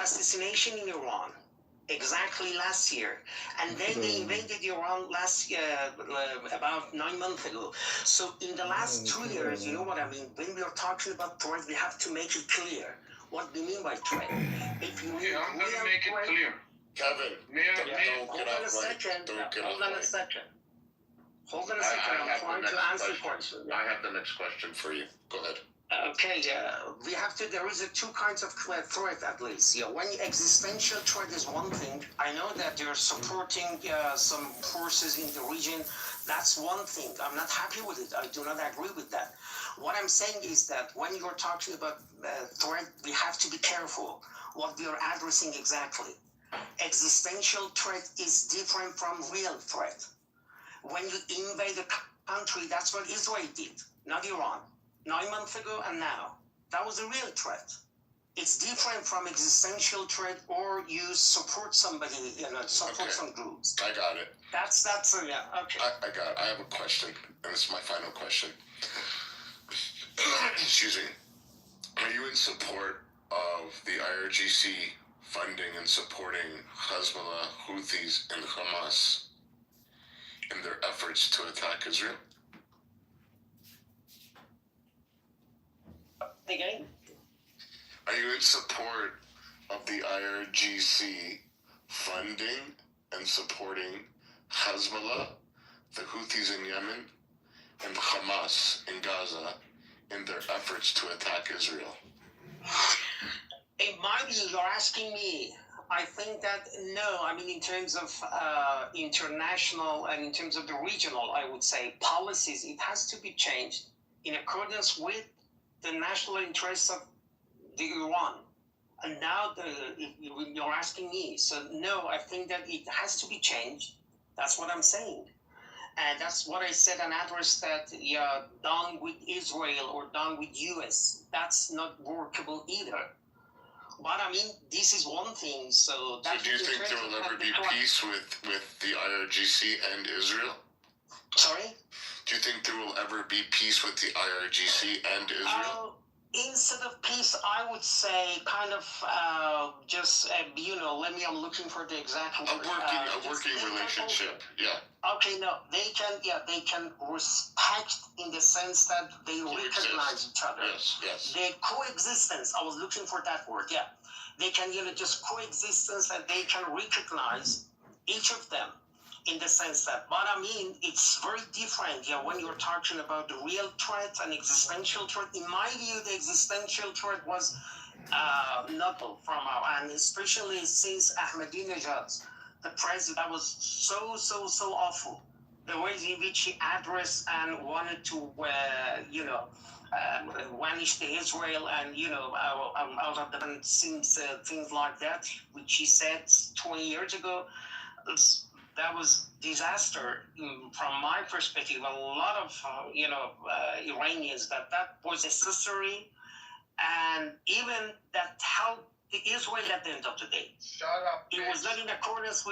assassination in Iran exactly last year, and then they invaded Iran last about 9 months ago. So in the last 2 years, you know what I mean? When we are talking about threat, we have to make it clear what we mean by threat. If you mean I'm going to make it clear. Kevin, hold on a second. Hold on a second. I'm trying to answer the question. I have the next question for you. Go ahead. Okay, we have to, there is two kinds of threat at least. When existential threat is one thing, I know that they're supporting some forces in the region. That's one thing. I'm not happy with it. I do not agree with that. What I'm saying is that when you're talking about threat, we have to be careful what we are addressing exactly. Existential threat is different from real threat. When you invade a country, that's what Israel did, not Iran. 9 months ago and now. That was a real threat. It's different from existential threat or you support somebody, support some groups. I got it. That's yeah, okay. I got it. I have a question, and this is my final question. Excuse me. Are you in support of the IRGC funding and supporting Hezbollah, Houthis, and Hamas in their efforts to attack Israel? Again? Are you in support of the IRGC funding and supporting Hezbollah, the Houthis in Yemen, and Hamas in Gaza in their efforts to attack Israel? In my view, you're asking me. I think that no, I mean in terms of international and in terms of the regional, I would say policies, it has to be changed in accordance with the national interests of the Iran. And now you're asking me. So no, I think that it has to be changed. That's what I'm saying. And that's what I said and addressed that, done with Israel or done with US. That's not workable either. But I mean, this is one thing. So do you think there will ever be peace with the IRGC and Israel? Sorry? Do you think there will ever be peace with the IRGC and Israel? Instead of peace, I would say kind of I'm looking for the exact word. A working relationship, yeah. Okay, no, they can respect in the sense that they recognize each other. Yes. The coexistence, I was looking for that word, yeah. They can, just coexistence and they can recognize each of them. In the sense that, but I mean, it's very different, when you're talking about the real threat and existential threat. In my view, the existential threat was novel and especially since Ahmadinejad, the president, that was so awful. The ways in which he addressed and wanted to, vanish the Israel and, out of the things like that, which he said 20 years ago. That was disaster from my perspective. A lot of, Iranians, that was necessary. And even that helped Israel at the end of the day. Shut up. It was not in accordance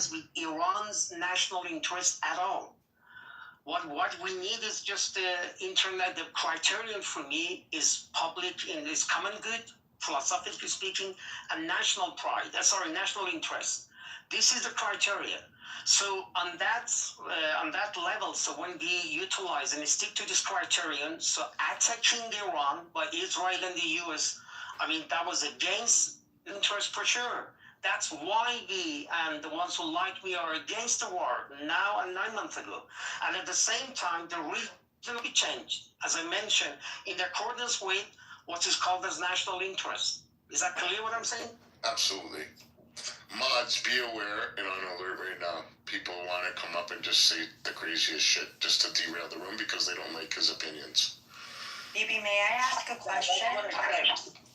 with Iran's national interest at all. What we need is just internet. The criterion for me is is common good, philosophically speaking, and national pride. National interest. This is the criteria. So on that level, so when we utilize and stick to this criterion, so attacking Iran by Israel and the US, I mean, that was against interest for sure. That's why we and the ones who like me are against the war now and 9 months ago. And at the same time, the region will be changed, as I mentioned, in accordance with what is called as national interest. Is that clear what I'm saying? Absolutely. Mods, be aware and on alert right now. People want to come up and just say the craziest shit just to derail the room because they don't like his opinions. Bibi, may I ask a question?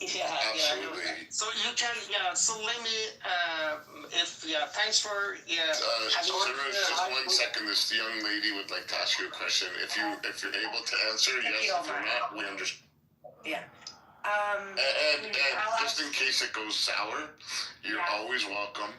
Yeah, absolutely. So you can, so let me, thanks for, Sarah, just 1 second. This young lady would like to ask you a question. If you're able to answer, yes. If you're not, we understand. Yeah. And just in case it goes sour, you're always welcome.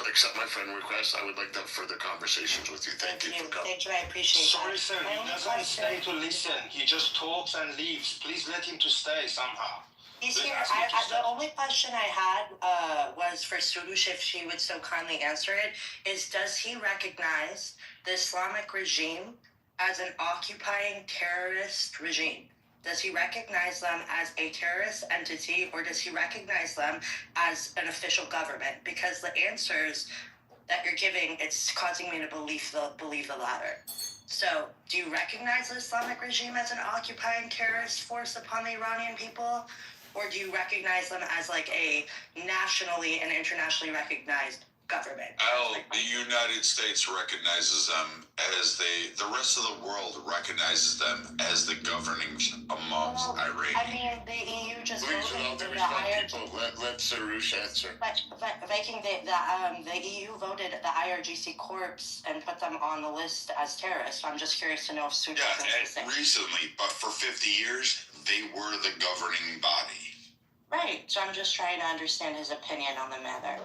Accept my friend request. I would like to have further conversations with you. Thank you for coming. Thank you, I appreciate Sorry, that. sir, he doesn't stay to listen. He just talks and leaves. Please let him to stay somehow. He's Then here. ask what you The said. only question I had was for Surush, if she would so kindly answer it, is does he recognize the Islamic regime as an occupying terrorist regime? Does he recognize them as a terrorist entity, or does he recognize them as an official government? Because the answers that you're giving, it's causing me to believe the latter. So, do you recognize the Islamic regime as an occupying terrorist force upon the Iranian people? Or do you recognize them as like a nationally and internationally recognized government? The United States recognizes them as the rest of the world recognizes them as the governing amongst Iran. I mean, the EU just Please, voted without the the respect, people, let Sarush answer. But Viking, the EU voted the IRGC corps and put them on the list as terrorists. So I'm just curious to know if Sudan is the same. Recently, but for 50 years, they were the governing body. Right. So I'm just trying to understand his opinion on the matter.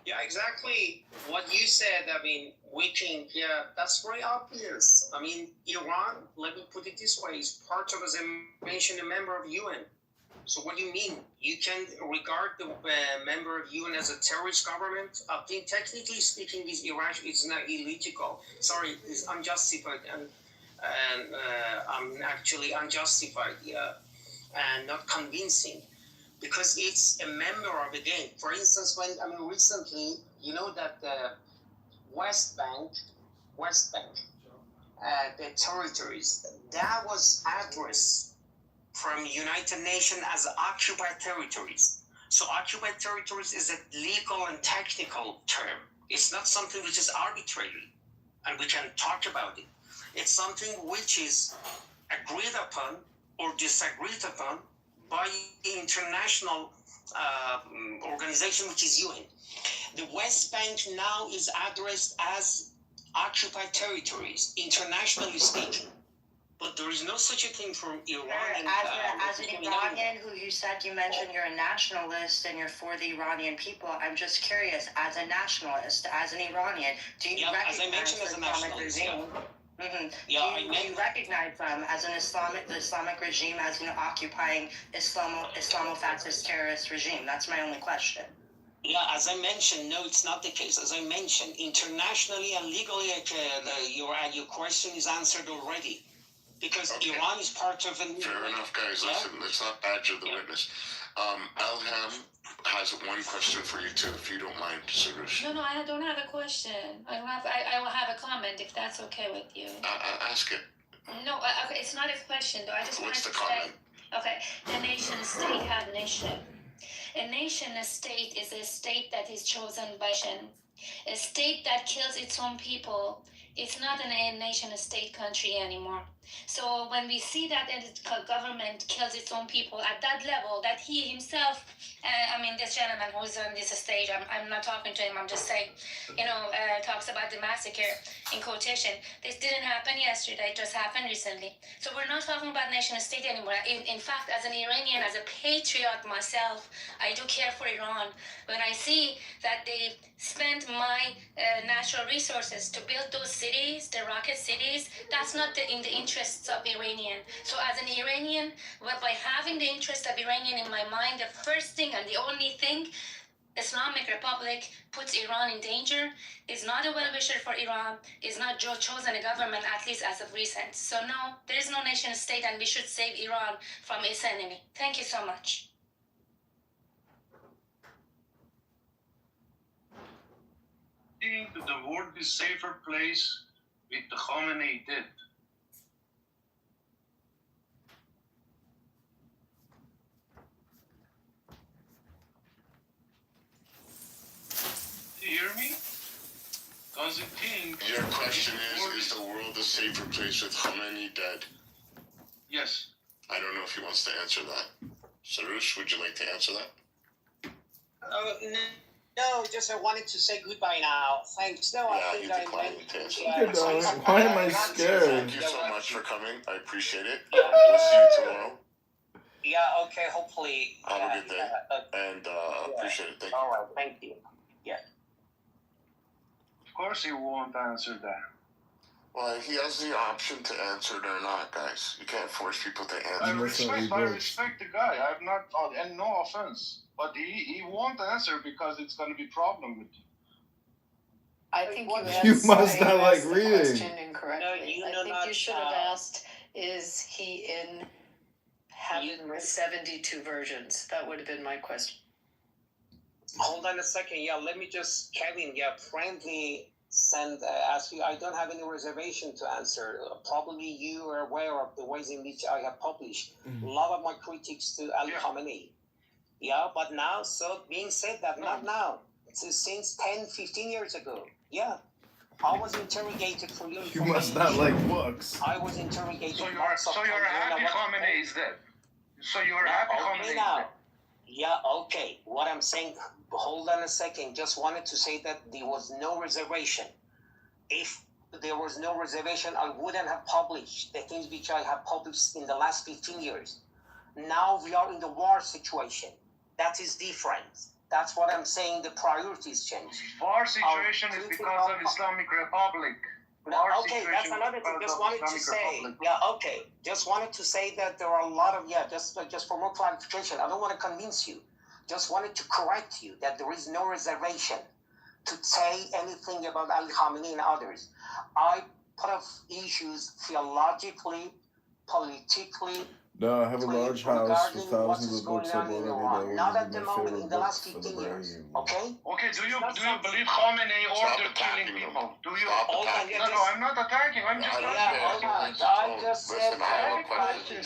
Yeah, exactly what you said. I mean, we think, yeah, that's very obvious. I mean, Iran, let me put it this way, is part of, as I mentioned, a member of UN. So what do you mean? You can regard the member of UN as a terrorist government? I think technically speaking, is irrational. It's not illegal. Sorry, it's unjustified, and I'm actually unjustified, and not convincing, because it's a member of the game. For instance, recently, you know that the West Bank, the territories, that was addressed from United Nations as occupied territories. So occupied territories is a legal and technical term. It's not something which is arbitrary, and we can talk about it. It's something which is agreed upon or disagreed upon by the international organization, which is UN. The West Bank now is addressed as occupied territories, internationally speaking. But there is no such a thing for Iran. As an Iranian who you said you mentioned you're a nationalist and you're for the Iranian people, I'm just curious, as a nationalist, as an Iranian, do you recognize the Islamic regime? Do you recognize them as the Islamic regime as an occupying Islamofascist terrorist regime? That's my only question. Yeah, as I mentioned, no, it's not the case. As I mentioned, internationally and legally, your question is answered already. Because okay. Iran is part of an... Fair enough, guys. Yeah. Listen, let's not badger the witness. Alham has one question for you, too, if you don't mind, Sarush. No, I don't have a question. I will have a comment, if that's okay with you. Ask it. No, okay, it's not a question, though. I just wanted to comment? say... Okay, the nation-state have nation. A nation-state is a state that is chosen by nation. A state that kills its own people, it's not a nation-state country anymore. So when we see that the government kills its own people at that level, that he himself, this gentleman who's on this stage, I'm not talking to him, I'm just saying, talks about the massacre in quotation. This didn't happen yesterday, it just happened recently. So we're not talking about nation-state anymore. In fact, as an Iranian, as a patriot myself, I do care for Iran. When I see that they spent my natural resources to build those cities, the rocket cities, that's not in the interests of Iranian. So as an Iranian, by having the interest of Iranian in my mind, the first thing and the only thing, Islamic Republic puts Iran in danger, is not a well-wisher for Iran, is not chosen a government, at least as of recent. So no, there is no nation state, and we should save Iran from its enemy. Thank you so much. Think that the world is a safer place with the Khamenei dead. Do you hear me? Does it think... Your question is the world a safer place with Khamenei dead? Yes. I don't know if he wants to answer that. Sarush, would you like to answer that? No, just I wanted to say goodbye now. Thanks. No, I think I went. Why am I scared? Thank you so much for coming. I appreciate it. We'll see you tomorrow. Yeah, okay, hopefully. Have a good day. And appreciate it. Thank you. All right, thank you. Yeah. Of course he won't answer that. Well, he has the option to answer it or not, guys. You can't force people to I answer. respect the guy. I'm not, and no offense, but he won't answer because it's going to be problem with you. I think You must not like the reading. question incorrectly. No, you I know think not, you should have asked, is he in heaven with 72 versions? That would have been my question. Hold on a second. Yeah, let me just, Kevin, friendly send, ask you. I don't have any reservation to answer. Probably you are aware of the ways in which I have published a lot of my critiques to Ali Khamenei. Yeah, but now, so being said that, not now, since 10, 15 years ago, I was interrogated for your You must not like books. I was interrogated. So you're happy Khamenei is dead. So you're happy Khamenei is dead. Yeah, okay. What I'm saying, hold on a second. Just wanted to say that there was no reservation. If there was no reservation, I wouldn't have published the things which I have published in the last 15 years. Now we are in the war situation. That is different. That's what I'm saying. The priorities change. War situation is because of Islamic Republic. Okay, that's another thing. Just wanted to say, just wanted to say that there are a lot of, just for more clarification. I don't want to convince you. Just wanted to correct you that there is no reservation to say anything about Ali Khamenei and others. I put up issues theologically, politically. No, I have a large house with thousands of books on in Iran. Not at the moment, in the last 15 years. Okay? Okay, do you believe Khamenei ordered killing people? Do you? No, I'm not attacking. I'm just I just said, Listen, I have a question.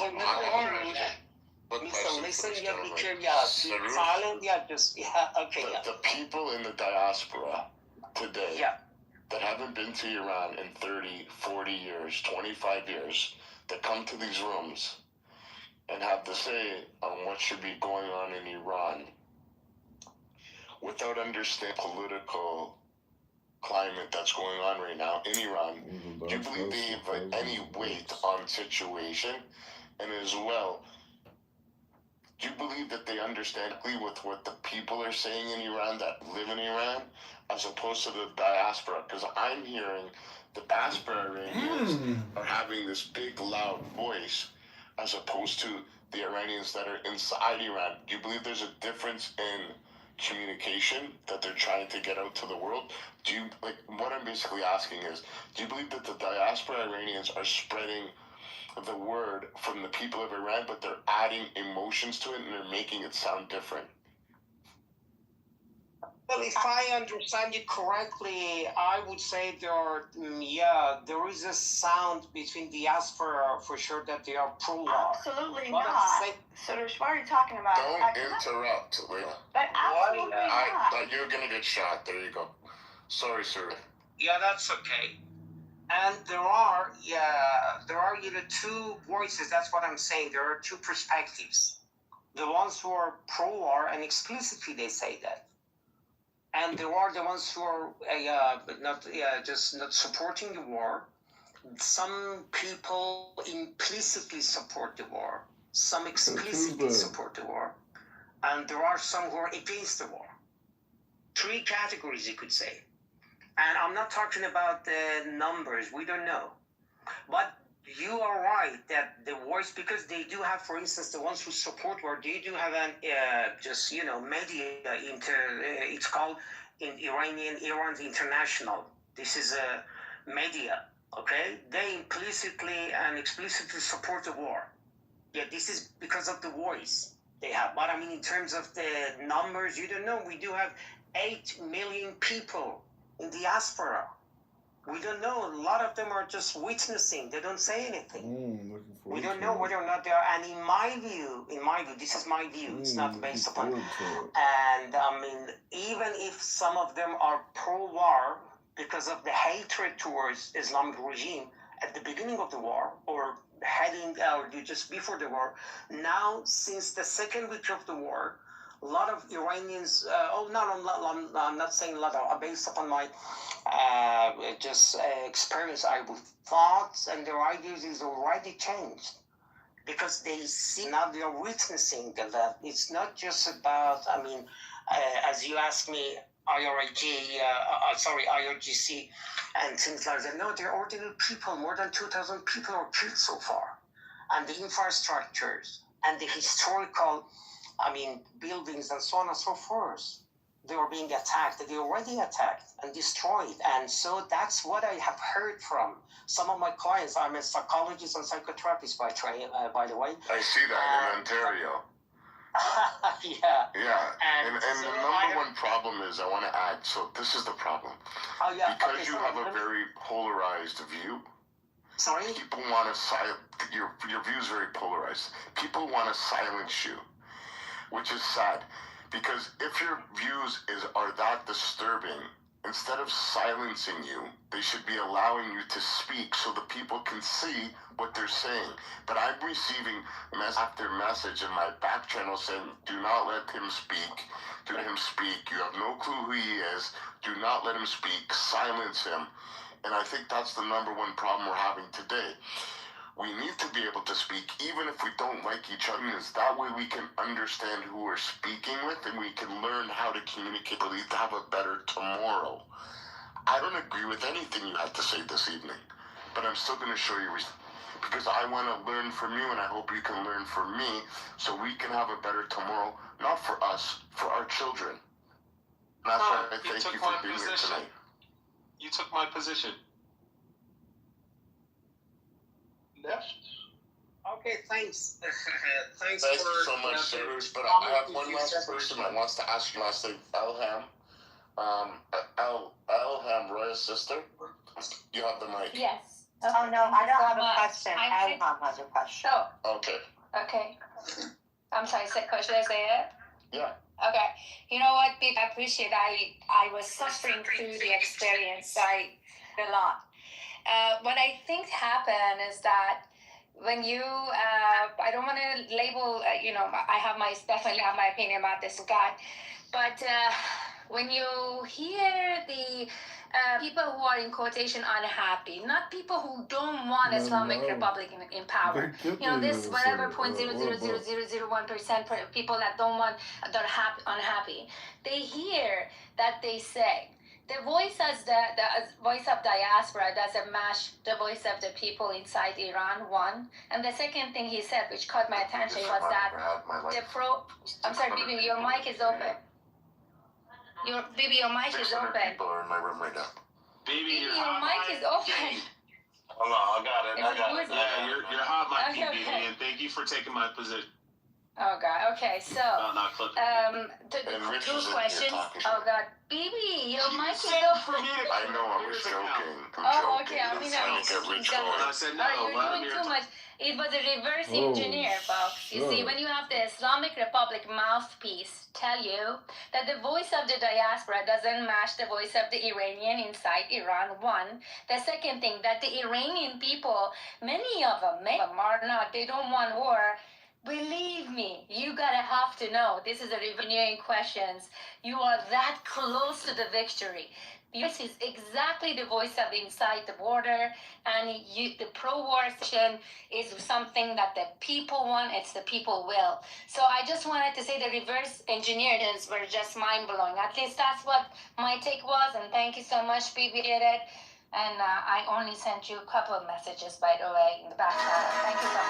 Listen, be curious. Be silent, The people in the diaspora today that haven't been to Iran in 30, 40 years, 25 years, that come to these rooms and have to say on what should be going on in Iran without understanding political climate that's going on right now in Iran, do you believe they have any weight on situation? And as well, do you believe that they understand with what the people are saying in Iran that live in Iran as opposed to the diaspora? Because I'm hearing the diaspora Iranians are having this big loud voice as opposed to the Iranians that are inside Iran. Do you believe there's a difference in communication that they're trying to get out to the world? Do you, what I'm basically asking is, do you believe that the diaspora Iranians are spreading the word from the people of Iran, but they're adding emotions to it and they're making it sound different? Well, if I understand you correctly, I would say there is a sound between diaspora for sure that they are pro-war. Absolutely not. So what are you talking about? Don't interrupt, Leila. But absolutely not. You're gonna get shot. There you go. Sorry, sir. Yeah, that's okay. And there are two voices. That's what I'm saying. There are two perspectives. The ones who are pro-war and explicitly they say that. And there are the ones who are just not supporting the war. Some people implicitly support the war. Some explicitly support the war. And there are some who are against the war. Three categories, you could say. And I'm not talking about the numbers. We don't know. But you are right that the voice, because they do have, for instance, the ones who support war, they do have an media it's called in Iran's International. This is a media, okay? They implicitly and explicitly support the war. Yeah, this is because of the voice they have. But I mean, in terms of the numbers, you don't know. We do have 8 million people in diaspora. We don't know. A lot of them are just witnessing. They don't say anything. We don't know whether or not they are. And in my view, this is my view. It's not based upon. And I mean, even if some of them are pro-war because of the hatred towards Islamic regime at the beginning of the war or heading or just before the war, now since the second week of the war, a lot of Iranians, I'm not saying a lot, based upon my experience, I would thoughts and their ideas is already changed. Because they see, now they are witnessing that it's not just about, as you asked me, IRGC, and things like that. No, they're ordinary people. More than 2,000 people are killed so far. And the infrastructures and the historical, buildings and so on and so forth, they are being attacked. They already attacked and destroyed. And so that's what I have heard from some of my clients. I'm a psychologist and psychotherapist by the way. I see that in Ontario. Yeah. And so the number one problem is, I want to add, so this is the problem. Because you have a very polarized view. Sorry? People want to your view is very polarized. People want to silence you, which is sad. Because if your views are that disturbing, instead of silencing you, they should be allowing you to speak so the people can see what they're saying. But I'm receiving message after message in my back channel saying, do not let him speak. Do let him speak. You have no clue who he is. Do not let him speak. Silence him. And I think that's the number one problem we're having today. We need to be able to speak, even if we don't like each other. That way we can understand who we're speaking with, and we can learn how to communicate to have a better tomorrow. I don't agree with anything you had to say this evening, but I'm still going to show you because I want to learn from you, and I hope you can learn from me, so we can have a better tomorrow, not for us, for our children. And that's why I thank you for being here tonight. You took my position. Left. Okay, thanks. Thanks Thank for you so much, sir. But I have one last person that wants to ask you last name, Elham. Elham, Roya's sister. You have the mic. Yes. Oh, no, I don't have a question. Elham has a question. Oh, Okay. okay. I'm sorry, should I say it? Yeah. Okay. You know what, Pete, I appreciate I was suffering through the experience a lot. What I think happened is that when you, I don't want to label, I definitely have my opinion about this guy, but when you hear the people who are in quotation unhappy, not people who don't want Islamic Republic in power, this whatever 0.00001% people that don't want, they're unhappy, they hear that they say, the voice the voice of diaspora doesn't match the voice of the people inside Iran, one. And the second thing he said, which caught my attention, was that I'm sorry, Bibi, your mic is open. Your mic is open. People are in my room right now. Bibi, your mic is open. Hold on, I got it. Yeah, your hot mic, Okay, Bibi, and thank you for taking my position. Oh God. Okay, so two questions. Oh God, Bibi, your mic is open. I know, I was joking. Oh, okay. I mean, I said no. You're doing too much. It was a reverse engineer, folks. You see, when you have the Islamic Republic mouthpiece tell you that the voice of the diaspora doesn't match the voice of the Iranian inside Iran, one. The second thing, that the Iranian people, many of them are not, they don't want war. Believe me, you have to know. This is a revenuing questions. You are that close to the victory. This is exactly the voice of inside the border, and the pro-war section is something that the people want. It's the people will. So I just wanted to say the reverse engineers were just mind-blowing. At least that's what my take was, and thank you so much, Bibi did it. And I only sent you a couple of messages, by the way, in the back channel. Thank you so much.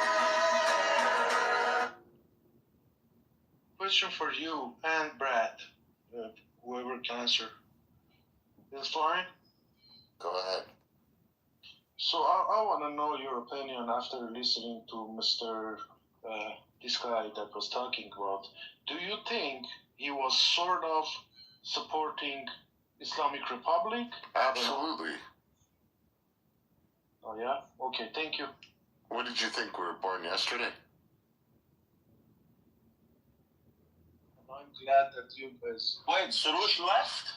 Question for you and Brad, whoever can answer. Is fine? Go ahead. So I want to know your opinion after listening to Mr. This guy that was talking about. Do you think he was sort of supporting Islamic Republic? Absolutely. Oh yeah? Okay, thank you. What did you think? We were born yesterday? I'm glad that you guys... Wait, Soroush left?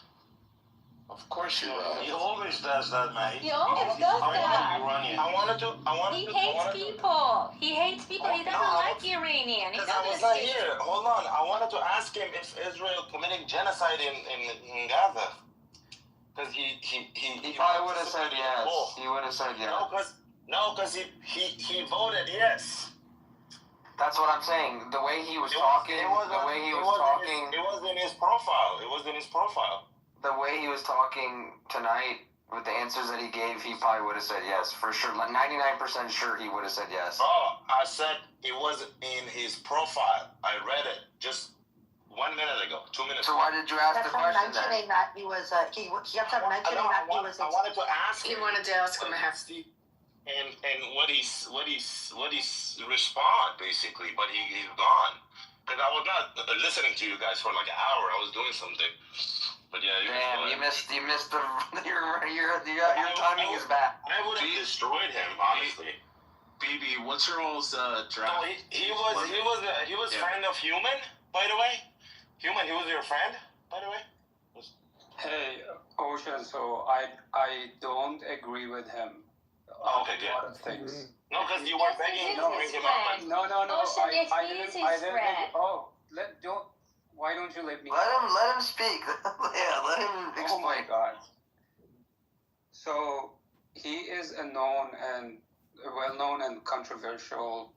Of course he left. He always does that, man. He always does that. He hates people. He hates people. He doesn't like Iranian. He Because I was not here. Hold on. I wanted to ask him if Israel committing genocide in Gaza. Because he probably would have said yes. He would have said yes. No, because he voted yes. That's what I'm saying. The way he was talking, it was in his profile. the way he was talking tonight, with the answers that he gave, he probably would have said yes, for sure. Like 99% sure he would have said yes. Oh, I said it was in his profile. I read it just 1 minute ago, 2 minutes So ago. why did you ask the That's question then? mentioning that he was, he kept on mentioning that he was. I wanted to ask He him. wanted to ask him And what he's respond basically, but he's gone. Because I was not listening to you guys for like an hour. I was doing something. But yeah, Damn, you missed the your timing is bad. I would have destroyed him, honestly. BB, what's your all's draft? So he was friend of Human, by the way. Human, he was your friend, by the way. Hey, Ocean. So I don't agree with him. Okay, A lot of things. No, because you were begging to bring him up. No. Ocean, if I he is didn't. his friend. Why don't you let me? Let him speak. Yeah, let him explain. Oh my God. So he is a well-known and controversial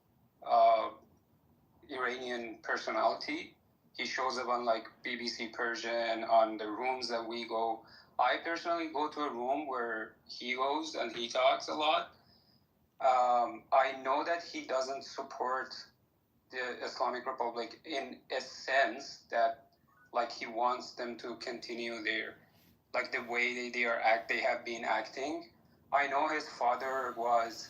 Iranian personality. He shows up on like BBC Persian, on the rooms that we go. I personally go to a room where he goes and he talks a lot. I know that he doesn't support the Islamic Republic in a sense that like he wants them to continue their like the way they have been acting. I know his father was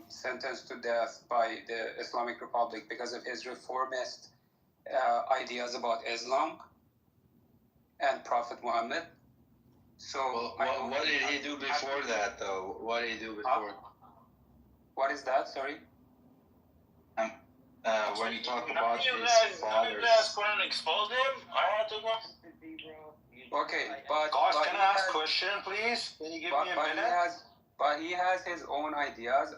sentenced to death by the Islamic Republic because of his reformist ideas about Islam and Prophet Muhammad. So what did he do before that, though? What did he do before? What is that? Sorry. When you talk about his None of you guys couldn't expose him? I had to go. Okay, but Guys, but can he I ask has- a question, please? Can you give but, me a but he minute? has his own ideas.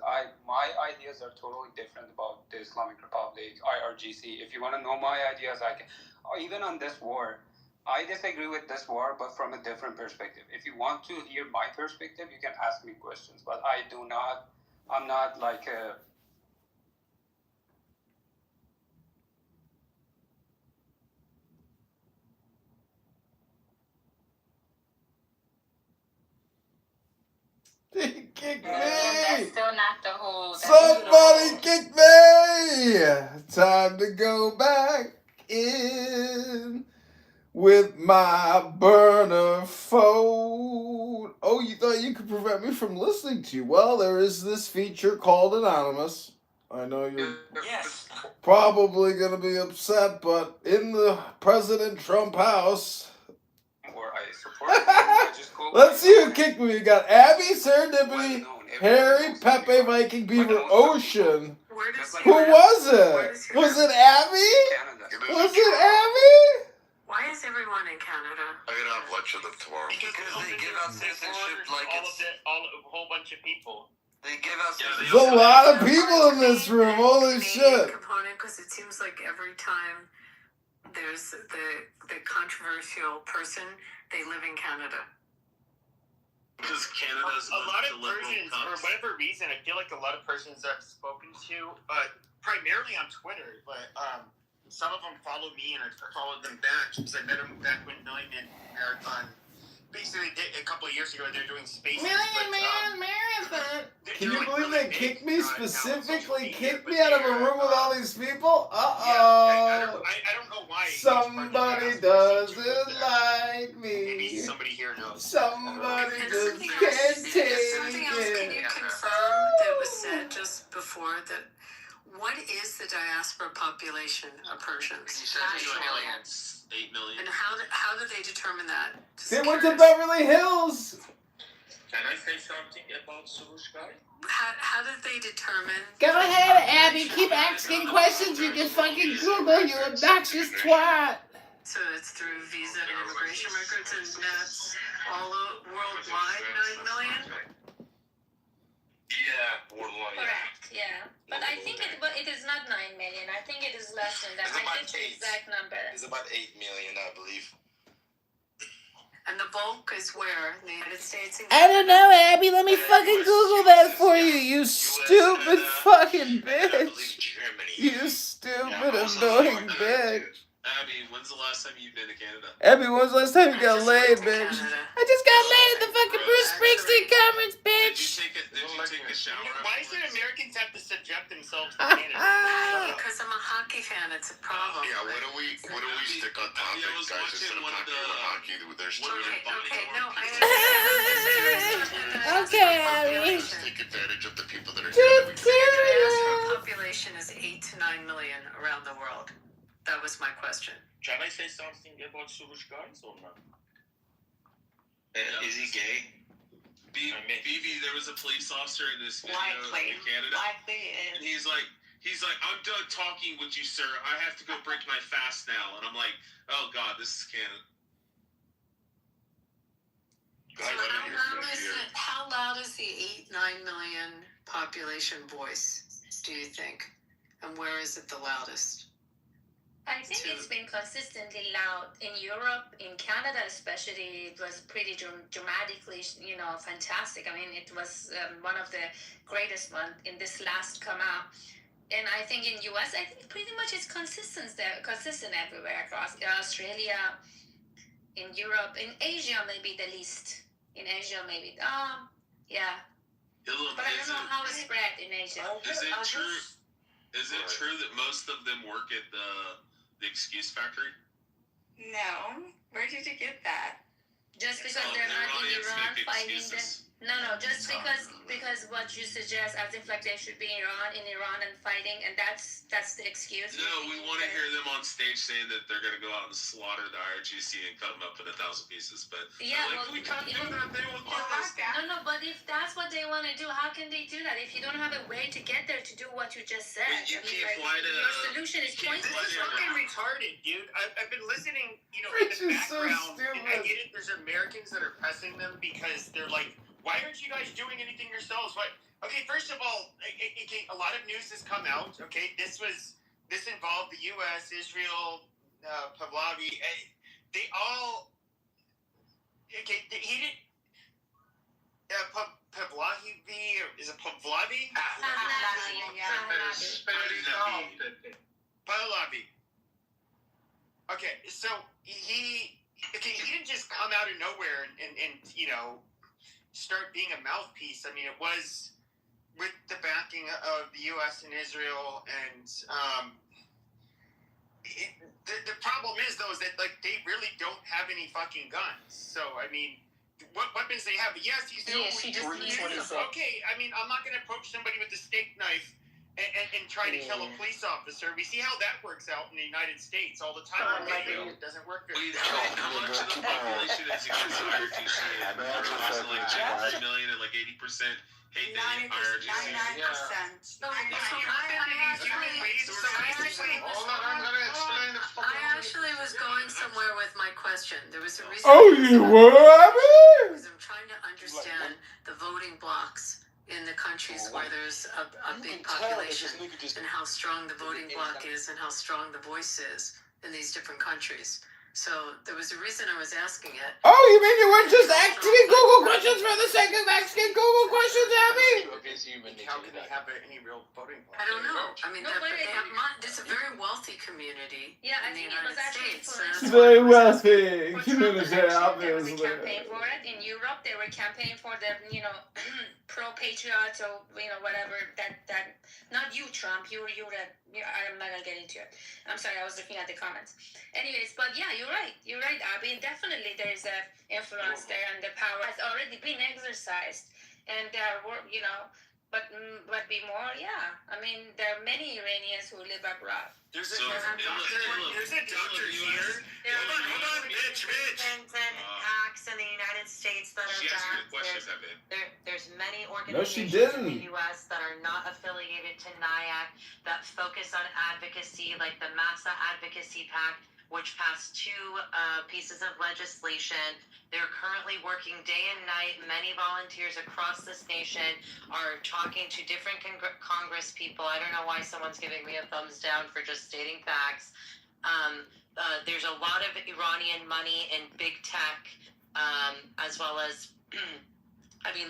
My ideas are totally different about the Islamic Republic, IRGC. If you want to know my ideas, I can. Or even on this war, I disagree with this war, but from a different perspective. If you want to hear my perspective, you can ask me questions. But I do not. I'm not like a. He kicked That's me! still not the whole. Somebody kicked me! Time to go back in with my burner phone. Oh, you thought you could prevent me from listening to you? Well, there is this feature called Anonymous. I know you're probably going to be upset, but in the President Trump house... Or I support him. I just go. Let's see who kicked me. We got Abby, Serendipity, Harry, Pepe, Viking, Beaver, Ocean. Who was it? Was it Abby? Was it Abby? Why is everyone in Canada? I'm gonna have lunch with them tomorrow. Because they give out citizenship like it's a whole bunch of people. they give out There's a lot of people in this room. Holy shit. Component, because it seems like every time there's the controversial person, they live in Canada. Because Canada's a lot of Persians, for whatever reason, I feel like a lot of Persians I've spoken to, primarily on Twitter, but some of them follow me and I followed them back because I met them back when Million Marathon. Basically, a couple of years ago, they're doing spaces. Marathon. Can you believe they kicked me specifically? Kicked me out of a room with all these people? I don't know why. Somebody doesn't like Maybe me. somebody here knows. Somebody And just something can't else, take something else, can you it. confirm that was said just before that? What is the diaspora population of Persians? You said 8 million. 8 million. And how do they determine that? Just They went to curious. Beverly Hills. Can I say something about Surushkai? How did they determine? Go ahead, Abby. Keep asking questions. You can fucking Google, you obnoxious twat. So it's through visa and immigration records, and that's all worldwide, 9 million? Yeah, worldwide. Correct. Yeah, but I think it is not 9 million. I think it is less than that. It's I about think the 8. exact number. It's about 8 million, I believe. And the bulk is where? In the United States? And I don't know, Abby. Let me fucking Google that for you, you stupid fucking I believe bitch. Germany. You stupid annoying bitch. Abby, when's the last time you've been to Canada? Abby, when's the last time you got laid, went to bitch? Canada. I just got laid at the fucking Bruce Springsteen conference, Did you bitch. take a shower? Why should Americans have to subject themselves to Canada? Because I'm a hockey fan. It's a problem. Yeah, what do we stick on topic, I was guys, watching instead of one of talking about hockey? There's too many Okay, no, I Okay, Abby. Let's take advantage of the people that are Just here. The population is 8 to 9 million around the world. That was my question. Can I say something about Swedish guys or not? Is he gay? BB, there was a police officer in this video in Canada. Likely And he's like, I'm done talking with you, sir. I have to go break my fast now. And I'm like, oh God, this is Canada. So how loud is the 8-9 million population voice, do you think? And where is it the loudest? I think it's been consistently loud in Europe, in Canada especially. It was pretty dramatically, fantastic. I mean, it was one of the greatest one in this last come out. And I think in US, I think pretty much it's consistent everywhere across Australia, in Europe, in Asia maybe the least. In Asia maybe, yeah. But I don't know how it's spread in Asia. Is it true that most of them work at the excuse factory? No. Where did you get that? Just because they're not in Iran fighting the... No, just because what you suggest, as if like they should be in Iran and fighting, and that's the excuse. No, we want to hear them on stage saying that they're going to go out and slaughter the IRGC and cut them up in 1,000 pieces. But yeah, like, we can't do that. They will kill us. No, but if that's what they want to do, how can they do that? If you don't have a way to get there to do what you just said, you can't fly to. Your solution is pointless. This is fucking retarded, dude. I've been listening, in the background, and I get it. There's Americans that are pressing them because they're like, why aren't you guys doing anything yourselves? Okay, first of all, a lot of news has come out. Okay, this involved the U.S., Israel, Pahlavi. They all. Okay, he did. Pahlavi, or is it Pahlavi? Pahlavi. Okay, so he didn't just come out of nowhere and start being a mouthpiece. I mean, it was with the backing of the U.S. and Israel, and the problem is though is that they really don't have any fucking guns. So I mean, what weapons they have? Yes, he's the okay. I mean, I'm not going to approach somebody with a steak knife and try to kill a police officer. We see how that works out in the United States all the time. It doesn't work very well. How much of the population is against the IRGC? Like 3 million and like 80% hate the IRGC. 99%. I actually was going somewhere with my question. There was a reason. Oh, you were, Abby? Because I'm trying to understand the voting blocks in the countries where there's a big population and how strong the voting bloc is and how strong the voice is in these different countries. So there was a reason I was asking it. Oh, you mean you weren't just asking Google questions for the sake of asking Google questions, Abby? How can they have any real voting bloc? I don't know. I mean, it's a very wealthy community in the United States. Very wealthy community, obviously. They were campaigning for it. In Europe, they were campaigning for the, pro-patriots or, whatever. That not you, Trump. I'm not going to get into it. I'm sorry, I was looking at the comments. Anyways, but yeah, you're right, Abby. Definitely there's an influence there, and the power has already been exercised. And there were, but be more, yeah. I mean, there are many Iranians who live abroad. There's a doctor here. Hold on, bitch. Acts in the United States that are banned. There's many organizations in the U.S. that are not affiliated to NIAC that focus on advocacy, like the MASA Advocacy Pact, which passed 2 pieces of legislation. They're currently working day and night. Many volunteers across this nation are talking to different Congress people. I don't know why someone's giving me a thumbs down for just stating facts. There's a lot of Iranian money in big tech, as well as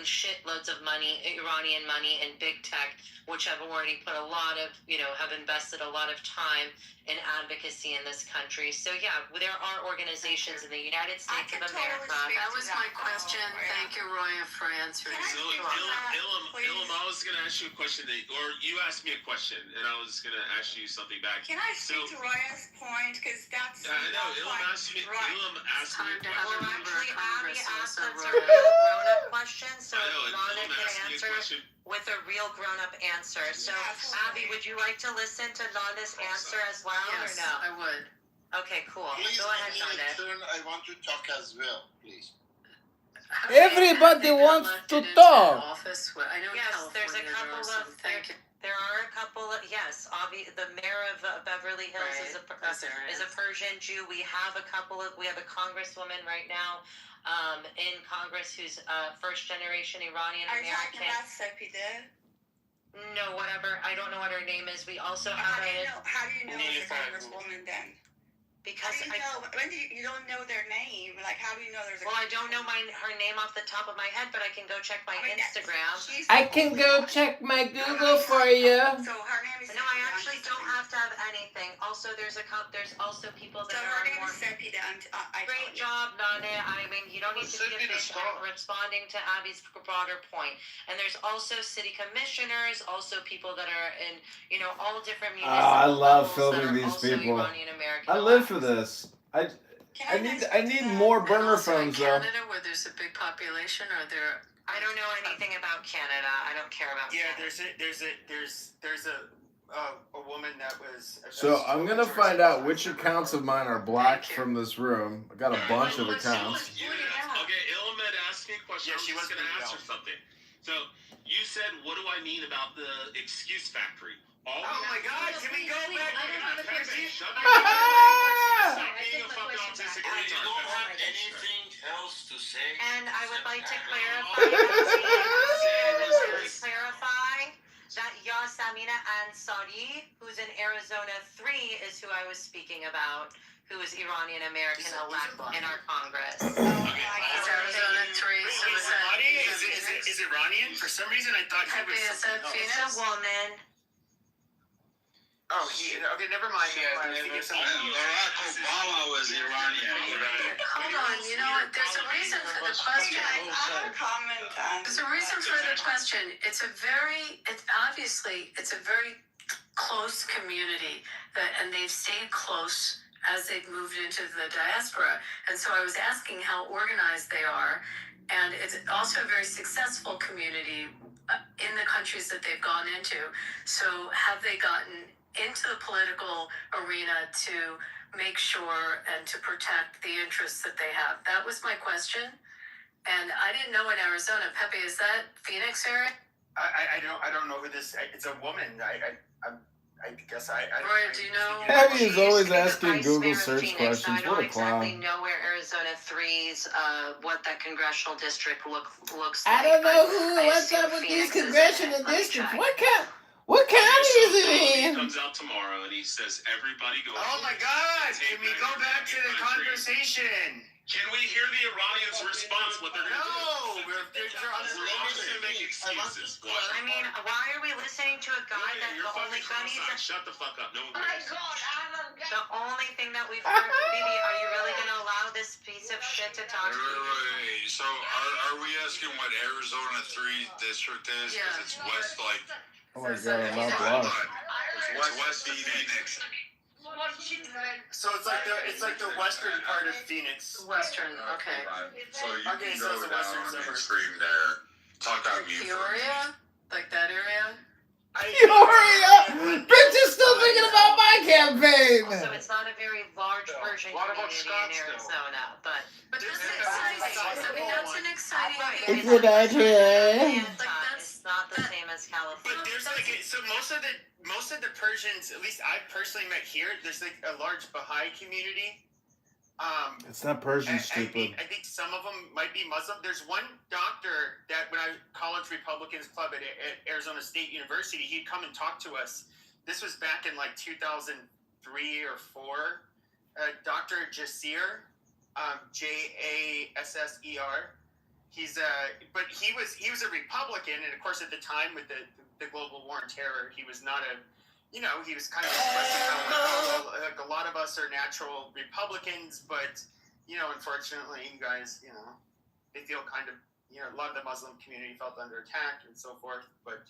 shitloads of money, Iranian money, and big tech, which have already put a lot of, have invested a lot of time in advocacy in this country. So yeah, there are organizations in the United States of America. That was my question. Thank you, Roya, for answering. So, Ilham, I was going to ask you a question, or you asked me a question, and I was going to ask you something back. Can I speak to Roya's point? Because that's. I know. Ilham asked me a question. Well, actually, Abby asked us a real grown-up question, so Rhonda can answer with a real grown-up answer. So, Abby, would you like to listen to Rhonda's answer as well, or no? I would. Okay, cool. Please, Go ahead, Rhonda. I want to talk as well, please. Everybody wants to talk. I know yes, California, there's a couple of. There are a couple of the mayor of Beverly Hills is a Persian Jew. We have a congresswoman right now in Congress who's first generation Iranian American. Are you talking about Sepide? No, whatever. I don't know what her name is. We also have How do you know it's a congresswoman then? Because when you don't know their name, like how do you know there's a? Well, I don't know her name off the top of my head, but I can go check my Instagram. I can go check my Google for you. So her name is. No, I actually don't have to have anything. Also, there's also people that are more. Great job, Nane. I mean, you don't need to be a bitch. I'm responding to Abby's broader point. And there's also city commissioners, also people that are in, all different municipal I love filming these people. Iranian-American I live for this. I need more burner phones though. Canada, where there's a big population, are there? I don't know anything about Canada. I don't care about. Yeah, Canada. there's a woman that was. So I'm gonna find out which accounts of mine are blocked from this room. I got a bunch of accounts. Okay, Ilham had asked me a question. Yeah, she was going to ask her something. So you said, "What do I mean about the excuse factory?" Oh my God! Can we go back? Stop being a fucking autistic. I don't have anything else to say. And I would like to clarify that Yasamina Ansari, who's in Arizona 3, is who I was speaking about, who is Iranian American elect in our Congress. Arizona 3. Is Iranian? For some reason, I thought he was. It's a woman. Oh, okay, never mind. Barack Obama was Iranian. Hold on, there's a reason for the question. There's a reason for the question. It's obviously a very close community, and they've stayed close as they've moved into the diaspora. And so I was asking how organized they are, and it's also a very successful community in the countries that they've gone into. So have they gotten into the political arena to make sure and to protect the interests that they have? That was my question. And I didn't know in Arizona. Pepe, is that Phoenix area? I don't know who this. It's a woman. I guess I. Roy, do you know? Abby is always asking Google search questions. I What don't a clown. exactly know where Arizona 3's what that congressional district looks like. I don't know what's up with these congressional districts. What county is it in? He comes out tomorrow and he says, "Everybody go." Oh my God! Can we go back to the conversation? Can we hear the Iranians' response? What they're going to do? We're always going to make excuses. I mean, why are we listening to a guy that the only gun Shut the fuck up. No one cares. The only thing that we've heard, Bibi, are you really going to allow this piece of shit to talk to you? Wait. So are we asking what Arizona 3 district is? Because it's west, like. Oh my God, I'm not blocked. It's west Phoenix. So it's like the western part of Phoenix. Western, okay. So you can go down the extreme there. Talk out mute. Peoria? Like that area? Peoria! Bitch is still thinking about my campaign! So it's not a very large Persian community in Arizona, but this is exciting. I mean, that's an exciting. Is it out here? It's not the same as California. But there's most of the Persians, at least I've personally met here, there's like a large Baha'i community. It's not Persian, stupid. I think some of them might be Muslim. There's one doctor that when I College Republicans Club at Arizona State University, he'd come and talk to us. This was back in like 2003 or 4. Dr. Jasser, Jasser. but he was a Republican, and of course at the time with the global war on terror, he was not a, he was kind of expressing how like a lot of us are natural Republicans, but unfortunately, you guys, they feel kind of, a lot of the Muslim community felt under attack and so forth, but.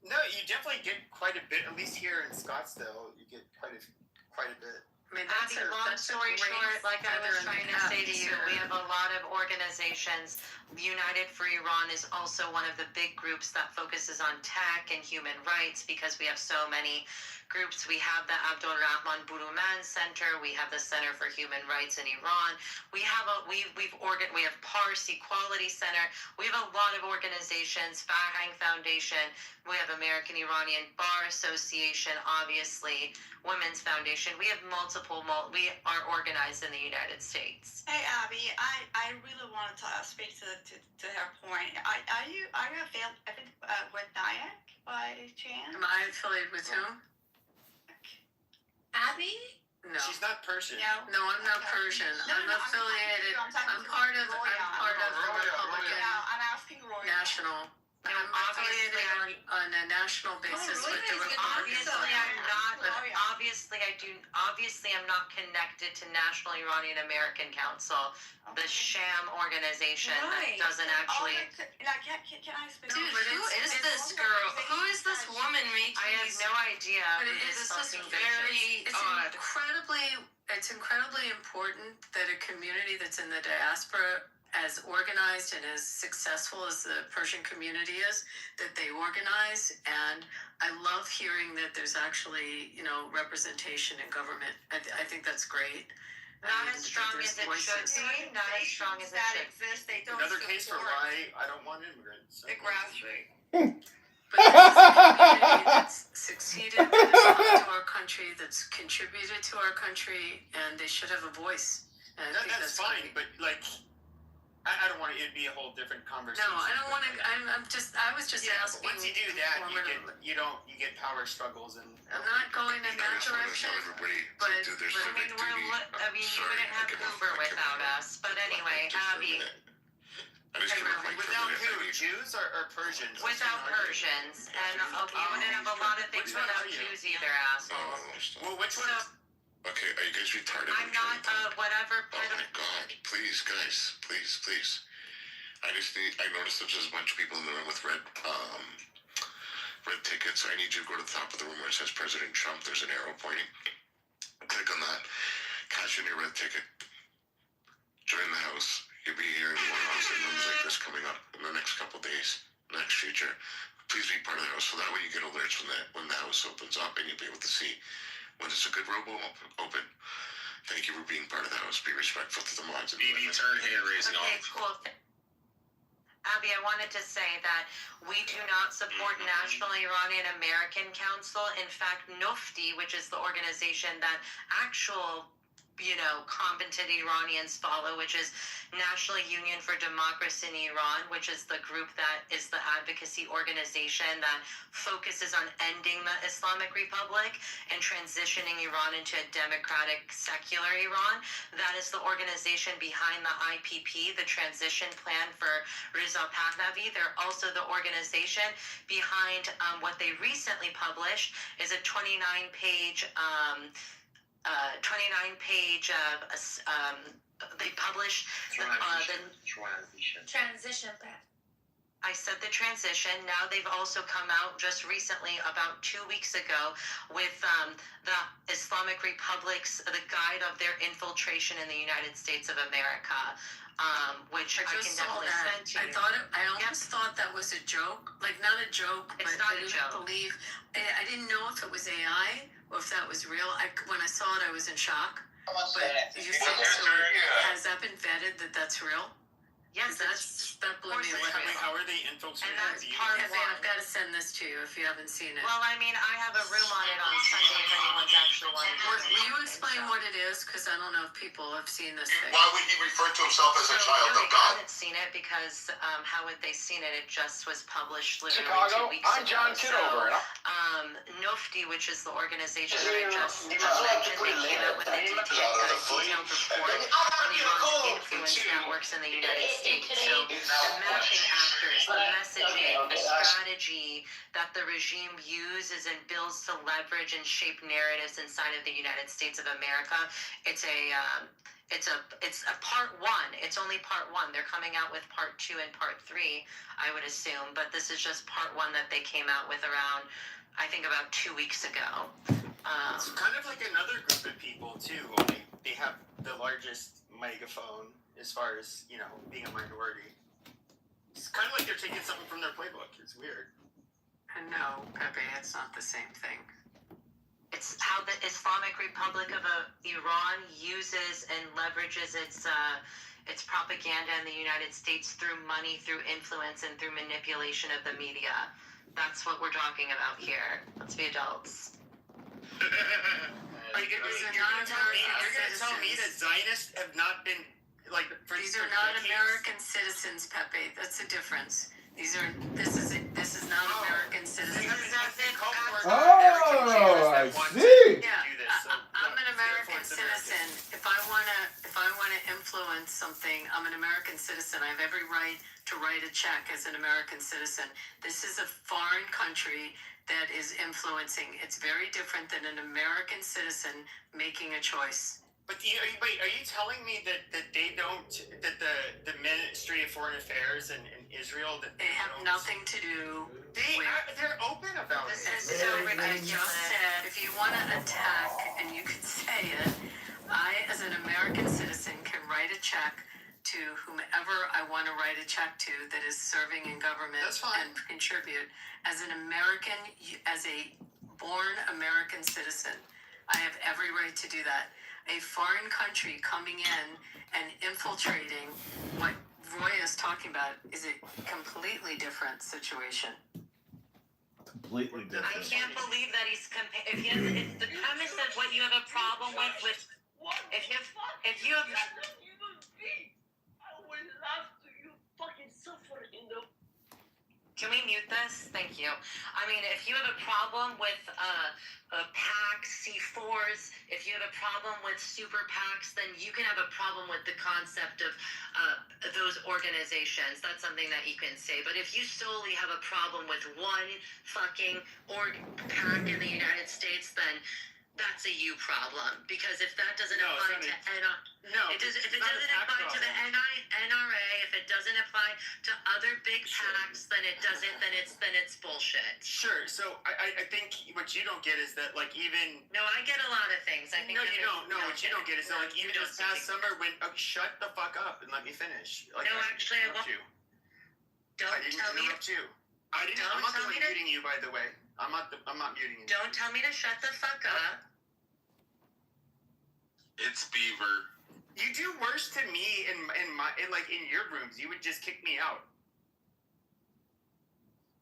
No, you definitely get quite a bit. At least here in Scottsdale, you get quite a bit. I mean, long story short, like I was trying to say to you, we have a lot of organizations. United for Iran is also one of the big groups that focuses on tech and human rights because we have so many groups. We have the Abdul Rahman Buruman Center. We have the Center for Human Rights in Iran. We have we have Pars Equality Center. We have a lot of organizations. Farhang Foundation. We have American Iranian Bar Association. Obviously, Women's Foundation. We have multiple. We are organized in the United States. Hey Abby, I really wanted to speak to her point. Are you affiliated with Nyack by chance? Am I affiliated with whom? Abby? No. She's not Persian. No, I'm not Persian. I'm affiliated. I'm part of the Republican I'm asking Roy. National. I'm affiliated on a national basis with the Republican Obviously, I'm not connected to National Iranian American Council, the sham organization that doesn't actually. Can I speak? Dude, who is this girl? Who is this woman making? I have no idea. But this is very odd. It's incredibly important that a community that's in the diaspora, as organized and as successful as the Persian community is, that they organize. And I love hearing that there's actually, representation in government. I think that's great. Not as strong as it should be. Not as strong as it should exist. They don't Another case for why I don't want immigrants. The grassroots. But this is a community that's succeeded, that has come to our country, that's contributed to our country, and they should have a voice. And I think that's fine, but I don't want it to be a whole different conversation. No, I don't want to. I was just asking. Once you do that, you get power struggles, and I'm not going in that direction. But you wouldn't have Uber without us. But anyway, Abby. Without who? Jews or Persians? Without Persians, and you wouldn't have a lot of things without Jews either, assholes. Well, which one? Okay, are you guys retarded? I'm not, whatever. Oh my god, please, guys, please. I noticed that there's a bunch of people in the room with red tickets. I need you to go to the top of the room where it says President Trump. There's an arrow pointing. Click on that. Cash in your red ticket. Join the house. You'll be hearing more rooms like this coming up in the next couple days, next future. Please be part of the house, so that way you get alerts when the house opens up, and you'll be able to see when it's a good robo open. Thank you for being part of the house. Be respectful to the mods. BB turn hand raising off. Okay, cool. Abby, I wanted to say that we do not support National Iranian American Council. In fact, NUFTI, which is the organization that actual competent Iranians follow, which is National Union for Democracy in Iran, which is the group that is the advocacy organization that focuses on ending the Islamic Republic and transitioning Iran into a democratic, secular Iran. That is the organization behind the IPP, the transition plan for Reza Pahlavi. They're also the organization behind what they recently published is a 29-page they published the transition plan. I said the transition. Now they've also come out just recently, about 2 weeks ago, with the Islamic Republic's, the guide of their infiltration in the United States of America, which I can definitely send to you. I almost thought that was a joke. Like, not a joke, it's but not I didn't believe. I didn't know if it was AI or if that was real. When I saw it, I was in shock. But you said, has that been vetted that that's real? Yes, that blew me away. How are they infiltrating? And that's part of it. I've got to send this to you if you haven't seen it. Well, I mean, I have a room on it on Sunday if anyone's actually wanting to. Will you explain what it is? Because I don't know if people have seen this thing. Why would he refer to himself as a child of God? I haven't seen it because how would they seen it? It just was published literally 2 weeks ago. I'm John Kitover. NUFTI, which is the organization that I just mentioned, they came out with a detailed report on Iran's influence influence networks in the United States. So the mapping actors, the messaging, the strategy that the regime uses and builds to leverage and shape narratives inside of the United States of America, it's a part one. It's only part one. They're coming out with part 2 and part 3, I would assume, but this is just part 1 that they came out with around, I think, about 2 weeks ago. It's kind of like another group of people too. Only they have the largest megaphone as far as, you know, being a minority. It's kind of like they're taking something from their playbook. It's weird. No, Pepe, it's not the same thing. It's how the Islamic Republic of Iran uses and leverages its propaganda in the United States through money, through influence, and through manipulation of the media. That's what we're talking about here. Let's be adults. You're going to tell me that Zionists have not been, like, these are not American citizens, Pepe. That's the difference. This is not American citizens. Oh, I see. Yeah, I'm an American citizen. If I wanna influence something, I'm an American citizen. I have every right to write a check as an American citizen. This is a foreign country that is influencing. It's very different than an American citizen making a choice. But are you telling me that they don't, that the Ministry of Foreign Affairs in Israel, that they have nothing to do they're open about it. This is so ridiculous. If you want to attack, and you can say it, I, as an American citizen, can write a check to whomever I want to write a check to that is serving in government and contribute. As an American, as a born American citizen, I have every right to do that. A foreign country coming in and infiltrating what Roy is talking about is a completely different situation. Completely different. I can't believe that he's if the premise of what you have a problem with if you have Can we mute this? Thank you. I mean, if you have a problem with PACs, C4s, if you have a problem with super PACs, then you can have a problem with the concept of those organizations. That's something that you can say. But if you solely have a problem with one fucking PAC in the United States, then that's a you problem. Because if that doesn't apply to if it doesn't apply to the NRA, if it doesn't apply to other big PACs, then it doesn't. Then it's bullshit. Sure. So I think what you don't get is that, like, even I get a lot of things. I think you don't. No, what you don't get is that, like, even this past summer when shut the fuck up and let me finish. Like, actually, I won't. I didn't interrupt you. I'm not muting you, by the way. I'm not muting you. Don't tell me to shut the fuck up. It's Beaver. You do worse to me in your rooms. You would just kick me out.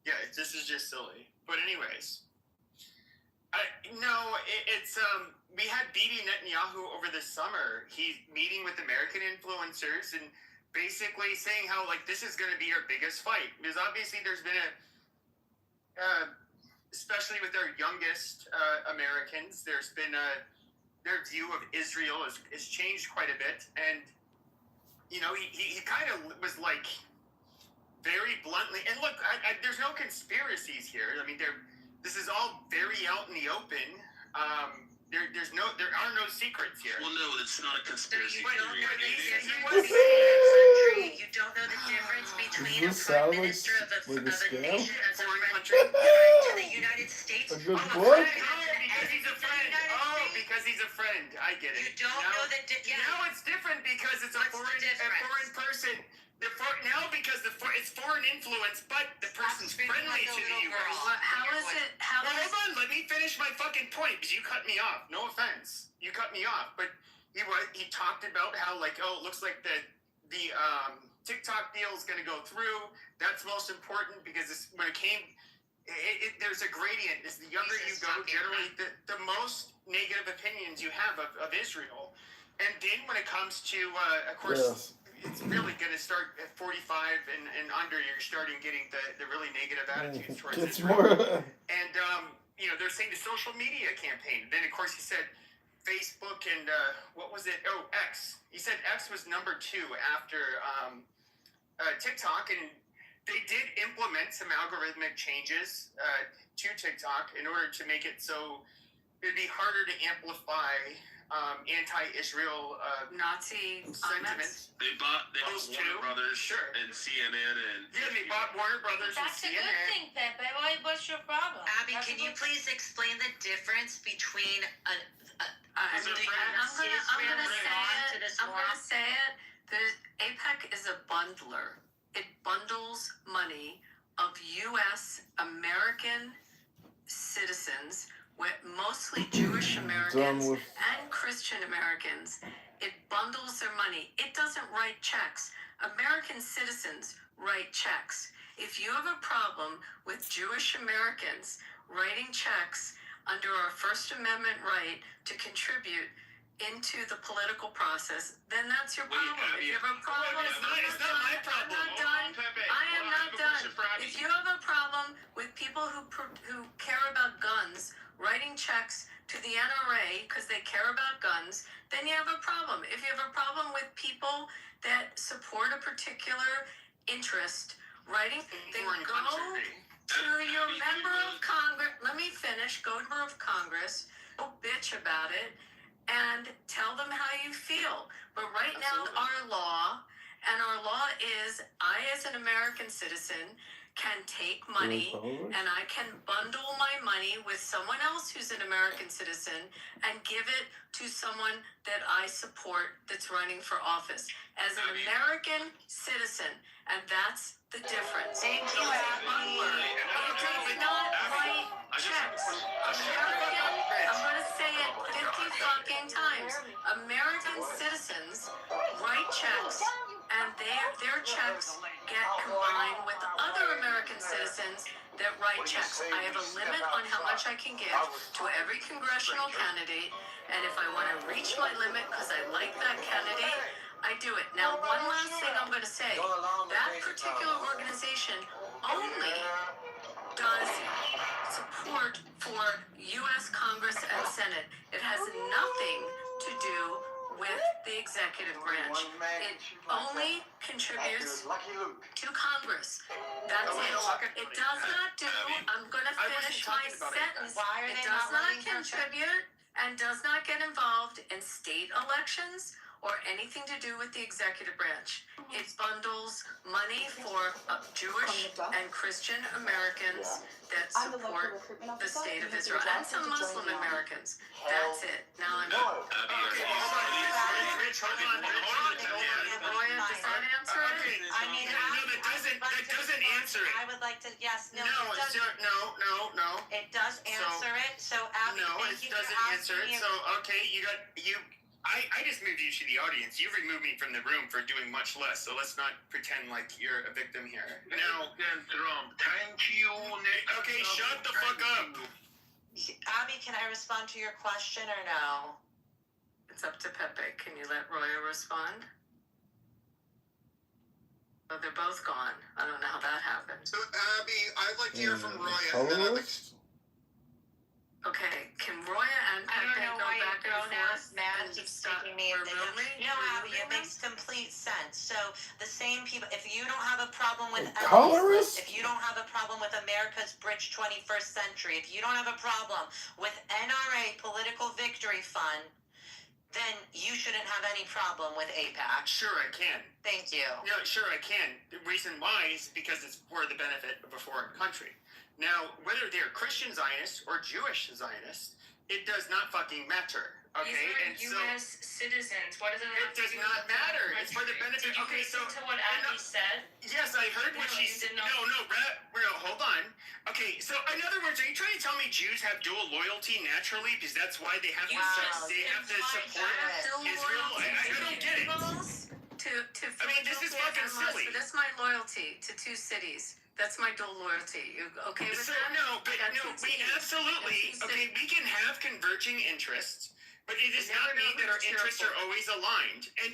Yeah, this is just silly. But anyways, we had Bibi Netanyahu over the summer. He's meeting with American influencers and basically saying how, like, this is going to be our biggest fight, because obviously there's been especially with our youngest Americans, there's been their view of Israel has changed quite a bit, and he kind of was like very bluntly, and look, there's no conspiracies here. I mean, this is all very out in the open. There are no secrets here. Well, no, it's not a conspiracy You don't know the difference between a prime minister of a nation as a friend to the United States. A good book. Because he's a friend. I get it. You don't know that. Now it's different because it's a foreign person. Now because it's foreign influence, but the person's friendly to the U.S. How is it? Hold on, let me finish my fucking point, because you cut me off. No offense, you cut me off, but he talked about how, like, it looks like the TikTok deal is going to go through. That's most important, because when it came, there's a gradient. As the younger you go, generally the most negative opinions you have of Israel, and then when it comes to, of course. Yes. It's really going to start at 45 and under. You're starting getting the really negative attitudes towards Israel. And they're saying the social media campaign. Then of course he said Facebook and what was it? Oh, X. He said X was number 2 after TikTok, and they did implement some algorithmic changes to TikTok in order to make it so it'd be harder to amplify anti-Israel Nazi sentiments. They bought Warner Brothers and CNN and they bought Warner Brothers That's and a CNN. good thing, Pepe. What's your problem? Abby, can you please explain the difference between I'm gonna say it. APEC is a bundler. It bundles money of U.S. American citizens, with mostly Jewish Americans and Christian Americans. It bundles their money. It doesn't write checks. American citizens write checks. If you have a problem with Jewish Americans writing checks under our First Amendment right to contribute into the political process, then that's your problem. If you have a problem, it's not my problem. I am not done. If you have a problem with people who care about guns writing checks to the NRA because they care about guns, then you have a problem. If you have a problem with people that support a particular interest writing, then go to your member of Congress. Let me finish. Go to member of Congress, go bitch about it, and tell them how you feel. But right now, our law is, I as an American citizen can take money and I can bundle my money with someone else who's an American citizen and give it to someone that I support that's running for office as an American citizen, and that's the difference. Thank you, Abby. It does not write checks. I'm going to say it 50 fucking times. American citizens write checks, and their checks get combined with other American citizens that write checks. I have a limit on how much I can give to every congressional candidate, and if I want to reach my limit because I like that candidate, I do it. Now, one last thing I'm going to say. That particular organization only does support for U.S. Congress and Senate. It has nothing to do with the executive branch. It only contributes to Congress. That's it. It does not do, I'm going to finish my sentence. It does not contribute and does not get involved in state elections or anything to do with the executive branch. It bundles money for Jewish and Christian Americans that support the state of Israel and some Muslim Americans. That's it. Now I'm Rich, hold on. Roya, does that answer it? I mean, that doesn't answer it. I would like to, yes, no. No. It does answer it. So, Abby, it doesn't answer it. So, okay, I just moved you to the audience. You removed me from the room for doing much less. So let's not pretend like you're a victim here. Now, Thank you, Nick. Okay, shut the fuck up. Abby, can I respond to your question or no? It's up to Pepe. Can you let Roya respond? Oh, they're both gone. I don't know how that happened. So, Abby, I'd like to hear from Roya. And then I'd like to... Okay, can Roya and Pepe go back and forth? Matt keeps taking me. No, Abby, it makes complete sense. So the same people. If you don't have a problem with colorist, if you don't have a problem with America's Bridge 21st Century, if you don't have a problem with NRA Political Victory Fund, then you shouldn't have any problem with AIPAC. Sure, I can. Thank you. No, sure, I can. The reason why is because it's for the benefit of a foreign country. Now, whether they're Christian Zionists or Jewish Zionists, it does not fucking matter. Okay, these are U.S. citizens. What does it have to do? It does not matter. It's for the benefit. Did you listen to what Abby said? Yes, I heard what she said. No, hold on. Okay, so in other words, are you trying to tell me Jews have dual loyalty naturally because that's why they have to support Israel? I don't get it. I mean, this is fucking silly. That's my loyalty to two cities. That's my dual loyalty. You okay with that? We absolutely, okay, we can have converging interests, but it does not mean that our interests are always aligned. And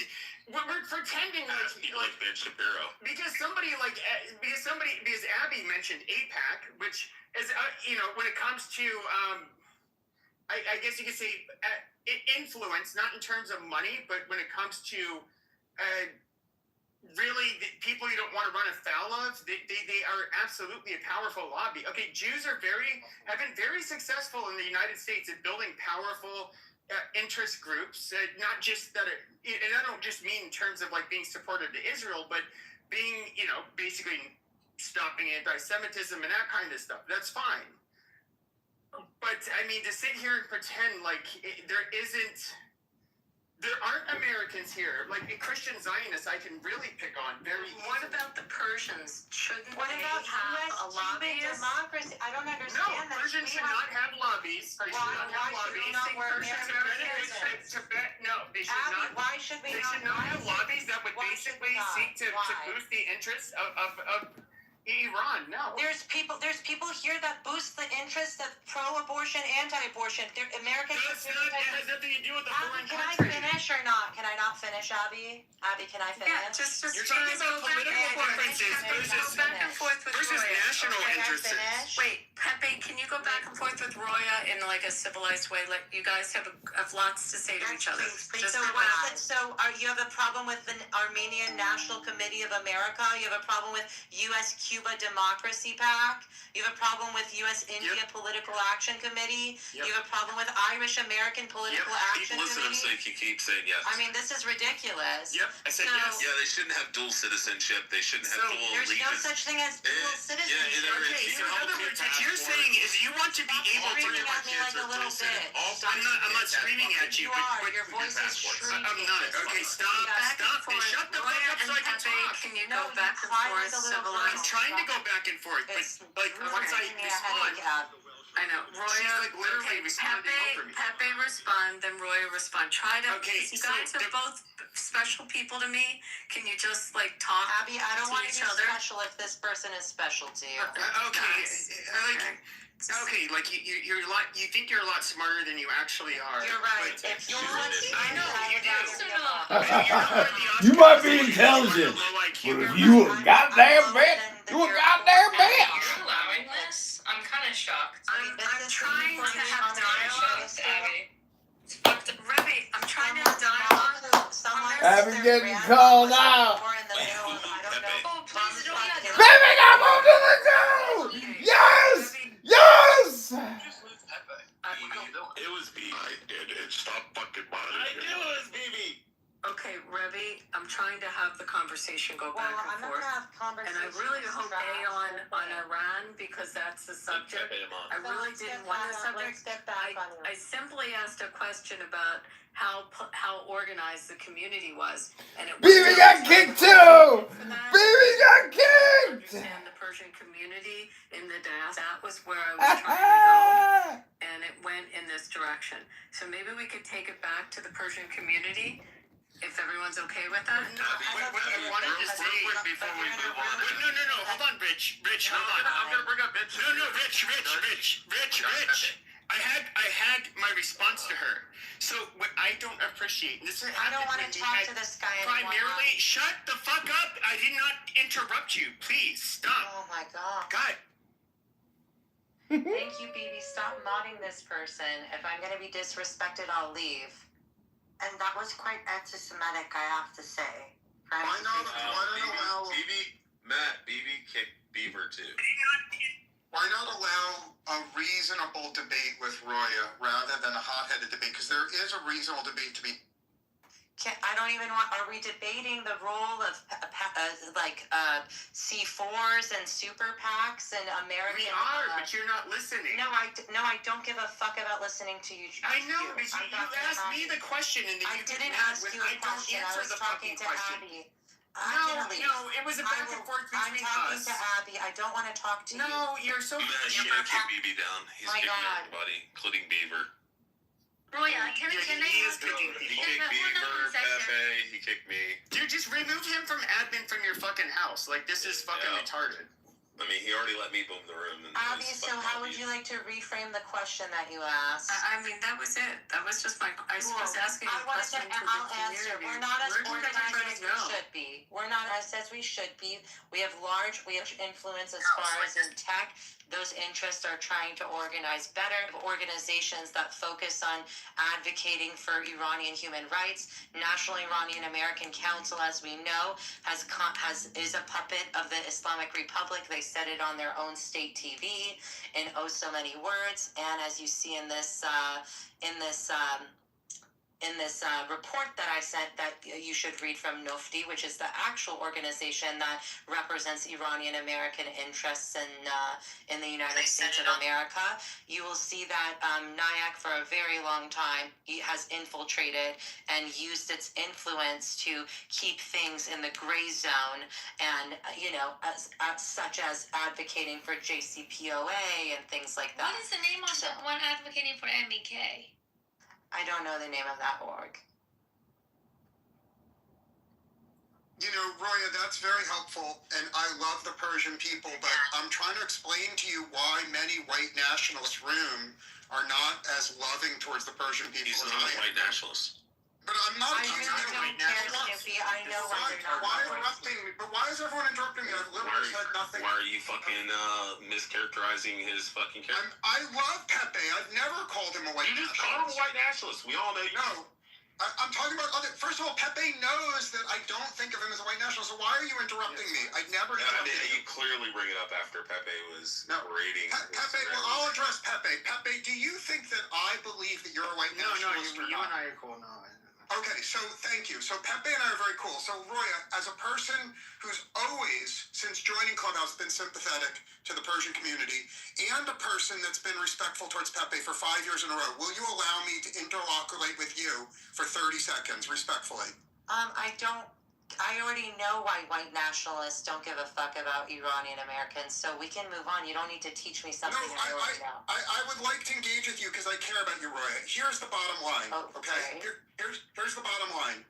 we're pretending like Ben Shapiro. Because Abby mentioned AIPAC, which is, when it comes to, I guess you could say, influence, not in terms of money, but when it comes to really the people you don't want to run afoul of, they are absolutely a powerful lobby. Okay, Jews have been very successful in the United States at building powerful interest groups, not just that, and I don't just mean in terms of like being supportive to Israel, but being, basically stopping anti-Semitism and that kind of stuff. That's fine. But, I mean, to sit here and pretend like there aren't Americans here. Like, Christian Zionists I can really pick on very easily. What about the Persians? Shouldn't What they about have a lobbyist? democracy? I don't understand No, that. Persians should not have lobbies. They should not have lobbies. They should not. Why should we They should not have lobbies that would basically seek to boost the interests of Iran. No. There's people here that boost the interests of pro-abortion, anti-abortion. American. It has nothing to do with the foreign Can country. I finish or not? Can I not finish, Abby? Abby, can I finish? Yeah, just You're talking about political preferences versus national interests. Wait, Pepe, can you go back and forth with Roya in like a civilized way? Like you guys have lots to say to each other. You have a problem with the Armenian National Committee of America? You have a problem with U.S.-Cuba Democracy PAC? You have a problem with U.S.-India Political Action Committee? You have a problem with Irish-American Political Action People listen to him Committee? so you keep saying yes. I mean, this is ridiculous. Yep, I said yes. Yeah, they shouldn't have dual citizenship. They shouldn't have dual There's allegiance. no such thing as dual citizenship. Okay, so in other words, what you're saying is you want to be able to screaming at me like a little bitch. I'm not screaming at you. You are. Your voice is shrieking. I'm not. Okay, stop. Shut the fuck up so I can talk. Can you go back and forth civilized? I'm trying to go back and forth, but like once I respond, I know. Roya, she's like literally responding over me. Pepe respond, then Roya respond. Try to. Okay, you guys are both special people to me. Can you just like talk? Abby, I don't want to each be other? special if this person is special to you. Okay, like you think you're a lot smarter than you actually are. You're right. If you I know you do. You might be intelligent, but if you a goddamn bitch, you a goddamn bitch. Allowing this? I'm kind of shocked. I'm trying to have dialogue, Abby. Rebbe, I'm trying to have dialogue. Abby getting called out. Please don't have Baby, come on to the show! Yes! Yes! It was BB. Stop fucking bothering me. I knew it was BB. Okay, Rebbe, I'm trying to have the conversation go back and forth. And I really hope on Iran because that's the subject. I really didn't want the subject. I simply asked a question about how organized the community was. And it BB got kicked too! BB got kicked! Understand the Persian community in the diaspora. That was where I was trying to go. And it went in this direction. So maybe we could take it back to the Persian community. If everyone's okay with that? No, what I wanted to say before we move on. No. Hold on, Rich, hold on. I'm gonna bring up Rich. No, Rich. I had my response to her. So what I don't appreciate, and this is I don't want to talk to this guy anymore. Primarily, shut the fuck up. I did not interrupt you. Please stop. Oh my god. God. Thank you, BB. Stop modding this person. If I'm going to be disrespected, I'll leave. And that was quite anti-Semitic, I have to say. Why not allow BB kicked Beaver too? Why not allow a reasonable debate with Roya rather than a hot-headed debate? Because there is a reasonable debate to be. I don't even want. Are we debating the role of C4s and super PACs and American? We are, but you're not listening. No, I don't give a fuck about listening to you. I know, but you asked me the question, and then you didn't ask you a question. I was talking to Abby. No, it was a back and forth between us. I'm talking to Abby. I don't want to talk to you. No, you're so. Kick BB down. He's kicking everybody, including Beaver. Roya, can I He kicked Beaver, Pepe, he kicked me. Dude, just remove him from admin from your fucking house. Like, this is fucking retarded. I mean, he already let me boom the room. Abby, so how would you like to reframe the question that you asked? I mean, that was it. That was just I was asking a question to I'll the answer. community. We're not as Where did organized everybody as we go? should be. We're not as we should be. We have influence as far as in tech. Those interests are trying to organize better. Organizations that focus on advocating for Iranian human rights. National Iranian American Council, as we know, is a puppet of the Islamic Republic. They said it on their own state TV in oh so many words. And as you see in this report that I sent that you should read from Nofti, which is the actual organization that represents Iranian American interests in the United States of America, you will see that NIAC for a very long time has infiltrated and used its influence to keep things in the gray zone and, such as advocating for JCPOA and things like that. What is the name of the one advocating for MEK? I don't know the name of that org. Roya, that's very helpful, and I love the Persian people, but I'm trying to explain to you why many white nationalist room are not as loving towards the Persian people. He's not a white nationalist. But I'm not. I really don't care, Snoopy. I know why you're not. Why interrupting me? But why is everyone interrupting me? I've literally said nothing. Why are you fucking mischaracterizing his fucking character? I love Pepe. I've never called him a white nationalist. You just called him a white nationalist. We all know you. No. I'm talking about other. First of all, Pepe knows that I don't think of him as a white nationalist. So why are you interrupting me? I never. You clearly bring it up after Pepe was rating. Pepe. Well, I'll address Pepe. Pepe, do you think that I believe that you're a white nationalist? No, you and I are cool. No. Okay, so thank you. So Pepe and I are very cool. So Roya, as a person who's always, since joining Clubhouse, been sympathetic to the Persian community, and a person that's been respectful towards Pepe for 5 years in a row, will you allow me to interloculate with you for 30 seconds, respectfully? I already know why white nationalists don't give a fuck about Iranian Americans, so we can move on. You don't need to teach me something I already know. I would like to engage with you because I care about you, Roya. Here's the bottom line, okay? Here's the bottom line.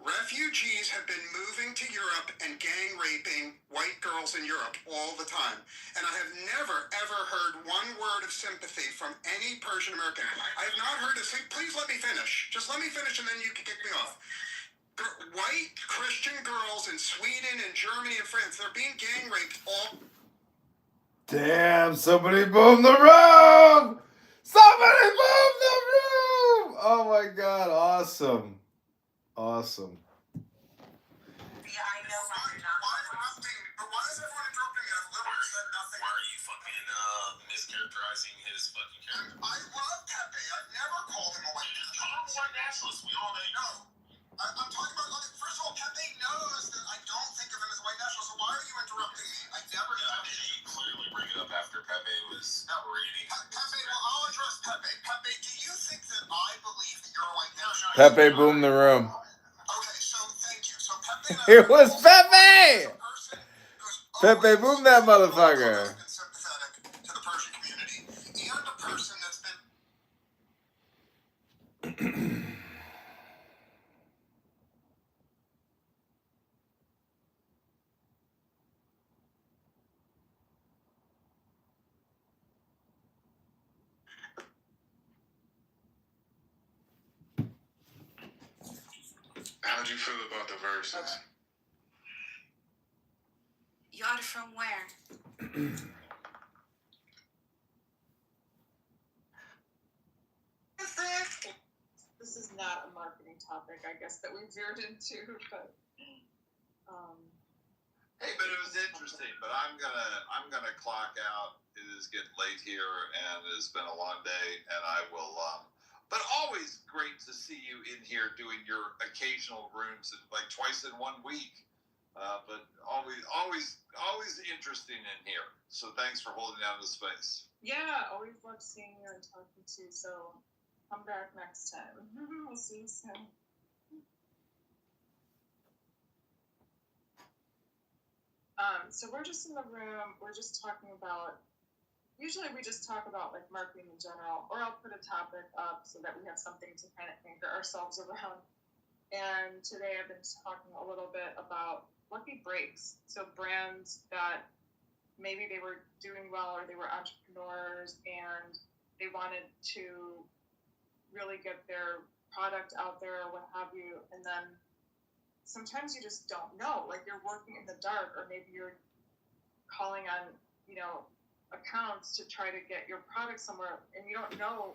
Refugees have been moving to Europe and gang raping white girls in Europe all the time. And I have never, ever heard one word of sympathy from any Persian American. I have not heard please let me finish. Just let me finish and then you can kick me off. White Christian girls in Sweden and Germany and France, they're being gang raped all. Damn, somebody boomed the room! Somebody boomed the room! Oh my God, awesome. Awesome. Yeah, I know. Why is everyone interrupting me? I've literally said nothing. Why are you fucking mischaracterizing his fucking character? I love Pepe. I've never called him a white nationalist. Call him a white nationalist. We all know you. No. I'm talking about, first of all, Pepe knows that I don't think of him as a white nationalist, so why are you interrupting me? I never interrupted you. You clearly bring it up after Pepe was rating. Pepe, well, I'll address Pepe. Pepe, do you think that I believe that you're a white nationalist? Pepe boomed the room. Okay, so thank you. So Pepe and I It was Pepe! Pepe boomed that motherfucker. sympathetic to the Persian community, and a person that's been. How'd you feel about the verses? You're from where? This is not a marketing topic, I guess, that we veered into, but Hey, but it was interesting. But I'm gonna clock out. It is getting late here, and it's been a long day, and I will. But always great to see you in here doing your occasional rooms, like twice in 1 week. But always interesting in here. So thanks for holding down the space. yeah, always love seeing you and talking to you, so come back next time. We'll see you soon. So we're just in the room, we're just talking about, usually we just talk about like marketing in general, or I'll put a topic up so that we have something to kind of anchor ourselves around. And today I've been talking a little bit about lucky breaks. So brands that maybe they were doing well or they were entrepreneurs and they wanted to really get their product out there or what have you. And then sometimes you just don't know, like you're working in the dark, or maybe you're calling on, you know, accounts to try to get your product somewhere, and you don't know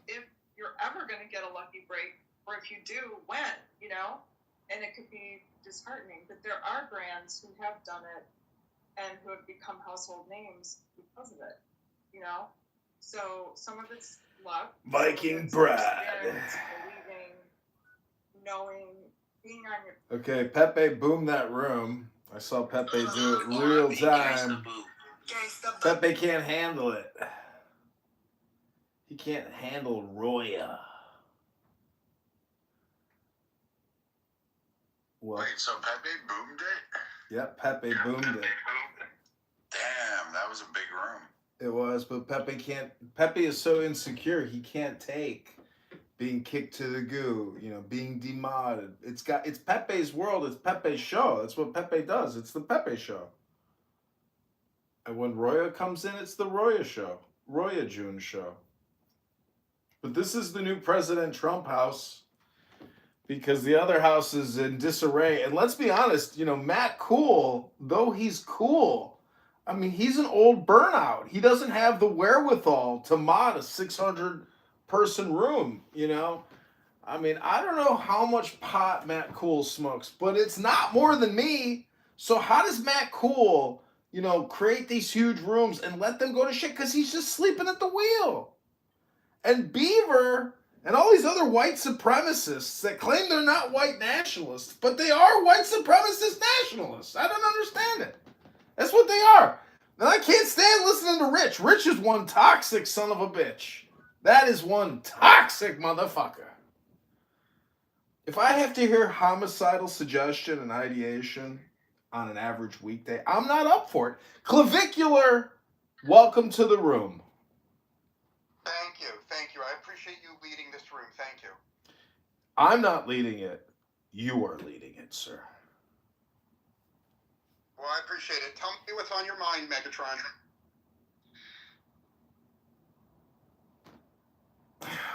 if you're ever going to get a lucky break, or if you do, when, you know, and it could be disheartening. But there are brands who have done it and who have become household names because of it, you know. So some of it's luck, Viking Brad. Believing, knowing, being on your. Okay, Pepe boomed that room. I saw Pepe do it real time. Pepe can't handle it. He can't handle Roya. Well, wait, so Pepe boomed it? Yep, Pepe boomed it. Damn, that was a big room. It was, but Pepe can't. Pepe is so insecure, he can't take being kicked to the goo, you know, being demodded. It's Pepe's world. It's Pepe's show. That's what Pepe does. It's the Pepe show. And when Roya comes in, it's the Roya show. Roya June show. But this is the new President Trump house, because the other house is in disarray. And let's be honest, you know, Matt Cool, though he's cool, I mean, he's an old burnout. He doesn't have the wherewithal to mod a 600-person room, you know? I mean, I don't know how much pot Matt Cool smokes, but it's not more than me. So how does Matt Cool, you know, create these huge rooms and let them go to shit? Because he's just sleeping at the wheel. And Beaver and all these other white supremacists that claim they're not white nationalists, but they are white supremacist nationalists. I don't understand it. That's what they are. And I can't stand listening to Rich. Rich is one toxic son of a bitch. That is one toxic motherfucker. If I have to hear homicidal suggestion and ideation on an average weekday, I'm not up for it. Clavicular, welcome to the room. Thank you. I appreciate you leading this room. Thank you. I'm not leading it. You are leading it, sir. Well, I appreciate it. Tell me what's on your mind, Megatron.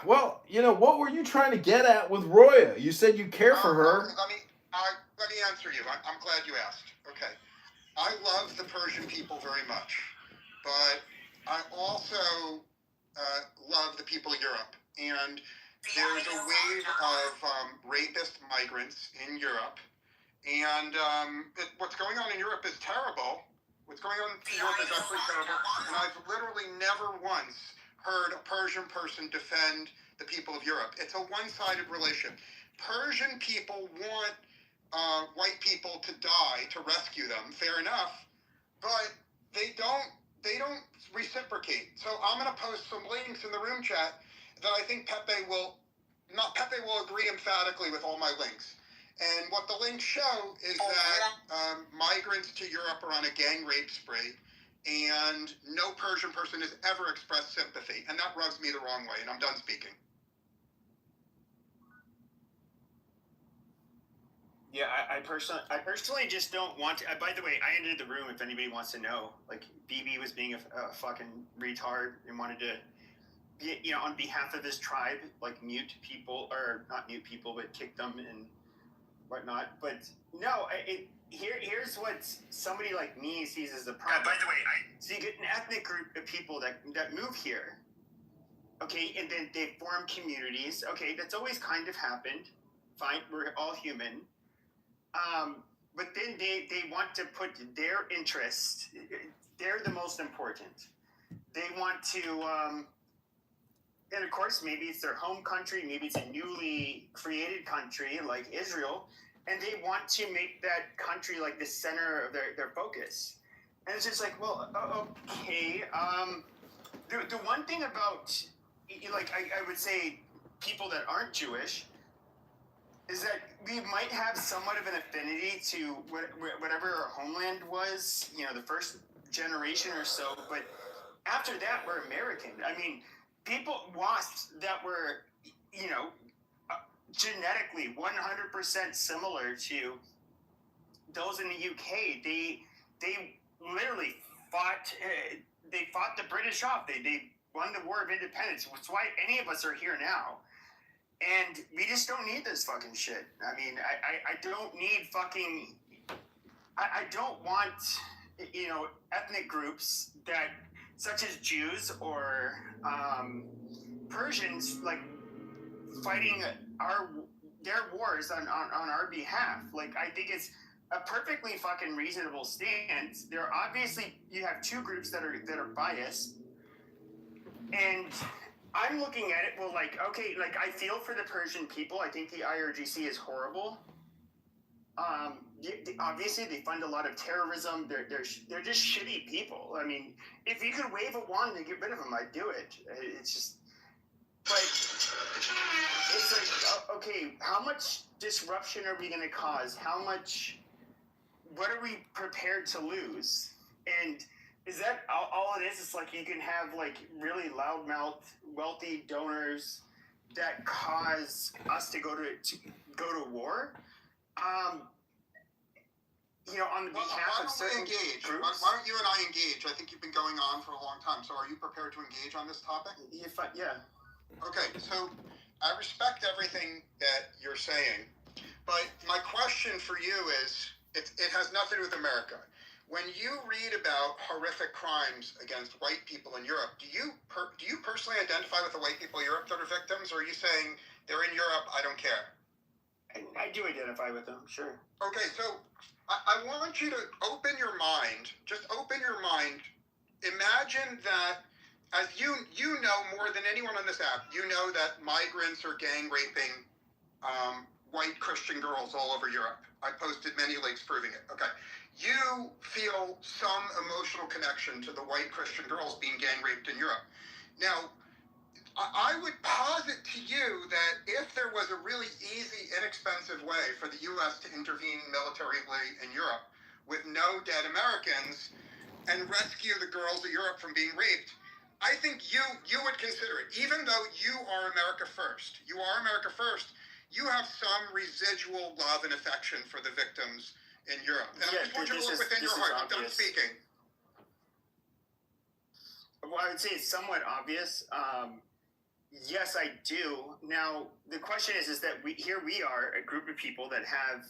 Well, you know, what were you trying to get at with Roya? You said you care for her. Let me answer you. I'm glad you asked. Okay. I love the Persian people very much, but I also love the people of Europe. And there's a wave of rapist migrants in Europe. And what's going on in Europe is terrible. What's going on in Europe is absolutely terrible. And I've literally never once heard a Persian person defend the people of Europe. It's a one-sided relationship. Persian people want white people to die to rescue them. Fair enough. But they don't reciprocate. So I'm going to post some links in the room chat that I think Pepe will agree emphatically with all my links. And what the links show is that migrants to Europe are on a gang rape spree, and no Persian person has ever expressed sympathy. And that rubs me the wrong way, and I'm done speaking. Yeah, I personally just don't want to. By the way, I entered the room if anybody wants to know. Like, BB was being a fucking retard and wanted to, you know, on behalf of his tribe, like mute people, or not mute people, but kick them and whatnot. But no, here's what somebody like me sees as a problem. By the way, so you get an ethnic group of people that move here, okay, and then they form communities. Okay, that's always kind of happened. Fine, we're all human. But then they want to put their interest, they're the most important. They want to, and of course, maybe it's their home country, maybe it's a newly created country like Israel, and they want to make that country like the center of their focus. And it's just like, well, okay. The one thing about, like, I would say people that aren't Jewish, is that we might have somewhat of an affinity to whatever our homeland was, you know, the first generation or so, but after that, we're American. I mean, people WASPs that were, you know, genetically 100% similar to those in the UK, they literally fought the British off. They won the War of Independence. That's why any of us are here now. And we just don't need this fucking shit. I mean, I don't need fucking... I don't want, ethnic groups that, such as Jews or Persians, like, fighting their wars on our behalf. Like, I think it's a perfectly fucking reasonable stance. There obviously, you have two groups that are biased, and I'm looking at it, well, like, okay, like, I feel for the Persian people. I think the IRGC is horrible. Obviously, they fund a lot of terrorism. They're just shitty people. I mean, if you could wave a wand to get rid of them, I'd do it. It's just, but it's like, okay, how much disruption are we going to cause? What are we prepared to lose? And is that all it is? It's like you can have like really loudmouth, wealthy donors that cause us to go to war. On the behalf of certain groups. Why don't you and I engage? I think you've been going on for a long time. So are you prepared to engage on this topic? Yeah. Okay, so I respect everything that you're saying, but my question for you is, it has nothing to do with America. When you read about horrific crimes against white people in Europe, do you personally identify with the white people in Europe that are victims, or are you saying they're in Europe, I don't care? I do identify with them, sure. Okay, so I want you to open your mind. Just open your mind. Imagine that, as you know more than anyone on this app, you know that migrants are gang raping white Christian girls all over Europe. I posted many links proving it. Okay. You feel some emotional connection to the white Christian girls being gang raped in Europe. Now, I would posit to you that if there was a really easy, inexpensive way for the U.S. to intervene militarily in Europe with no dead Americans and rescue the girls of Europe from being raped, I think you would consider it. Even though you are America first, you have some residual love and affection for the victims in Europe. And I just want you to look within your heart. I'm done speaking. Well, I would say it's somewhat obvious. Yes, I do. Now, the question is that we are a group of people that have,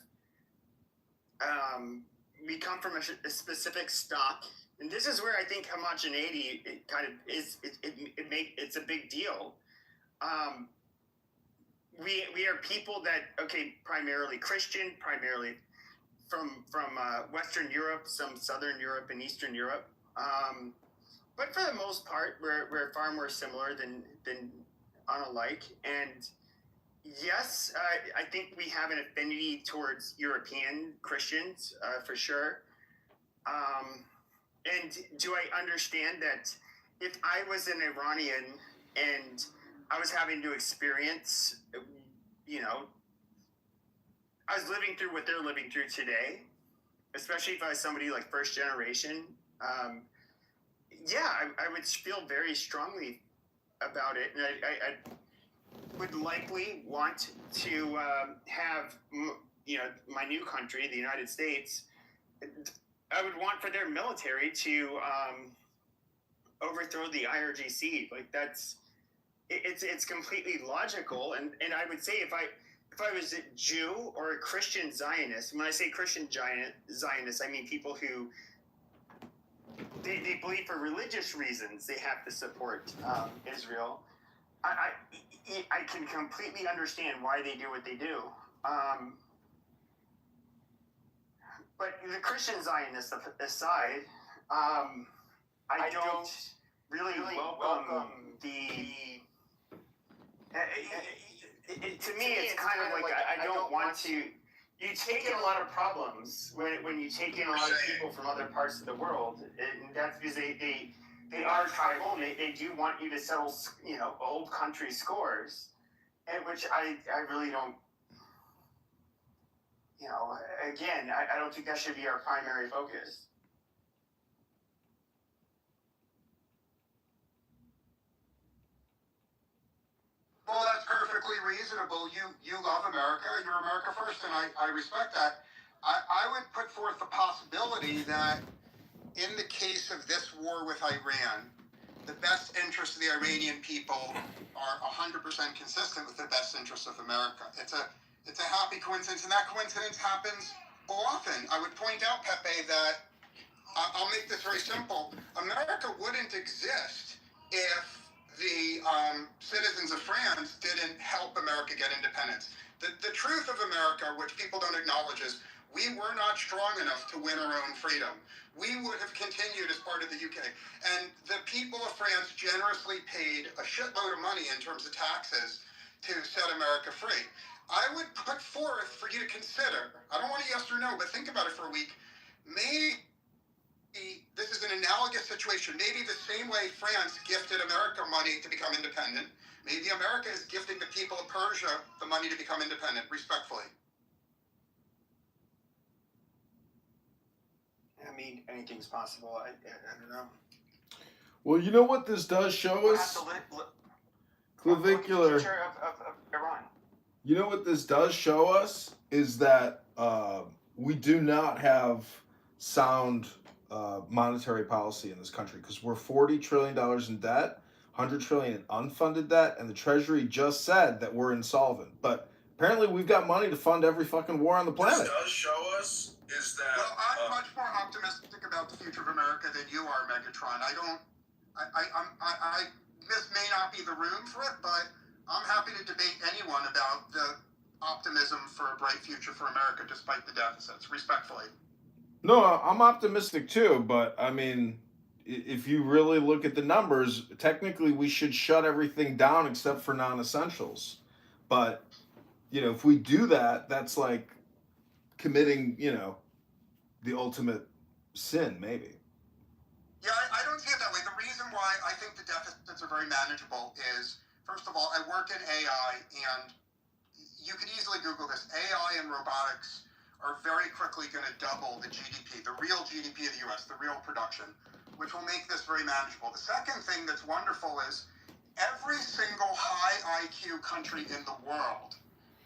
we come from a specific stock, and this is where I think homogeneity it's a big deal. We are people that, okay, primarily Christian, primarily from Western Europe, some Southern Europe and Eastern Europe. But for the most part, we're far more similar than unalike. And yes, I think we have an affinity towards European Christians, for sure. And do I understand that if I was an Iranian and I was having to experience, I was living through what they're living through today, especially if I was somebody like first generation, I would feel very strongly about it. And I would likely want to have, my new country, the United States, I would want for their military to overthrow the IRGC. Like it's completely logical. And I would say if I was a Jew or a Christian Zionist, when I say Christian Zionist, I mean people who they believe for religious reasons they have to support Israel. I can completely understand why they do what they do. But the Christian Zionists aside, I don't really welcome the... to me, it's kind of like I don't want to... You take in a lot of problems when you take in a lot of people from other parts of the world, and that's because they are tribal, and they do want you to settle, old country scores, and which I really don't, again, I don't think that should be our primary focus. Well, that's perfectly reasonable. You love America. You're America first, and I respect that. I would put forth the possibility that in the case of this war with Iran, the best interests of the Iranian people are 100% consistent with the best interests of America. It's a happy coincidence, and that coincidence happens often. I would point out, Pepe, that I'll make this very simple. America wouldn't exist if the citizens of France didn't help America get independence. The truth of America, which people don't acknowledge, is we were not strong enough to win our own freedom. We would have continued as part of the UK. And the people of France generously paid a shitload of money in terms of taxes to set America free. I would put forth for you to consider, I don't want a yes or no, but think about it for a week. Maybe this is an analogous situation. Maybe the same way France gifted America money to become independent, maybe America is gifting the people of Persia the money to become independent, respectfully. I mean, anything's possible. I don't know. Well, you know what this does show us? Clavicular. Of Iran. You know what this does show us is that we do not have sound monetary policy in this country, because we're $40 trillion in debt, $100 trillion in unfunded debt, and the Treasury just said that we're insolvent. But apparently we've got money to fund every fucking war on the planet. This does show us is that... Well, I'm much more optimistic about the future of America than you are, Megatron. This may not be the room for it, but I'm happy to debate anyone about the optimism for a bright future for America despite the deficits, respectfully. No, I'm optimistic too, but I mean, if you really look at the numbers, technically we should shut everything down except for non-essentials. But, you know, if we do that, that's like committing, you know, the ultimate sin, maybe. Yeah, I don't see it that way. The reason why I think the deficits are very manageable is, first of all, I work in AI, and you could easily Google this. AI and robotics are very quickly going to double the GDP, the real GDP of the U.S., the real production, which will make this very manageable. The second thing that's wonderful is every single high IQ country in the world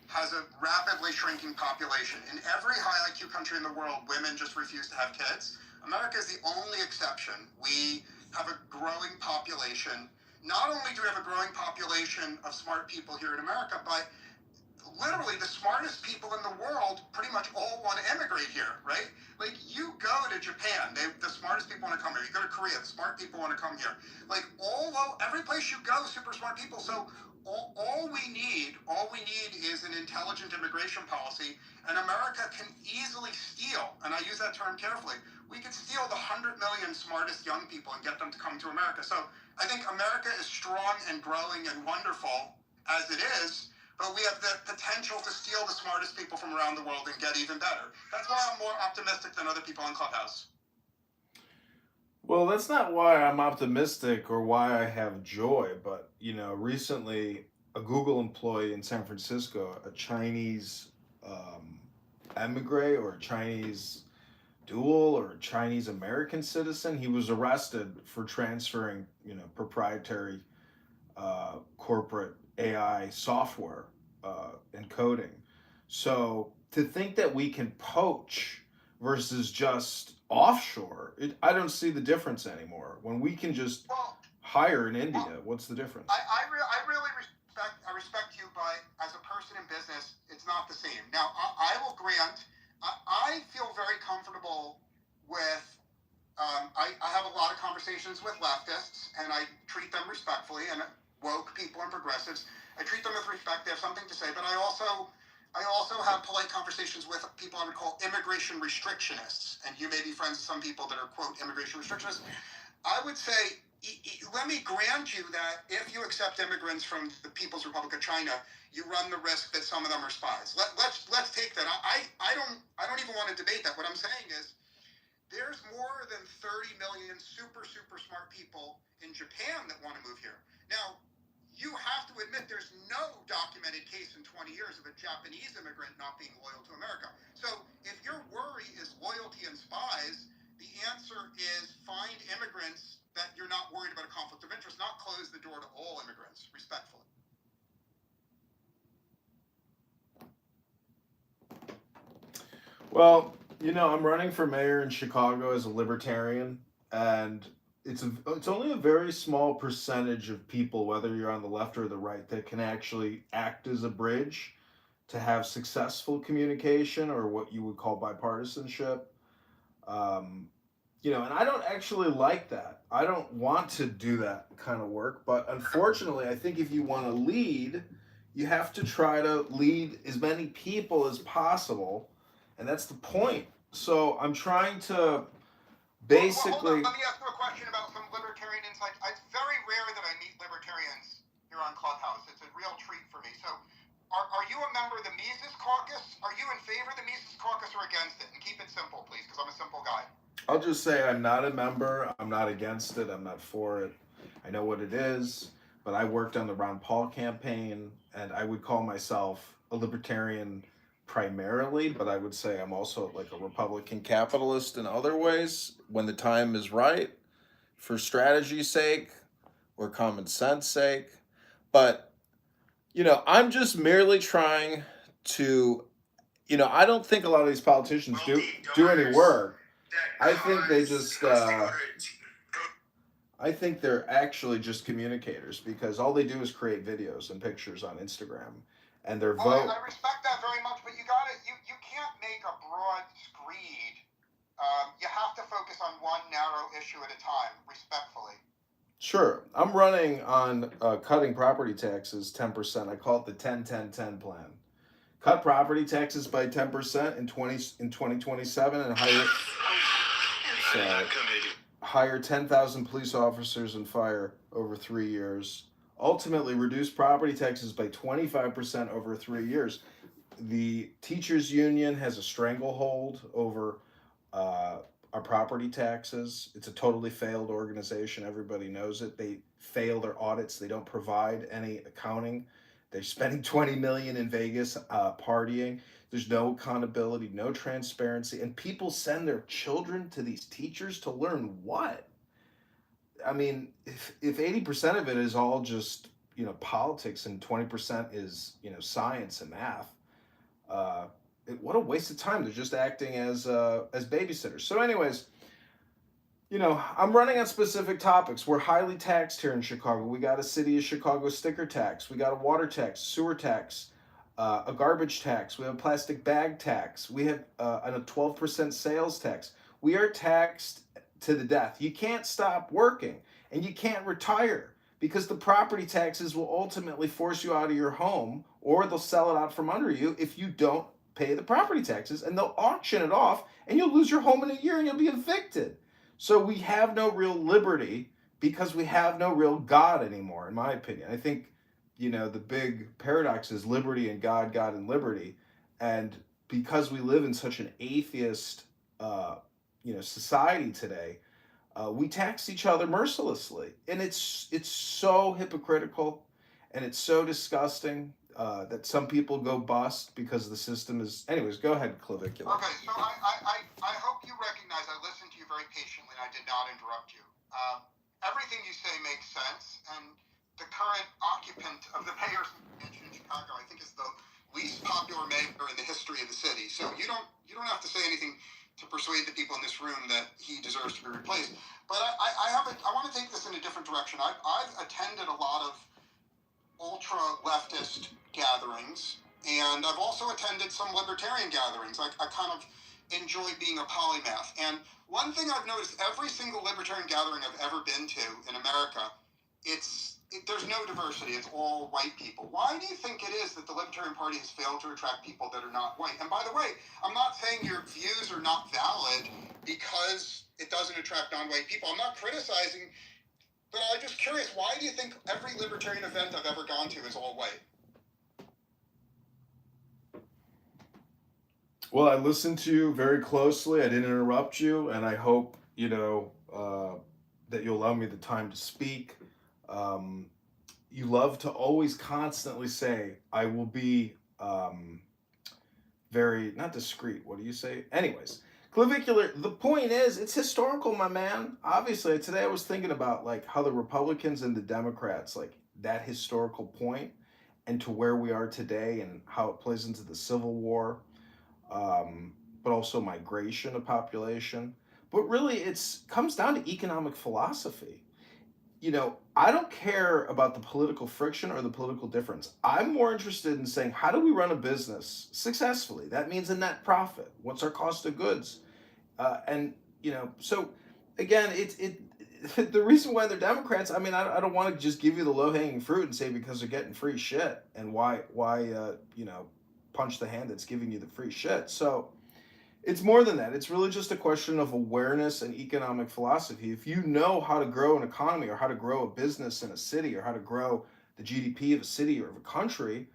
has a rapidly shrinking population. In every high IQ country in the world, women just refuse to have kids. America is the only exception. We have a growing population. Not only do we have a growing population of smart people here in America, but literally the smartest people in the world pretty much all want to immigrate here, right? Like, you go to Japan, the smartest people want to come here. You go to Korea, the smart people want to come here. Like, every place you go, super smart people. So all we need is an intelligent immigration policy, and America can easily steal, and I use that term carefully, we could steal the 100 million smartest young people and get them to come to America. So I think America is strong and growing and wonderful as it is, but we have the potential to steal the smartest people from around the world and get even better. That's why I'm more optimistic than other people on Clubhouse. Well, that's not why I'm optimistic or why I have joy, but, you know, recently a Google employee in San Francisco, a Chinese emigre or a Chinese dual or a Chinese American citizen, he was arrested for transferring, you know, proprietary corporate AI software and coding. So to think that we can poach versus just offshore, I don't see the difference anymore. When we can just hire in India, what's the difference? I really respect you, but as a person in business, it's not the same. Now, I will grant, I feel very comfortable with, I have a lot of conversations with leftists, and I treat them respectfully, and woke people and progressives, I treat them with respect. They have something to say, but I also have polite conversations with people I would call immigration restrictionists, and you may be friends with some people that are, quote, immigration restrictionists. I would say, let me grant you that if you accept immigrants from the People's Republic of China, you run the risk that some of them are spies. Let's take that. I don't even want to debate that. What I'm saying is, there's more than 30 million super smart people in Japan that want to move here. Now, you have to admit there's no documented case in 20 years of a Japanese immigrant not being loyal to America. So if your worry is loyalty and spies, the answer is find immigrants that you're not worried about a conflict of interest, not close the door to all immigrants, respectfully. Well, I'm running for mayor in Chicago as a libertarian, and it's only a very small percentage of people, whether you're on the left or the right, that can actually act as a bridge to have successful communication or what you would call bipartisanship. Um, and I don't actually like that. I don't want to do that kind of work, but unfortunately, I think if you want to lead, you have to try to lead as many people as possible, and that's the point. So I'm trying to basically. Let me ask you a question about some libertarian insights. It's very rare that I meet libertarians here on Clubhouse. It's a real treat for me. So, are you a member of the Mises Caucus? Are you in favor of the Mises Caucus or against it? And keep it simple, please, because I'm a simple guy. I'll just say I'm not a member. I'm not against it. I'm not for it. I know what it is, but I worked on the Ron Paul campaign, and I would call myself a libertarian primarily, but I would say I'm also like a Republican capitalist in other ways when the time is right, for strategy's sake or common sense sake. But, I'm just merely trying to, I don't think a lot of these politicians do any work. I think they just, I think they're actually just communicators because all they do is create videos and pictures on Instagram, and their vote. I respect that very much, but you can't make a broad screed. You have to focus on one narrow issue at a time, respectfully. Sure, I'm running on cutting property taxes 10%. I call it the 10-10-10 plan. Cut property taxes by 10% in 2027 and hire 10,000 police officers and fire over 3 years. Ultimately, reduce property taxes by 25% over 3 years. The teachers union has a stranglehold over our property taxes. It's a totally failed organization. Everybody knows it. They fail their audits. They don't provide any accounting. They're spending $20 million in Vegas partying. There's no accountability, no transparency, and people send their children to these teachers to learn what? I mean, if 80% of it is all just politics and 20% is science and math, what a waste of time. They're just acting as babysitters. So, anyways. I'm running on specific topics. We're highly taxed here in Chicago. We got a City of Chicago sticker tax. We got a water tax, sewer tax, a garbage tax. We have a plastic bag tax. We have a 12% sales tax. We are taxed to the death. You can't stop working and you can't retire because the property taxes will ultimately force you out of your home, or they'll sell it out from under you if you don't pay the property taxes, and they'll auction it off and you'll lose your home in a year and you'll be evicted. So we have no real liberty because we have no real God anymore, in my opinion. I think, the big paradox is liberty and God, God and liberty. And because we live in such an atheist, society today, we tax each other mercilessly. And it's so hypocritical and it's so disgusting that some people go bust because the system is... Anyways, go ahead, Clavicular. Okay, so I hope you recognize I listened to you very patiently and I did not interrupt you. Everything you say makes sense, and the current occupant of the mayor's mansion in Chicago, I think, is the least popular mayor in the history of the city. So you don't have to say anything to persuade the people in this room that he deserves to be replaced. But I want to take this in a different direction. I've attended a lot of ultra leftist gatherings, and I've also attended some libertarian gatherings. I kind of enjoy being a polymath. And one thing I've noticed, every single libertarian gathering I've ever been to in America, there's no diversity. It's all white people. Why do you think it is that the Libertarian Party has failed to attract people that are not white? And by the way, I'm not saying your views are not valid because it doesn't attract non-white people. I'm not criticizing, but I'm just curious, why do you think every libertarian event I've ever gone to is all white? Well, I listened to you very closely. I didn't interrupt you, and I hope, that you'll allow me the time to speak. You love to always constantly say, I will be very, not discreet. What do you say? Anyways, Clavicular, the point is, it's historical, my man. Obviously, today I was thinking about how the Republicans and the Democrats, that historical point and to where we are today and how it plays into the Civil War. but also migration of population. But really, it's comes down to economic philosophy. I don't care about the political friction or the political difference. I'm more interested in saying, how do we run a business successfully? That means a net profit. What's our cost of goods? So again, the reason why they're Democrats. I mean, I don't want to just give you the low hanging fruit and say because they're getting free shit, and why punch the hand that's giving you the free shit. So it's more than that. It's really just a question of awareness and economic philosophy. If you know how to grow an economy or how to grow a business in a city or how to grow the GDP of a city or of a country,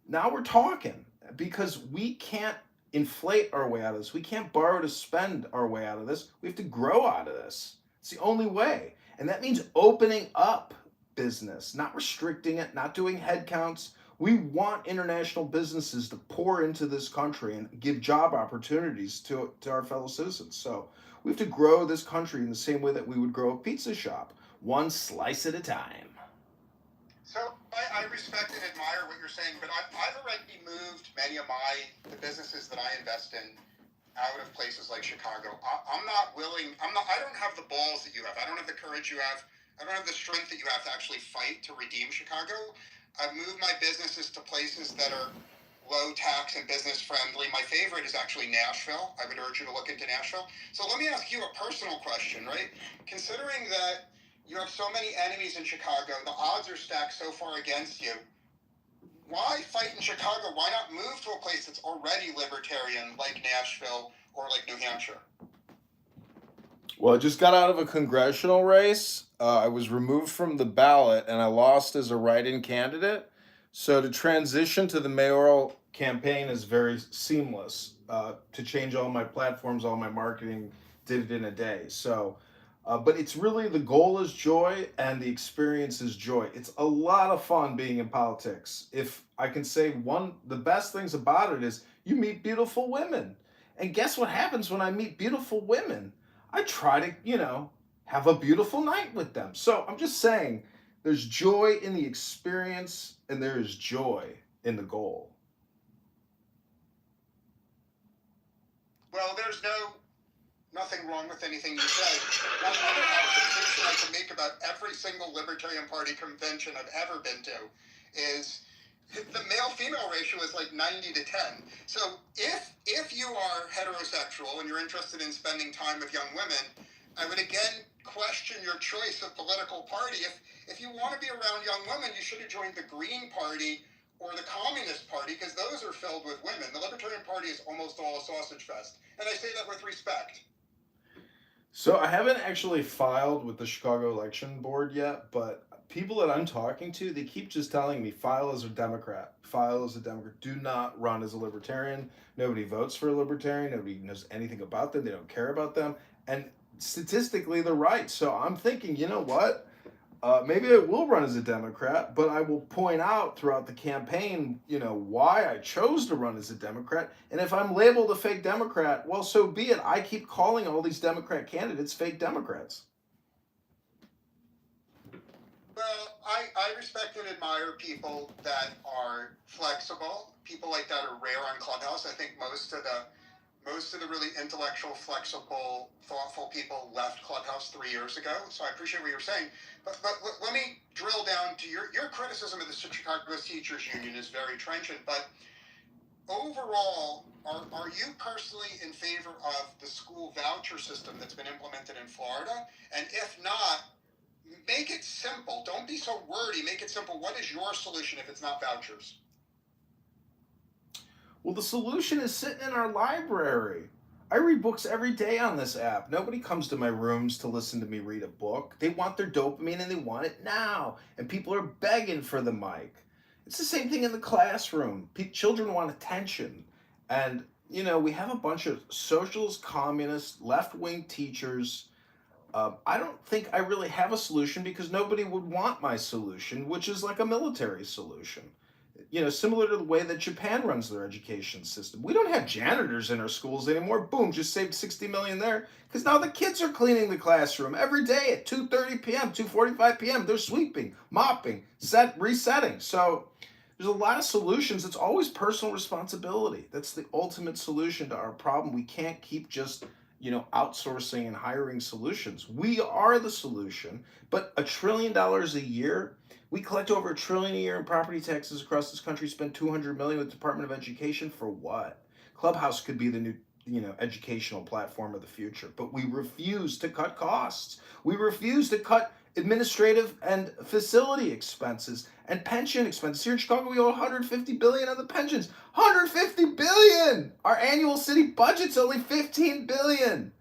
now we're talking, because we can't inflate our way out of this. We can't borrow to spend our way out of this. We have to grow out of this. It's the only way. And that means opening up business, not restricting it, not doing head counts. We want international businesses to pour into this country and give job opportunities to our fellow citizens. So we have to grow this country in the same way that we would grow a pizza shop, one slice at a time. So I respect and admire what you're saying, but I've already moved many of the businesses that I invest in out of places like Chicago. I don't have the balls that you have. I don't have the courage you have. I don't have the strength that you have to actually fight to redeem Chicago. I've moved my businesses to places that are low tax and business friendly. My favorite is actually Nashville. I would urge you to look into Nashville. So let me ask you a personal question, right? Considering that you have so many enemies in Chicago, the odds are stacked so far against you. Why fight in Chicago? Why not move to a place that's already libertarian like Nashville or like New Hampshire? Well, I just got out of a congressional race. I was removed from the ballot and I lost as a write-in candidate. So to transition to the mayoral campaign is very seamless. To change all my platforms, all my marketing, did it in a day. So, but it's really, the goal is joy and the experience is joy. It's a lot of fun being in politics. If I can say the best things about it is you meet beautiful women. And guess what happens when I meet beautiful women? I try to, have a beautiful night with them. So I'm just saying, there's joy in the experience and there is joy in the goal. Well, there's nothing wrong with anything you said. One other observation I can make about every single Libertarian Party convention I've ever been to is the male-female ratio is like 90 to 10. So if you are heterosexual and you're interested in spending time with young women, I would again question your choice of political party. If you want to be around young women, you should have joined the Green Party or the Communist Party, because those are filled with women. The Libertarian Party is almost all a sausage fest. And I say that with respect. So I haven't actually filed with the Chicago Election Board yet, but people that I'm talking to, they keep just telling me, file as a Democrat, file as a Democrat, do not run as a Libertarian. Nobody votes for a Libertarian. Nobody knows anything about them. They don't care about them. And statistically, they're right. So I'm thinking, you know what? Maybe I will run as a Democrat, but I will point out throughout the campaign, why I chose to run as a Democrat. And if I'm labeled a fake Democrat, well, so be it. I keep calling all these Democrat candidates fake Democrats. Well, I respect and admire people that are flexible. People like that are rare on Clubhouse. I think most of the really intellectual, flexible, thoughtful people left Clubhouse 3 years ago. So I appreciate what you're saying. But let me drill down to your criticism of the Chicago Teachers Union is very trenchant. But overall, are you personally in favor of the school voucher system that's been implemented in Florida? And if not, make it simple. Don't be so wordy. Make it simple. What is your solution if it's not vouchers? Well, the solution is sitting in our library. I read books every day on this app. Nobody comes to my rooms to listen to me read a book. They want their dopamine and they want it now. And people are begging for the mic. It's the same thing in the classroom. Children want attention. And, we have a bunch of socialist, communist, left-wing teachers. I don't think I really have a solution because nobody would want my solution, which is like a military solution. Similar to the way that Japan runs their education system. We don't have janitors in our schools anymore. Boom, just saved $60 million there. Because now the kids are cleaning the classroom every day at 2:30 p.m., 2:45 p.m. They're sweeping, mopping, resetting. So There's a lot of solutions. It's always personal responsibility. That's the ultimate solution to our problem. We can't keep just, outsourcing and hiring solutions. We are the solution. But $1 trillion a year, we collect over $1 trillion a year in property taxes across this country, spend $200 million with the Department of Education for what? Clubhouse could be the new, educational platform of the future. But we refuse to cut costs. We refuse to cut administrative and facility expenses and pension expenses. Here in Chicago, we owe $150 billion on the pensions. $150 billion! Our annual city budget's only $15 billion.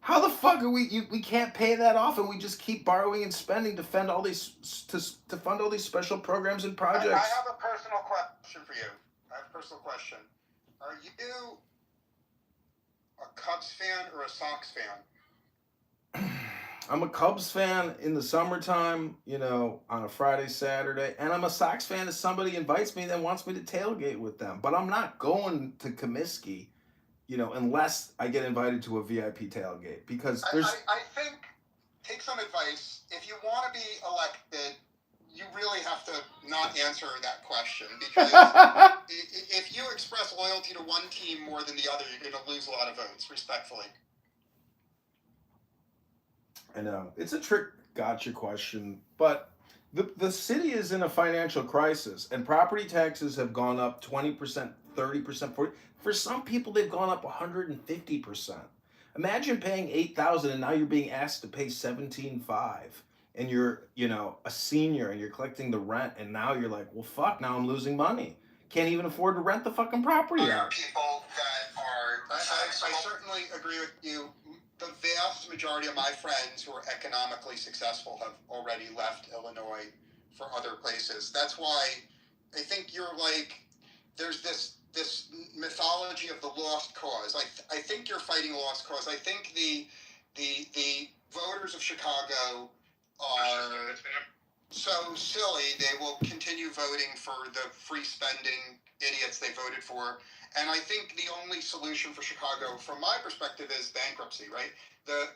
How the fuck are we can't pay that off, and we just keep borrowing and spending to fund all these special programs and projects? I have a personal question for you. Are you a Cubs fan or a Sox fan? I'm a Cubs fan in the summertime, on a Friday, Saturday, and I'm a Sox fan if somebody invites me that wants me to tailgate with them. But I'm not going to Comiskey, unless I get invited to a VIP tailgate, because there's. I think, take some advice. If you want to be elected, you really have to not answer that question, because if you express loyalty to one team more than the other, you're going to lose a lot of votes, respectfully. I know. It's a trick gotcha question, but the city is in a financial crisis, and property taxes have gone up 20%, 30%, 40%. For some people, they've gone up 150%. Imagine paying $8,000 and now you're being asked to pay $17,500, and you're, a senior and you're collecting the rent, and now you're like, well, fuck, now I'm losing money. Can't even afford to rent the fucking property out. People that are, I certainly agree with you. The vast majority of my friends who are economically successful have already left Illinois for other places. That's why I think you're like, there's this mythology of the lost cause. I think you're fighting a lost cause. I think the voters of Chicago are so silly they will continue voting for the free spending idiots they voted for. And I think the only solution for Chicago, from my perspective, is bankruptcy, right? The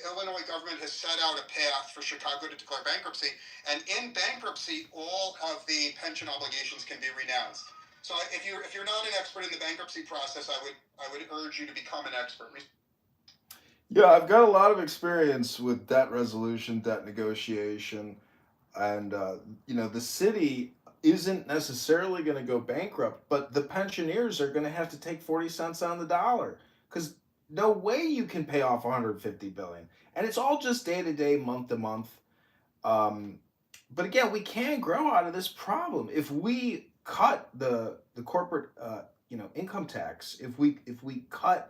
Illinois government has set out a path for Chicago to declare bankruptcy, and in bankruptcy, all of the pension obligations can be renounced. So if you're not an expert in the bankruptcy process, I would urge you to become an expert. Yeah, I've got a lot of experience with debt resolution, debt negotiation, and the city isn't necessarily going to go bankrupt, but the pensioners are going to have to take 40 cents on the dollar, because no way you can pay off $150 billion. And it's all just day to day, month to month. But again, we can grow out of this problem if we cut the corporate income tax. If we cut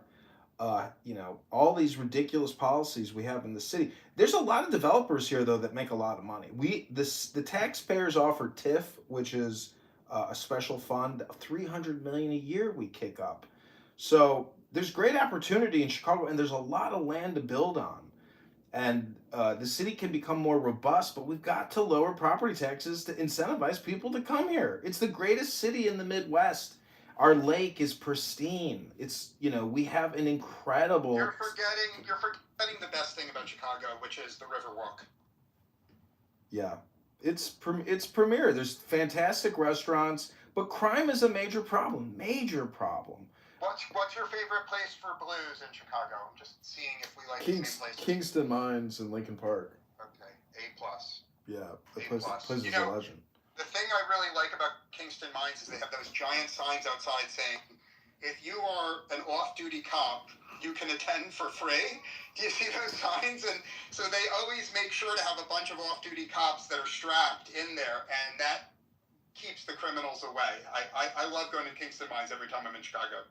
all these ridiculous policies we have in the city. There's a lot of developers here, though, that make a lot of money. The taxpayers offer TIF, which is a special fund, $300 million a year we kick up. So there's great opportunity in Chicago, and there's a lot of land to build on. And the city can become more robust, but we've got to lower property taxes to incentivize people to come here. It's the greatest city in the Midwest. Our lake is pristine. It's, we have an incredible. You're forgetting the best thing about Chicago, which is the Riverwalk. Yeah, it's premier. There's fantastic restaurants, but crime is a major problem. Major problem. What's your favorite place for blues in Chicago? I'm just seeing if we like the same places. Kingston Mines in Lincoln Park. Okay, A+. Yeah, the place is a legend. The thing I really like about Kingston Mines is they have those giant signs outside saying, if you are an off-duty cop, you can attend for free. Do you see those signs? And so they always make sure to have a bunch of off-duty cops that are strapped in there, and that keeps the criminals away. I love going to Kingston Mines every time I'm in Chicago.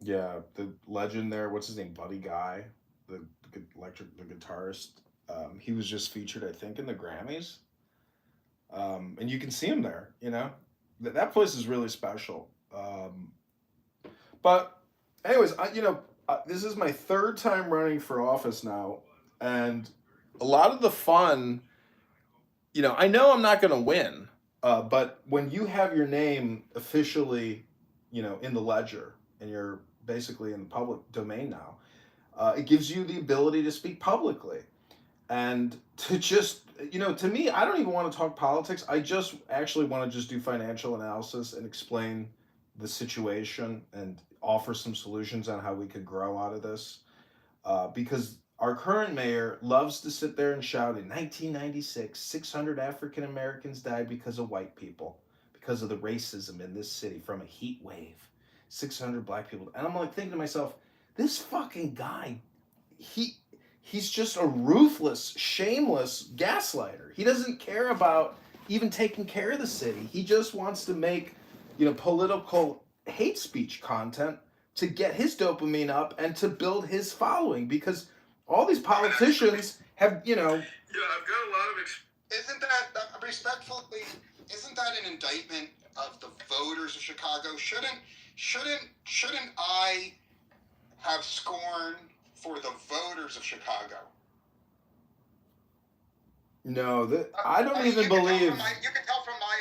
Yeah, the legend there, what's his name, Buddy Guy, the guitarist. He was just featured, I think, in the Grammys. And you can see him there, that place is really special. But anyways, this is my third time running for office now. And a lot of the fun, I know I'm not going to win. But when you have your name officially, in the ledger, and you're basically in the public domain now, it gives you the ability to speak publicly. And to just, to me, I don't even want to talk politics. I just actually want to just do financial analysis and explain the situation and offer some solutions on how we could grow out of this. Because our current mayor loves to sit there and shout, in 1996, 600 African Americans died because of white people, because of the racism in this city from a heat wave. 600 black people. And I'm like thinking to myself, this fucking guy, he's just a ruthless, shameless gaslighter. He doesn't care about even taking care of the city. He just wants to make, political hate speech content to get his dopamine up and to build his following, because all these politicians have, Yeah, I've got a lot of. Isn't that respectfully? Isn't that an indictment of the voters of Chicago? Shouldn't I have scorn for the voters of Chicago? No, I don't even believe. You can tell from my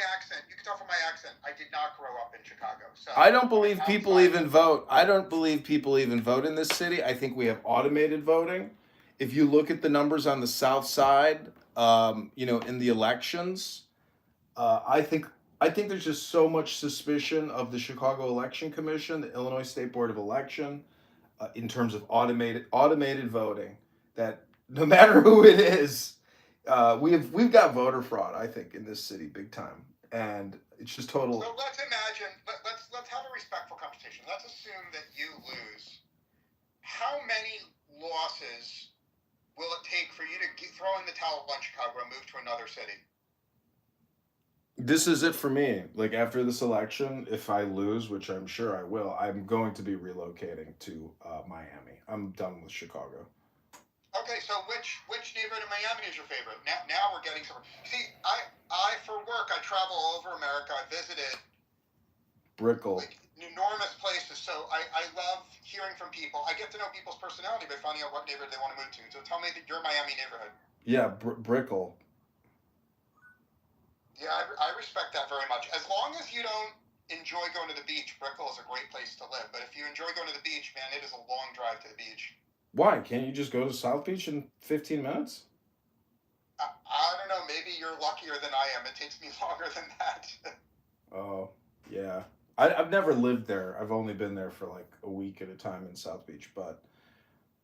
accent. I did not grow up in Chicago. So I don't believe people even vote. I don't believe people even vote in this city. I think we have automated voting. If you look at the numbers on the South Side, in the elections, I think there's just so much suspicion of the Chicago Election Commission, the Illinois State Board of Election, in terms of automated voting, that no matter who it is, we've got voter fraud, I think, in this city big time, and it's just total. So let's imagine. Let's have a respectful conversation. Let's assume that you lose. How many losses will it take for you to throw in the towel on Chicago and move to another city? This is it for me. Like, after this election, if I lose, which I'm sure I will, I'm going to be relocating to Miami. I'm done with Chicago. Okay, so which neighborhood in Miami is your favorite? Now we're getting some. See, I for work I travel all over America. I visited Brickell. Like enormous places. So I love hearing from people. I get to know people's personality by finding out what neighborhood they want to move to. So tell me that your Miami neighborhood. Yeah, Brickell. Yeah, I respect that very much. As long as you don't enjoy going to the beach, Brickell is a great place to live. But if you enjoy going to the beach, man, it is a long drive to the beach. Why? Can't you just go to South Beach in 15 minutes? I don't know. Maybe you're luckier than I am. It takes me longer than that. Oh, yeah. I've never lived there. I've only been there for like a week at a time in South Beach, but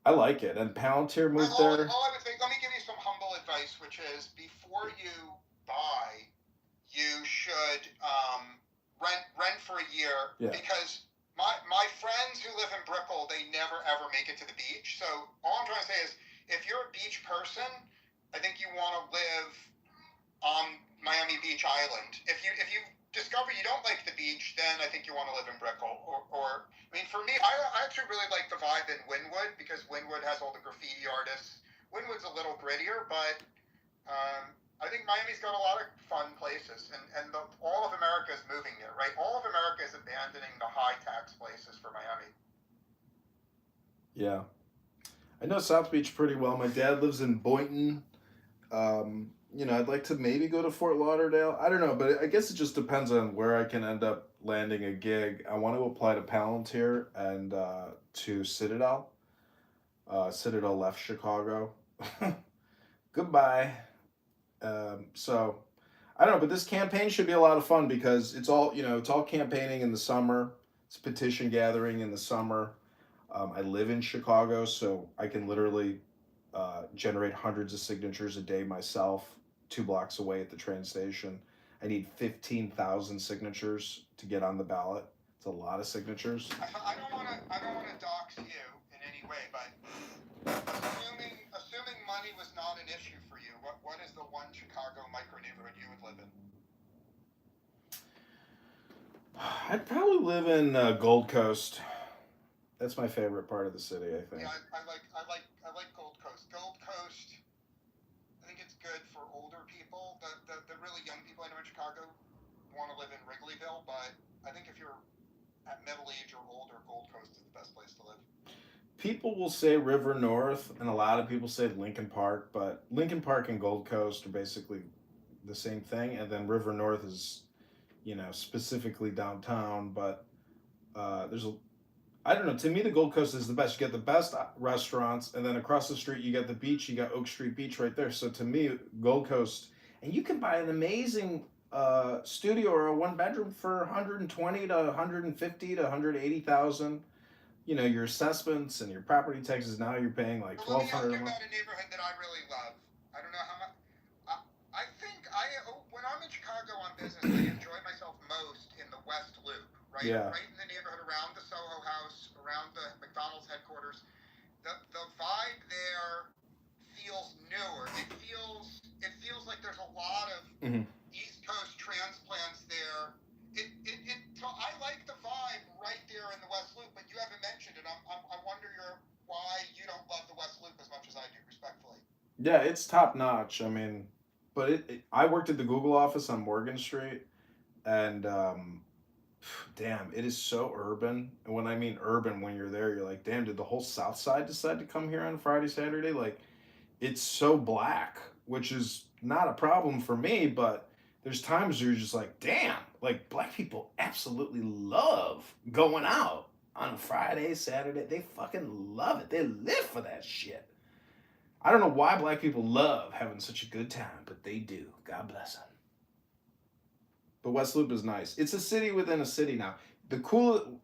I like it. And Palantir moved there. All I would think, let me give you some humble advice, which is before you buy, you should rent for a year. Yeah. Because my friends who live in Brickell, they never ever make it to the beach. So all I'm trying to say is, if you're a beach person, I think you want to live on Miami Beach Island. If you discover you don't like the beach, then I think you want to live in Brickell. Or I mean, for me, I actually really like the vibe in Wynwood, because Wynwood has all the graffiti artists. Wynwood's a little grittier, but I think Miami's got a lot of fun places, and all of America is moving there, right? All of America is abandoning the high tax places for Miami. Yeah. I know South Beach pretty well. My dad lives in Boynton. I'd like to maybe go to Fort Lauderdale. I don't know, but I guess it just depends on where I can end up landing a gig. I want to apply to Palantir and to Citadel. Citadel left Chicago. Goodbye. So I don't know, but this campaign should be a lot of fun, because it's all campaigning in the summer. It's petition gathering in the summer. I live in Chicago, so I can literally generate hundreds of signatures a day myself, 2 blocks away at the train station. I need 15,000 signatures to get on the ballot. It's a lot of signatures. I don't want to dox you in any way, but assuming money was not an issue for you, what is the one Chicago micro neighborhood you would live in? I'd probably live in Gold Coast. That's my favorite part of the city, I think. Yeah, I like Gold Coast. Gold Coast, I think it's good for older people. The really young people I know in Chicago want to live in Wrigleyville, but I think if you're at middle age or older, Gold Coast is the best place to live. People will say River North, and a lot of people say Lincoln Park, but Lincoln Park and Gold Coast are basically the same thing, and then River North is, specifically downtown, but there's I don't know. To me, the Gold Coast is the best. You get the best restaurants, and then across the street, you got the beach. You got Oak Street Beach right there. So to me, Gold Coast, and you can buy an amazing studio or a one bedroom for 120 to 150 to 180,000. You know, your assessments and your property taxes. Now you're paying like Well, let me ask 1,200 you a month. about a neighborhood that I really love. I don't know how much. I think when I'm in Chicago on business, I enjoy myself most in the West Loop, right? Yeah. Right in the neighborhood around the Soho House, around the McDonald's headquarters. The vibe there feels newer. It feels like there's a lot of East Coast transplants there. I like the vibe right there in the West Loop, but you haven't mentioned it. I wonder why you don't love the West Loop as much as I do, respectfully. Yeah, it's top notch. I mean, but I worked at the Google office on Morgan Street, and damn, it is so urban. And when I mean urban, when you're there, you're like, damn, did the whole South Side decide to come here on Friday, Saturday? Like, it's so black, which is not a problem for me, but there's times where you're just like, damn, like black people absolutely love going out on a Friday, Saturday. They fucking love it. They live for that shit. I don't know why black people love having such a good time, but they do. God bless them. But West Loop is nice. It's a city within a city now.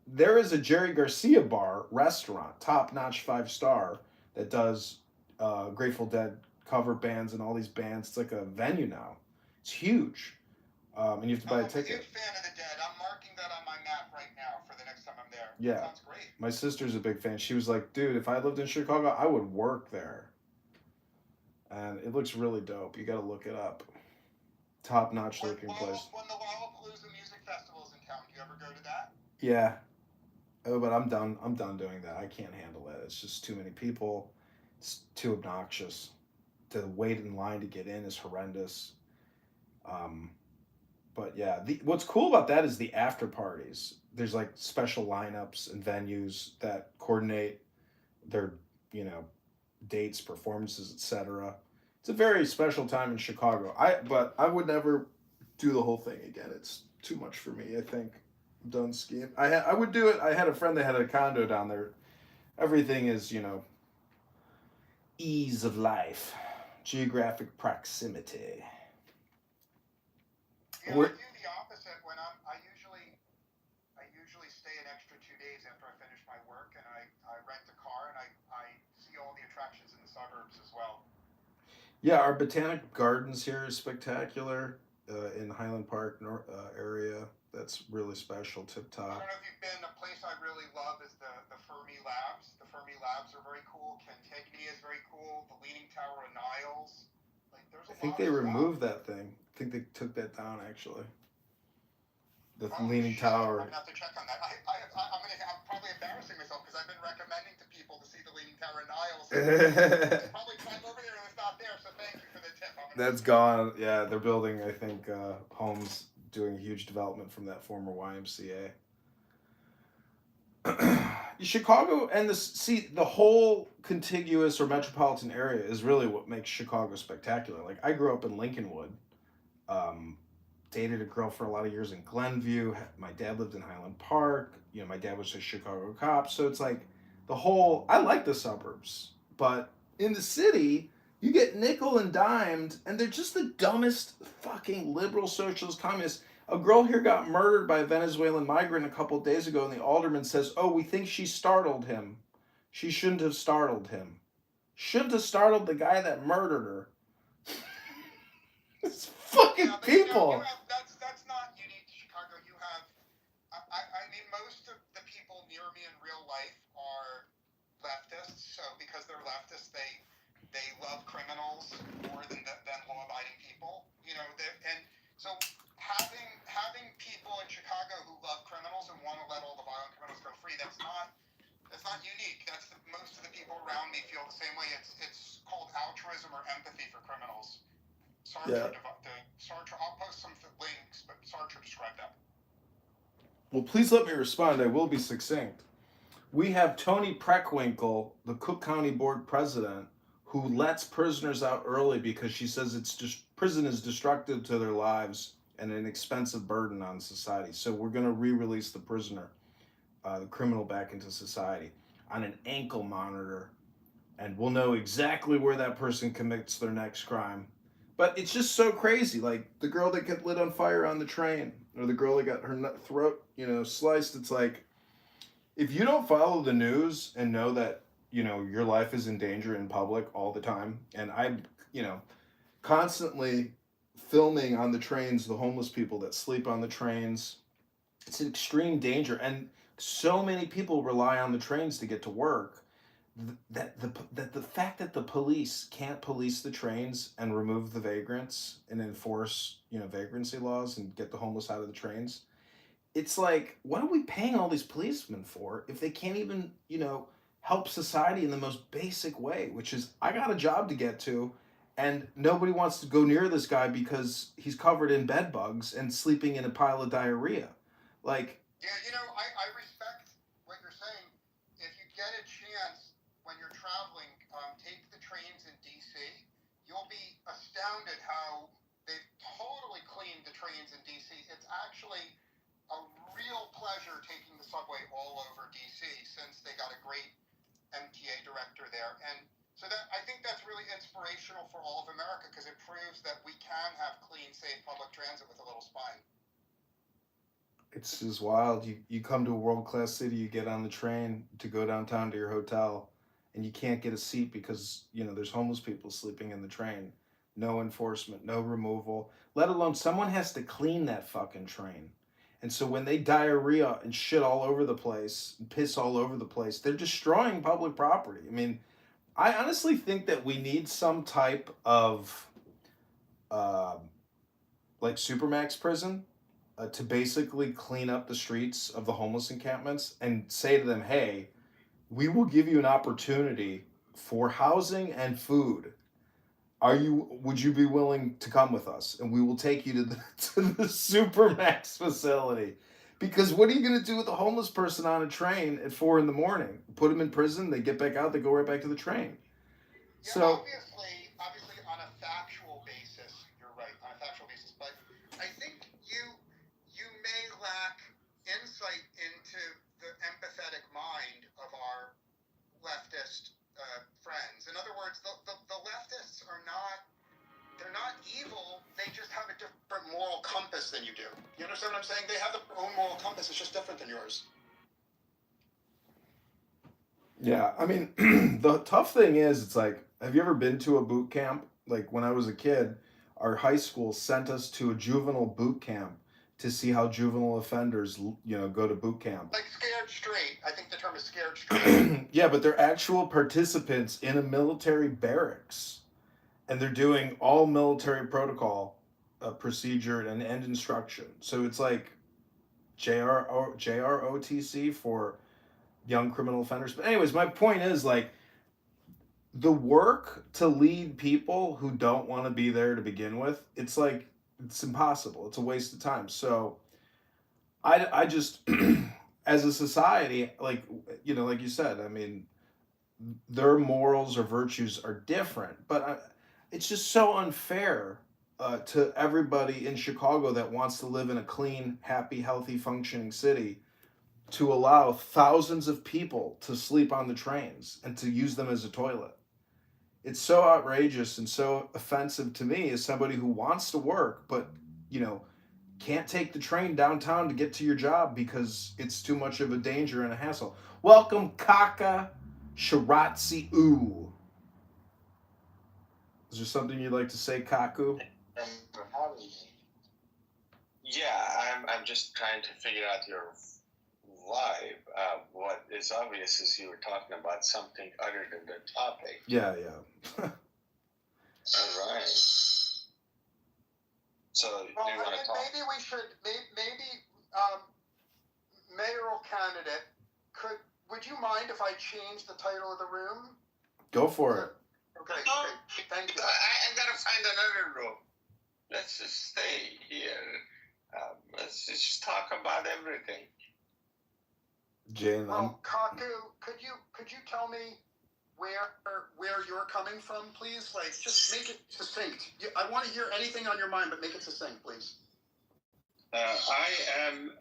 There is a Jerry Garcia bar restaurant, top notch 5-star, that does Grateful Dead cover bands and all these bands. It's like a venue now. It's huge, and you have to buy a ticket. I'm a huge fan of the Dead. I'm marking that on my map right now for the next time I'm there. Yeah, That sounds great. my sister's a big fan. She was like, "Dude, if I lived in Chicago, I would work there." And it looks really dope. You got to look it up. Top notch looking place. When the Lollapalooza Music Festival's in town, do you ever go to that? Yeah. Oh, but I'm done. I'm done doing that. I can't handle it. It's just too many people. It's too obnoxious. The wait in line to get in is horrendous. But yeah, what's cool about that is the after parties. There's like special lineups and venues that coordinate their, dates, performances, etc. It's a very special time in Chicago. But I would never do the whole thing again. It's too much for me. I think I'm done skiing. I would do it. I had a friend that had a condo down there. Everything is, ease of life, geographic proximity. Yeah, I do the opposite. When I usually stay an extra 2 days after I finish my work, and I rent a car and I see all the attractions in the suburbs as well. Yeah, our botanic gardens here is spectacular in Highland Park area. That's really special, tip top. I don't know if you've been. A place I really love is the Fermi Labs. The Fermi Labs are very cool. Cantigny is very cool. The Leaning Tower of Niles. I think they removed that thing. I think they took that down, actually. The Leaning Tower. I'm going to have to check on that. I'm probably embarrassing myself because I've been recommending to people to see the Leaning Tower of Niles. Probably climb over there and it's not there, so thank you for the tip. That's gone. Yeah, they're building, I think, homes, doing a huge development from that former YMCA. Chicago and the whole contiguous or metropolitan area is really what makes Chicago spectacular. Like, I grew up in Lincolnwood, dated a girl for a lot of years in Glenview. My dad lived in Highland Park. My dad was a Chicago cop. So it's like I like the suburbs, but in the city, you get nickel and dimed, and they're just the dumbest fucking liberal socialist communists. A girl here got murdered by a Venezuelan migrant a couple of days ago, and the alderman says, "Oh, we think she startled him. She shouldn't have startled him. Shouldn't have startled the guy that murdered her." It's fucking people. That's not unique to Chicago. You have, I mean, most of the people near me in real life are leftists. So because they're leftists, they love criminals more than law-abiding people. And so having people in Chicago who love criminals and want to let all the violent criminals go free, that's not unique. Most of the people around me feel the same way. It's called altruism or empathy for criminals. Sartre, I'll post some links, but Sartre described that. Well, please let me respond. I will be succinct. We have Tony Preckwinkle, the Cook County Board President, who lets prisoners out early because she says prison is destructive to their lives and an expensive burden on society. So we're going to re-release the prisoner. the criminal back into society on an ankle monitor, and we'll know exactly where that person commits their next crime. But it's just so crazy. Like the girl that got lit on fire on the train, or the girl that got her throat, sliced. It's like, if you don't follow the news and know that, your life is in danger in public all the time, and I'm, constantly filming on the trains the homeless people that sleep on the trains. It's an extreme danger, and so many people rely on the trains to get to work that the fact that the police can't police the trains and remove the vagrants and enforce vagrancy laws and get the homeless out of the trains, it's like, what are we paying all these policemen for if they can't even help society in the most basic way, which is, I got a job to get to, and nobody wants to go near this guy because he's covered in bed bugs and sleeping in a pile of diarrhea. Like, yeah, I respect what you're saying. If you get a chance when you're traveling, take the trains in DC. You'll be astounded how they've totally cleaned the trains in DC. It's actually a real pleasure taking the subway all over DC since they got a great MTA director there. And so that, I think that's really inspirational for all of America, because it proves that we can have clean, safe public transit with a little spine. It's just wild. You come to a world-class city, you get on the train to go downtown to your hotel, and you can't get a seat because, there's homeless people sleeping in the train. No enforcement, no removal, let alone someone has to clean that fucking train. And so when they diarrhea and shit all over the place, and piss all over the place, they're destroying public property. I mean, I honestly think that we need some type of like Supermax prison to basically clean up the streets of the homeless encampments and say to them, hey, we will give you an opportunity for housing and food. Would you be willing to come with us? And we will take you to the Supermax facility. Because what are you going to do with a homeless person on a train at 4 a.m? Put them in prison, they get back out, they go right back to the train. Yeah, So obviously on a factual basis, you're right, on a factual basis, but I think you may lack insight into the empathetic mind of our leftist friends. In other words, the leftists they're not evil, they just have a different moral compass than you do. You understand what I'm saying? They have their own moral compass, it's just different than yours. yeah, I mean, the tough thing is, it's like, have you ever been to a boot camp? Like when I was a kid, our high school sent us to a juvenile boot camp to see how juvenile offenders, go to boot camp. Like Scared Straight. I think the term is Scared Straight. Yeah, but they're actual participants in a military barracks, and they're doing all military protocol, procedure and instruction. So it's like JROTC for young criminal offenders. But anyways, my point is, like, the work to lead people who don't want to be there to begin with, it's like, it's impossible. It's a waste of time. So I just, as a society, like, like you said, I mean, their morals or virtues are different, but it's just so unfair to everybody in Chicago that wants to live in a clean, happy, healthy, functioning city to allow thousands of people to sleep on the trains and to use them as a toilet. It's so outrageous and so offensive to me as somebody who wants to work, but, can't take the train downtown to get to your job because it's too much of a danger and a hassle. Welcome, Kaka Shiratsi Oo. Is there something you'd like to say, Kaku? Yeah, I'm just trying to figure out your vibe. What is obvious is you were talking about something other than the topic. Yeah. All right. So, well, do you want to talk? Maybe we should. Maybe mayoral candidate. Would you mind if I change the title of the room? Go for it. Okay. Thank you. I gotta find another room. Let's just stay here. Let's just talk about everything. Jane, Kaku, could you tell me where you're coming from, please? Like, just make it succinct. I want to hear anything on your mind, but make it succinct, please. I am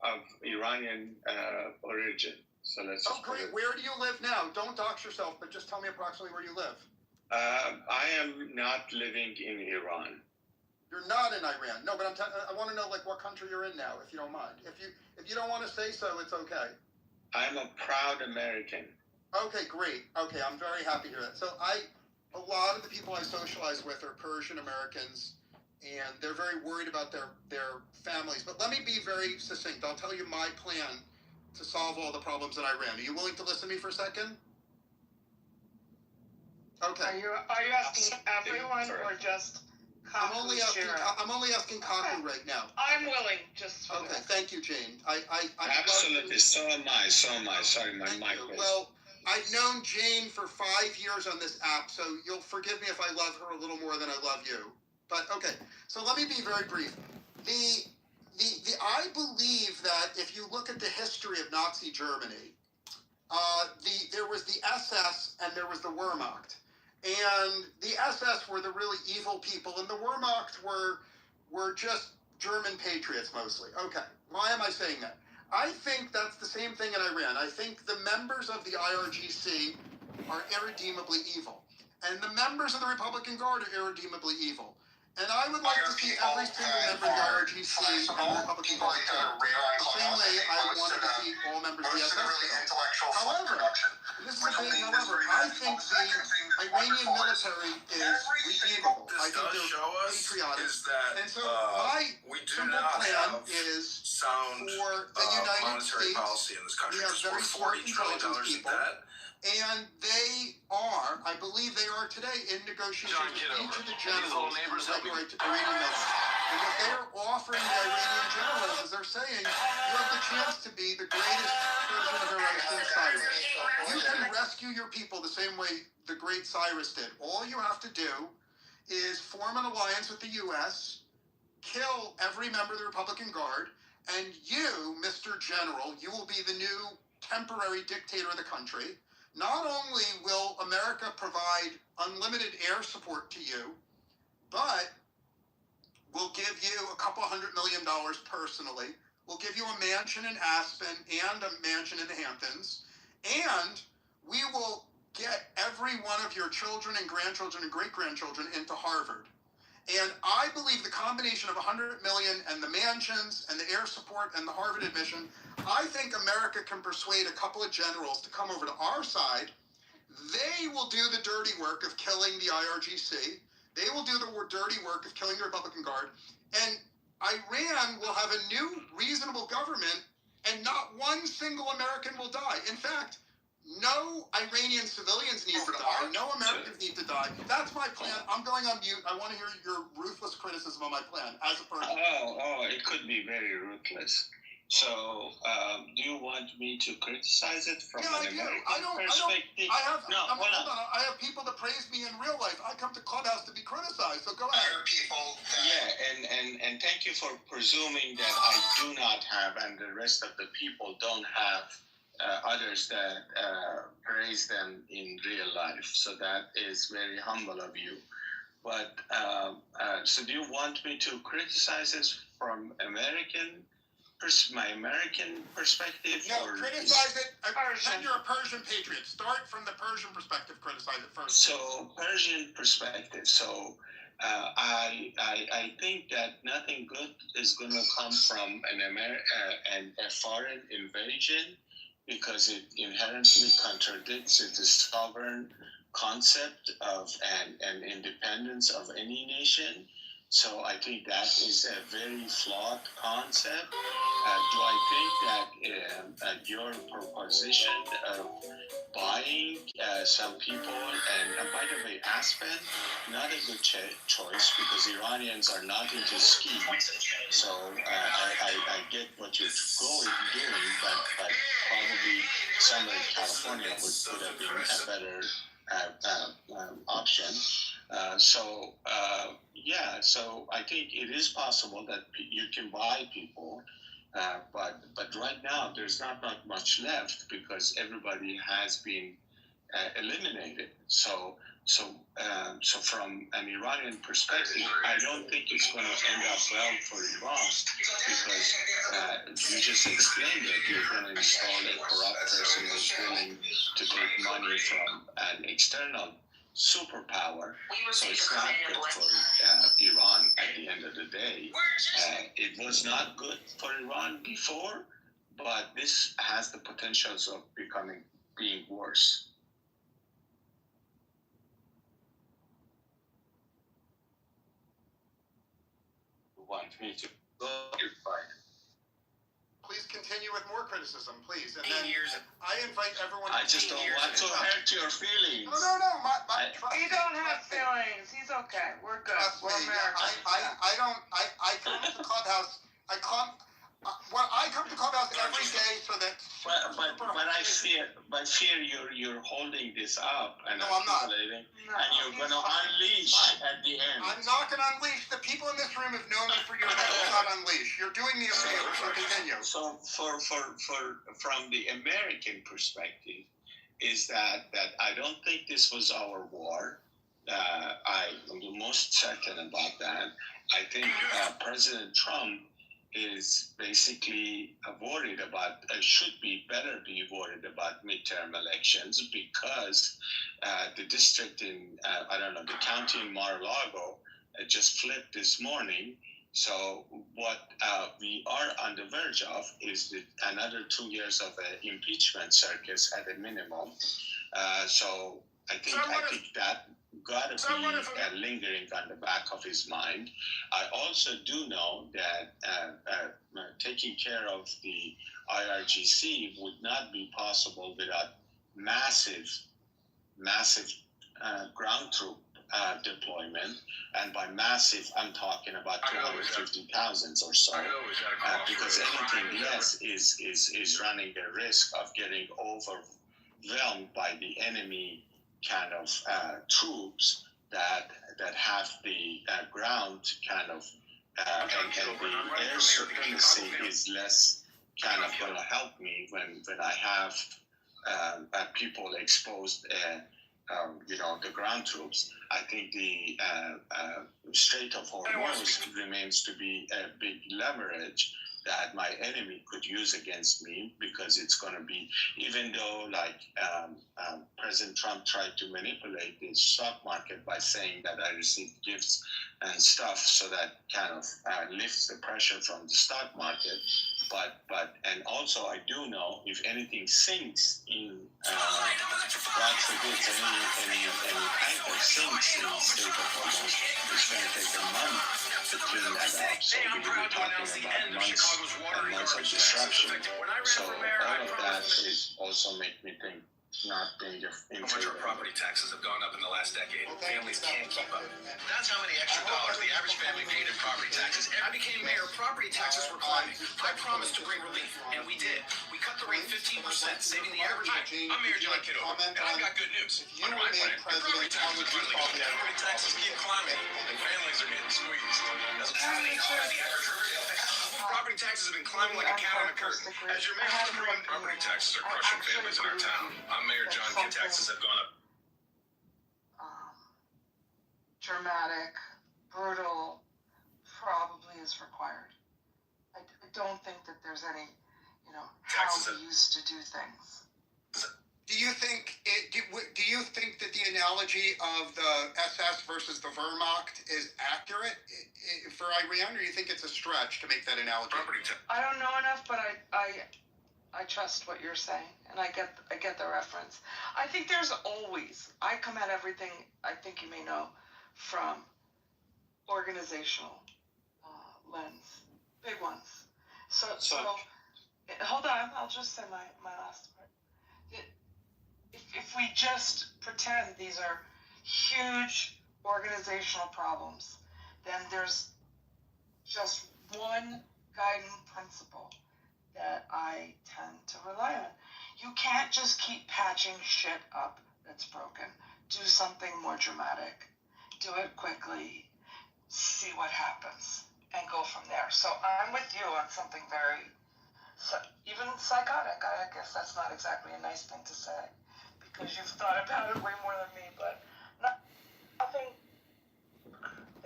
of Iranian origin. So let's. Oh, great. Where do you live now? Don't dox yourself, but just tell me approximately where you live. I am not living in Iran. You're not in Iran. No, but I want to know like what country you're in now, if you don't mind. If you don't want to say so, it's okay. I'm a proud American. Okay, great. Okay, I'm very happy to hear that. So a lot of the people I socialize with are Persian Americans, and they're very worried about their families. But let me be very succinct. I'll tell you my plan to solve all the problems in Iran. Are you willing to listen to me for a second? Okay. Are you asking everyone or just Kaku? I'm only asking Kaku right now. I'm willing, just for okay. that. Thank you, Jane. I Absolutely. So am I. Sorry, my mic was. Well, I've known Jane for 5 years on this app, so you'll forgive me if I love her a little more than I love you. But okay, so let me be very brief. I believe that if you look at the history of Nazi Germany, there was the SS and there was the Wehrmacht. And the SS were the really evil people, and the Wehrmacht were just German patriots mostly. Okay, why am I saying that? I think that's the same thing in Iran. I think the members of the IRGC are irredeemably evil, and the members of the Republican Guard are irredeemably evil. And I would like to see every single member of the IRGC and the Republican Guard killed. The same way I wanted to see all members of the SS killed. However, this is a big however, I think the Iranian military is redeemable. I think they're patriotic. And so my simple plan is for the United States, we have very smart intelligence people. And they are, I believe they are today, in negotiations with each of the generals in the Iranian military. And what they are offering the Iranian generals is they're saying, you have the chance to be the greatest version of Iranian Cyrus. You can rescue your people the same way the great Cyrus did. All you have to do is form an alliance with the U.S., kill every member of the Republican Guard, and you, Mr. General, you will be the new temporary dictator of the country. Not only will America provide unlimited air support to you, but we'll give you a couple $100 million personally. We'll give you a mansion in Aspen and a mansion in the Hamptons. And we will get every one of your children and grandchildren and great-grandchildren into Harvard. And I believe the combination of $100 million and the mansions and the air support and the Harvard admission, I think America can persuade a couple of generals to come over to our side. They will do the dirty work of killing the IRGC. They will do the dirty work of killing the Republican Guard. And Iran will have a new reasonable government, and not one single American will die. In fact, no Iranian civilians need to die. No Americans need to die. That's my plan. I'm going on mute. I want to hear your ruthless criticism of my plan as a person. It could be very ruthless. So, do you want me to criticize it from an American perspective? I have people that praise me in real life. I come to Clubhouse to be criticized, so go ahead. Yeah, and thank you for presuming that I do not have, and the rest of the people don't have, others that praise them in real life. So that is very humble of you. But, so do you want me to criticize this from my American perspective? No, criticize it. Pretend you're a Persian patriot. Start from the Persian perspective. Criticize it first. So, Persian perspective. So, I think that nothing good is going to come from a foreign invasion, because it inherently contradicts the sovereign concept of an independence of any nation. So I think that is a very flawed concept. Do I think that your proposition of buying some people, and by the way, Aspen, not a good choice, because Iranians are not into ski. So I get what you're doing, but probably somewhere in California would have been a better option. So I think it is possible that you can buy people, but right now there's not much left, because everybody has been eliminated. So So from an Iranian perspective, I don't think it's going to end up well for Iran because you just explained it. You're going to install a corrupt person who's willing to take money from an external superpower. So it's not good for Iran at the end of the day. It was not good for Iran before, but this has the potentials of being worse. Want me to you're fine. Please continue with more criticism, please. And 8 then years. I invite everyone. I just don't want to hurt your feelings. No. He don't have feelings. He's okay. We're good. We're American. I come to Clubhouse. I come to Clubhouse every day so that. But I fear you're holding this up and articulating, and you're going to unleash at the end. I'm not going to unleash. The people in this room have known me for years. I will not unleash. You're doing me a favor, so continue. So from the American perspective, is that I don't think this was our war. I'm the most certain about that. I think President Trump is basically worried about, should be worried about midterm elections because the district in, the county in Mar-a-Lago just flipped this morning. So what we are on the verge of is another 2 years of an impeachment circus at a minimum. So I think that got to be lingering on the back of his mind. I also do know that taking care of the IRGC would not be possible without massive ground troop deployment, and by massive, I'm talking about 250,000 or so, because anything less is running a risk of getting overwhelmed by the enemy kind of troops that have the ground kind of and the air supremacy is less kind of going to help me when I have people exposed. The ground troops. I think the Strait of Hormuz remains to be a big leverage that my enemy could use against me, because it's going to be, even though President Trump tried to manipulate the stock market by saying that I received gifts and stuff, so that kind of lifts the pressure from the stock market. And also I do know if anything sinks in, God forbid, any tanker sinks in the Strait of Hormuz, it's going to take a month to clean that up. So we'll be talking about months and months of disruption. So all of that is also make me think not being in How much our property taxes have gone up in the last decade. Families can't keep up. That's how many extra dollars the average family paid in property taxes. I became mayor, property taxes were climbing. I promised to bring relief, and we did. We cut the rate 15%, saving the average. I'm Mayor John Kitover, and I've got good news. Under my plan, the property taxes are finally going down. Property taxes keep climbing, and families are getting squeezed. That's what's happening to the average Riverdale family. Property taxes have been climbing like a cat on a curtain. As your mayor, property taxes are crushing families in our town. I'm Mayor John. Taxes have gone up. Dramatic, brutal, probably is required. I don't think that there's any, how we used to do things. Do you think that the analogy of the SS versus the Wehrmacht is accurate for Iran, or do you think it's a stretch to make that analogy? I don't know enough, but I trust what you're saying, and I get the reference. I think there's always, I come at everything, I think you may know, from organizational lens, big ones. So hold on, I'll just say my last part. If we just pretend these are huge organizational problems, then there's just one guiding principle that I tend to rely on. You can't just keep patching shit up that's broken. Do something more dramatic. Do it quickly. See what happens. And go from there. So I'm with you on something very, even psychotic. I guess that's not exactly a nice thing to say, because you've thought about it way more than me, but not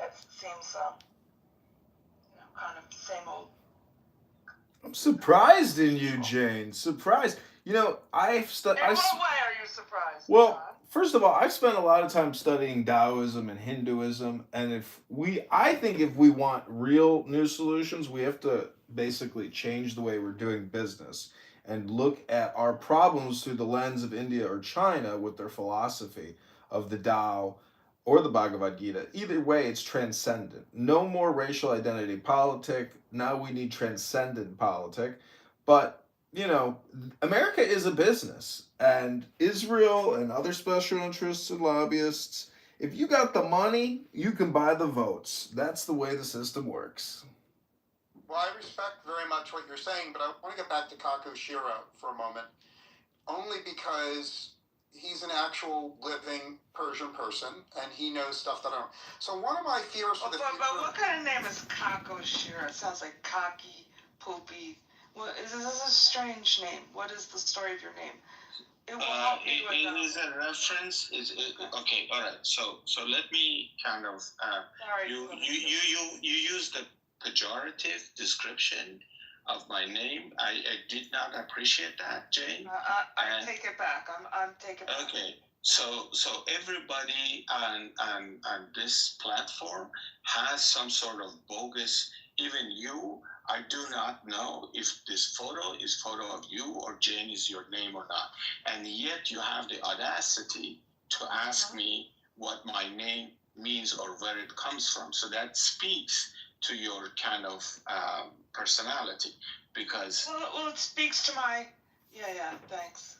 that seems, kind of same old. I'm surprised in you, Jane. Surprised. You know, In what way are you surprised? well, John? first of all, I've spent a lot of time studying Taoism and Hinduism, and I think if we want real new solutions, we have to basically change the way we're doing business and look at our problems through the lens of India or China with their philosophy of the Tao or the Bhagavad Gita. Either way, it's transcendent. No more racial identity politic. Now we need transcendent politic. But, you know, America is a business, and Israel and other special interests and lobbyists, if you got the money, you can buy the votes. That's the way the system works. Well, I respect very much what you're saying, but I want to get back to Kaku Shira for a moment, only because he's an actual living Persian person, and he knows stuff that I don't. So one of my fears for the future... But what kind of name is Kaku Shira? It sounds like cocky, poopy. This is a strange name. What is the story of your name? It will help me with it is a reference. Okay, all right. So let me kind of. You use the pejorative description of my name. I did not appreciate that, Jane. I take it back. I'm taking it back. Okay. So everybody on this platform has some sort of bogus. Even you, I do not know if this photo is photo of you or Jane is your name or not. And yet you have the audacity to ask me what my name means or where it comes from. So that speaks to your kind of personality, because... Well, it speaks to my... Yeah, thanks.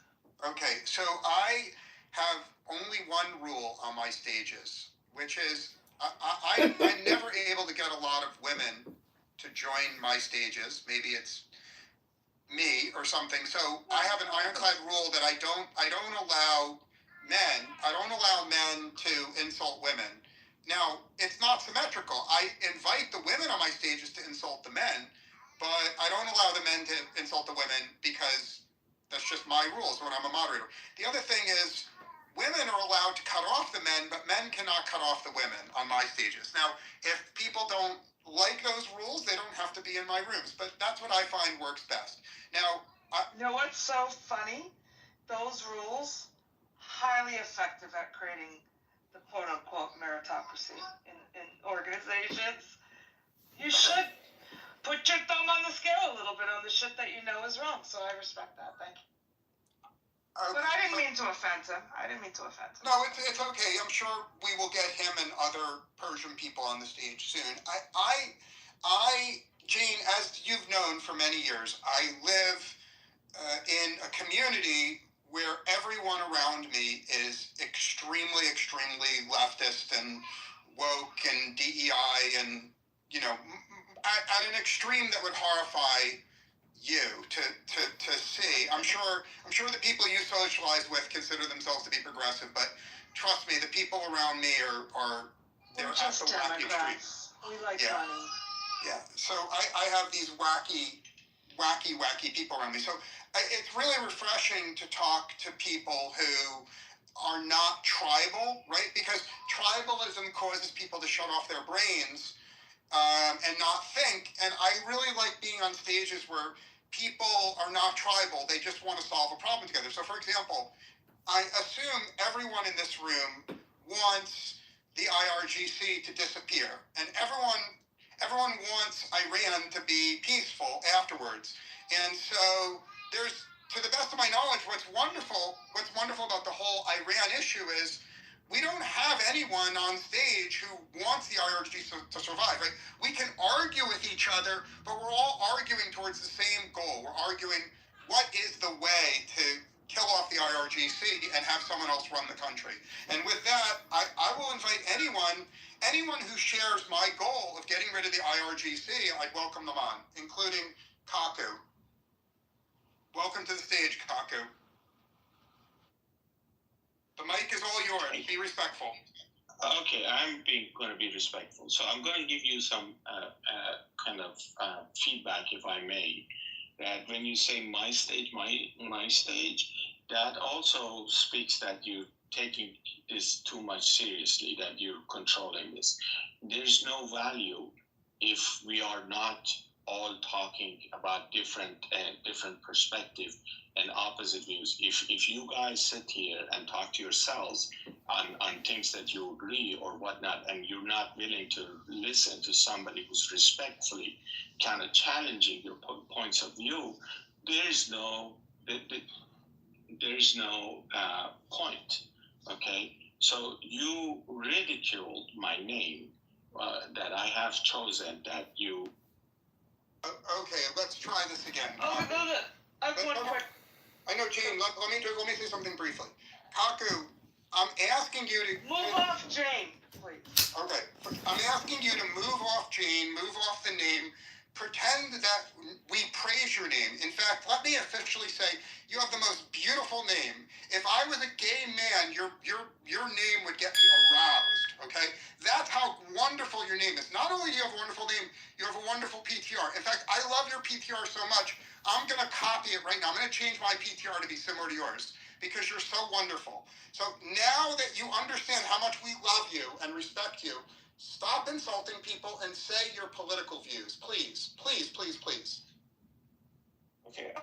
Okay, so I have only one rule on my stages, which is I'm never able to get a lot of women to join my stages. Maybe it's me or something. So I have an ironclad rule that I don't allow men to insult women. Now, it's not symmetrical. I invite the women on my stages to insult the men, but I don't allow the men to insult the women because that's just my rules when I'm a moderator. The other thing is, women are allowed to cut off the men, but men cannot cut off the women on my stages. Now, if people don't like those rules, they don't have to be in my rooms, but that's what I find works best. Now, you know what's so funny? Those rules, highly effective at creating the quote-unquote meritocracy in organizations. You should put your thumb on the scale a little bit on the shit that you know is wrong, so I respect that. Thank you. But I didn't mean to offend him. No, it's okay. I'm sure we will get him and other Persian people on the stage soon. Jane, as you've known for many years, I live in a community where everyone around me is extremely, extremely leftist and woke and DEI and, at an extreme that would horrify you to see. I'm sure the people you socialize with consider themselves to be progressive, but trust me, the people around me are they're at the wacky extreme. We like money. Yeah. So I have these wacky people around me. So it's really refreshing to talk to people who are not tribal, right? Because tribalism causes people to shut off their brains and not think. And I really like being on stages where people are not tribal. They just want to solve a problem together. So, for example, I assume everyone in this room wants the IRGC to disappear. And everyone wants Iran to be peaceful afterwards. And so to the best of my knowledge, what's wonderful about the whole Iran issue is we don't have anyone on stage who wants the IRGC to survive, right? We can argue with each other, but we're all arguing towards the same goal. We're arguing what is the way to kill off the IRGC and have someone else run the country. And with that, I will invite anyone who shares my goal of getting rid of the IRGC, I'd welcome them on, including Kaku. Welcome to the stage, Kaku. The mic is all yours. Be respectful. Okay, I'm going to be respectful. So I'm going to give you some kind of feedback, if I may. That when you say my stage, that also speaks that you're taking this too much seriously, that you're controlling this. There's no value if we are not all talking about different perspective and opposite views. If you guys sit here and talk to yourselves on things that you agree or whatnot, and you're not willing to listen to somebody who's respectfully kind of challenging your points of view, there's no point. Okay, so you ridiculed my name that I have chosen. That you. Okay, let's try this again. Oh, no. I have one quick. I know, Jane. Let me say something briefly. Kaku, I'm asking you to move off Jane, please. Okay, I'm asking you to move off Jane, move off the name. Pretend that we praise your name. In fact, let me officially say you have the most beautiful name. If I was a gay man, your name would get me aroused. Okay, that's how wonderful your name is. Not only do you have a wonderful name, you have a wonderful PTR. In fact, I love your PTR so much. I'm gonna copy it right now. I'm gonna change my PTR to be similar to yours because you're so wonderful. So now that you understand how much we love you and respect you, stop insulting people and say your political views. Please, please, please, please. Okay.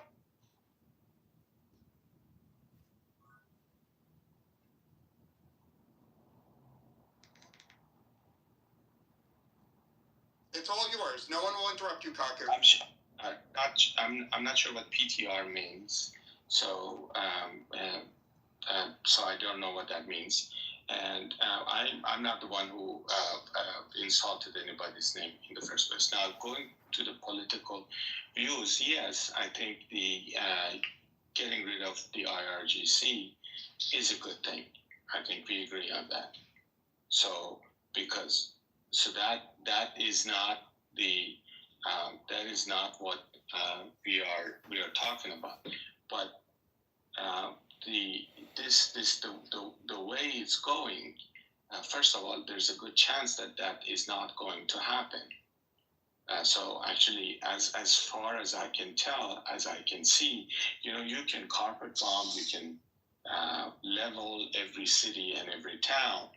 It's all yours. No one will interrupt you, Kaku. I'm not sure what PTR means, so so I don't know what that means, and I'm not the one who insulted anybody's name in the first place. Now, going to the political views, yes, I think the getting rid of the IRGC is a good thing. I think we agree on that. So that is not the that is not what we are talking about. But the way it's going, first of all, there's a good chance that is not going to happen. So actually, as far as I can tell, as I can see, you can carpet bomb, you can level every city and every town,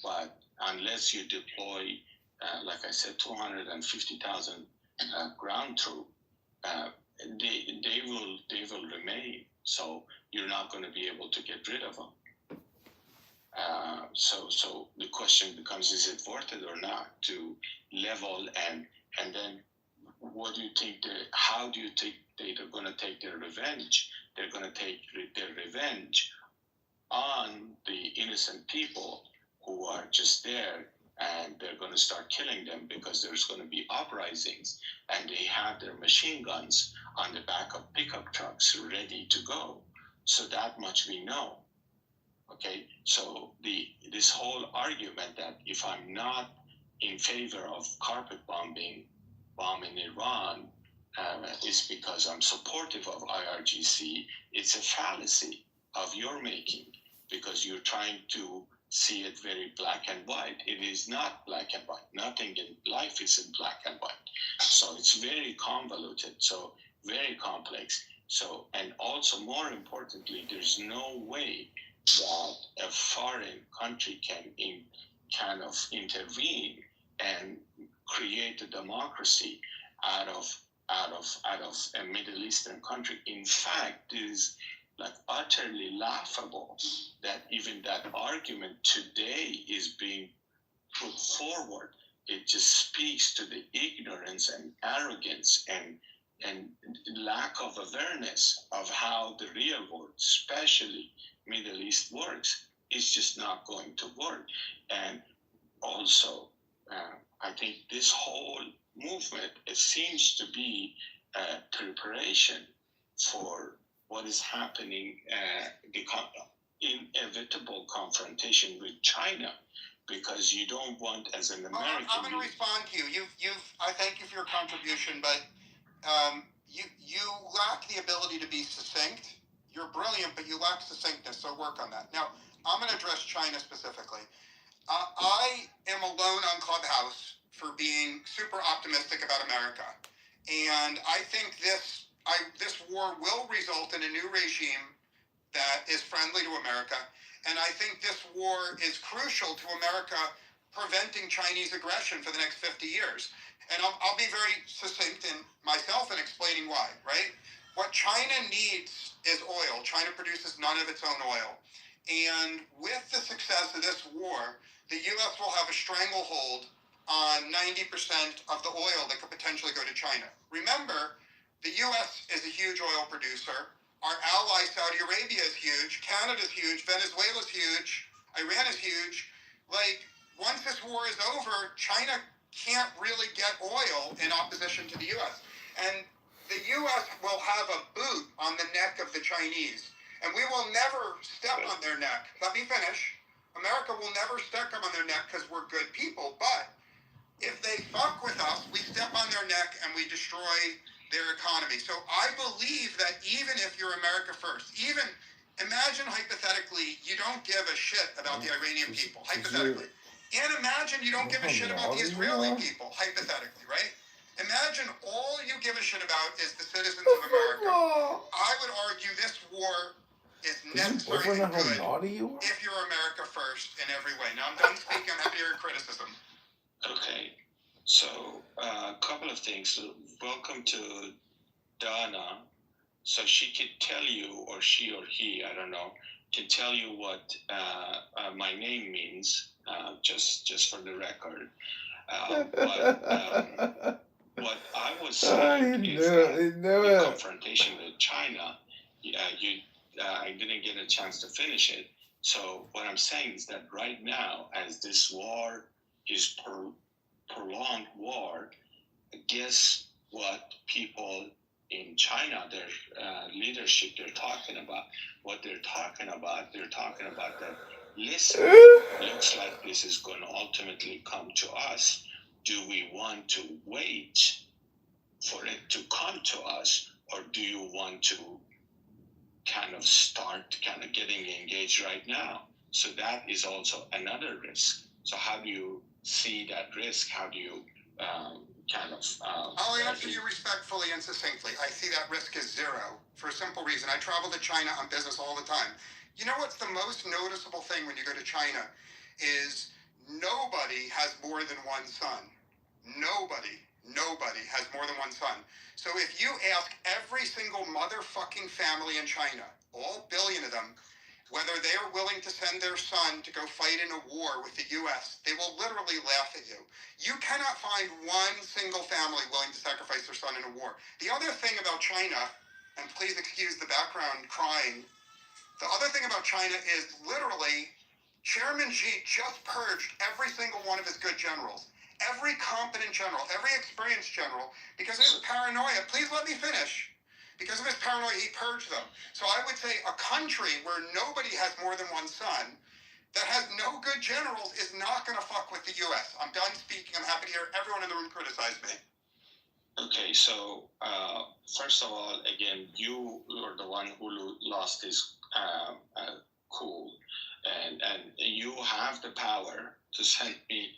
but unless you deploy, like I said, 250,000 ground troop, they will remain. So you're not going to be able to get rid of them. So the question becomes: is it worth it or not to level and then what do you think? How do you think they're going to take their revenge? They're going to take their revenge on the innocent people who are just there, and they're going to start killing them because there's going to be uprisings, and they have their machine guns on the back of pickup trucks ready to go. So that much we know. Okay, so this whole argument that if I'm not in favor of carpet bombing Iran is because I'm supportive of IRGC, it's a fallacy of your making, because you're trying to see it very black and white. It is not black and white. Nothing in life is in black and white. So it's very convoluted, so very complex. So, and also more importantly, there's no way that a foreign country can kind of intervene and create a democracy out of a Middle Eastern country. In fact, it is like utterly laughable that even that argument today is being put forward. It just speaks to the ignorance and arrogance and lack of awareness of how the real world, especially Middle East, works. It's just not going to work. And also, I think this whole movement, it seems to be a preparation for what is happening, the inevitable confrontation with China, because you don't want, as an American. I'm going to respond to you. I thank you for your contribution, but you lack the ability to be succinct. You're brilliant, but you lack succinctness, so work on that. Now, I'm going to address China specifically. I am alone on Clubhouse for being super optimistic about America. And I think this war will result in a new regime that is friendly to America. And I think this war is crucial to America preventing Chinese aggression for the next 50 years. And I'll be very succinct in myself in explaining why, right? What China needs is oil. China produces none of its own oil. And with the success of this war, the U.S. will have a stranglehold on 90% of the oil that could potentially go to China. Remember, the U.S. is a huge oil producer. Our ally Saudi Arabia is huge. Canada's huge. Venezuela's huge. Iran is huge. Like, once this war is over, China can't really get oil in opposition to the U.S. And the U.S. will have a boot on the neck of the Chinese. And we will never step on their neck. Let me finish. America will never step on their neck because we're good people. But if they fuck with us, we step on their neck and we destroy their economy. So I believe that even if you're America first, even imagine hypothetically you don't give a shit about the Iranian people, hypothetically. And imagine you don't give a shit about the Israeli people, hypothetically, right? Imagine all you give a shit about is the citizens of America. I would argue this war is necessary and good if you're America first in every way. Now I'm done speaking. I'm happy to hear your criticism. Okay, so a couple of things. Welcome to Donna. So she could tell you, or she or he, I don't know, can tell you what my name means, just for the record. What I was saying is that in confrontation with China, I didn't get a chance to finish it. So what I'm saying is that right now, as this war is prolonged war, guess what people in China, their leadership, they're talking about? What they're talking about that, listen, looks like this is going to ultimately come to us. Do we want to wait for it to come to us, or do you want to kind of start getting engaged right now? So that is also another risk. So how do you see that risk? How do you I'll answer you respectfully and succinctly. I see that risk as zero for a simple reason. I travel to China on business all the time. You know what's the most noticeable thing when you go to China is nobody has more than one son. Nobody has more than one son. So if you ask every single motherfucking family in China, all billion of them, whether they are willing to send their son to go fight in a war with the U.S., they will literally laugh at you. You cannot find one single family willing to sacrifice their son in a war. The other thing about China, and please excuse the background crying, the other thing about China is literally Chairman Xi just purged every single one of his good generals. Every competent general, every experienced general, because of his paranoia. Please let me finish. Because of his paranoia, he purged them. So I would say a country where nobody has more than one son, that has no good generals, is not going to fuck with the U.S. I'm done speaking. I'm happy to hear everyone in the room criticize me. Okay, so first of all, again, you are the one who lost his cool, and you have the power to send me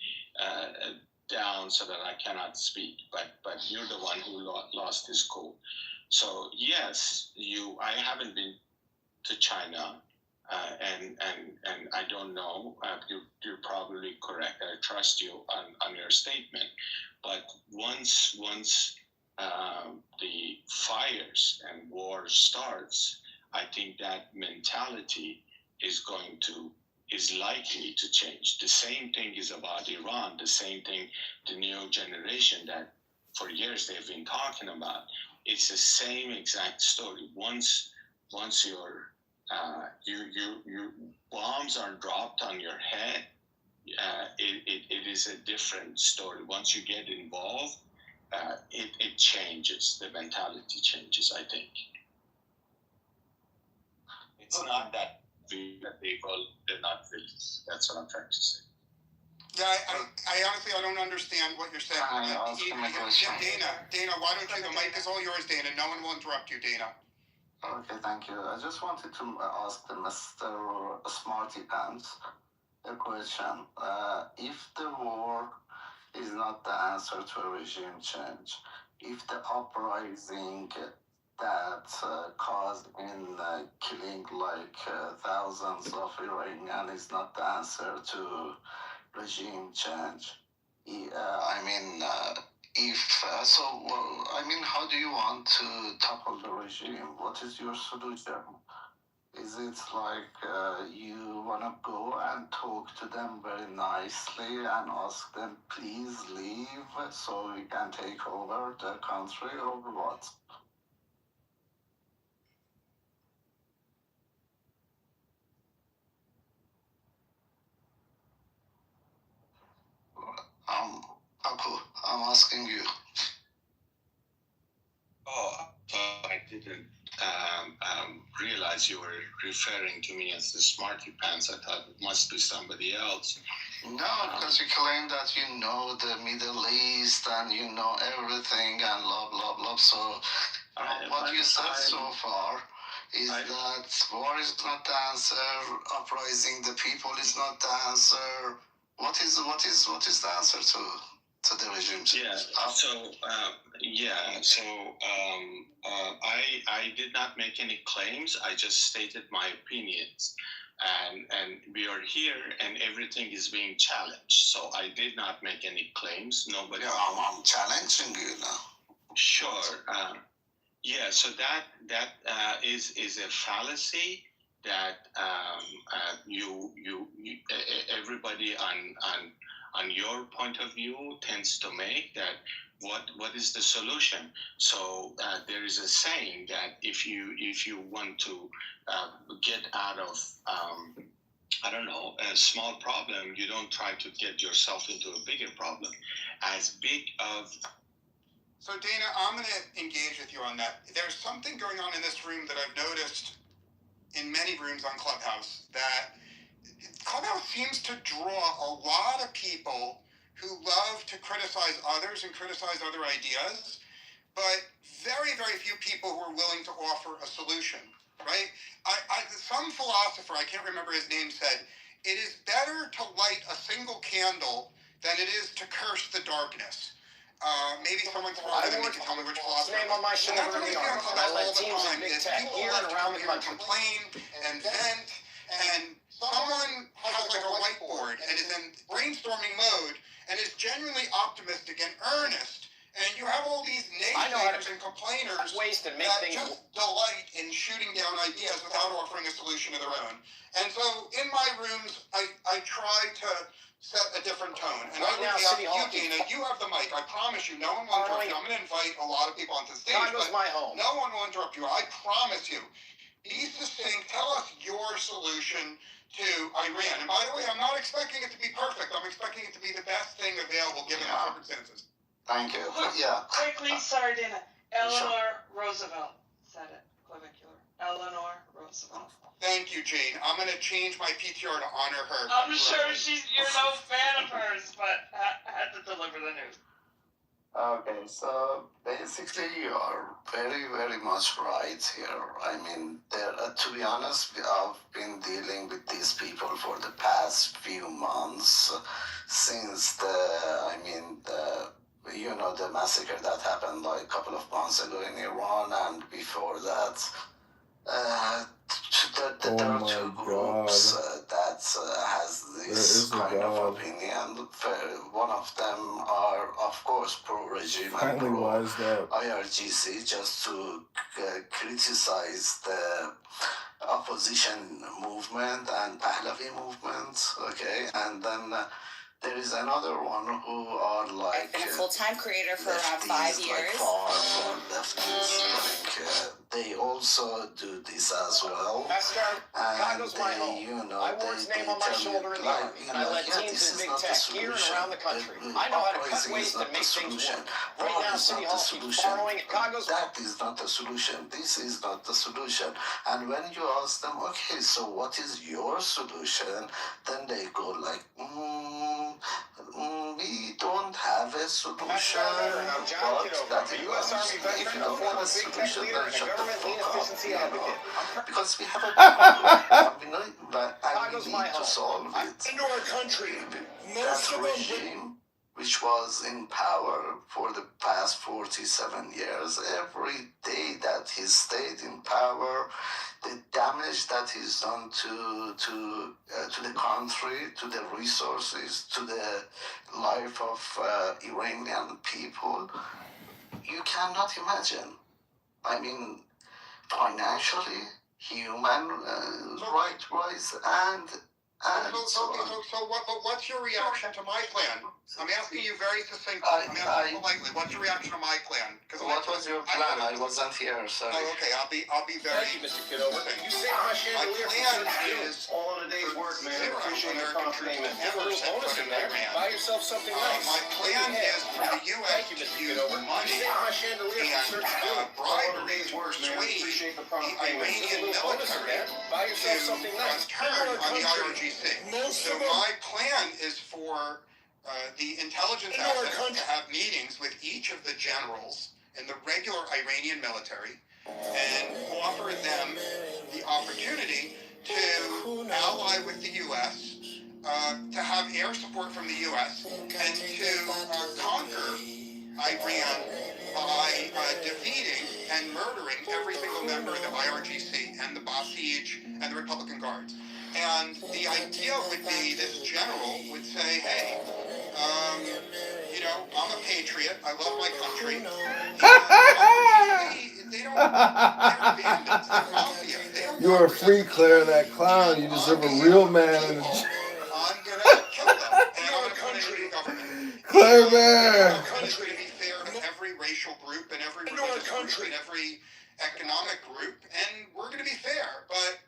down so that I cannot speak. But you're the one who lost his cool. So yes, I haven't been to China, and I don't know. You're probably correct. I trust you on your statement. But once the fires and war starts, I think that mentality is likely to change. The same thing is about Iran. The same thing, the new generation that for years they've been talking about. It's the same exact story. Once your bombs are dropped on your head, it is a different story. Once you get involved, it changes. The mentality changes, I think. It's not that they're not villains. That's what I'm trying to say. Yeah, I honestly, I don't understand what you're saying. Dana, why don't you, the mic is all yours, Dana. No one will interrupt you, Dana. Okay, thank you. I just wanted to ask Mr. Smarty Pants a question. If the war is not the answer to a regime change, if the uprising that caused in killing like thousands of Iranians is not the answer to regime change. I mean, if so, well, I mean, how do you want to topple the regime? What is your solution? Is it like you want to go and talk to them very nicely and ask them, please leave so we can take over the country, or what? Aku, I'm asking you. Oh, I didn't realize you were referring to me as the smarty pants. I thought it must be somebody else. No, because you claim that you know the Middle East and you know everything and blah, blah, blah. So what you said so far is that war is not the answer, uprising the people is not the answer. What is the answer to the regime? I did not make any claims. I just stated my opinions, and we are here, and everything is being challenged. So I did not make any claims. Nobody. Yeah, I'm challenging you now. Sure. So that is a fallacy that you everybody on your point of view tends to make, that what is the solution. So there is a saying that if you want to get out of I don't know, a small problem, you don't try to get yourself into a bigger problem. As big of So Dana, I'm going to engage with you on that. There's something going on in this room that I've noticed in many rooms on Clubhouse, that Clubhouse seems to draw a lot of people who love to criticize others and criticize other ideas, but very, very few people who are willing to offer a solution, right? Some philosopher, I can't remember his name, said, it is better to light a single candle than it is to curse the darkness. Maybe someone smarter than me can tell me which philosopher. Name on my shoulder And that's what I see on Clubhouse all the time, is people here love and to around come the here and country. complain and vent, and someone has like a whiteboard and is in brainstorming mode and is genuinely optimistic and earnest, and you have all these naysayers and complainers waste and make that things just delight in shooting down ideas without offering a solution of their own. And so in my rooms, I try to set a different tone. And Right I now, would ask City you, Hall Dana, you have the mic. I promise you, no one will interrupt you. I'm going to invite a lot of people onto the stage, Chicago's but my home. no one will interrupt you. I promise you. Be succinct. Tell us your solution to Iran. And by the way, I'm not expecting it to be perfect. I'm expecting it to be the best thing available given the circumstances. Thank you. Yeah. Quickly, sorry, Dana. Eleanor Roosevelt said it. Clavicular. Eleanor Roosevelt. Thank you, Jane. I'm going to change my PTR to honor her. I'm sure you're no fan of hers, but I had to deliver the news. Okay, so basically you are very, very much right here. I mean, to be honest, I've been dealing with these people for the past few months, since the massacre that happened like a couple of months ago in Iran, and before that. There are two groups that has this kind of opinion. One of them are, of course, pro-regime and pro-IRGC, just to criticize the opposition movement and Pahlavi movement, okay? And then there is another one who are like... I've been a full-time creator for around 5 years. Like far leftists, they also do this as well. Chicago's my home. I wore its name on my shoulder in the Army, and I led teams in big tech here and around the country. I know how to cut waste and make things work. Right now, City Hall keeps borrowing. Chicago's that is not the solution. This is not the solution. And when you ask them, okay, so what is your solution? Then they go like, we don't have a solution. John Kitover, a U.S. Army veteran, a former big tech leader, and a government lean efficiency advocate. Because we have a problem, and we need to solve it. Into our country, That regime which was in power for the past 47 years. Every day that he stayed in power, the damage that he's done to the country, to the resources, to the life of Iranian people, you cannot imagine. I mean, financially, human rights, and what's your reaction to my plan? I'm asking you very succinctly. I'm asking politely. What's your reaction to my plan? What was your plan? I wasn't here, sorry. Oh, okay. I'll be very. Thank you, Mr. Kitover. You saved my chandelier My plan is all in a day's work, man. zero Appreciate your American compliment. troops Give a little bonus in there. Buy yourself something nice. My plan is for the U.S. Thank you, to Mr. use Kitover. money You saved my chandelier from and bribery to persuade Appreciate the the compliment. Iranian Give a little bonus in military there. Buy yourself something nice. turn on the IRGC. So my plan is for the intelligence assets to have meetings with each of the generals in the regular Iranian military and offer them the opportunity to ally with the U.S., to have air support from the U.S., and to conquer Iran by defeating and murdering every single member of the IRGC and the Basij and the Republican Guards. And the idea would be this general would say, hey, you know, I'm a patriot, I love my country. They're bandits, they're mafia. You are free, Claire, that clown. You deserve a real man in a I'm gonna kill them, and I'm gonna put it in the government. Claire Bear. It's going to be fair to every racial group and every religious group and every economic group, and we're going to be fair. But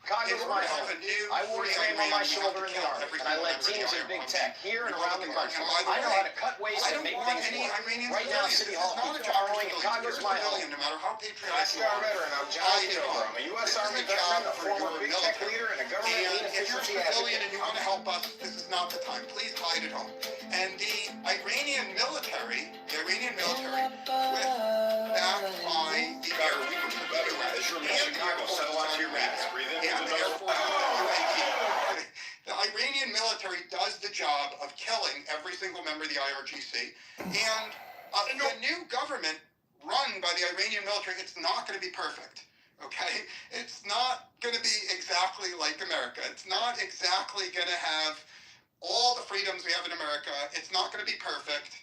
Congressman, I wore a frame on my shoulder in the Army, and I led teams in big tech here and around the country. I know how to cut waste and make things work. Right now, City Hall keeps borrowing, and Congress my home. No matter how patriotic Five-star veteran, I'm John Kitover. I'm a U.S. Army veteran, a former big tech leader, and a government if you're a inefficiency civilian and advocate. you want to help us, this is not the time. Please hide at home. And the Iranian military, backed by the Air Force, As you're in Chicago, settle out to your max. Breathe in and through the the Air nose. Force, the Iranian military does the job of killing every single member of the IRGC. And the new government run by the Iranian military, it's not going to be perfect. Okay? It's not going to be exactly like America. It's not exactly going to have all the freedoms we have in America. It's not going to be perfect,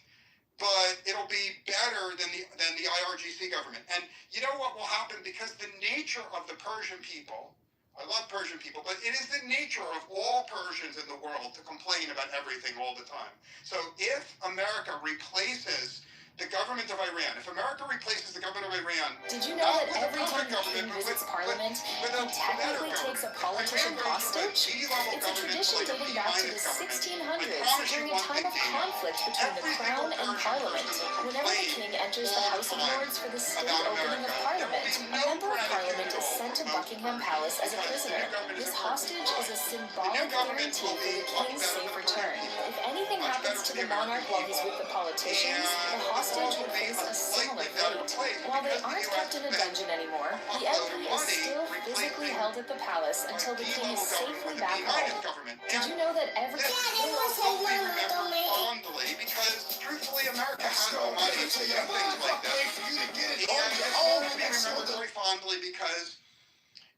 but it'll be better than the IRGC government. And you know what will happen? Because the nature of the Persian people, I love Persian people, but it is the nature of all Persians in the world to complain about everything all the time. So if America replaces the government of Iran, if America replaces the government of Iran, did you know that every time the king visits Parliament, he technically takes a politician hostage? It's a tradition dating back to the 1600s, during a time of conflict between the crown and Parliament. Whenever the king enters the House of Lords for the state opening of Parliament, a member of Parliament is sent to Buckingham Palace as a prisoner. This hostage is a symbolic guarantee for the king's safe return. If anything happens to the monarch while he's with the politicians, the hostage would face a similar fate. While they aren't kept in a dungeon anymore, the MP is still physically held at the palace until the king is safely back home. Did you know that every... fondly, because truthfully, America has no money to do things like this. And it's very fondly because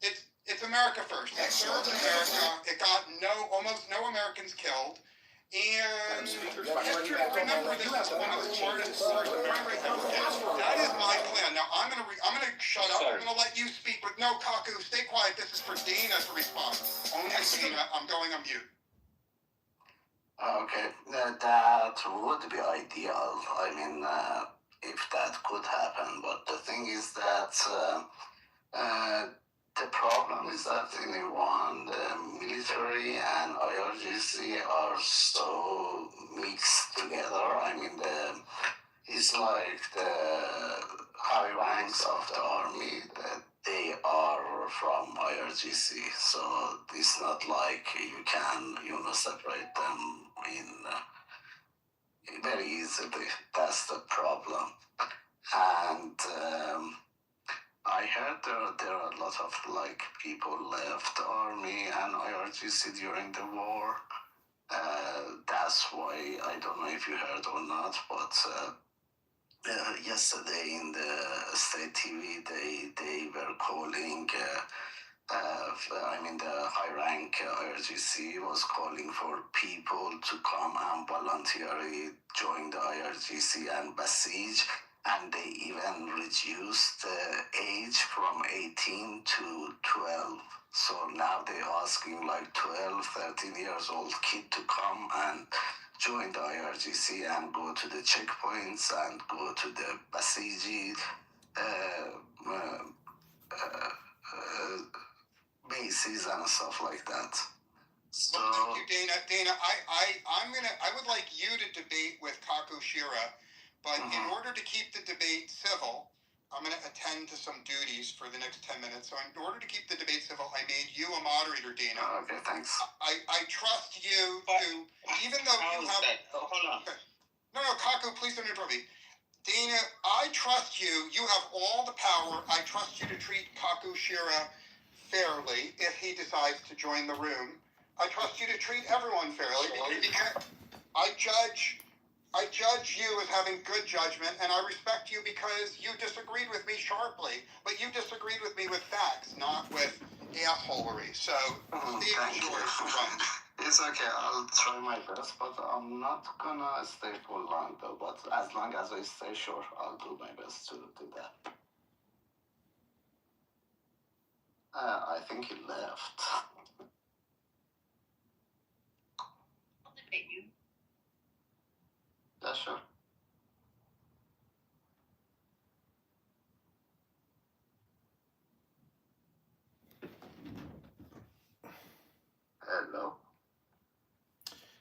it's America first. It served America. It got almost no Americans killed. And remember, this is one of the smartest That is my plan. Now I'm gonna shut up. I'm gonna let you speak, but no, Kaku, stay quiet. This is for Dana to respond. Only Dana. I'm going on mute. Okay, that would be ideal. I mean, if that could happen. But the thing is that the problem is that in Iran, the military and IRGC are so mixed together. I mean, it's like the high ranks of the army that they are from IRGC. So it's not like you can, separate them very easily. That's the problem. And I heard there are a lot of people left army and IRGC during the war. That that's why, I don't know if you heard or not, but yesterday in the state TV, they were calling, the high rank IRGC was calling for people to come and voluntarily join the IRGC and besiege, and they even reduced the age from 18 to 12. So now they're asking like 12, 13 years old kid to come and join the IRGC and go to the checkpoints and go to the besiege bases and stuff like that. So well, thank you, Dana, I would like you to debate with Kaku Shira, but in order to keep the debate civil, I'm going to attend to some duties for the next 10 minutes. So in order to keep the debate civil, I made you a moderator, Dana. Okay, thanks. I trust you to, even though you have... Hold on. Okay. No, Kaku, please don't interrupt me. Dana, I trust you. You have all the power. I trust you to treat Kaku Shira fairly if he decides to join the room. I trust you to treat everyone fairly because I judge you as having good judgment, and I respect you because you disagreed with me sharply, but you disagreed with me with facts, not with assholery. So the stage is yours to run. It's okay, I'll try my best, but I'm not gonna stay for long though, but as long as I stay short, I'll do my best to do that. I think he left. I'll debate you. Yeah, sure. Hello?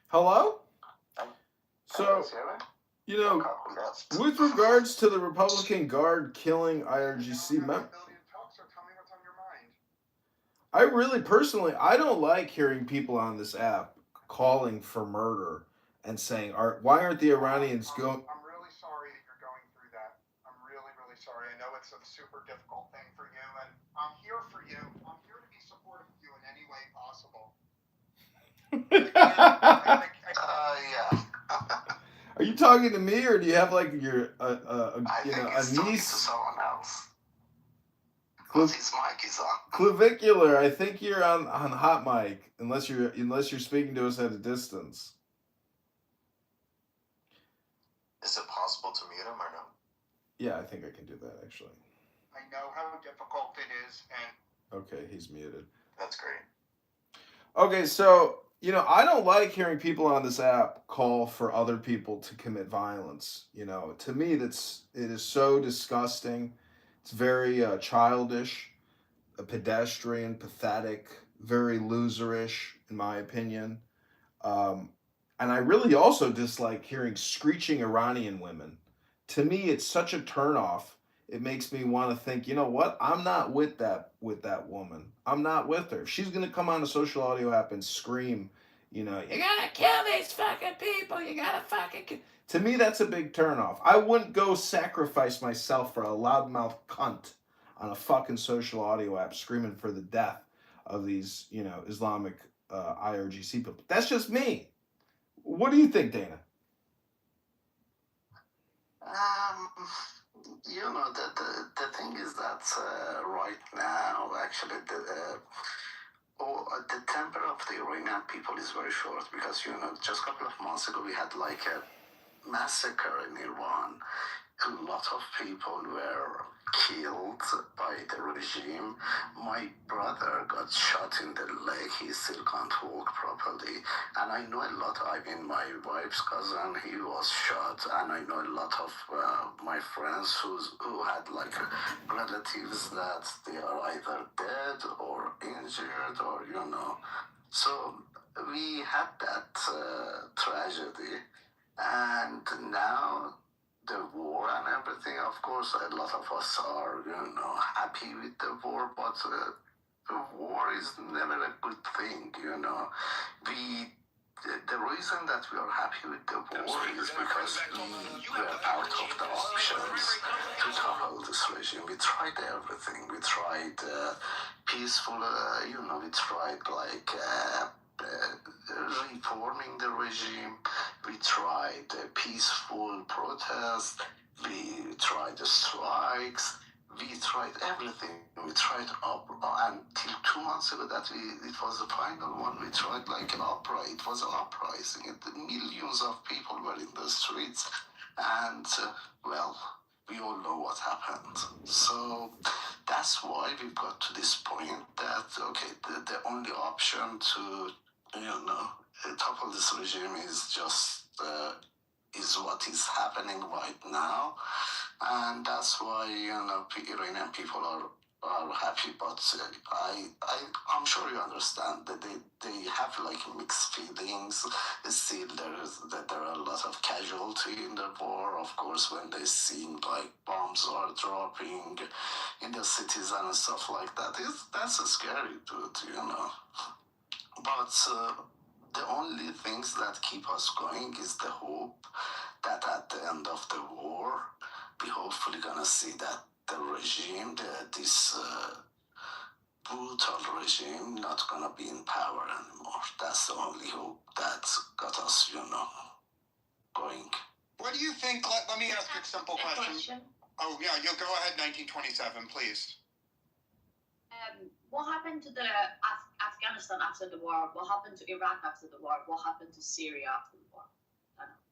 Hello? So, you know, with regards to the Republican Guard killing IRGC members, I really personally, I don't like hearing people on this app calling for murder and saying, why aren't the Iranians going... I'm really sorry that you're going through that. I'm really, really sorry. I know it's a super difficult thing for you, and I'm here for you. I'm here to be supportive of you in any way possible. Yeah. Are you talking to me, or do you have like your a niece? To someone else. His mic is on. Clavicular. I think you're on hot mic, unless you're speaking to us at a distance. Is it possible to mute him or no? Yeah, I think I can do that actually. I know how difficult it is, and okay, he's muted. That's great. Okay, so I don't like hearing people on this app call for other people to commit violence. To me, it is so disgusting. It's very childish, pedestrian, pathetic, very loserish, in my opinion. And I really also dislike hearing screeching Iranian women. To me, it's such a turnoff. It makes me want to think, you know what? I'm not with that woman. I'm not with her. If she's going to come on a social audio app and scream, you gotta kill these fucking people. You gotta fucking kill. To me, that's a big turnoff. I wouldn't go sacrifice myself for a loudmouth cunt on a fucking social audio app screaming for the death of these, Islamic IRGC people. That's just me. What do you think, Dana? The thing is that right now, actually, the temper of the Iranian people is very short because, just a couple of months ago, we had like a massacre in Iran. A lot of people were killed by the regime. My brother got shot in the leg. He still can't walk properly. And I know a lot, my wife's cousin, he was shot. And I know a lot of my friends who had like relatives that they are either dead or injured or, So we had that tragedy. And now the war and everything, of course, a lot of us are, happy with the war, but the war is never a good thing, The reason that we are happy with the war is because we were out of the options to topple this regime. We tried everything. We tried peaceful, we tried like reforming the regime. We tried peaceful protest. We tried strikes. We tried everything. We tried until 2 months ago that it was the final one. We tried like an opera. It was an uprising. Millions of people were in the streets, and well, we all know what happened. So that's why we've got to this point that okay, the only option to topple this regime is just is what is happening right now. And that's why Iranian people are happy, but I'm sure you understand that they have like mixed feelings. Still, there are a lot of casualty in the war. Of course, when they see like bombs are dropping in the cities and stuff like that, that's scary, But the only things that keep us going is the hope that at the end of the war, we hopefully gonna see that the regime, this brutal regime, not gonna be in power anymore. That's the only hope that got us, going. What do you think? Let me ask a simple question. Oh yeah, you'll go ahead. 1927, please. What happened to the Afghanistan after the war? What happened to Iraq after the war? What happened to Syria after the war?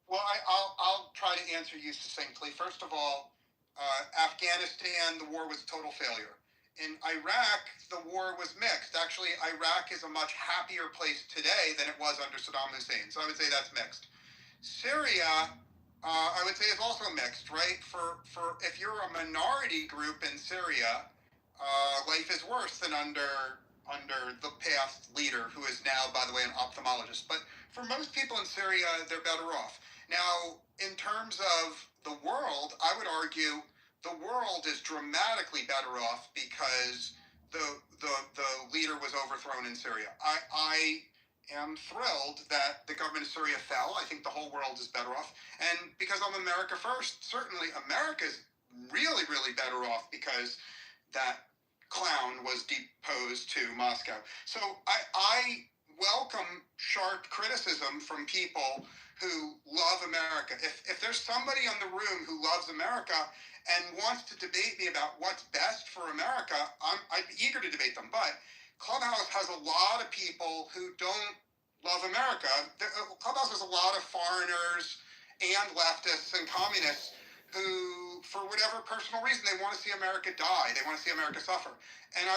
Well, I'll try to answer you succinctly. First of all, Afghanistan, the war was a total failure. In Iraq, the war was mixed. Actually, Iraq is a much happier place today than it was under Saddam Hussein. So I would say that's mixed. Syria, I would say is also mixed, right? For if you're a minority group in Syria, life is worse than under the past leader, who is now, by the way, an ophthalmologist. But for most people in Syria, they're better off. Now, in terms of the world, I would argue the world is dramatically better off because the leader was overthrown in Syria. I am thrilled that the government of Syria fell. I think the whole world is better off. And because I'm America first, certainly America's really, really better off because that clown was deposed to Moscow. So I welcome sharp criticism from people who love America. If there's somebody in the room who loves America and wants to debate me about what's best for America, I'd be eager to debate them. But Clubhouse has a lot of people who don't love America. Clubhouse has a lot of foreigners and leftists and communists who, for whatever personal reason, they want to see America die. They want to see America suffer. And I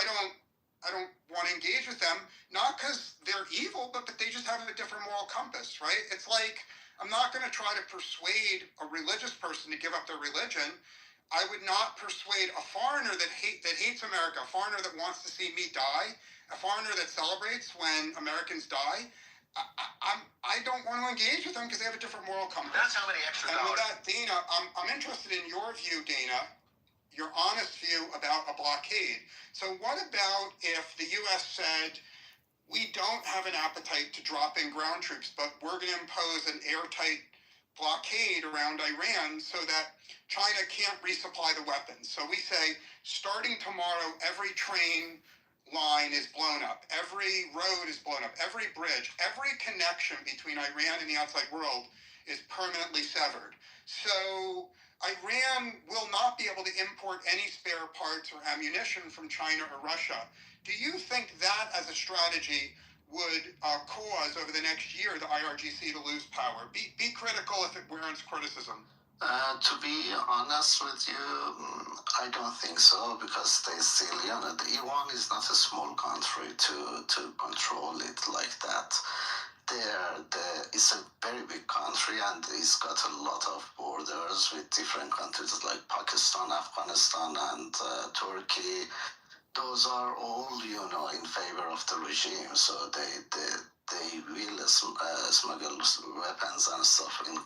don't want to engage with them, not because they're evil, but they just have a different moral compass, right? It's like, I'm not going to try to persuade a religious person to give up their religion. I would not persuade a foreigner that hates America, a foreigner that wants to see me die, a foreigner that celebrates when Americans die. I don't want to engage with them because they have a different moral compass. That's how many extra dollars. And with dollars. that, Dana, I'm interested in your view, Dana, your honest view about a blockade. So what about if the U.S. said, we don't have an appetite to drop in ground troops, but we're going to impose an airtight blockade around Iran so that China can't resupply the weapons. So we say, starting tomorrow, every train line is blown up, every road is blown up, every bridge, every connection between Iran and the outside world is permanently severed. So Iran will not be able to import any spare parts or ammunition from China or Russia. Do you think that as a strategy would cause over the next year the IRGC to lose power? Be critical if it warrants criticism. To be honest with you, I don't think so, because they still, Iran is not a small country to control it like that. It's a very big country, and it's got a lot of borders with different countries like Pakistan, Afghanistan, and Turkey. Those are all, in favor of the regime, so they will smuggle weapons and stuff in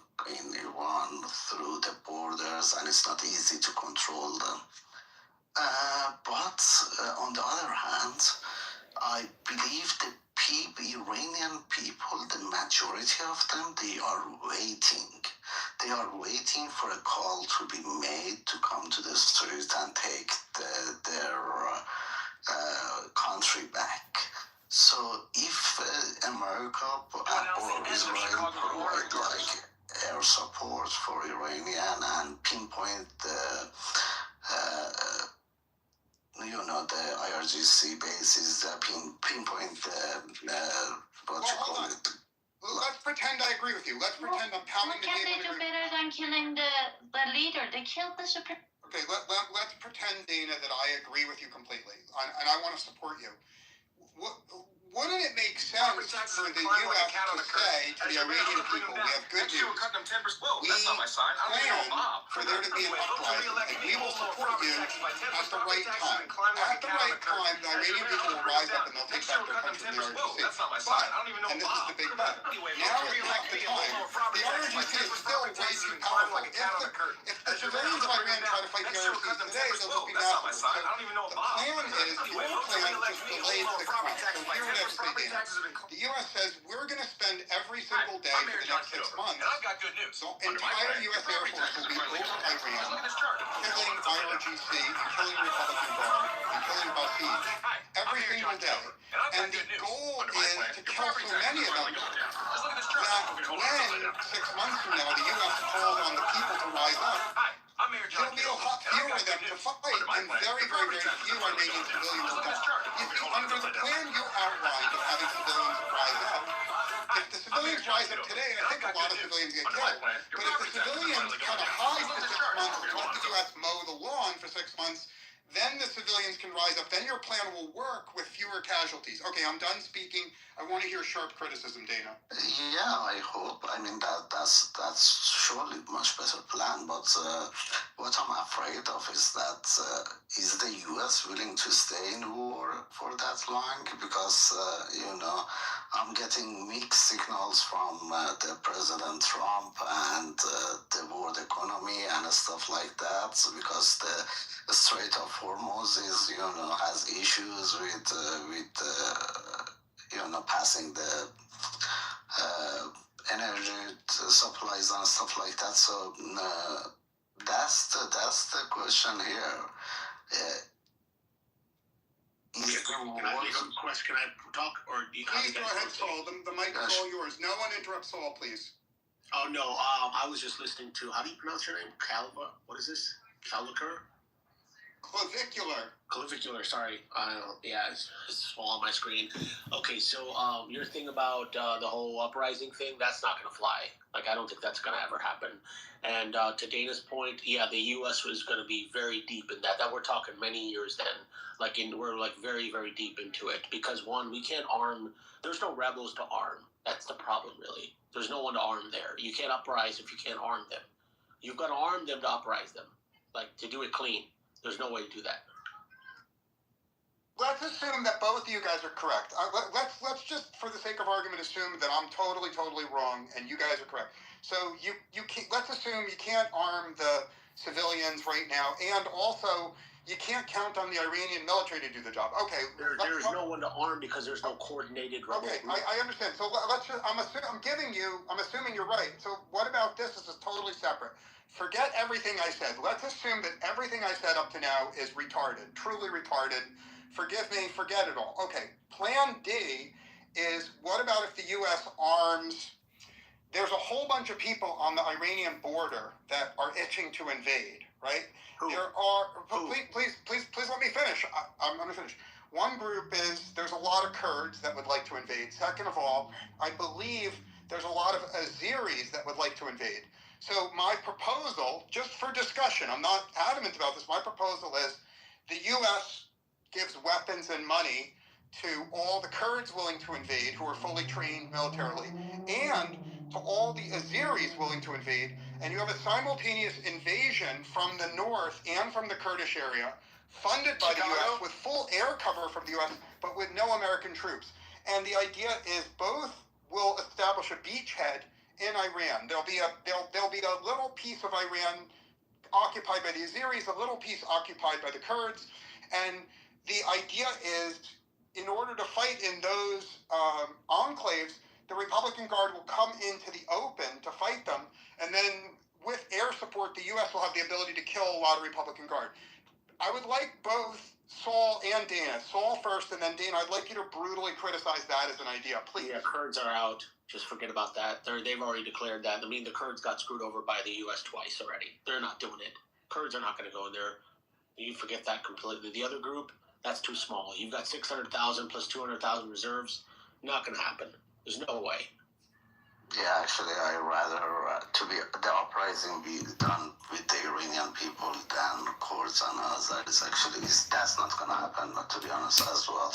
Iran through the borders, and it's not easy to control them. But on the other hand, I believe the Iranian people, the majority of them, they are waiting. They are waiting for a call to be made to come to the street and take their country back. So if America Israel provide like air support for Iranian and pinpoint the the IRGC bases, pinpoint what you call it. Let's pretend I agree with you. Let's pretend I'm pounding the table. What can they do better than killing the leader? They killed the Supreme. Okay, let's pretend, Dana, that I agree with you completely, and I want to support you. Wouldn't it make sense for the U.S. to say to the Iranian people, we have good news, we plan for there to be an uprising, and we will support you at the right time. At the right time, the Iranian people will rise up and they'll take back their country from the RGC. But, and this is the big but, now is not the time. The RGC is still way too powerful. If the civilians of Iran try to fight the RGC today, they'll just be massacred. So the plan is, your plan just delays 6 months. So here it is. The U.S. says we're going to spend every single day for the next 6 months. And I've got good news. The entire U.S. Air Force will be over Iran, killing IRGC, and killing Republican Guard, and killing Basid every single day. And the goal is to kill so many of them that when 6 months from now the U.S. calls on the people to rise up, there'll be a lot fewer of them to fight, and very, very, very few Iranian civilians will die. You see, under the plan you outlined of having civilians rise up, if the civilians rise up today, I think a lot of civilians get killed. But if the civilians kind of hide for 6 months and let the U.S. mow the lawn for 6 months, then the civilians can rise up. Then your plan will work with fewer casualties. Okay, I'm done speaking. I want to hear sharp criticism, Dana. Yeah, I hope. I mean, that's surely a much better plan. But what I'm afraid of is that is the U.S. willing to stay in war for that long? Because I'm getting mixed signals from the President Trump and the world economy and stuff like that. Because the Strait of Hormuz is, has issues with passing the energy supplies and stuff like that. So that's the question here. Can I make a question? Can I talk, or do you? Please go ahead, Saul. The mic is all yours. No one interrupt Saul, please. Oh no, I was just listening to. How do you pronounce your name? Calva. What is this? Caliker? Clavicular, sorry. It's small on my screen. Okay, so your thing about the whole uprising thing, that's not going to fly. Like, I don't think that's going to ever happen. And to Dana's point, yeah, the U.S. was going to be very deep in that. That we're talking many years then. We're very, very deep into it. Because, one, we can't arm. There's no rebels to arm. That's the problem, really. There's no one to arm there. You can't uprise if you can't arm them. You've got to arm them to uprise them. To do it clean. There's no way to do that. Let's assume that both of you guys are correct. Let's just, for the sake of argument, assume that I'm totally wrong and you guys are correct. So let's assume you can't arm the civilians right now, and also you can't count on the Iranian military to do the job. Okay. There's no one to arm because there's no coordinated rebel group. I understand. So I'm assuming you're right. So what about this? This is totally separate. Forget everything I said. Let's assume that everything I said up to now is retarded, truly retarded. Forgive me, forget it all. Okay, plan D is, what about if the U.S. arms, there's a whole bunch of people on the Iranian border that are itching to invade, right? Who? Please let me finish. I'm going to finish. One group is, there's a lot of Kurds that would like to invade. Second of all, I believe there's a lot of Azeris that would like to invade. So my proposal, just for discussion, I'm not adamant about this, my proposal is the U.S. gives weapons and money to all the Kurds willing to invade who are fully trained militarily, and to all the Azeris willing to invade, and you have a simultaneous invasion from the north and from the Kurdish area, funded by the U.S. with full air cover from the U.S., but with no American troops. And the idea is both will establish a beachhead in Iran. There'll be a little piece of Iran occupied by the Azeris, a little piece occupied by the Kurds, and the idea is, in order to fight in those enclaves, the Republican Guard will come into the open to fight them, and then with air support, the U.S. will have the ability to kill a lot of Republican Guard. I would like both Saul and Dana. Saul first, and then Dana. I'd like you to brutally criticize that as an idea, please. Yeah, Kurds are out. Just forget about that. They've already declared that. I mean, the Kurds got screwed over by the U.S. twice already. They're not doing it. Kurds are not going to go in there. You forget that completely. The other group, that's too small. You've got 600,000 plus 200,000 reserves. Not going to happen. There's no way. Yeah, actually, I rather the uprising be done with the Iranian people than Kurds and Azeris. Actually, that's not gonna happen. To be honest, as well.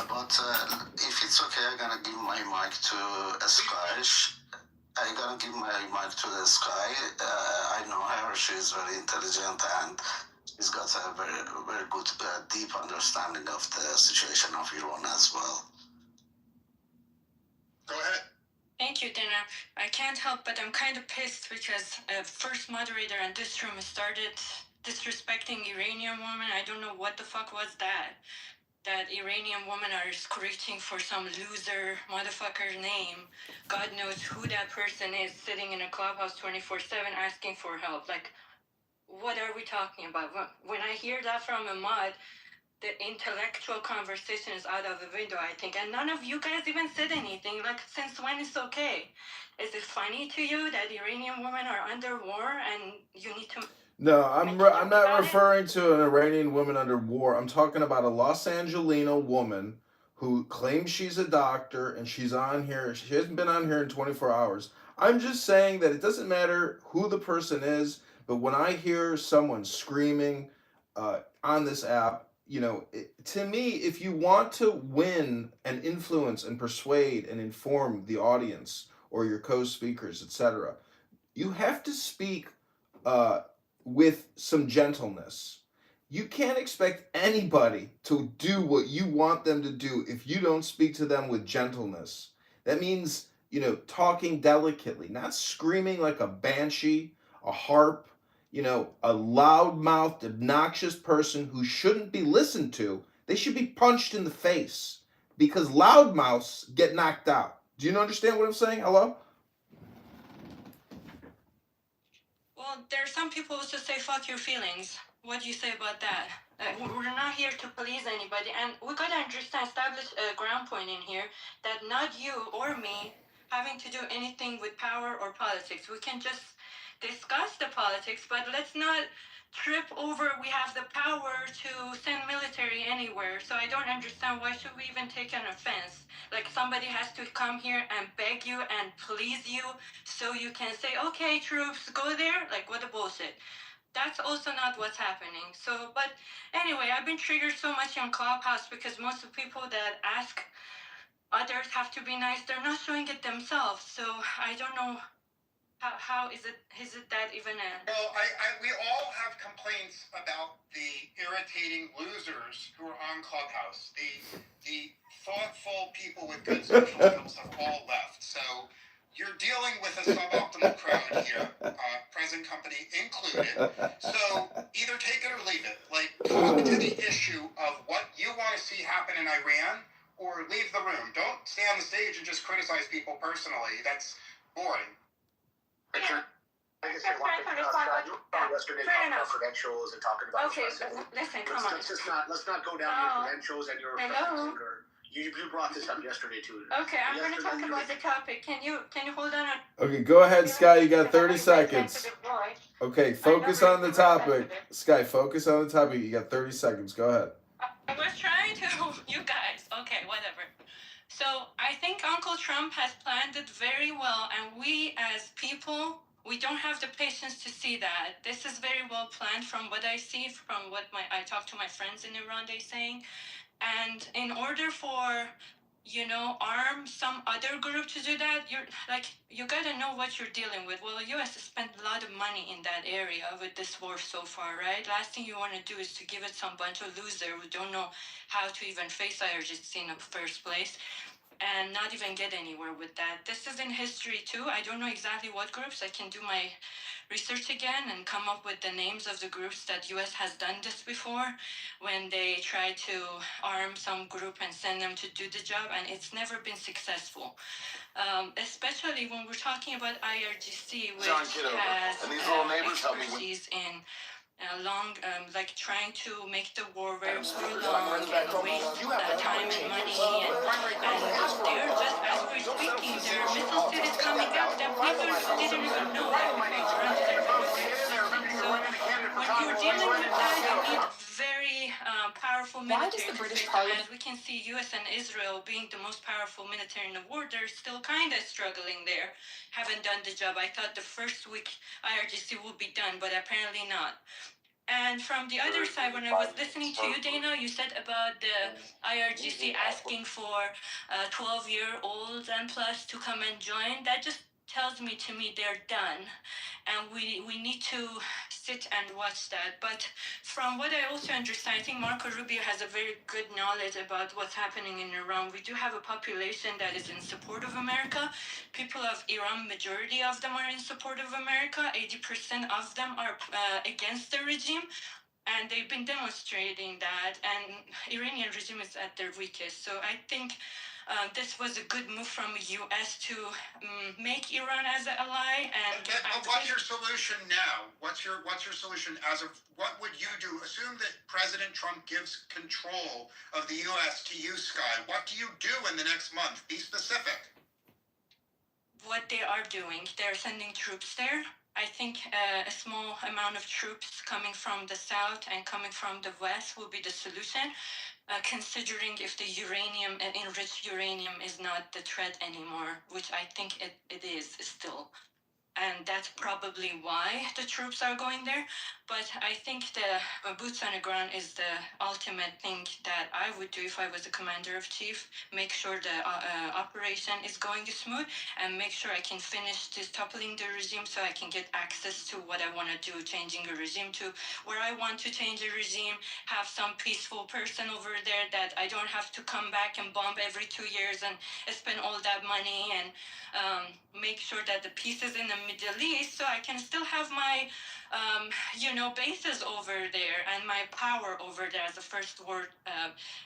But if it's okay, I'm gonna give my mic to Sky. I'm gonna give my mic to the Sky. I know her. She's very intelligent and she's got a very, very good, deep understanding of the situation of Iran as well. Go ahead. Thank you, Dana. I can't help but I'm kind of pissed because first moderator in this room started disrespecting Iranian women. I don't know what the fuck was that. That Iranian women are screeching for some loser motherfucker's name. God knows who that person is sitting in a clubhouse 24/7 asking for help. Like, what are we talking about? When I hear that from a mod, the intellectual conversation is out of the window, I think. And none of you guys even said anything. Like, since when it's okay? Is it funny to you that Iranian women are under war and you need to... No, I'm not referring to an Iranian woman under war. I'm talking about a Los Angelino woman who claims she's a doctor and she's on here. She hasn't been on here in 24 hours. I'm just saying that it doesn't matter who the person is, but when I hear someone screaming on this app, you know, to me, if you want to win and influence and persuade and inform the audience or your co-speakers, etc., you have to speak with some gentleness. You can't expect anybody to do what you want them to do if you don't speak to them with gentleness. That means, you know, talking delicately, not screaming like a banshee, a harp, you know, a loud-mouthed, obnoxious person who shouldn't be listened to. They should be punched in the face because loudmouths get knocked out. Do you understand what I'm saying? Hello? Well, there are some people who just say, fuck your feelings. What do you say about that? We're not here to please anybody. And we got to understand, establish a ground point in here that not you or me having to do anything with power or politics. We can just discuss the politics, but let's not trip over we have the power to send military anywhere. So I don't understand, why should we even take an offense? Like, somebody has to come here and beg you and please you so you can say, okay, troops, go there? Like, what a bullshit. That's also not what's happening. So, but anyway, I've been triggered so much on Clubhouse because most of the people that ask others have to be nice, they're not showing it themselves. So I don't know. How is it that even a... Well, we all have complaints about the irritating losers who are on Clubhouse. The thoughtful people with good social skills have all left. So you're dealing with a suboptimal crowd here, present company included. So either take it or leave it. Like, talk to the issue of what you want to see happen in Iran, or leave the room. Don't stay on the stage and just criticize people personally. That's boring. Richard, I guess you want to yesterday talking about credentials and talking about... Okay, listen, come on. Let's not go down your credentials and your... Hello? You brought this up yesterday too. Okay, I'm going to talk about the topic. Can you hold on? Okay, go ahead, Sky. You got 30 seconds. Okay, focus on the topic. Sky, focus on the topic. You got 30 seconds. Go ahead. I was trying to... You guys. Okay, whatever. So I think Uncle Trump has planned it very well, and we as people, we don't have the patience to see that. This is very well planned from what I see, from what I talk to my friends in Iran, they're saying. And in order for, you know, arm some other group to do that, you gotta know what you're dealing with. Well, the U.S. has spent a lot of money in that area with this war so far, right? Last thing you want to do is to give it some bunch of losers who don't know how to even face IRGC in the first place, and not even get anywhere with that. This is in history too. I don't know exactly what groups. I can do my research again and come up with the names of the groups that US has done this before, when they try to arm some group and send them to do the job, and it's never been successful. Especially when we're talking about IRGC, which has expertise in long, like trying to make the war very prolonged and waste time and money. And they're just, as we're speaking, there are missile cities coming up that people didn't even know that Iran didn't know existed. So when you're dealing with that, you need very powerful Why does military the to British face them. Parliament- As we can see, U.S. and Israel being the most powerful military in the world, they're still kind of struggling there. Haven't done the job. I thought the first week IRGC would be done, but apparently not. And from the other side, when I was listening to you, Dana, you said about the IRGC asking for 12-year-olds and plus to come and join. That just tells me to me they're done. And we need to sit and watch that. But from what I also understand, I think Marco Rubio has a very good knowledge about what's happening in Iran. We do have a population that is in support of America. People of Iran, majority of them are in support of America. 80% of them are against the regime. And they've been demonstrating that, and Iranian regime is at their weakest. So I think this was a good move from the U.S. to make Iran as an ally. And what's your solution now? What's your solution as of what would you do? Assume that President Trump gives control of the U.S. to you, Sky. What do you do in the next month? Be specific. What they are doing, they're sending troops there. I think a small amount of troops coming from the south and coming from the west will be the solution, considering if the uranium, enriched uranium is not the threat anymore, which I think it is still. And that's probably why the troops are going there. But I think the boots on the ground is the ultimate thing that I would do if I was the commander of chief. Make sure the operation is going smooth and make sure I can finish this toppling the regime so I can get access to what I want to do, changing a regime to where I want to change a regime, have some peaceful person over there that I don't have to come back and bomb every 2 years and spend all that money, and make sure that the peace is in the Middle East so I can still have my bases over there and my power over there as a first world,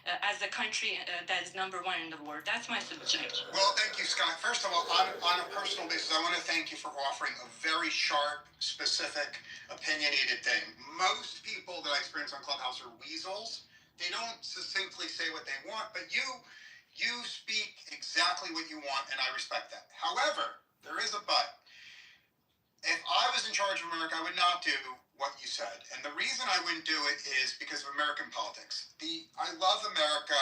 as a country that is number one in the world. That's my solution. Well, thank you, Scott. First of all, on a personal basis, I want to thank you for offering a very sharp, specific, opinionated thing. Most people that I experience on Clubhouse are weasels. They don't succinctly say what they want, but you speak exactly what you want, and I respect that. However, there is a but. If I was in charge of America, I would not do what you said. And the reason I wouldn't do it is because of American politics. I love America,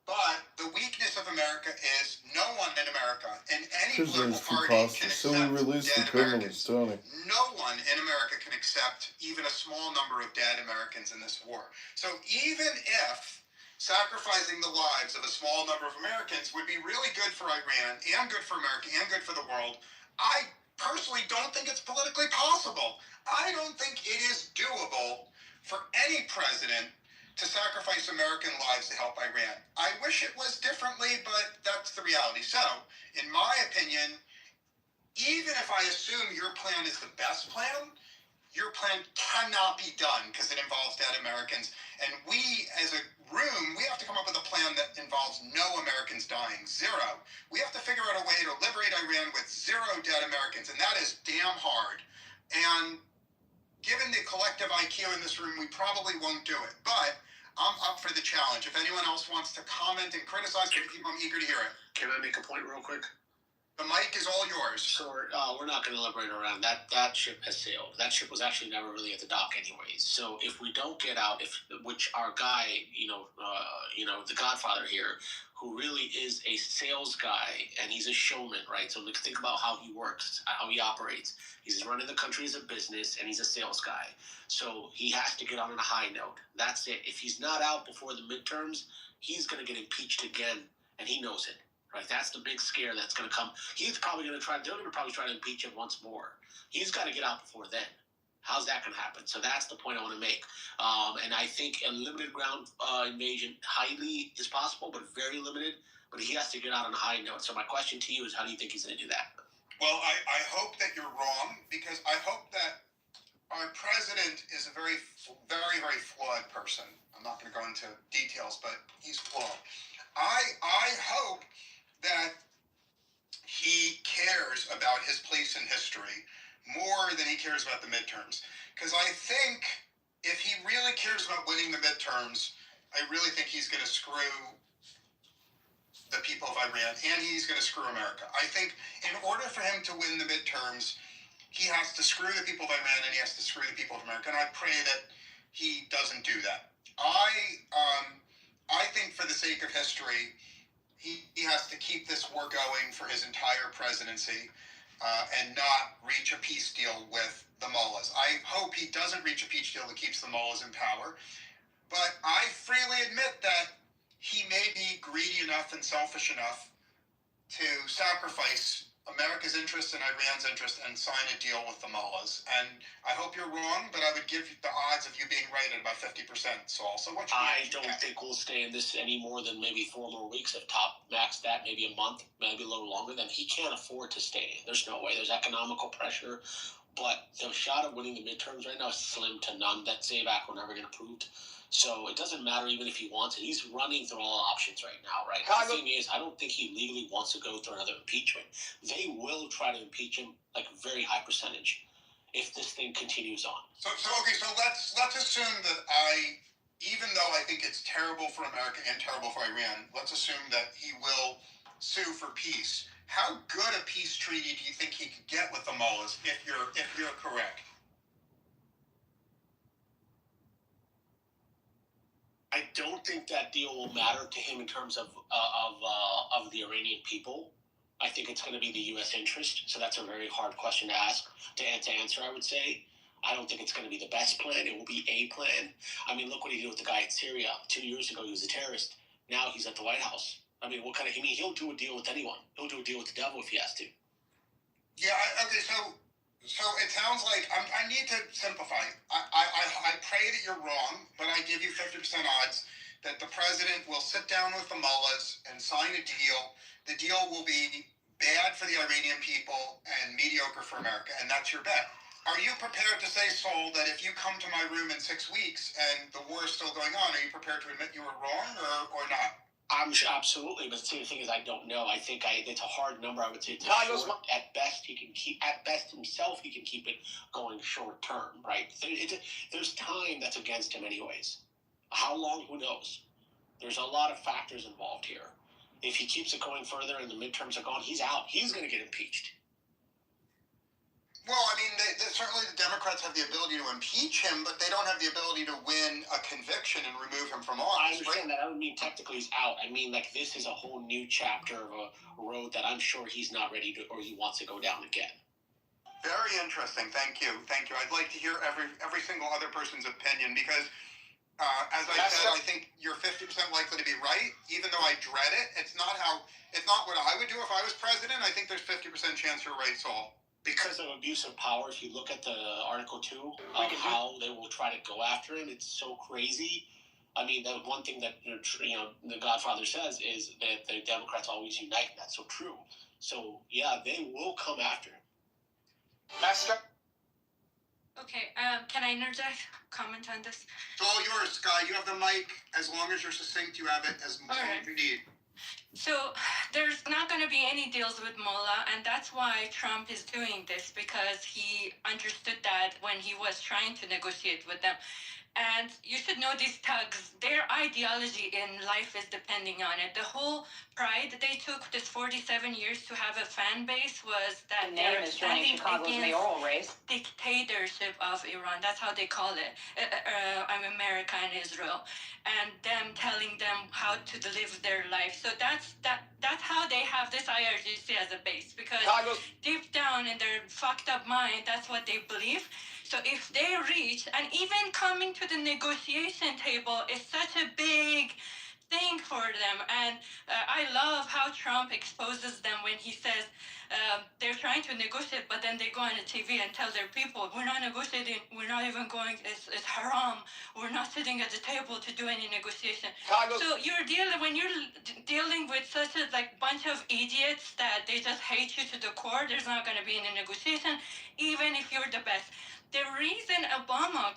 but the weakness of America is no one in America, in any political party, can accept dead Americans. No one in America can accept even a small number of dead Americans in this war. So even if sacrificing the lives of a small number of Americans would be really good for Iran and good for America and good for the world, I personally don't think it's politically possible. I don't think it is doable for any president to sacrifice American lives to help Iran. I wish it was differently, but that's the reality. So, in my opinion, even if I assume your plan is the best plan, your plan cannot be done because it involves dead Americans. And we, as a room, we have to come up with a plan that involves no Americans dying. Zero. We have to figure out a way to liberate Iran with zero dead Americans, and that is damn hard. And given the collective IQ in this room, we probably won't do it. But I'm up for the challenge. If anyone else wants to comment and criticize me, I'm eager to hear it. Can I make a point real quick? The mic is all yours. So we're not going to elaborate around that. That ship has sailed. That ship was actually never really at the dock, anyways. So if we don't get out, which our guy, the Godfather here, who really is a sales guy and he's a showman, right? So let's think about how he works, how he operates. He's running the country as a business and he's a sales guy. So he has to get out on a high note. That's it. If he's not out before the midterms, he's going to get impeached again, and he knows it. Right, that's the big scare that's going to come. He's probably going to try. They're going to probably try to impeach him once more. He's got to get out before then. How's that going to happen? So that's the point I want to make. And I think a limited ground invasion highly is possible, but very limited. But he has to get out on a high note. So my question to you is, how do you think he's going to do that? Well, I hope that you're wrong, because I hope that our president is a very, very, very flawed person. I'm not going to go into details, but he's flawed. I hope that he cares about his place in history more than he cares about the midterms. Because I think if he really cares about winning the midterms, I really think he's going to screw the people of Iran, and he's going to screw America. I think in order for him to win the midterms, he has to screw the people of Iran and he has to screw the people of America. And I pray that he doesn't do that. I think for the sake of history, he has to keep this war going for his entire presidency and not reach a peace deal with the mullahs. I hope he doesn't reach a peace deal that keeps the mullahs in power. But I freely admit that he may be greedy enough and selfish enough to sacrifice America's interest and Iran's interest and sign a deal with the mullahs. And I hope you're wrong, but I would give the odds of you being right at about 50%. So also, what's your I don't think we'll stay in this any more than maybe 4 more weeks. If top max that, maybe a month, maybe a little longer. Then he can't afford to stay. There's no way. There's economical pressure. But the shot of winning the midterms right now is slim to none. That SAVAC will never get approved. So it doesn't matter even if he wants it. He's running through all options right now, right? The thing is, I don't think he legally wants to go through another impeachment. They will try to impeach him, like a very high percentage, if this thing continues on. So let's assume that even though I think it's terrible for America and terrible for Iran, let's assume that he will sue for peace. How good a peace treaty do you think he could get with the mullahs if you're correct? I don't think that deal will matter to him in terms of the Iranian people. I think it's going to be the U.S. interest. So that's a very hard question to ask to answer. I would say I don't think it's going to be the best plan. It will be a plan. I mean, look what he did with the guy in Syria 2 years ago. He was a terrorist. Now he's at the White House. I mean, he'll do a deal with anyone. He'll do a deal with the devil if he has to. Yeah. Okay. So it sounds like I need to simplify. I pray that you're wrong, but I give you 50% odds that the president will sit down with the mullahs and sign a deal. The deal will be bad for the Iranian people and mediocre for America, and that's your bet. Are you prepared to say, Sol, that if you come to my room in 6 weeks and the war is still going on, are you prepared to admit you were wrong or not? I'm sure, absolutely, but the thing is, I don't know. I think it's a hard number. I would say it's short. At best, he can keep. At best, himself, he can keep it going short term, right? There's time that's against him, anyways. How long? Who knows? There's a lot of factors involved here. If he keeps it going further and the midterms are gone, he's out. He's going to get impeached. Well, I mean, certainly the Democrats have the ability to impeach him, but they don't have the ability to win a conviction and remove him from office. I understand that. I don't mean technically he's out. I mean, like, this is a whole new chapter of a road that I'm sure he's not ready to, or he wants to go down again. Very interesting. Thank you. I'd like to hear every single other person's opinion because, as I said, I think you're 50% likely to be right, even though I dread it. It's not what I would do if I was president. I think there's 50% chance you're right, Saul. Because of abuse of power, if you look at the Article 2 of how they will try to go after him, it's so crazy. I mean, the one thing that the Godfather says is that the Democrats always unite. That's so true. So yeah, they will come after him. Okay, can I interject? Comment on this? It's all yours, Sky. You have the mic. As long as you're succinct, you have it as long as you need. So there's not going to be any deals with Mullah, and that's why Trump is doing this, because he understood that when he was trying to negotiate with them. And you should know these thugs, their ideology in life is depending on it. The whole pride that they took this 47 years to have a fan base was that The name is joining Chicago's mayoral race. Dictatorship of Iran. That's how they call it. I'm America and Israel. And them telling them how to live their life. So that's how they have this IRGC as a base. Because deep down in their fucked up mind, that's what they believe. So if they reach, and even coming to the negotiation table is such a big thing for them. And I love how Trump exposes them when he says they're trying to negotiate, but then they go on the TV and tell their people, we're not negotiating, we're not even going, it's haram, we're not sitting at the table to do any negotiation. So when you're dealing with such a bunch of idiots that they just hate you to the core, there's not going to be any negotiation, even if you're the best. The reason Obama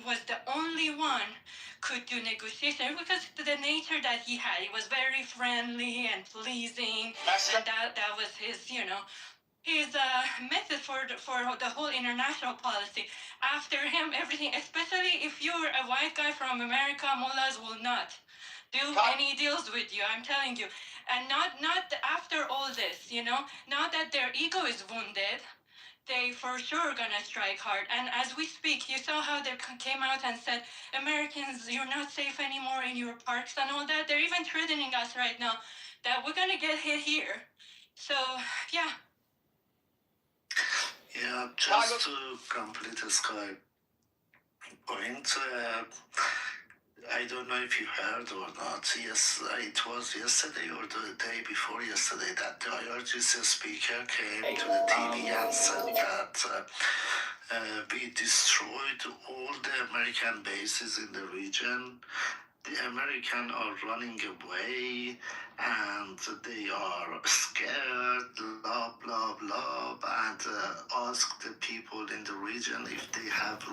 was the only one could do negotiation because the nature that he had. He was very friendly and pleasing, and that was his, his method for the whole international policy. After him, everything, especially if you're a white guy from America, mullahs will not do any deals with you. I'm telling you, and not after all this, now that their ego is wounded. They for sure gonna strike hard. And as we speak, you saw how they came out and said, Americans, you're not safe anymore in your parks and all that. They're even threatening us right now that we're gonna get hit here. So, yeah. Yeah, just to complete the Sky point, I don't know if you heard or not. Yes, it was yesterday or the day before yesterday that the IRGC speaker came to the TV and said that we destroyed all the American bases in the region. The Americans are running away and they are scared, blah, blah, blah, and ask the people in the region if they have,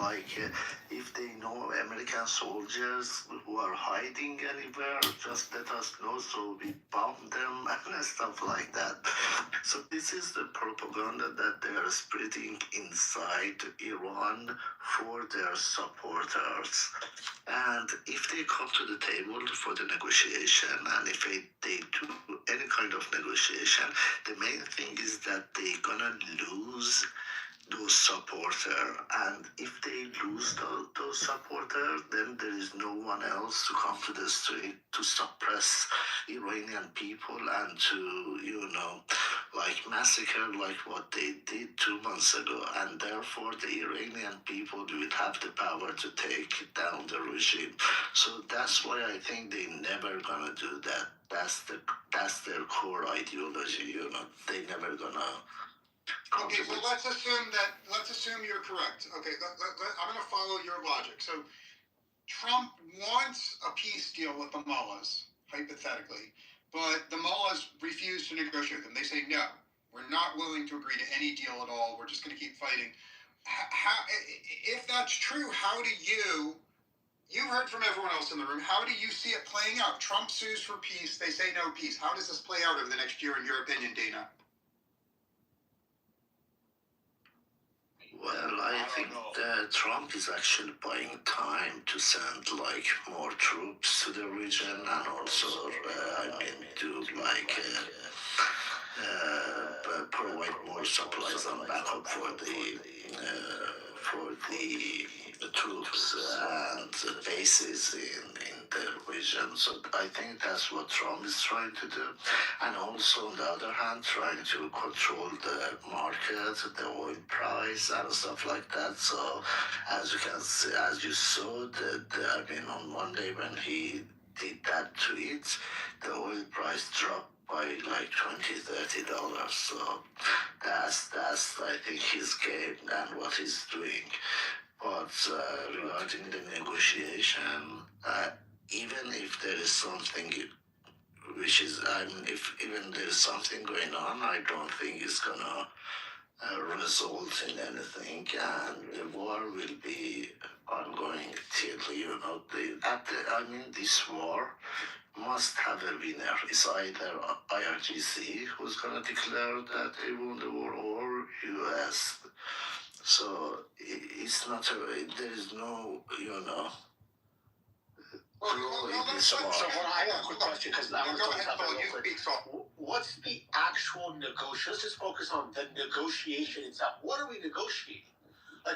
if they know American soldiers who are hiding anywhere, just let us know so we bomb them and stuff like that. So this is the propaganda that they are spreading inside Iran for their supporters. And if they come to the table for the negotiation, and if they do any kind of negotiation, the main thing is that they're gonna lose those supporters. And if they lose those supporters, then there is no one else to come to the street to suppress Iranian people and to, massacre like what they did 2 months ago. And therefore, the Iranian people will have the power to take down the regime. So that's why I think they're never gonna do that. That's their core ideology. They never gonna. Okay, so let's assume you're correct. Okay, I'm going to follow your logic. So Trump wants a peace deal with the mullahs, hypothetically, but the mullahs refuse to negotiate with them. They say, no, we're not willing to agree to any deal at all. We're just going to keep fighting. If that's true, how do you've heard from everyone else in the room, how do you see it playing out? Trump sues for peace. They say no peace. How does this play out over the next year, in your opinion, Dana? Well, I think that Trump is actually buying time to send more troops to the region and also, to provide more supplies and backup for the troops and bases in the region. So I think that's what Trump is trying to do. And also, on the other hand, trying to control the market, the oil price and stuff like that. So as you can see, as you saw, on Monday when he did that tweet, the oil price dropped by $20-$30. So that's I think his game and what he's doing. But regarding the negotiation, even if there is something which is, if even there is something going on, I don't think it's gonna result in anything, and the war will be ongoing till this war must have a winner. It's either IRGC who's gonna declare that they won the war, or US. So it's not there is no So I have a quick question, because I want to talk about real quick. What's the actual negotiation? Let's just focus on the negotiation itself. What are we negotiating?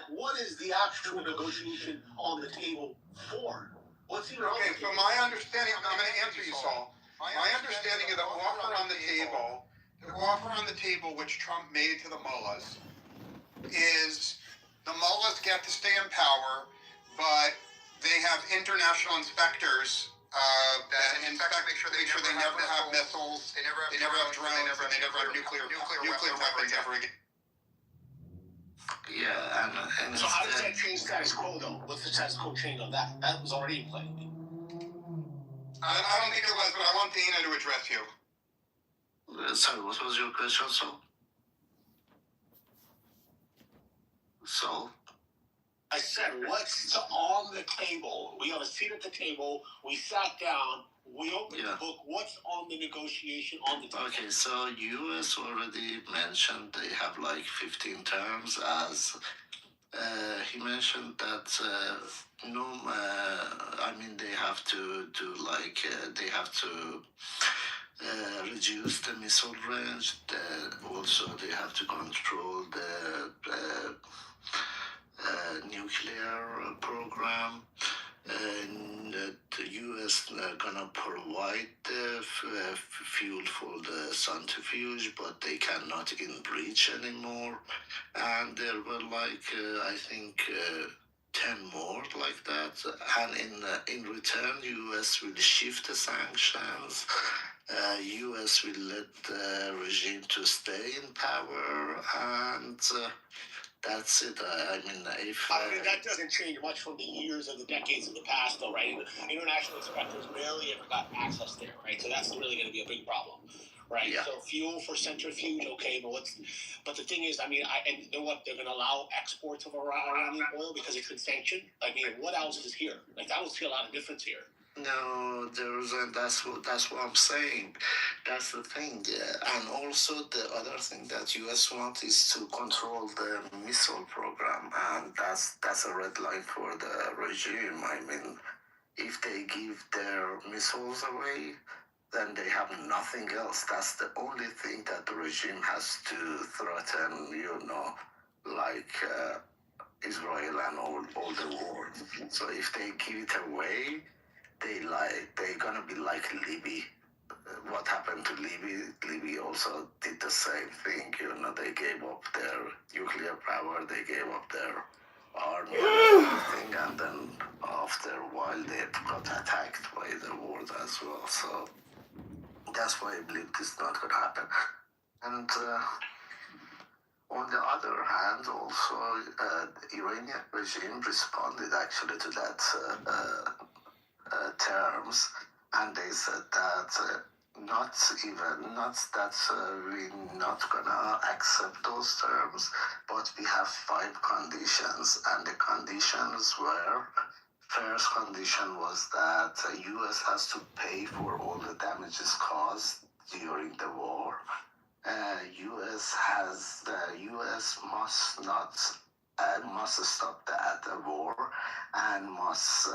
What is the actual negotiation on the table for? What's even okay, so my understanding, I'm going to answer you, Saul. My understanding of the offer on the table, which Trump made to the mullahs, is the mullahs get to stay in power, but they have international inspectors that inspect, make sure they never have missiles, they never have drones, and they never have nuclear weapons ever again. Yeah, and so how does that change status quo, though? What's the status quo change on that? That was already in play. I don't think it was, but I want Dana to address you. Sorry, what was your question, Saul? So? I said, what's on the table? We have a seat at the table. We sat down. We opened the book. What's on the negotiation on the table? Okay, so U.S. already mentioned they have like 15 terms as he mentioned that I mean they have to do like they have to reduce the missile range. Also, they have to control the nuclear program. And the U.S. gonna provide the fuel for the centrifuge, but they cannot enrich anymore. And there were like I think 10 more like that. And in return, U.S. will shift the sanctions. U.S. will let the regime to stay in power, and that's it. I mean, that doesn't change much from the years and the decades in the past, though, right? International inspectors rarely ever got access there, right? So that's really going to be a big problem, right? Yeah. So fuel for centrifuge, okay, but the thing is, I mean, and what they're going to allow exports of Iranian oil because it's been sanctioned. I mean, what else is here? Like, I don't see a lot of difference here. No, there isn't. That's what I'm saying. That's the thing. And also the other thing that U.S. wants is to control the missile program, and that's a red line for the regime. I mean, if they give their missiles away, then they have nothing else. That's the only thing that the regime has to threaten. Like Israel and all the world. So if they give it away, they're gonna be like Libya. What happened to Libya? Libya also did the same thing. They gave up their nuclear power, they gave up their army and everything, and then after a while they got attacked by the world as well. So that's why I believe this is not gonna happen. And on the other hand, also the Iranian regime responded actually to that terms, and they said that not that we're not gonna accept those terms, but we have 5 conditions, and the conditions were, first condition was that U.S. has to pay for all the damages caused during the war. U.S. must stop the war and must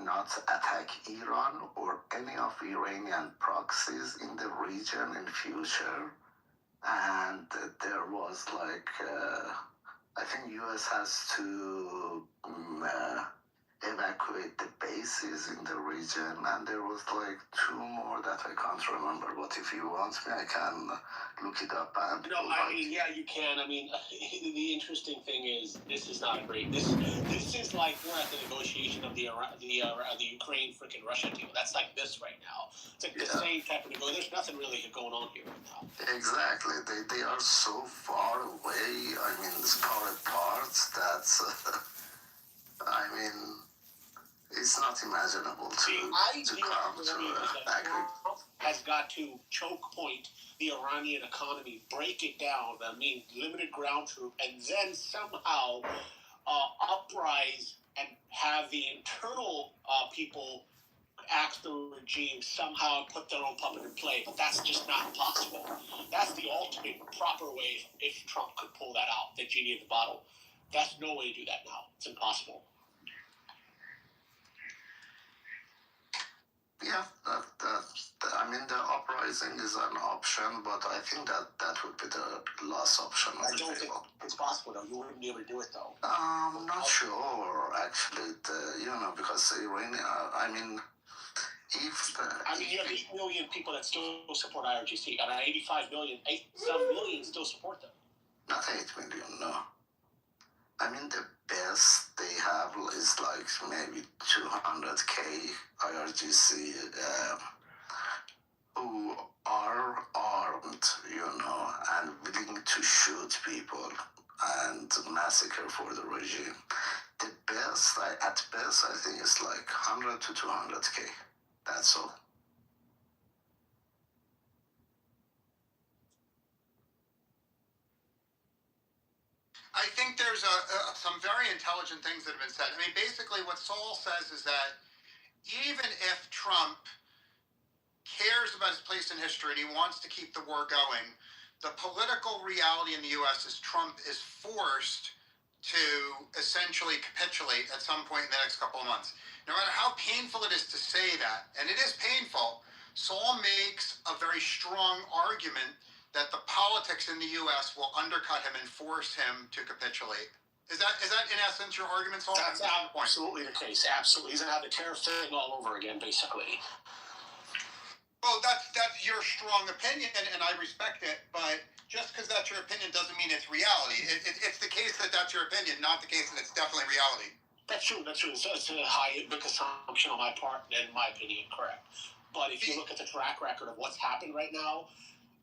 not attack Iran or any of Iranian proxies in the region in future. And there was like, I think U.S. has to evacuate the bases in the region, and there was like 2 more that I can't remember, but if you want me, I can look it up. And I mean, yeah, you can. I mean, the interesting thing is, this is not a great. This is like we're at the negotiation of the Ukraine freaking Russia deal. That's like this right now. It's like the same type of negotiation. There's nothing really going on here right now. Exactly. They are so far away. I mean, far apart that I mean, it's not imaginable to come to agree. Has got to choke point the Iranian economy, break it down. I mean, limited ground troop, and then somehow uprise and have the internal people ask the regime somehow and put their own puppet in play. But that's just not possible. That's the ultimate proper way if Trump could pull that out, the genie in the bottle. That's no way to do that now. It's impossible. Yeah, I mean, the uprising is an option, but I think that would be the last option. I don't think it's possible, though. You wouldn't be able to do it, though. I'm not sure, actually, because Iranian, I mean, you have 8 million people that still support IRGC, and 85 million, some million still support them. Not 8 million, no. I mean, the best they have is like maybe 200K IRGC who are armed, and willing to shoot people and massacre for the regime. The best, at best, I think it's like 100 to 200K. That's all. I think there's some very intelligent things that have been said. I mean, basically what Saul says is that even if Trump cares about his place in history and he wants to keep the war going, the political reality in the U.S. is Trump is forced to essentially capitulate at some point in the next couple of months. No matter how painful it is to say that, and it is painful, Saul makes a very strong argument that the politics in the U.S. will undercut him and force him to capitulate. Is that in essence your argument, Saul? That's absolutely the case. Absolutely. He's going to have the tariff thing all over again, basically. Well, that's your strong opinion, and I respect it, but just because that's your opinion doesn't mean it's reality. It's the case that that's your opinion, not the case that it's definitely reality. That's true. That's true. It's a big assumption on my part, and in my opinion, correct. But if you look at the track record of what's happened right now,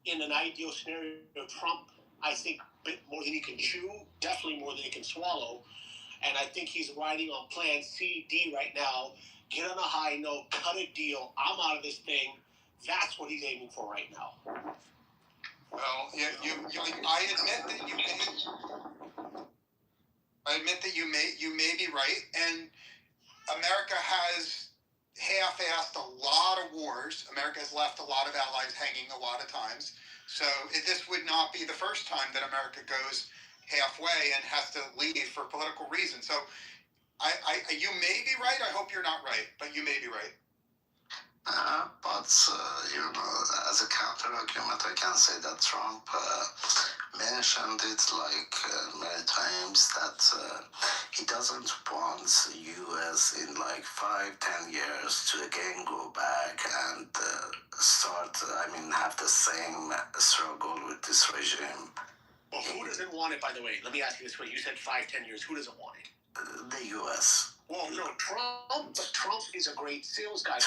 in an ideal scenario, Trump, I think, bit more than he can chew, definitely more than he can swallow. And I think he's riding on plan C, D right now. Get on a high note, cut a deal. I'm out of this thing. That's what he's aiming for right now. Well, I admit that you may be right, and America has half-assed a lot of wars. America has left a lot of allies hanging a lot of times. So this would not be the first time that America goes halfway and has to leave for political reasons. So you may be right. I hope you're not right, but you may be right. But as a counter argument, I can say that Trump mentioned it many times that he doesn't want U.S. in 5-10 years to again go back and have the same struggle with this regime. Well, who doesn't want it, by the way? Let me ask you this way. You said 5-10 years. Who doesn't want it? The U.S. Well, no, Trump is a great sales guy.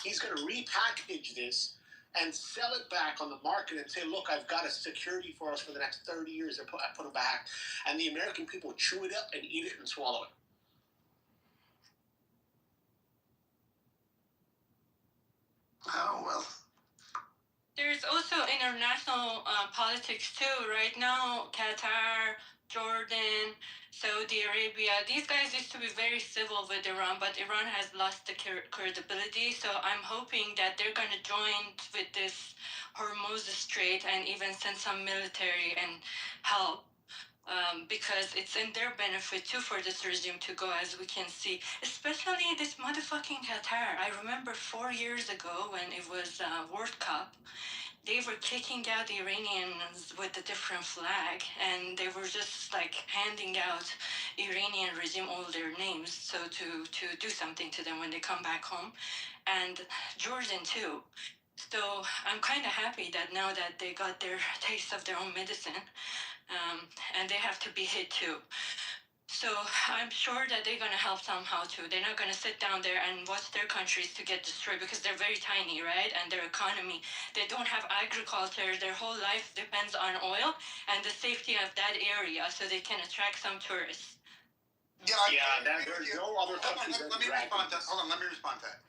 He's going to repackage this and sell it back on the market and say, look, I've got a security for us for the next 30 years. I put it back. And the American people chew it up and eat it and swallow it. Oh, well. There's also international politics too. Right now, Qatar, Jordan, Saudi Arabia, these guys used to be very civil with Iran, but Iran has lost the credibility. So I'm hoping that they're going to join with this Hormuz Strait and even send some military and help. Because it's in their benefit too for this regime to go, as we can see, especially this motherfucking Qatar. I remember 4 years ago when it was World Cup, they were kicking out the Iranians with a different flag, and they were just handing out Iranian regime all their names, so to do something to them when they come back home, and Jordan too. So I'm kind of happy that now that they got their taste of their own medicine, and they have to be hit too. So I'm sure that they're going to help somehow too. They're not going to sit down there and watch their countries to get destroyed because they're very tiny, right? And their economy, they don't have agriculture. Their whole life depends on oil and the safety of that area so they can attract some tourists. There's no other countries. Let me respond to that.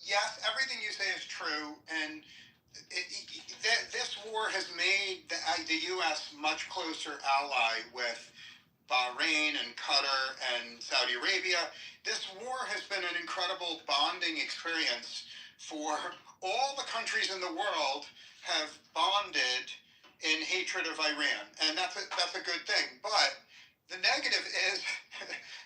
Yes, everything you say is true, and this war has made the U.S. much closer ally with Bahrain and Qatar and Saudi Arabia. This war has been an incredible bonding experience for all the countries in the world have bonded in hatred of Iran, and that's a good thing. But the negative is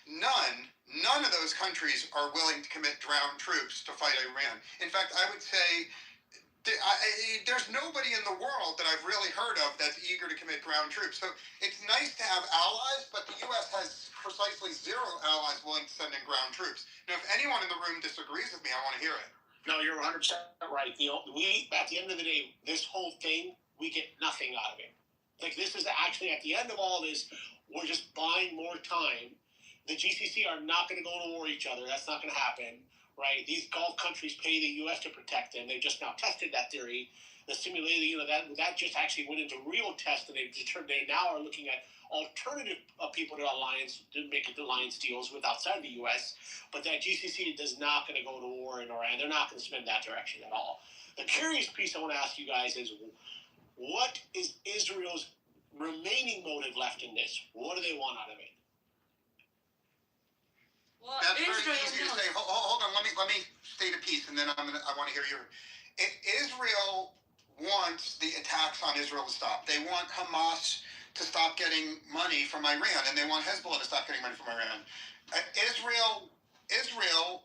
none of those countries are willing to commit ground troops to fight Iran. In fact, I would say there's nobody in the world that I've really heard of that's eager to commit ground troops. So it's nice to have allies, but the U.S. has precisely zero allies willing to send in ground troops. Now, if anyone in the room disagrees with me, I want to hear it. No, you're 100% right. We, at the end of the day, this whole thing, we get nothing out of it. This is actually, at the end of all this, we're just buying more time. The GCC are not going to go to war with each other. That's not going to happen. Right, these Gulf countries pay the U.S. to protect them. They've just now tested that theory. The simulated, that just actually went into real test, and they now are looking at alternative people to make alliance deals with outside the U.S. But that GCC is not going to go to war in Iran. They're not going to spend that direction at all. The curious piece I want to ask you guys is, what is Israel's remaining motive left in this? What do they want out of it? Well, that's very easy to say. Hold on, let me state of peace, and then I want to hear your. Israel wants the attacks on Israel to stop. They want Hamas to stop getting money from Iran, and they want Hezbollah to stop getting money from Iran. Israel,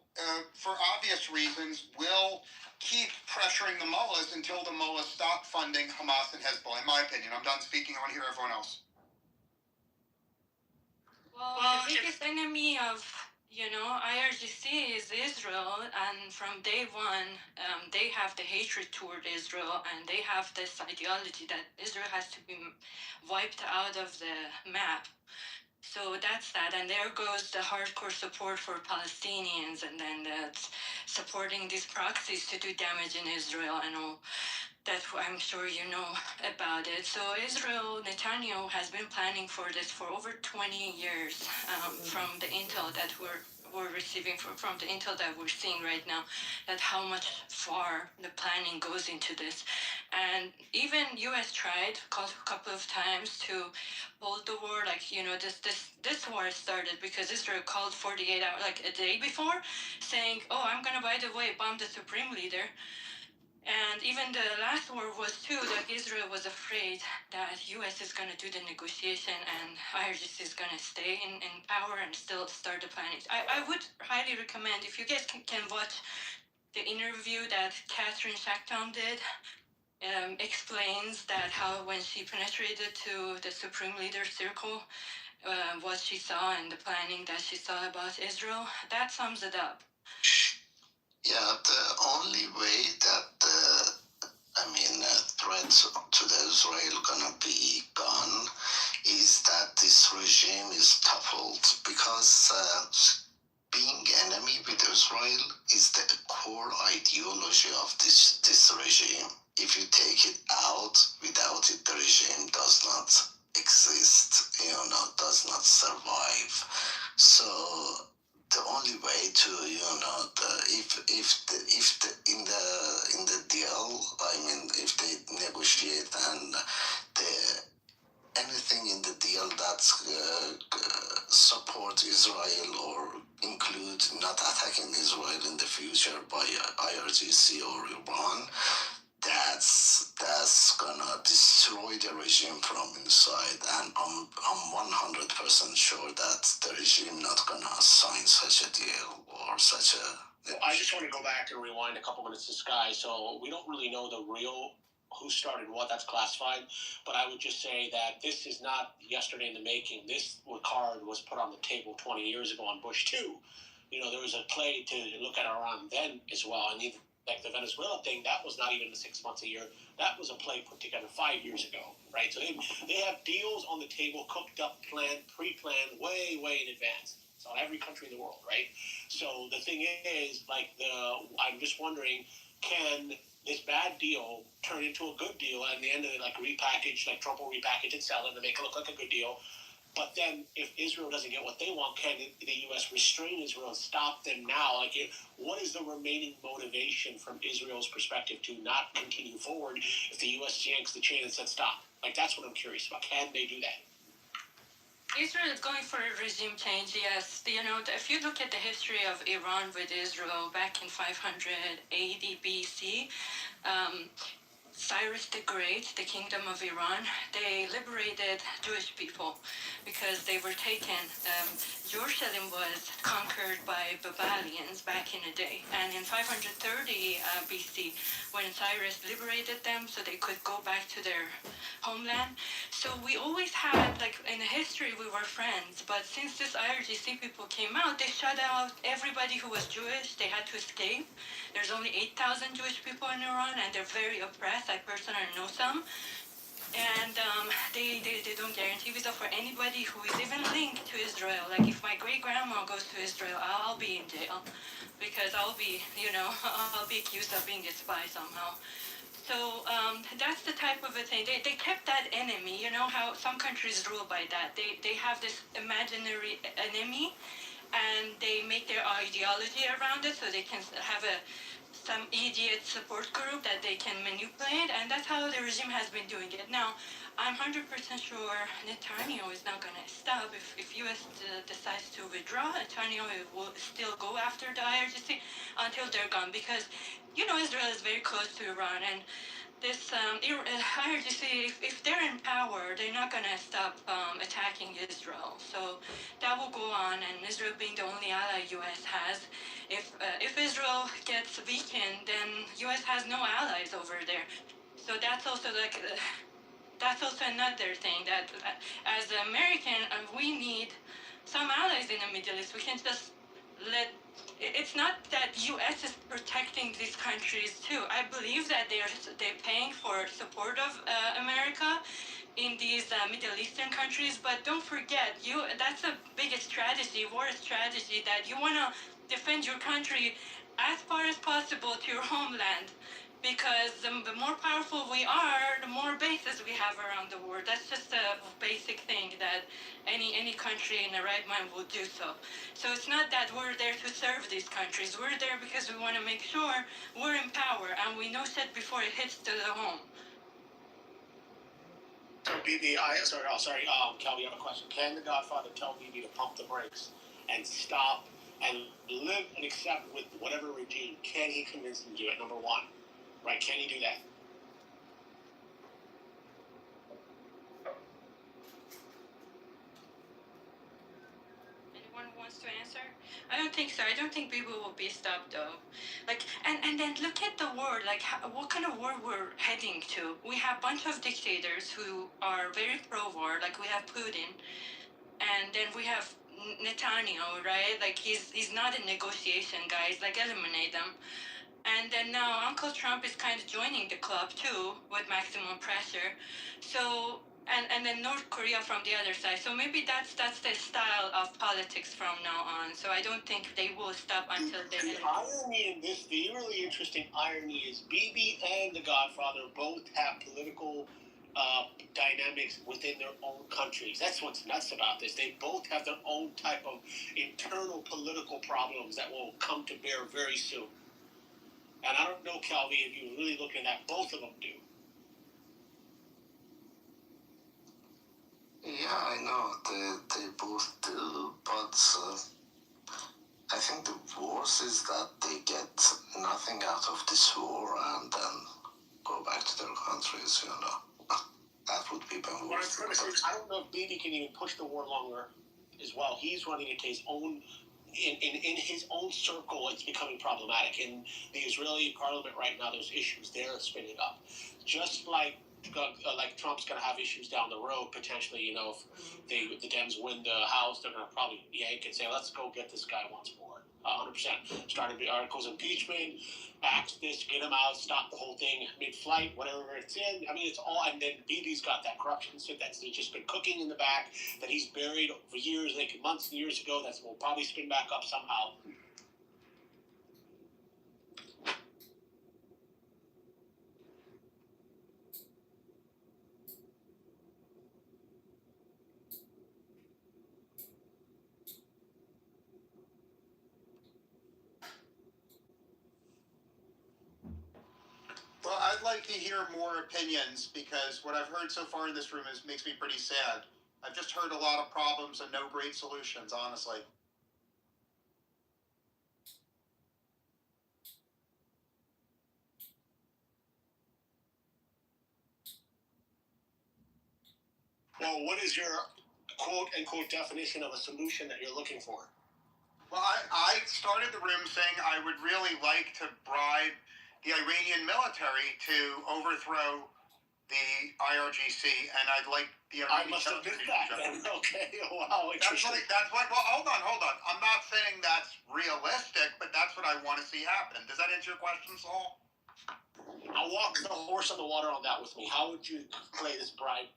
for obvious reasons, will keep pressuring the mullahs until the mullahs stop funding Hamas and Hezbollah. In my opinion, I'm done speaking. I want to hear everyone else. Well, the biggest enemy of, IRGC is Israel, and from day one, they have the hatred toward Israel, and they have this ideology that Israel has to be wiped out of the map. So that's that, and there goes the hardcore support for Palestinians, and then that's supporting these proxies to do damage in Israel and all. That I'm sure you know about it. So Israel, Netanyahu has been planning for this for over 20 years from the intel that we're receiving from the intel that we're seeing right now, that how much far the planning goes into this. And even U.S. tried a couple of times to hold the war, this war started because Israel called 48 hours, like a day before, saying, oh, I'm going to, by the way, bomb the supreme leader. And even the last war was too, that Israel was afraid that U.S. is going to do the negotiation and IRGC is going to stay in power and still start the planning. I would highly recommend, if you guys can watch the interview that Catherine Shacktown did, explains that how when she penetrated to the Supreme Leader circle, what she saw and the planning that she saw about Israel, that sums it up. Yeah, the only way that threat to the Israel gonna be gone is that this regime is toppled, because being enemy with Israel is the core ideology of this regime. If you take it out, without it, the regime does not exist, does not survive. So the only way to, in the deal, if they negotiate and anything in the deal that support Israel or include not attacking Israel in the future by IRGC or Iran, that's gonna destroy the regime from inside, and I'm 100% sure that the regime not gonna sign such a deal or such a. Well, I just want to go back and rewind a couple minutes to Sky. So we don't really know the real who started what. That's classified. But I would just say that this is not yesterday in the making. This card was put on the table 20 years ago on Bush 2. There was a play to look at Iran then as well. And even like the Venezuela thing, that was not even the 6 months a year. That was a play put together 5 years ago, right? So they have deals on the table, cooked up, planned, pre-planned, way in advance. It's on every country in the world, right? So the thing is, I'm just wondering, can this bad deal turn into a good deal, and in the end of it, repackage, like Trump will repackage and sell it and make it look like a good deal? But then, if Israel doesn't get what they want, can the U.S. restrain Israel and stop them now? What is the remaining motivation from Israel's perspective to not continue forward if the U.S. yanks the chain and says stop? That's what I'm curious about. Can they do that? Israel is going for a regime change, yes. If you look at the history of Iran with Israel back in 580 BC, Cyrus the Great, the Kingdom of Iran, they liberated Jewish people because they were taken. Jerusalem was conquered by Babylonians back in the day. And in 530 BC, when Cyrus liberated them so they could go back to their homeland. So we always had, in the history, we were friends. But since this IRGC people came out, they shut out everybody who was Jewish. They had to escape. There's only 8,000 Jewish people in Iran, and they're very oppressed. I personally know some. And they don't guarantee visa for anybody who is even linked to Israel. If my great-grandma goes to Israel, I'll be in jail because I'll be accused of being a spy somehow. So that's the type of a thing. They kept that enemy. You know how some countries rule by that. They have this imaginary enemy, and they make their ideology around it so they can have a some idiot support group that they can manipulate, and that's how the regime has been doing it. Now, I'm 100% sure Netanyahu is not going to stop. If U.S. Decides to withdraw, Netanyahu will still go after the IRGC until they're gone, because, Israel is very close to Iran, and this IRGC, if they're in power, they're not going to stop attacking Israel. So that will go on, and Israel being the only ally U.S. has. If Israel gets weakened, then U.S. has no allies over there. So that's also that's also another thing that as an American, we need some allies in the Middle East. We can't just it's not that U.S. is protecting these countries too. I believe that they're paying for support of America in these Middle Eastern countries, but don't forget, that's the biggest strategy, war strategy, that you want to defend your country as far as possible to your homeland, because the more powerful we are, the more bases we have around the world. That's just a basic thing that any country in the right mind will do so. So it's not that we're there to serve these countries. We're there because we want to make sure we're in power, and we know shit before it hits to the home. So Bibi, Kelby, I have a question. Can the Godfather tell Bibi to pump the brakes and stop and live and accept with whatever regime? Can he convince him to do it? Number one, right? Can he do that? Anyone wants to answer? I don't think so. I don't think Bibi will be stopped though. And then look at the world. What kind of world we're heading to? We have a bunch of dictators who are very pro-war. We have Putin, and then we have Netanyahu, right? He's not a negotiation guy. Eliminate them. And then now Uncle Trump is kind of joining the club too, with maximum pressure. So and then North Korea from the other side. So maybe that's the style of politics from now on. So I don't think they will stop until they. The irony in this, the really interesting irony is Bibi and the Godfather both have political dynamics within their own countries. That's what's nuts about this. They both have their own type of internal political problems that will come to bear very soon. And I don't know, Kelby, if you're really looking at that, both of them do. Yeah, I know they both do, but I think the worst is that they get nothing out of this war and then go back to their countries, That would be the worst. I don't know if Bibi can even push the war longer as well. He's running into his own, in his own circle, it's becoming problematic. In the Israeli parliament right now, there's issues there spinning up. Just like Trump's going to have issues down the road, potentially, if the Dems win the House, they're going to probably yank and say, let's go get this guy once more. 100%. Started the articles, impeachment, axe this, get him out, stop the whole thing mid-flight, whatever it's in. I mean, it's all, and then Bibi's got that corruption that's just been cooking in the back that he's buried for years, months and years ago, that will probably spin back up somehow. Well, I'd like to hear more opinions because what I've heard so far in this room makes me pretty sad. I've just heard a lot of problems and no great solutions, honestly. Well, what is your quote-unquote definition of a solution that you're looking for? Well, I started the room saying I would really like to bribe the Iranian military to overthrow the IRGC, and I'd like the Iranian I must have missed that then. Okay, wow, interesting. Well, hold on. I'm not saying that's realistic, but that's what I want to see happen. Does that answer your question, Saul? I'll walk the horse on the water on that with me. How would you play this bribe?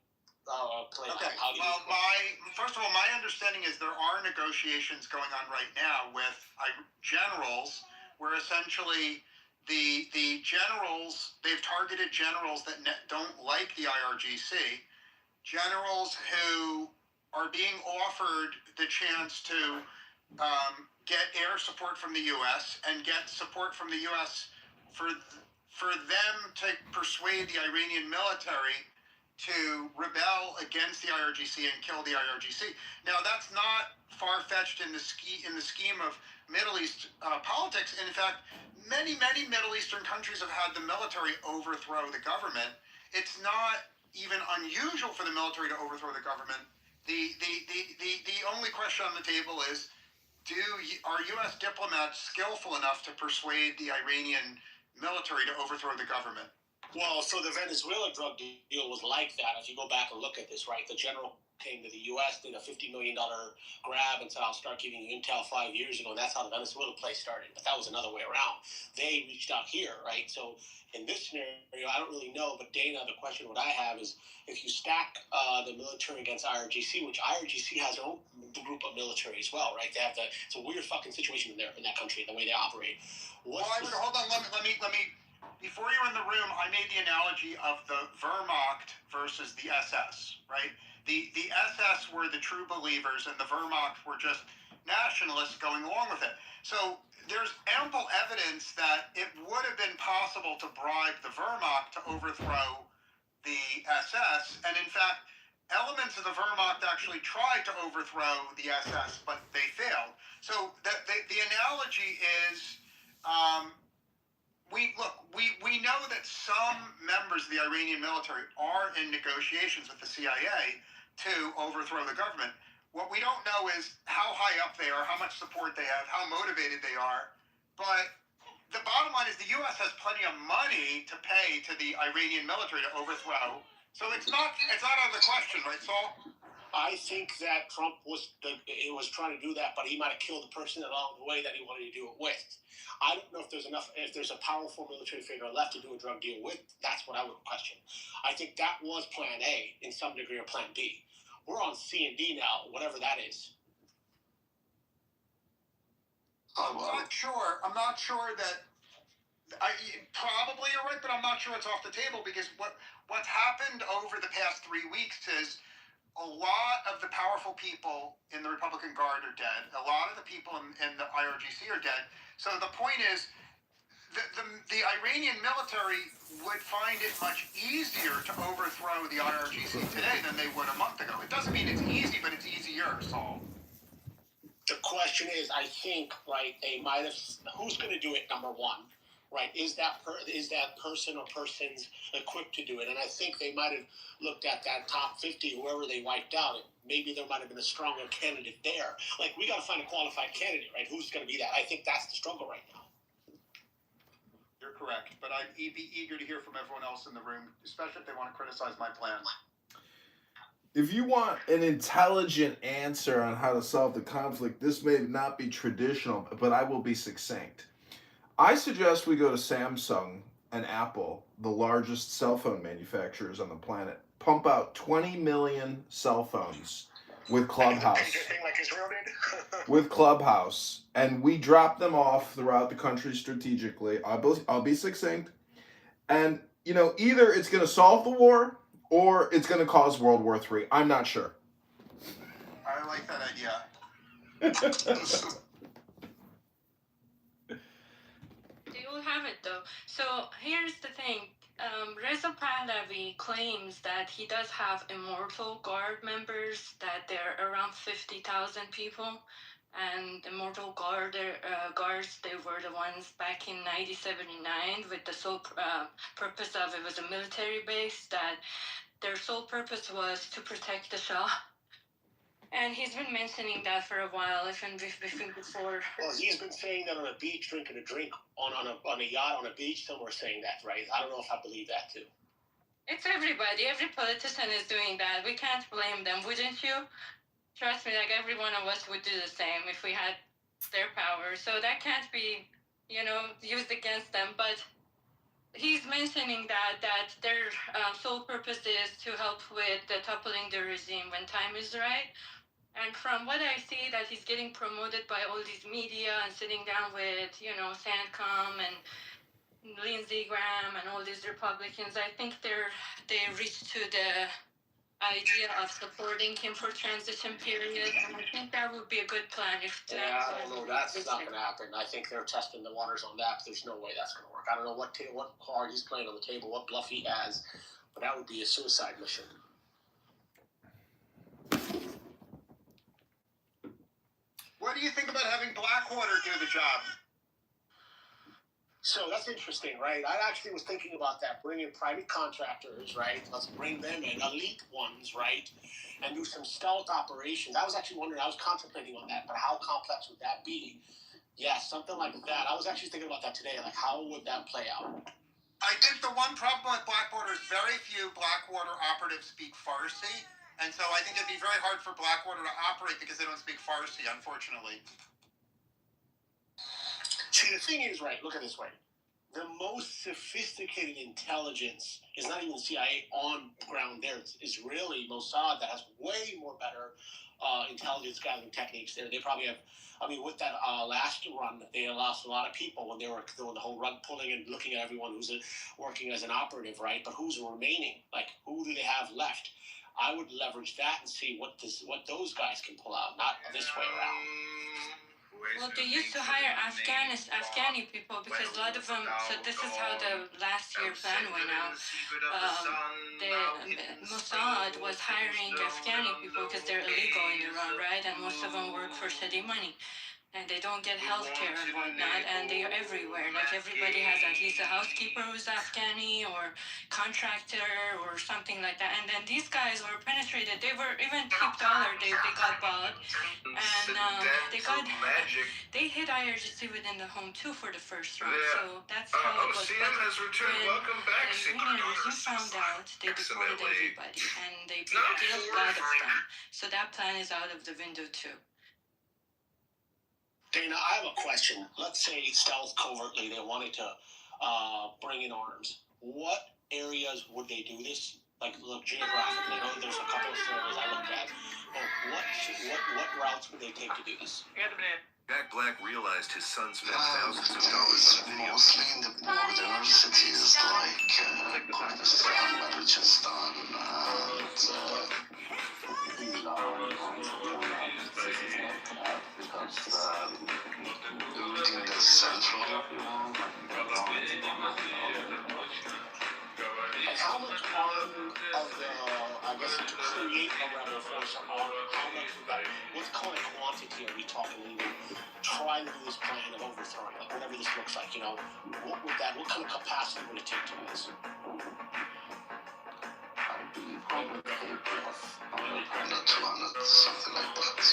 Play okay. Well, first of all, my understanding is there are negotiations going on right now with generals, where essentially the generals, they've targeted generals that don't like the IRGC, generals who are being offered the chance to get air support from the U.S. and get support from the U.S. for them to persuade the Iranian military to rebel against the IRGC and kill the IRGC. Now, that's not far-fetched in the scheme of Middle East politics. In fact, many Middle Eastern countries have had the military overthrow the government. It's not even unusual for the military to overthrow the government. The only question on the table is, are U.S. diplomats skillful enough to persuade the Iranian military to overthrow the government? Well, so the Venezuela drug deal was like that. If you go back and look at this, right, the general came to the U.S., did a $50 million grab and said, I'll start giving you intel 5 years ago, and that's how the Venezuela play started. But that was another way around. They reached out here, right? So in this scenario, I don't really know, but Dana, the question what I have is, if you stack the military against IRGC, which IRGC has their own group of military as well, right? They have it's a weird fucking situation in that country, the way they operate. Hold on, let me. Before you were in the room, I made the analogy of the Wehrmacht versus the SS, right? The SS were the true believers, and the Wehrmacht were just nationalists going along with it. So there's ample evidence that it would have been possible to bribe the Wehrmacht to overthrow the SS, and in fact, elements of the Wehrmacht actually tried to overthrow the SS, but they failed. So the analogy is, we know that some members of the Iranian military are in negotiations with the CIA to overthrow the government. What we don't know is how high up they are, how much support they have, how motivated they are. But the bottom line is the U.S. has plenty of money to pay to the Iranian military to overthrow. So it's not out of the question, right, Saul? I think that Trump was trying to do that, but he might have killed the person along the way that he wanted to do it with. I don't know if there's a powerful military figure left to do a drug deal with. That's what I would question. I think that was plan A in some degree or plan B. We're on C and D now, whatever that is. I'm not sure that probably you're right, but I'm not sure it's off the table, because what's happened over the past 3 weeks is a lot of the powerful people in the Republican Guard are dead. A lot of the people in the IRGC are dead. So the point is, the Iranian military would find it much easier to overthrow the IRGC today than they would a month ago. It doesn't mean it's easy, but it's easier, Saul. The question is, I think, right, they might have, who's going to do it, number one? Right, is that person or persons equipped to do it? And I think they might have looked at that top 50, whoever they wiped out. Maybe there might have been a stronger candidate there. Like, we got to find a qualified candidate, right? Who's going to be that? I think that's the struggle right now. You're correct, but I'd be eager to hear from everyone else in the room, especially if they want to criticize my plan. If you want an intelligent answer on how to solve the conflict, this may not be traditional, but I will be succinct. I suggest we go to Samsung and Apple, the largest cell phone manufacturers on the planet, pump out 20 million cell phones with Clubhouse. With Clubhouse, and we drop them off throughout the country strategically. I'll be succinct. And, either it's going to solve the war or it's going to cause World War III. I'm not sure. I like that idea. Have it though. So here's the thing. Reza Pahlavi claims that he does have Immortal Guard members, that they're around 50,000 people. And Immortal Guards, they were the ones back in 1979 with the sole purpose of, it was a military base, that their sole purpose was to protect the Shah. And he's been mentioning that for a while, even before. Well, he's been saying that on a beach, drinking a drink on a yacht on a beach. Somewhere saying that, right? I don't know if I believe that too. It's everybody. Every politician is doing that. We can't blame them, wouldn't you? Trust me, like every one of us would do the same if we had their power. So that can't be, used against them. But he's mentioning that their sole purpose is to help with the toppling the regime when time is right. And from what I see, that he's getting promoted by all these media and sitting down with, Sandcom and Lindsey Graham and all these Republicans. I think they reached to the idea of supporting him for transition period, and I think that would be a good plan. If that I don't know. That's not going to happen. I think they're testing the waters on that. But there's no way that's going to work. I don't know what card he's playing on the table, what bluff he has, but that would be a suicide mission. What do you think about having Blackwater do the job? So that's interesting, right? I actually was thinking about that, bringing private contractors, right? Let's bring them in, elite ones, right? And do some stealth operations. I was actually wondering, I was contemplating on that, but how complex would that be? Yeah, something like that. I was actually thinking about that today, like how would that play out? I think the one problem with Blackwater is very few Blackwater operatives speak Farsi. And so I think it'd be very hard for Blackwater to operate because they don't speak Farsi, unfortunately. See, the thing is, right, look at it this way. The most sophisticated intelligence is not even CIA on ground there. It's Israeli Mossad that has way more better intelligence gathering techniques there. They probably have, I mean, with that last run, they lost a lot of people when they were doing the whole rug pulling and looking at everyone who's working as an operative, right? But who's remaining? Like, who do they have left? I would leverage that and see what those guys can pull out, not this way around. Well, they used to hire Afghani people because a lot of them. So this is how the last year plan went out. The Mossad was hiring Afghani people because they're illegal in Iran, right? And most of them work for shitty money. And they don't get health care and whatnot, and they are everywhere. Like, everybody has at least a housekeeper who's Afghani or contractor or something like that. And then these guys were penetrated. They were even tipped dollar. They got bought, and they hit IRGC within the home too for the first round. So that's how it was. CM has returned. Welcome back, the Union regime found out, they deported everybody, and they killed a lot of them. So that plan is out of the window too. Dana, I have a question. Let's say stealth covertly, they wanted to bring in arms. What areas would they do this? Like, look, geographically, I know there's a couple of areas I looked at. But what routes would they take to do this? Jack Black realized his son spent thousands of dollars on a video. Mostly in the border cities like Kurdistan, Balochistan, because in the central. And how much arm of the, I guess, to create a rebel force arm, how much of that, what kind of quantity are we talking even trying to do this plan of overthrowing, like whatever this looks like, you know, what kind of capacity would it take to do this? Probably 100, 200, something like that.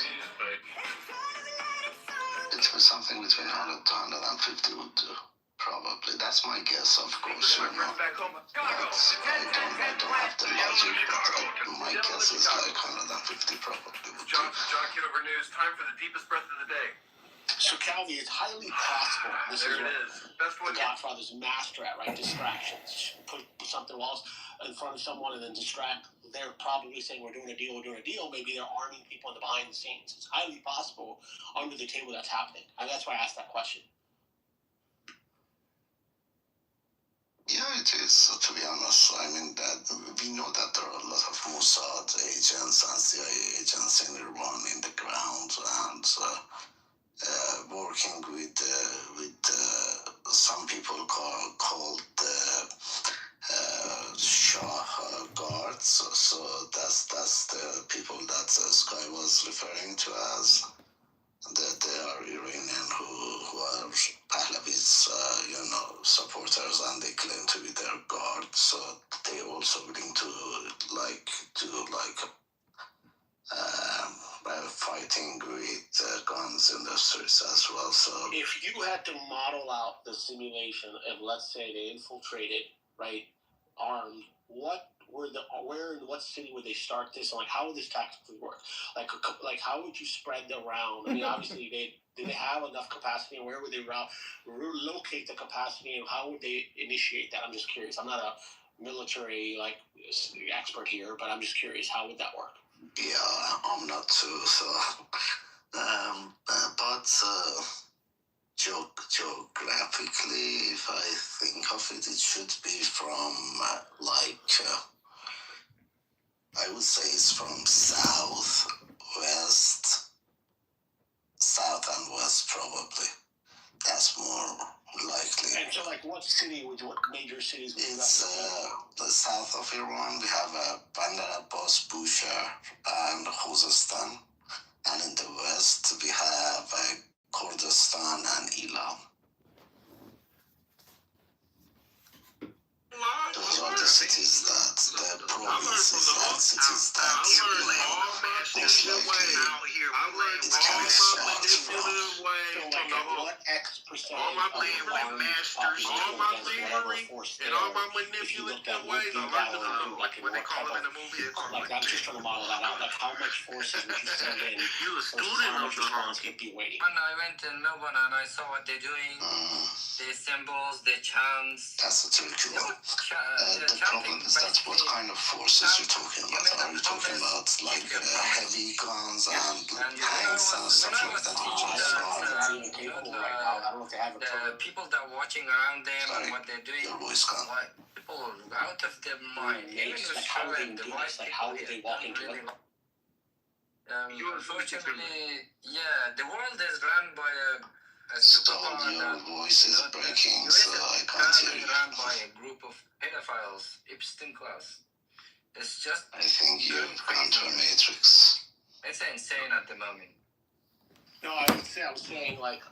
It's something between 100 to 150 would do. Probably. That's my guess, of course, you know. But I don't have the logic, but my guess is like 150 probably would do. John Kitover News, time for the deepest breath of the day. So, Calvi, it's highly possible. This There is it what is. Best one the yet. Godfather's master at, right? Distractions. Put something else in front of someone and then distract. They're probably saying, we're doing a deal. Maybe they're arming people in the behind the scenes. It's highly possible under the table that's happening. And that's why I asked that question. Yeah, it is. So, to be honest, I mean, that we know that there are a lot of Mossad agents and CIA agents in Iran in the ground and working with some people called Shah guards. So that's the people that Sky was referring to as. That they are Iranian who are Pahlavi's, supporters, and they claim to be their guards. So they also willing to fighting with guns in the streets as well. So if you had to model out the simulation of, let's say, they infiltrated, right, armed, where in what city would they start this, and like how would this tactically work? Like how would you spread the round? I mean, obviously did they have enough capacity, and where would they locate the capacity, and how would they initiate that? I'm just curious. I'm not a military expert here, but I'm just curious, how would that work? yeah, I'm not too. So, but geographically, if I think of it, it should be from I would say it's from south, west, south and west probably. That's more likely. And so, like, what major cities would It's the south of Iran. We have Bandar Abbas, Bushehr, and Khuzestan. And in the west, we have Kurdistan and Elam. Those are the cities that, the provinces and cities that most likely it can start from. What X percent of the population all my whatever force there, all my if you looked at manipulative ways, I what like to do, like, what they call it in the movie. like, I'm just trying to model that out. Like, how much forces would you send in versus how much response would be waiting? When I went in Melbourne and I saw what they're doing, the symbols, the chants. That's the Turkey one. The problem is that what kind of forces you're talking about? Are you talking about like heavy guns and tanks and stuff like that? The people that are watching around them and what they're doing. Your voice gone. People out of their mind. Even with how are they doing this? Like, how are they walking really, together? Unfortunately, yeah, the world is run by a Stop, your voice is breaking, so I can't hear you. Run by a group of pedophiles, Epstein class. It's just. I think you've gone to a matrix. It's insane at the moment. No, I was saying like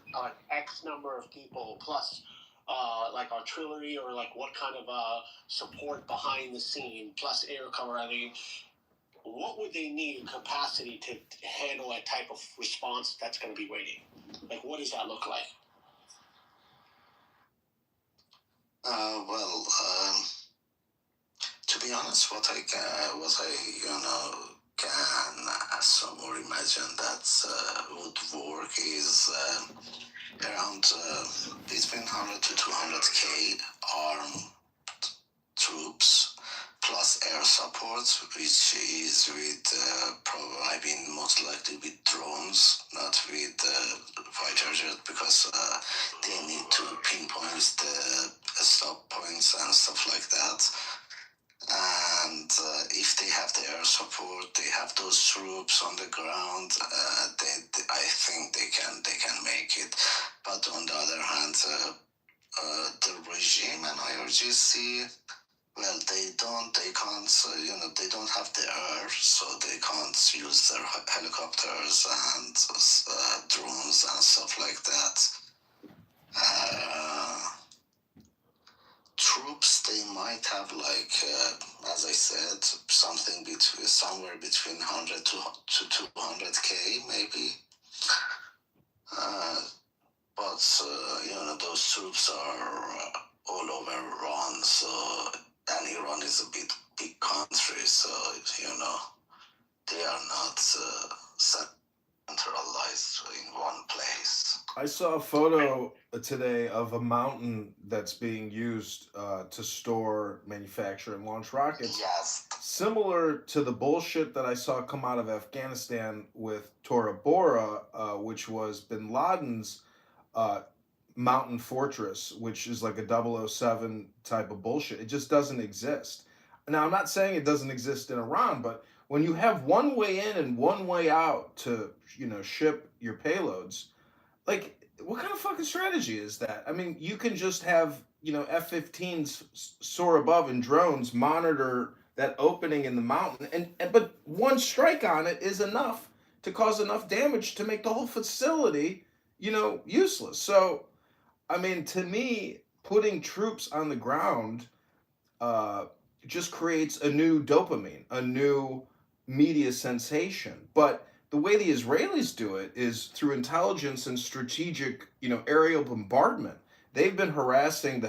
X number of people plus like artillery or like what kind of support behind the scene plus air cover. I mean, what would they need capacity to handle a type of response that's going to be waiting? Like, what does that look like? Well, to be honest, what I can assume or imagine that would work is around between 100 to 200k armed troops plus air support, which is with most likely with drones, not with fighter jet, because they need to pinpoint the stop points and stuff like that. And if they have the air support, they have those troops on the ground. I think they can make it. But on the other hand, the regime and IRGC, well, they can't. They don't have the air, so they can't use their helicopters and drones and stuff like that. Troops, they might have as I said, somewhere between 100 to 200k maybe. But those troops are all over Iran, and Iran is a big country, so they are not centralized in one place. I saw a photo today of a mountain that's being used to store, manufacture, and launch rockets. Yes. Similar to the bullshit that I saw come out of Afghanistan with Tora Bora, which was bin Laden's mountain fortress, which is like a 007 type of bullshit. It just doesn't exist. Now, I'm not saying it doesn't exist in Iran, but when you have one way in and one way out to, ship your payloads, like, what kind of fucking strategy is that? I mean, you can just have, F-15s soar above and drones monitor that opening in the mountain, but one strike on it is enough to cause enough damage to make the whole facility, useless. So, I mean, to me, putting troops on the ground just creates a new dopamine, a new media sensation. But the way the Israelis do it is through intelligence and strategic, aerial bombardment. They've been harassing the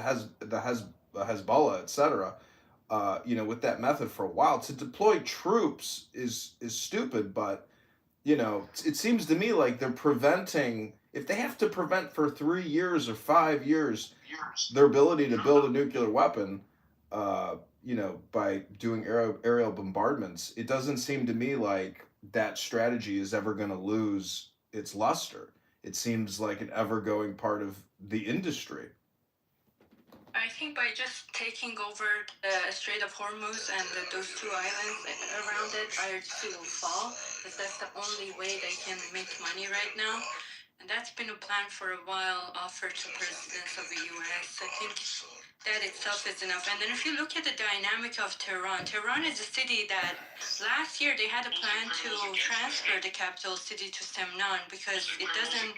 Hezbollah, etc., with that method for a while. To deploy troops is stupid, but it seems to me like they're preventing. If they have to prevent for 3 years or 5 years their ability to build a nuclear weapon, by doing aerial bombardments, it doesn't seem to me like that strategy is ever going to lose its luster. It seems like an ever-going part of the industry. I I think by just taking over the Strait of Hormuz and those two islands around it, IRGC will fall, because that's the only way they can make money right now. And that's been a plan for a while offered to presidents of the US. I think that itself is enough. And then if you look at the dynamic of Tehran, Tehran is a city that last year they had a plan to transfer the capital city to Semnan because it doesn't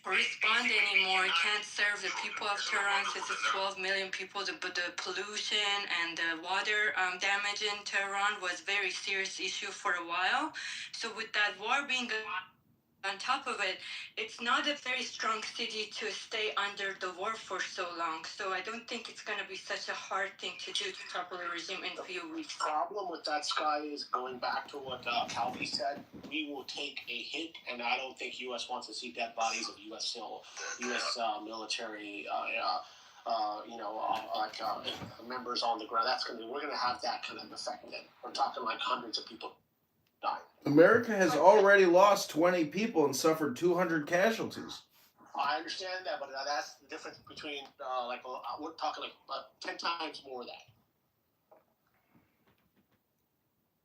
respond anymore. It can't serve the people of Tehran since it's 12 million people. The pollution and the water damage in Tehran was a very serious issue for a while. So with that war being on top of it, it's not a very strong city to stay under the war for so long. So I don't think it's going to be such a hard thing to do to topple the regime in a few weeks. The problem with that, Sky, is going back to what Calvi said, we will take a hit, and I don't think U.S. wants to see dead bodies of U.S. military members on the ground. We're going to have that kind of effect then. We're talking like hundreds of people die. America has already lost 20 people and suffered 200 casualties. I understand that, but that's the difference between, we're talking like 10 times more of that.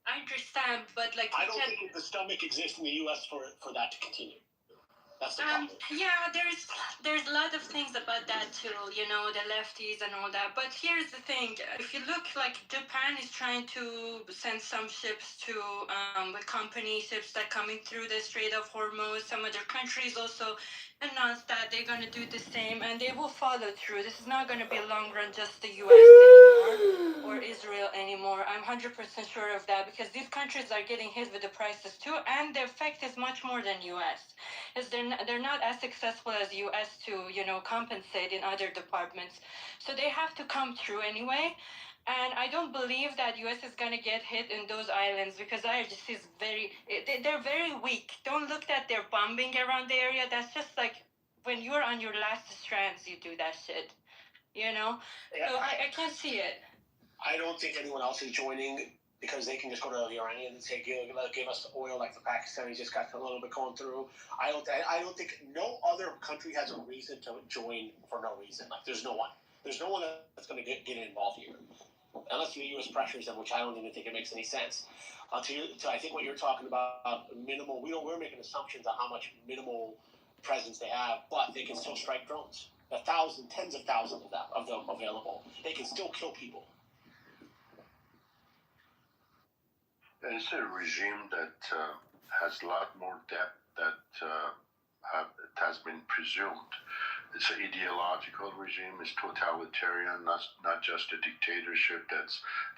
I understand, but I don't think the stomach exists in the U.S. for that to continue. That's the problem. Yeah, there's a lot of things about that too, the lefties and all that. But here's the thing: if you look, like Japan is trying to send some ships to company ships that coming through the Strait of Hormuz. Some other countries also announced that they're going to do the same, and they will follow through. This is not going to be a long run just the U.S. anymore or Israel anymore. I'm 100% sure of that because these countries are getting hit with the prices too, and the effect is much more than U.S. Is they're not as successful as U.S. to compensate in other departments, so they have to come through anyway. And I don't believe that U.S. is going to get hit in those islands because IRGC is they're very weak. Don't look at their bombing around the area. That's just like when you're on your last strands, you do that shit, Yeah. So I can't see it. I don't think anyone else is joining because they can just go to the Iranians and say, give us oil like the Pakistanis just got a little bit going through. I don't think no other country has a reason to join for no reason. Like there's no one that's going to get involved here. Unless the U.S. pressures them, which I don't even think it makes any sense. I think what you're talking about, minimal, we're making assumptions on how much minimal presence they have, but they can still strike drones. Tens of thousands of them available. They can still kill people. It's a regime that has a lot more depth that has been presumed. It's an ideological regime. It's totalitarian, not just a dictatorship.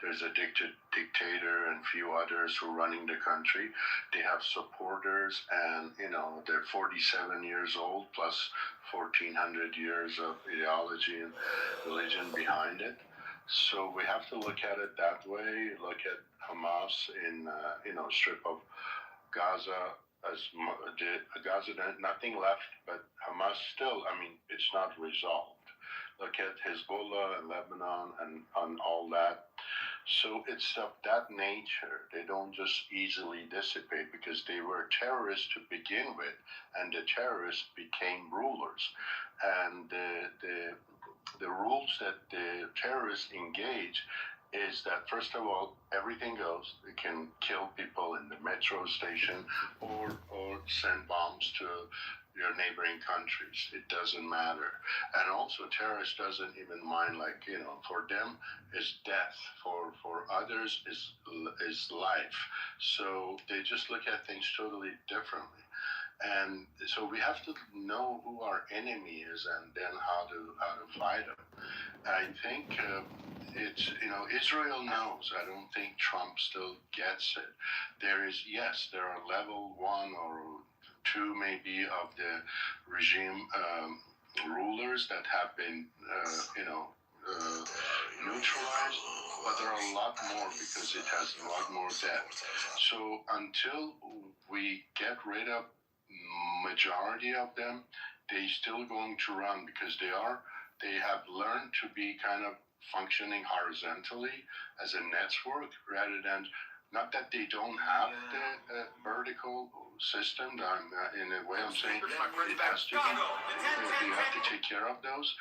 There's a dictator and few others who are running the country. They have supporters, and they're 47 years old plus 1,400 years of ideology and religion behind it. So we have to look at it that way. Look at Hamas in strip of Gaza. Gaza, nothing left, but Hamas still, it's not resolved. Look at Hezbollah and Lebanon and on all that. So it's of that nature. They don't just easily dissipate because they were terrorists to begin with, and the terrorists became rulers. And the rules that the terrorists engage is that, first of all, everything goes. They can kill people in the metro station or send bombs to your neighboring countries. It doesn't matter. And also, terrorists doesn't even mind, for them, is death. For others, is life. So they just look at things totally differently. And so we have to know who our enemy is and then how to fight them. I think Israel knows. I don't think Trump still gets it. There are level 1 or 2 maybe of the regime rulers that have been neutralized, but there are a lot more because it has a lot more depth. So until we get rid of majority of them, they're still going to run because they have learned to be kind of functioning horizontally as a network rather than not that they don't have the vertical system. In a way, I'm saying it has to. They have to take care of those,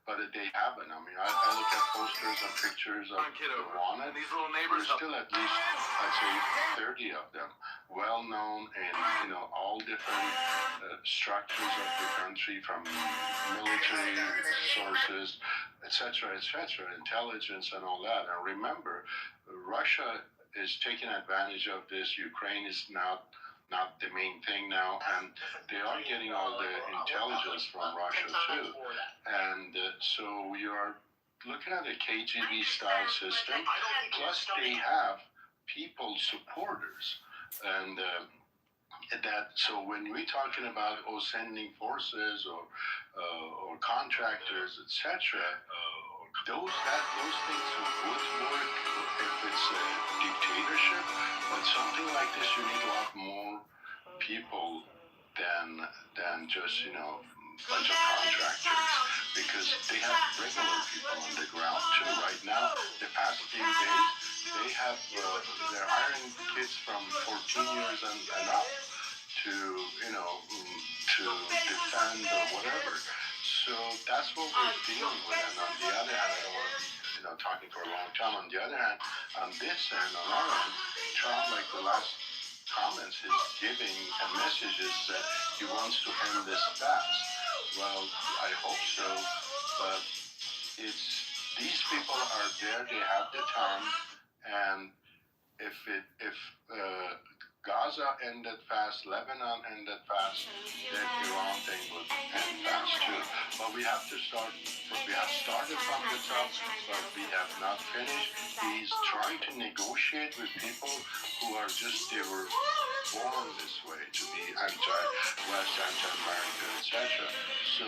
but they haven't. I mean, I look at posters and pictures of the wanted. There's still at least, I'd say, 30 of them, well known in all different structures of the country, from military sources, etc., intelligence and all that. And remember, Russia is taking advantage of this. Ukraine is not the main thing now, and they are getting all the intelligence from Russia too. And so you are looking at a KGB style system, plus they have people supporters, and so when we're talking about sending forces or contractors, etc., those things would work if it's a dictatorship, but something like this you need a lot more people than just bunch of contractors, because they have regular people on the ground too. Right now, the past few days, they're hiring kids from 14 years and up to defend or whatever. So that's what we're dealing with. And on the other hand, I don't want to be talking for a long time. On the other hand, on this end, on our end, Trump, like the last comments, is giving a message that he wants to end this fast. Well, I hope so, but these people are there, they have the time, and if Gaza ended fast, Lebanon ended fast, then Iran thing would end fast too. But we have started from the top, but we have not finished. He's trying to negotiate with people who are they were born this way, to be anti-West, anti-American, etc. So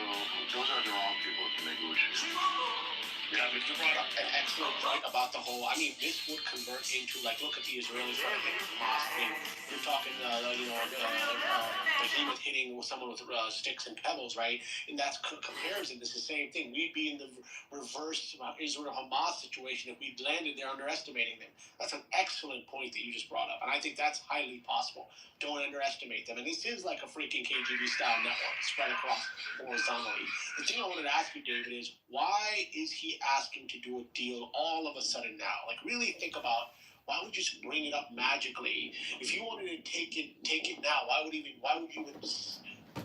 those are the wrong people to negotiate. Yeah, but you brought up an excellent point about the whole. I mean, this would convert into, like, look at the Israelis trying to hit Hamas. I mean, you're talking, behemoth hitting someone with sticks and pebbles, right? And that's comparison. It's the same thing. We'd be in the reverse Israel-Hamas situation if we landed there underestimating them. That's an excellent point that you just brought up, and I think that's highly possible. Don't underestimate them. And this is like a freaking KGB-style network spread across horizontally. The thing I wanted to ask you, David, is why is he asking to do a deal all of a sudden now? Like, really think about, why would you just bring it up magically? If you wanted to take it now, why would you even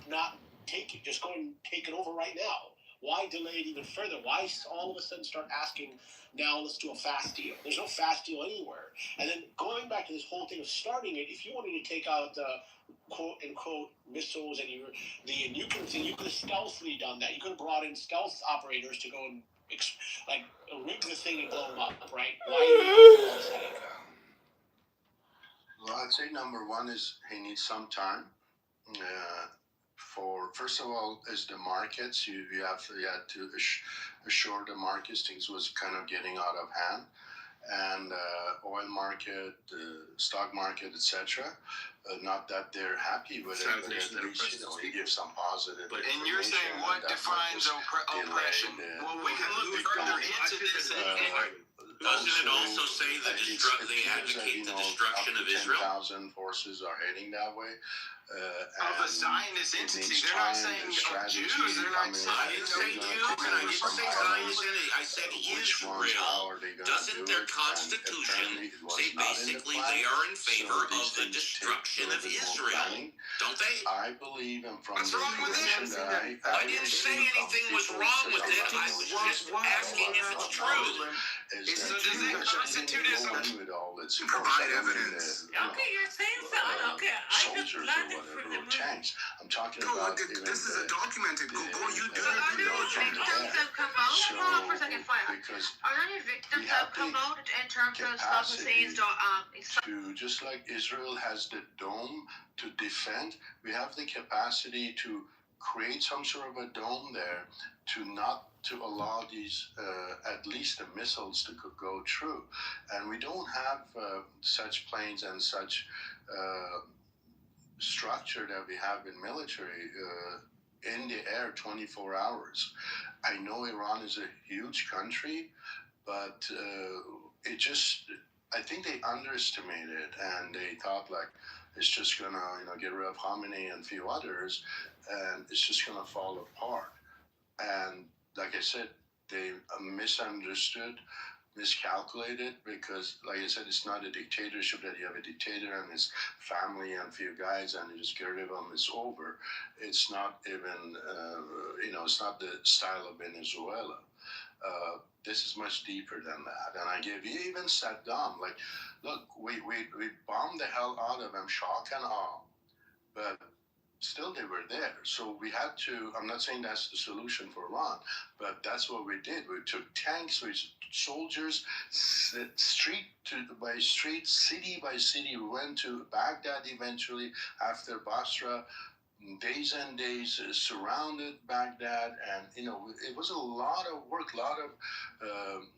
not take it? Just go and take it over right now. Why delay it even further? Why all of a sudden start asking, now let's do a fast deal? There's no fast deal anywhere. And then going back to this whole thing of starting it, if you wanted to take out the quote-unquote missiles and you could have stealthily done that. You could have brought in stealth operators to go and rig the thing and blow them up, right? Why are you doing all this headache? Well, I'd say number one is he needs some time. First of all, is the markets. You had to assure the markets. Things was kind of getting out of hand, and oil market, stock market, etc. Not that they're happy with it, but at least you give some positive. But and you're saying what defines oppression? Well, we can look further into this. Doesn't it also say they advocate the destruction of Israel? 10,000 forces are heading that way. Of a Zionist entity, they're not saying Jews. They're not saying. I didn't say Jews, and I didn't say Zionist entity. I said Israel. Doesn't their constitution say basically they are in favor of the destruction of Israel? Don't they? I believe, and from what's wrong with it? I didn't say anything was wrong with it. I was just asking if it's true. So does it constitute as provide evidence? Okay, you're saying so. Okay, I just learned it from the change. I'm talking about this is a documented. Go, you do it. Are there any victims of Kabul? Hold on for a second, fire. Are there any victims of Kabul in terms of Saddam Hussein's to just like Israel has the dome to defend, we have the capacity to create some sort of a dome there to allow these at least the missiles to go through, and we don't have such planes and such structure that we have in military in the air 24 hours. I know Iran is a huge country, but I think they underestimated, and they thought like it's just gonna get rid of Khamenei and a few others, and it's just gonna fall apart. And like I said, they misunderstood, miscalculated, because like I said, it's not a dictatorship that you have a dictator and his family and a few guys and you just get rid of them, it's over. It's not even it's not the style of Venezuela. This is much deeper than that. And I gave you even Saddam, like, look, we bombed the hell out of them, shock and awe, but still they were there. So we had to, I'm not saying that's the solution for Iran, but that's what we did. We took tanks, we soldiers, street by street, city by city. We went to Baghdad eventually after Basra. Days and days surrounded Baghdad, and it was a lot of work, a lot of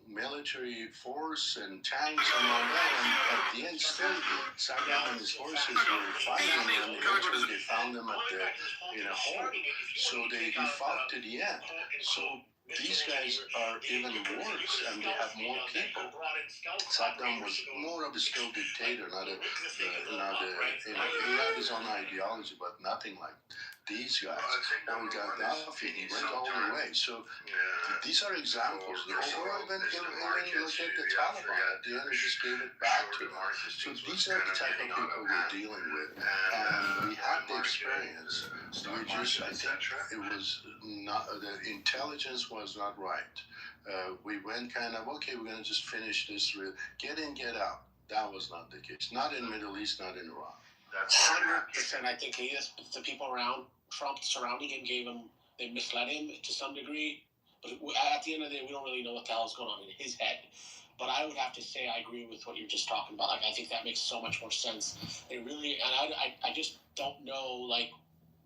military force and tanks and all that. And at the end, still Saddam and his forces were fighting, and eventually they found them in a hole. So they fought to the end. So these guys are even worse, and they have more people. Saddam was more of a still dictator, not a he had his own ideology, but nothing like these guys. And Gaddafi, he went all the way. So these are examples. Or even look at the Taliban. At the end, they just gave it back to them. So these are the type of people we're dealing with, and we had the experience. We just, I think it was not, the intelligence was not right. We went kind of, okay, we're going to just finish this, get in, get out. That was not the case. Not in Middle East, not in Iran. 100%. I think the people around Trump surrounding him they misled him to some degree. But at the end of the day, we don't really know what the hell is going on in his head. But I would have to say I agree with what you're just talking about. Like, I think that makes so much more sense. They really, and I just don't know, like,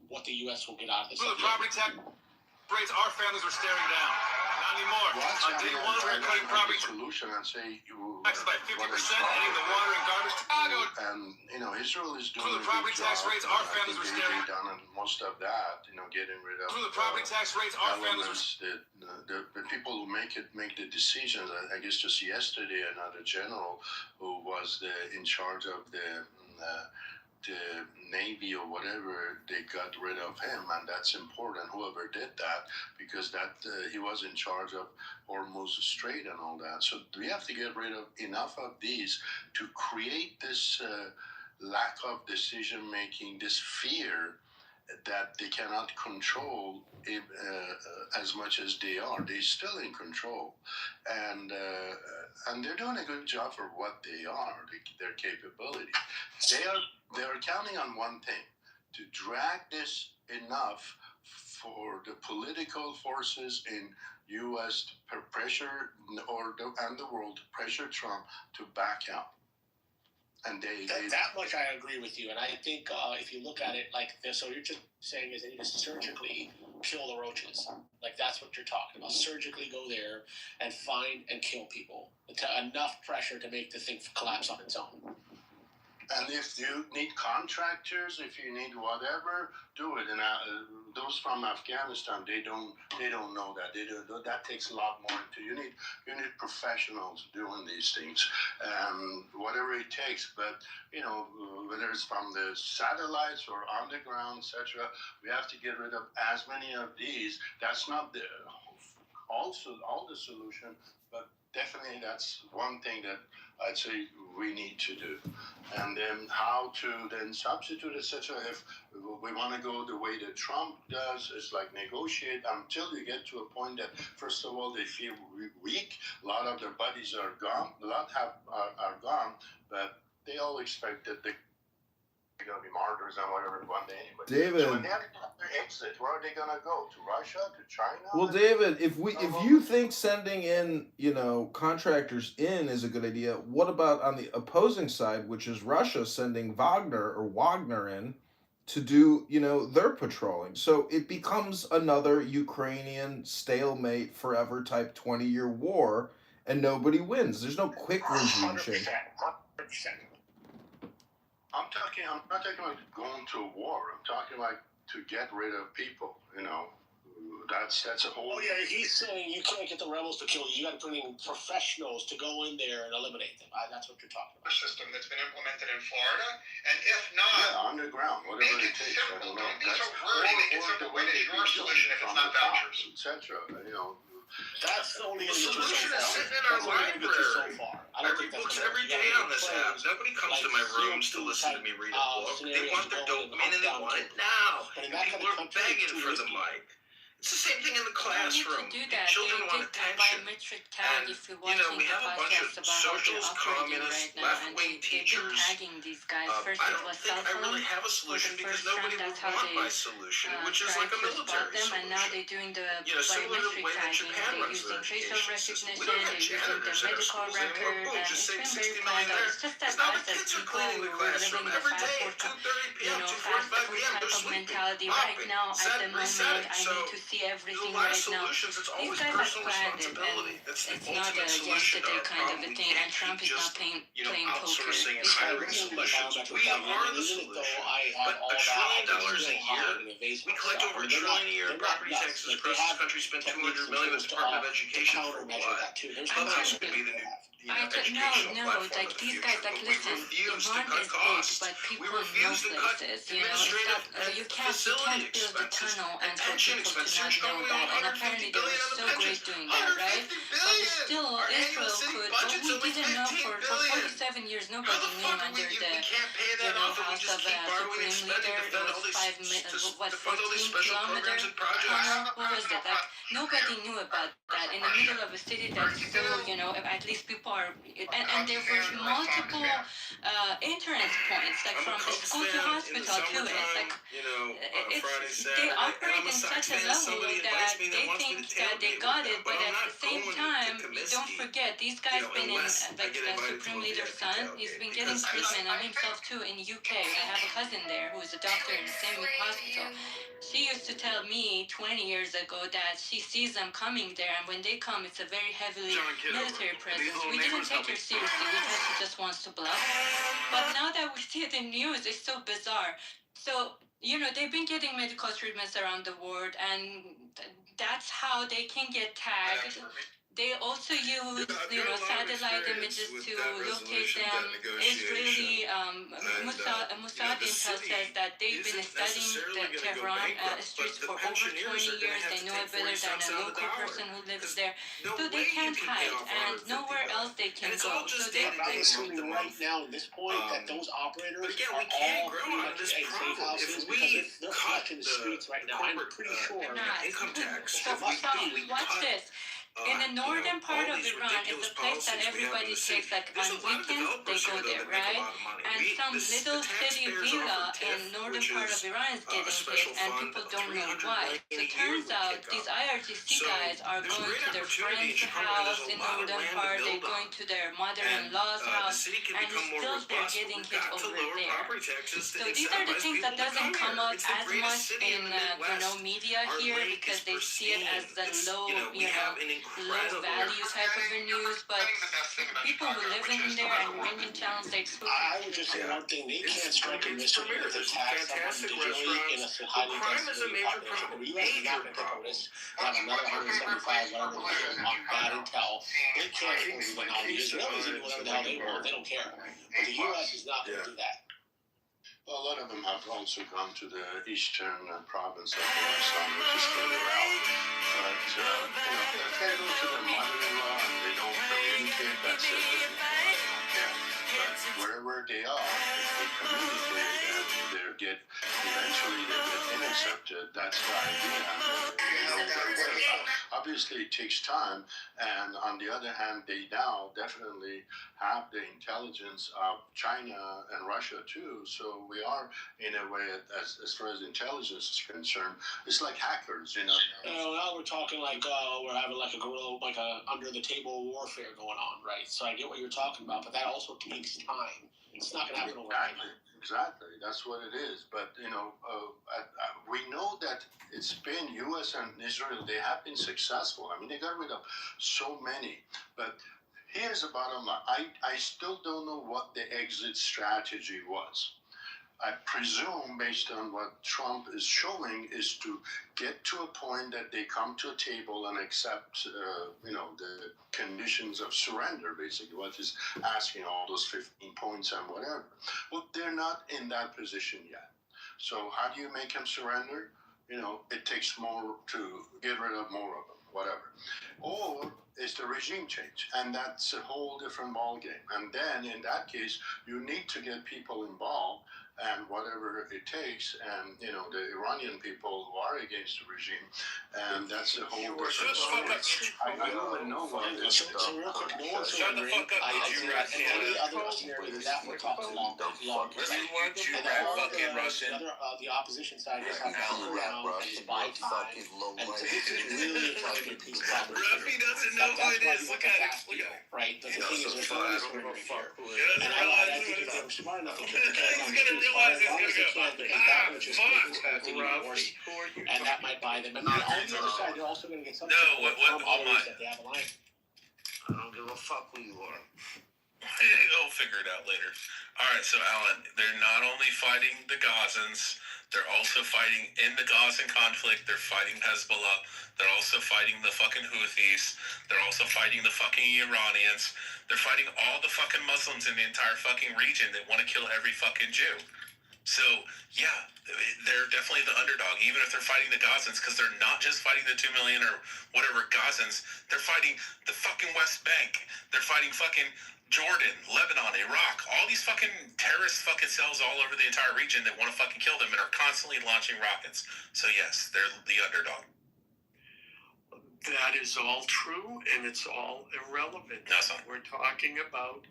what the U.S. will get out of this. For the property tax rates, our families are staring down. Not anymore. On day one, we're cutting property solution and say taxes by 50%, ending the water and garbage. And Israel is doing through the property tax rates, our families are staring down on most of that. Getting rid of through the property tax rates, our families are the people who make the decisions. I guess just yesterday, another general who was in charge of the Navy or whatever, they got rid of him, and that's important. Whoever did that, because he was in charge of Hormuz Strait and all that. So we have to get rid of enough of these to create this lack of decision making, this fear that they cannot control as much as they are. They're still in control, and they're doing a good job for what they are, their capability. They are counting on one thing: to drag this enough for the political forces in U.S. to pressure and the world to pressure Trump to back out. And that much I agree with you, and I think if you look at it like this, so you're just saying is they need to surgically kill the roaches. Like, that's what you're talking about. Surgically go there and find and kill people. Enough pressure to make the thing collapse on its own. And if you need contractors, if you need whatever, do it. And those from Afghanistan, they don't know that. That takes a lot more. You need professionals doing these things, whatever it takes. But whether it's from the satellites or underground, etc., we have to get rid of as many of these. That's not all the solution, but definitely that's one thing that I'd say we need to do. And then how to then substitute, etc. If we want to go the way that Trump does, is like negotiate until you get to a point that, first of all, they feel weak. A lot of their buddies are gone. A lot are gone, but they all expect that they're going to be martyrs and whatever one day anyway. David. So when they have their exit, where are they going to go? To Russia? To China? Well, David, if you think sending in, contractors in is a good idea, what about on the opposing side, which is Russia sending Wagner in to do, their patrolling? So it becomes another Ukrainian stalemate forever type 20-year war, and nobody wins. There's no quick regime change. 100%. I'm not talking about going to a war. I'm talking about to get rid of people, That's a whole. Oh yeah, he's saying you can't get the rebels to kill you. You got to bring in professionals to go in there and eliminate them. That's what you're talking about. A system that's been implemented in Florida, and if not, underground, whatever make it it takes. simple. I don't know. Don't be so wordy. Make it simple. What is your solution if it's not vouchers? Etc. That's the only The solution solution is sitting in our library. I read books every day on this app. Nobody comes to my rooms to listen to me read a book. They want their dopamine and they want it now. And people are begging for the mic. It's the same thing in the classroom. Do that. Children they want take attention. Biometric tag And, if you're you watching know, we have a bunch of the podcast about how they're socialist, operating communist, right now, and left-wing they've been teachers. tagging these guys. First I it don't was think cell I phone. really have a solution because nobody would that's how want they my solution, which is tried like a to spot military them, and now solution. they're doing the Similar to the biometric way that tagging. Japan They're runs using their facial education system. recognition. We don't have They're using janitors the at our medical schools anymore. record, Boom, and just it's save been 60 very million bad. there. It's just that Because now us the as kids are people cleaning the who are classroom living the every day fast at food, 2:30 p.m., fast 2:45 food p.m. type They're of sleeping, mentality right mopping, now at the moment. resetting. I So need to see there's everything a lot of right now. solutions. It's These always guys have personal planned it, and responsibility. That's the it's not ultimate a solution to yesterday our kind of problem. a We thing, can't and Trump keep is not just, playing poker. outsourcing and These guys hiring solutions. We are the solution. But $1 trillion a year, we collect over $1 trillion a year in property taxes across this country, spend $200 million with the Department of Education for what? Clubhouse would be the educational platform of the these future, guys, but we listen, refuse to Iran cut is big, costs. but We people know refuse to cut places, administrative you and can't facility build a expenses tunnel and and for pension people to expenses. not know that, and apparently they were so great doing that, right? But still, Israel could, but we didn't know for 47 years, nobody knew under the house of a supreme leader, it was 14 kilometer tunnel, what was it, like, nobody knew about that, in the middle of a city that's so, at least people are, and there were multiple entrance points, like from the school to hospital to it, like, they operate in such a level that they think that they got it, but at the same time, don't forget, these guys been in, like the Supreme Leader's son, he's been getting treatment, and himself too, in UK. I have a cousin there who is a doctor in the same hospital. She used to tell me 20 years ago that she sees them coming there, and when they come, it's a very heavily military presence. We didn't take her seriously. We thought she just wants to bluff. But now that we see it in news, it's so bizarre. So, they've been getting medical treatments around the world, and that's how they can get tagged. They also use, satellite images to locate them. Israeli Mossad Intel says that they've been studying the Tehran streets for over 20 years. They know it better than a local person who lives there. So they can't hide, and nowhere else they can go. So I'm assuming right now at this point that those operators are all pretty much in safe houses because they're collecting the streets right now. I'm pretty sure. Income tax. So, watch this. In the northern part of Iran is the place that everybody takes, like on weekends, they go there, right? And some little city villa in northern part of Iran is getting hit, and people don't know why. So it turns out these IRGC guys are going to their friend's house in northern part, they're going to their mother-in-law's house, and still they're getting hit over there. So these are the things that doesn't come up as much in, media here, because they see it as the low, low value type of a news, but people who live in there and ringing channels, they exclude. I would just say one thing: they can't strike a mystery if they tax someone digitally in a highly densely population. The U.S. is not going to take a risk to have another 175 whatever on bad intel. They can't afford to do that. The Israelis do whatever the hell they want; they don't care. But the U.S. is not going to do that. Well, a lot of them have also gone to the eastern province of Pakistan, which is further out. But, if they go to their mother-in-law and they don't communicate, that's it. But wherever they are, if they communicate and eventually they get intercepted, that's the idea. Obviously, it takes time, and on the other hand, they now definitely have the intelligence of China and Russia too. So we are, in a way, as far as intelligence is concerned, it's like hackers, Now we're talking like we're having like a guerrilla, like a under-the-table warfare going on, right? So I get what you're talking about, but that also takes time. It's not going to happen overnight. Exactly, that's what it is. But we know that it's been U.S. and Israel. They have been successful. I mean, they got rid of so many. But here's the bottom line: I still don't know what the exit strategy was. I presume, based on what Trump is showing, is to get to a point that they come to a table and accept, the conditions of surrender, basically, what is asking all those 15 points and whatever. Well, they're not in that position yet. So how do you make them surrender? It takes more to get rid of more of them, whatever. Or is the regime change, and that's a whole different ballgame. And then, in that case, you need to get people involved, and whatever it takes, and the Iranian people who are against the regime, and that's a whole different story. I don't know what it is. So real quick, no one's surrendering. I think that any other scenario than that, we're talking long. The opposition side is having to come around and buy time, and so this is really a good piece of property. Ruffy doesn't know who it is. Look at it. Right, but the thing is, there's no surrender here. And I think if they were smart enough to put the carrot on the street, as long as they can, because that would just make things worse, and that might buy them. And on the other side, they're also going to get some support from others that they have alliance. I don't give a fuck who you are. They'll figure it out later. All right, so Alan, they're not only fighting the Gazans, they're also fighting in the Gazan conflict. They're fighting Hezbollah. They're also fighting the fucking Houthis. They're also fighting the fucking Iranians. They're fighting all the fucking Muslims in the entire fucking region that want to kill every fucking Jew. So, yeah, they're definitely the underdog, even if they're fighting the Gazans, because they're not just fighting the 2 million or whatever Gazans. They're fighting the fucking West Bank. They're fighting fucking Jordan, Lebanon, Iraq, all these fucking terrorist fucking cells all over the entire region that want to fucking kill them and are constantly launching rockets. So yes, they're the underdog. That is all true, and it's all irrelevant. No, son. We're talking about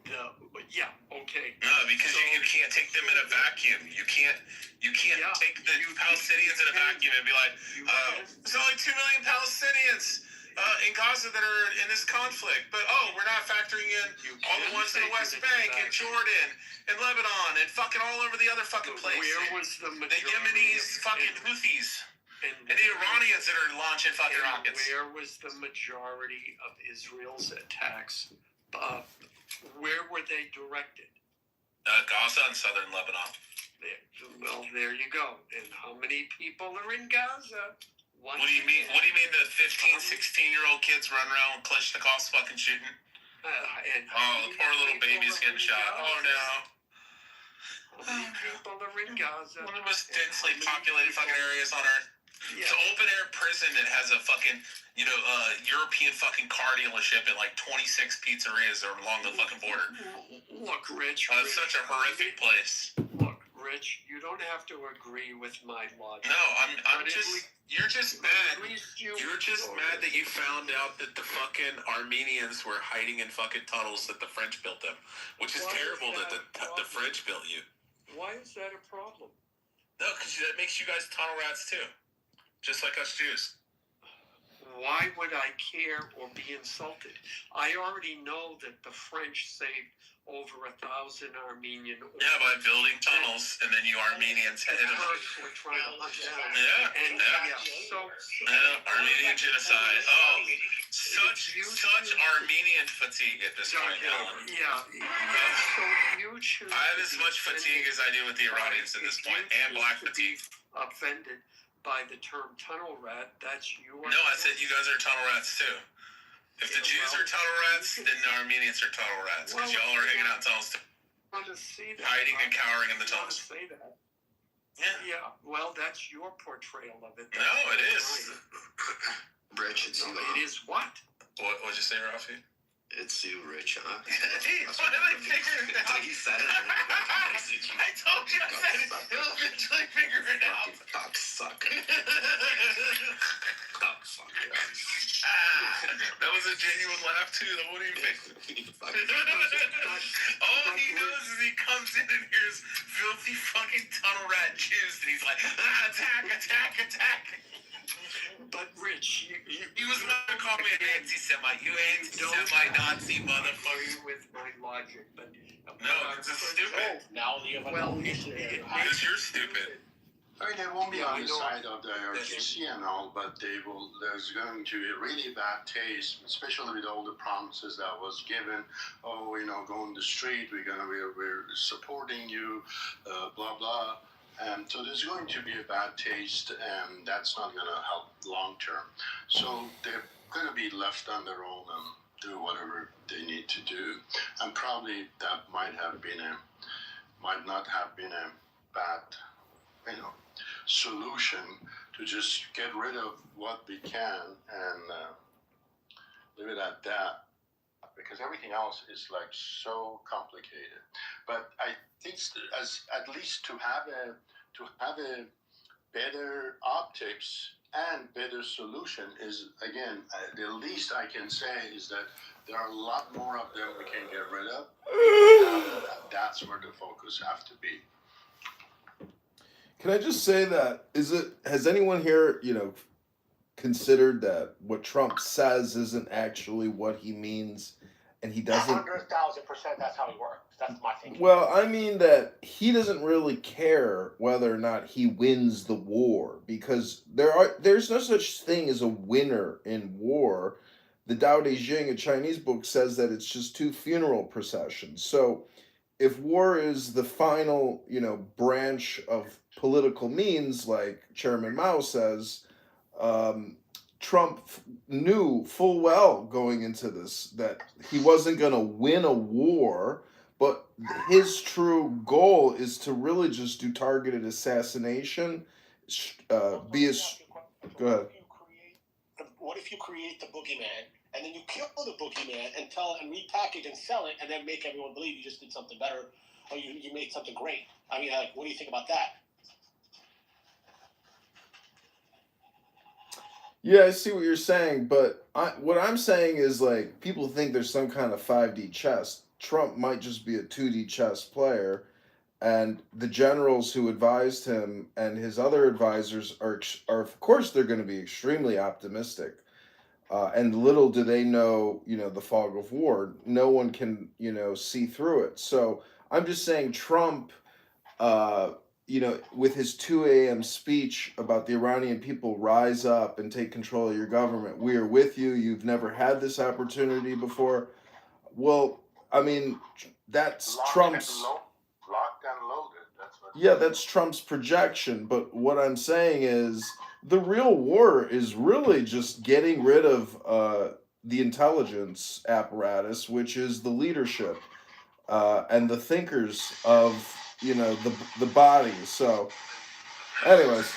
okay. No, because you can't take them in a vacuum. You can't take the Palestinians in a vacuum and be like, there's only 2 million Palestinians in Gaza that are in this conflict, but we're not factoring in all the ones in the West Bank and Jordan and Lebanon and fucking all over the other fucking place. Where was the Yemenis, fucking Houthis, and the Iranians that are launching fucking rockets. Where was the majority of Israel's attacks? Where were they directed? Gaza and southern Lebanon. There you go. And how many people are in Gaza? What do you mean? What do you mean the 15, 16-year-old kids run around with Kalashnikovs fucking shooting? The poor little baby's getting shot. Oh no. How many people are in Gaza? One of the most densely populated fucking areas on Earth. Yeah. It's an open-air prison that has a fucking, European fucking car dealership and like 26 pizzerias along the fucking border. Look, Rich. It's such a horrific place. Look, Rich, you don't have to agree with my logic. No, you're just mad. You're just mad that you found out that the fucking Armenians were hiding in fucking tunnels that the French built them, which is terrible that the French built you. Why is that a problem? No, because that makes you guys tunnel rats too, just like us Jews. Why would I care or be insulted? I already know that the French saved over 1,000 Armenian. Yeah, by building tunnels, and then you Armenians headed them. We're trying to hunt down. Armenian genocide. Such Armenian fatigue at this point. So you choose. I have as much fatigue as I do with the Iranians at this point, and black fatigue. Offended by the term tunnel rat, that's your. No, I said you guys are tunnel rats too. If the Jews are tunnel rats, then the Armenians are tunnel rats, because y'all are hanging out in tunnels too. Hiding and cowering in the tunnels. Say that. Yeah. Well, that's your portrayal of it. No, it is. Rich, it's you. It is what? What'd you say, Rafi? It's you, Rich, huh? What did I figure it out? He said it. I told you I said it. He'll eventually figure it out. Cocksucker. Cocksucker. That was a genuine laugh too. That wouldn't even all he knows is he comes in and hears filthy fucking tunnel rat Jews, and he's like, attack, attack, attack. But Rich, he was going to call me an anti-Semite. You anti-Semite Nazi motherfucker. With my logic, but no, because it's stupid. Now you have because you're stupid. I mean, they won't be Yeah, on I the know. side of the IRGC and all, but they will. There's going to be a really bad taste, especially with all the promises that was given. Oh, go in the street. We're supporting you, blah blah. So there's going to be a bad taste, and that's not going to help long term. So they're going to be left on their own and do whatever they need to do, and probably that might not have been a bad, solution to just get rid of what we can and leave it at that, because everything else is like so complicated. But I think as at least to have a better optics and better solution is, again, the least I can say is that there are a lot more of them we can get rid of. That's where the focus have to be. Can I just say that has anyone here, considered that what Trump says isn't actually what he means, and he doesn't. 100,000% that's how he works. That's my thinking. Well, I mean that he doesn't really care whether or not he wins the war, because there's no such thing as a winner in war. The Tao Te Ching, a Chinese book, says that it's just two funeral processions. So if war is the final, branch of political means, like Chairman Mao says, Trump knew full well going into this that he wasn't going to win a war, but his true goal is to really just do targeted assassination. Go ahead. What if you create the boogeyman and then you kill the boogeyman and repackage and sell it and then make everyone believe you just did something better or you made something great? I mean, what do you think about that? Yeah, I see what you're saying, but what I'm saying is, like, people think there's some kind of 5D chess. Trump might just be a 2D chess player, and the generals who advised him and his other advisors are of course, they're going to be extremely optimistic. And little do they know, the fog of war. No one can, see through it. So I'm just saying Trump, with his 2 a.m. speech about the Iranian people, rise up and take control of your government. We are with you. You've never had this opportunity before. Well, I mean, that's Trump's. Locked and loaded. Yeah, that's Trump's projection. But what I'm saying is the real war is really just getting rid of the intelligence apparatus, which is the leadership and the thinkers of the body. So, anyways.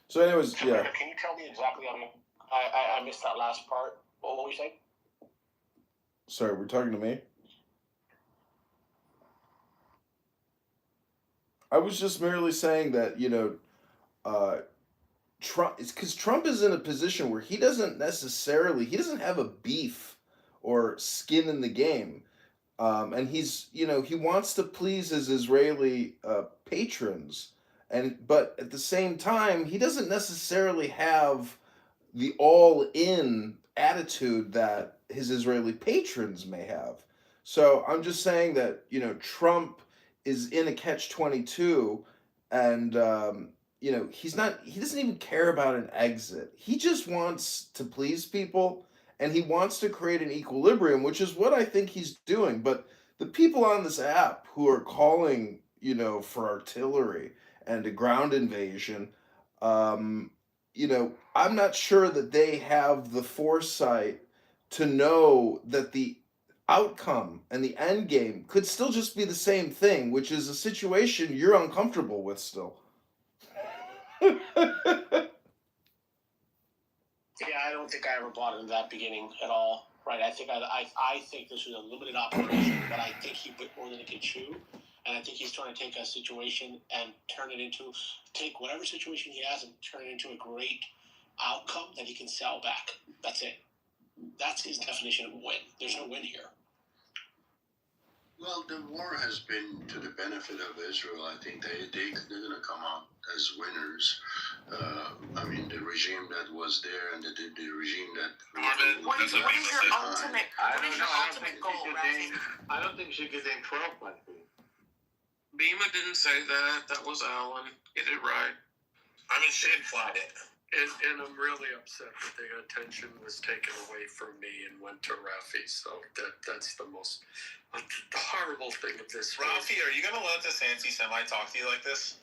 So, anyways, yeah. Can you tell me exactly? I missed that last part. What were you saying? Sorry, we're talking to me? I was just merely saying that, Trump, it's because Trump is in a position where he doesn't have a beef or skin in the game. And he's, he wants to please his Israeli patrons. But at the same time, he doesn't necessarily have the all-in attitude that his Israeli patrons may have. So I'm just saying that, Trump is in a catch-22, and he doesn't even care about an exit. He just wants to please people, and he wants to create an equilibrium, which is what I think he's doing. But the people on this app who are calling, for artillery and a ground invasion, I'm not sure that they have the foresight to know that the outcome and the end game could still just be the same thing, which is a situation you're uncomfortable with still. Yeah, I don't think I ever bought into that beginning at all. Right? I think this was a limited operation, but I think he bit more than he could chew, and I think he's trying to take a situation and take whatever situation he has and turn it into a great outcome that he can sell back. That's it. That's his definition of win. There's no win here. Well, the war has been to the benefit of Israel. I think they're going to come out as winners. I mean, the regime that was there and the regime that. What is your ultimate? What is your ultimate goal, Rafi? I don't think she could name 12 countries. Bima didn't say that. That was Alan. Get it right. I mean, she implied it. And I'm really upset that the attention was taken away from me and went to Rafi. So that's the most horrible thing of this. Rafi, are you going to let this anti-Semite talk to you like this?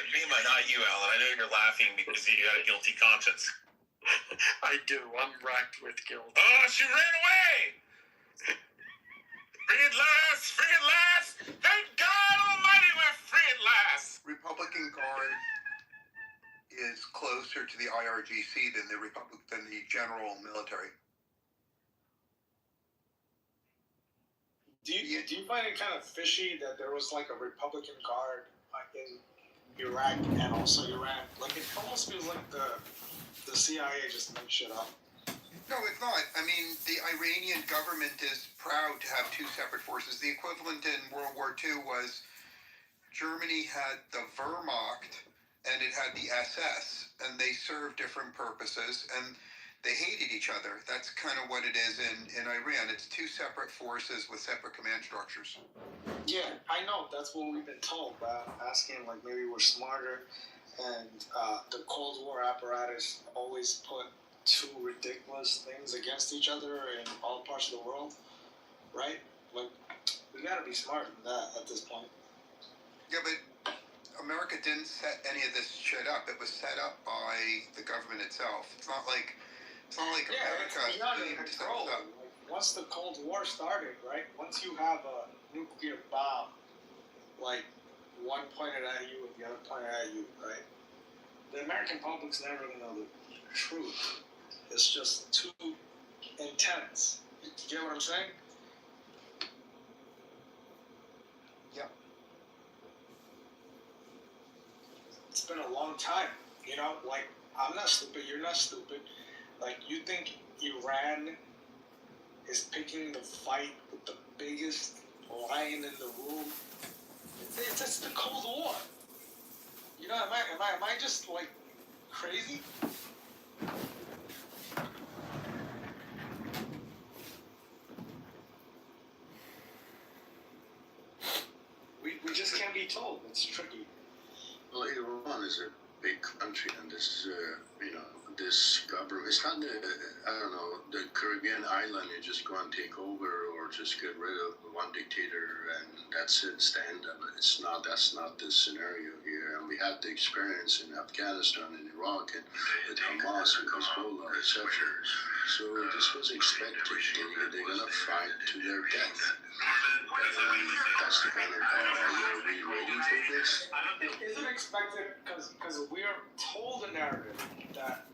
Bima, not you, Alan. I know you're laughing because you got a guilty conscience. I do. I'm racked with guilt. Oh, she ran away! Free at last! Free at last! Thank God Almighty we're free at last! Republican Guard is closer to the IRGC than the general military. Do you find it kind of fishy that there was like a Republican Guard in Iraq and also Iran? Like it almost feels like the CIA just made shit up. No, it's not. I mean, the Iranian government is proud to have two separate forces. The equivalent in World War II was Germany had the Wehrmacht and it had the SS, and they served different purposes, and they hated each other. That's kind of what it is in Iran. It's two separate forces with separate command structures. Yeah, I know. That's what we've been told. But I'm asking, like, maybe we're smarter, and the Cold War apparatus always put two ridiculous things against each other in all parts of the world, right? Like, we gotta be smarter than that at this point. Yeah, but America didn't set any of this shit up. It was set up by the government itself. It's not like America. It's beyond control. Like, once the Cold War started, right? Once you have a nuclear bomb, like one pointed at you and the other pointed at you, right? The American public's never gonna know the truth. It's just too intense. You get what I'm saying? Yeah. It's been a long time, you know, like, I'm not stupid, you're not stupid. Like, you think Iran is picking the fight with the biggest lion in the room? It's the Cold War. You know, am I just, like, crazy? We just can't be told. It's tricky. Well, Iran is a big country, and this, this government, it's not the Caribbean island, you just go and take over or just get rid of one dictator and that's it, stand up. That's not the scenario here. And we had the experience in Afghanistan and Iraq and with Hamas and Hezbollah, etc. So this was expected. They're going to fight to their death. That's the kind of, are we ready for this? Is it expected, because we are told a narrative that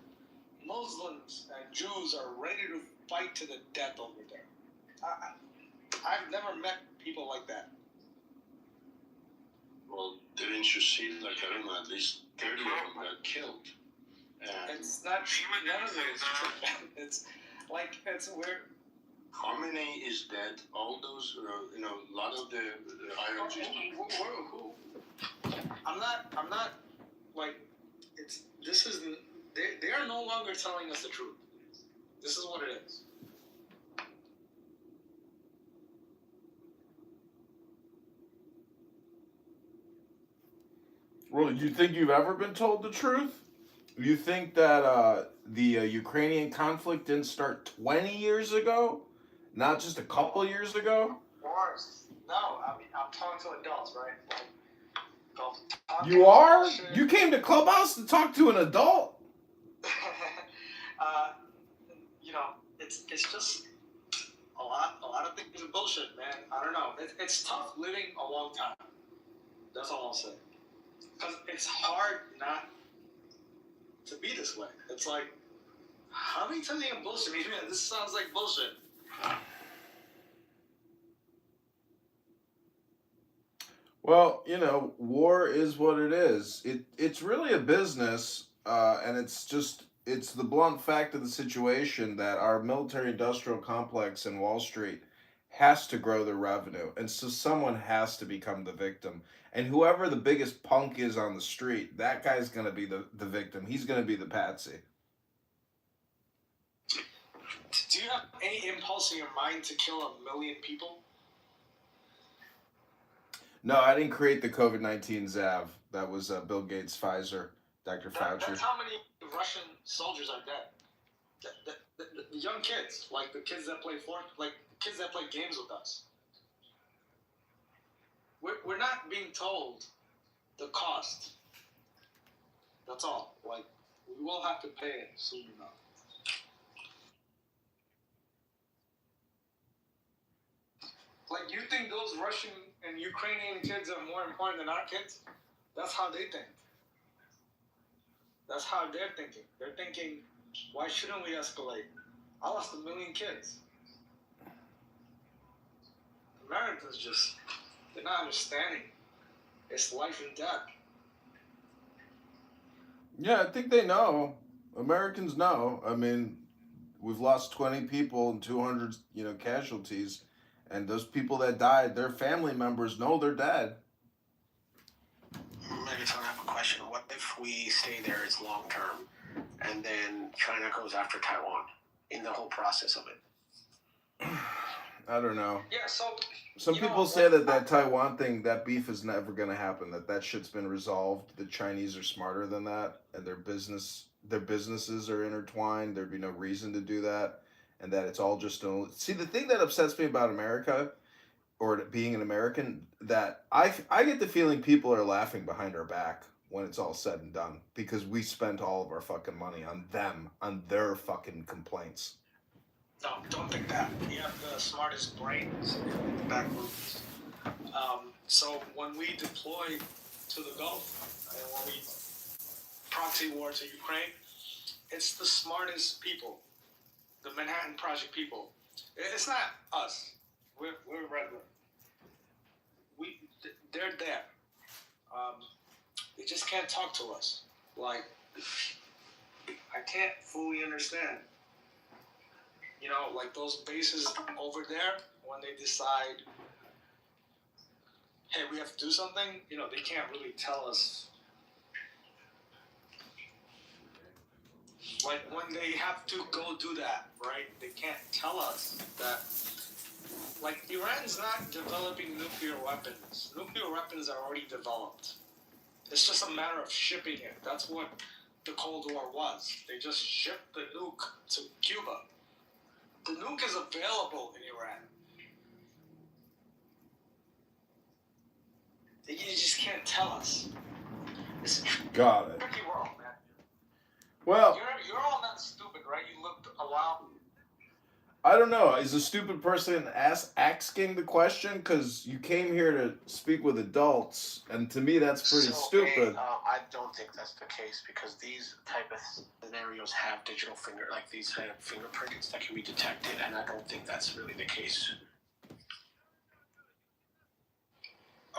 Muslims and Jews are ready to fight to the death over there. I've never met people like that. Well, didn't you see, like, I don't know, at least 30 of them got killed? It's not, none of it is true. It's like, it's weird. Khamenei is dead. All those, a lot of the IRGs. Who? I'm not, like, they are no longer telling us the truth. This is what it is. Well, you think you've ever been told the truth? You think that the Ukrainian conflict didn't start 20 years ago? Not just a couple years ago? No, I mean, I'm talking to adults, right? Like, you are? You came to Clubhouse to talk to an adult? It's just a lot of things are bullshit, man. I don't know. It's tough living a long time. That's all I'll say. Because it's hard not to be this way. It's like, how many times are you gonna bullshit me? Man, this sounds like bullshit. Well, war is what it is. It's really a business, and it's the blunt fact of the situation that our military-industrial complex in Wall Street has to grow their revenue. And so someone has to become the victim. And whoever the biggest punk is on the street, that guy's going to be the victim. He's going to be the patsy. Do you have any impulse in your mind to kill 1 million people? No, I didn't create the COVID-19 ZAV. That was Bill Gates, Pfizer, Dr. Fauci. That's how many Russian soldiers are dead. The young kids, like the kids that play kids that play games with us. We're not being told the cost. That's all. Like, we will have to pay it soon enough. Like, you think those Russian and Ukrainian kids are more important than our kids? That's how they think. That's how they're thinking. They're thinking, why shouldn't we escalate? I lost 1 million kids. Americans just, they're not understanding. It's life and death. Yeah, I think they know. Americans know. I mean, we've lost 20 people and 200, casualties. And those people that died, their family members know they're dead. Megaton, I have a question. What if we stay there as long term, and then China goes after Taiwan in the whole process of it? I don't know. Yeah, so... Some people say that Taiwan thing, that beef is never going to happen, that shit's been resolved. The Chinese are smarter than that, and their businesses are intertwined. There'd be no reason to do that, and that it's all just... See, the thing that upsets me about America, or being an American, that I get the feeling people are laughing behind our back when it's all said and done, because we spent all of our fucking money on them, on their fucking complaints. No, don't think that. You have the smartest brains in the back rooms. So when we deploy to the Gulf, and when we proxy war to Ukraine, it's the smartest people, the Manhattan Project people. It's not us. We're regular. They're there. They just can't talk to us. Like, I can't fully understand. Like those bases over there, when they decide, hey, we have to do something, they can't really tell us. Like when they have to go do that, right? They can't tell us that. Like, Iran's not developing nuclear weapons. Nuclear weapons are already developed. It's just a matter of shipping it. That's what the Cold War was. They just shipped the nuke to Cuba. The nuke is available in Iran. You just can't tell us. It's a Got it. tricky world, man. Well, You're all not stupid, right? You lived a while. I don't know. Is a stupid person asking the question? Because you came here to speak with adults, and to me that's pretty stupid. I don't think that's the case, because these type of scenarios have digital these kind of fingerprints that can be detected, and I don't think that's really the case.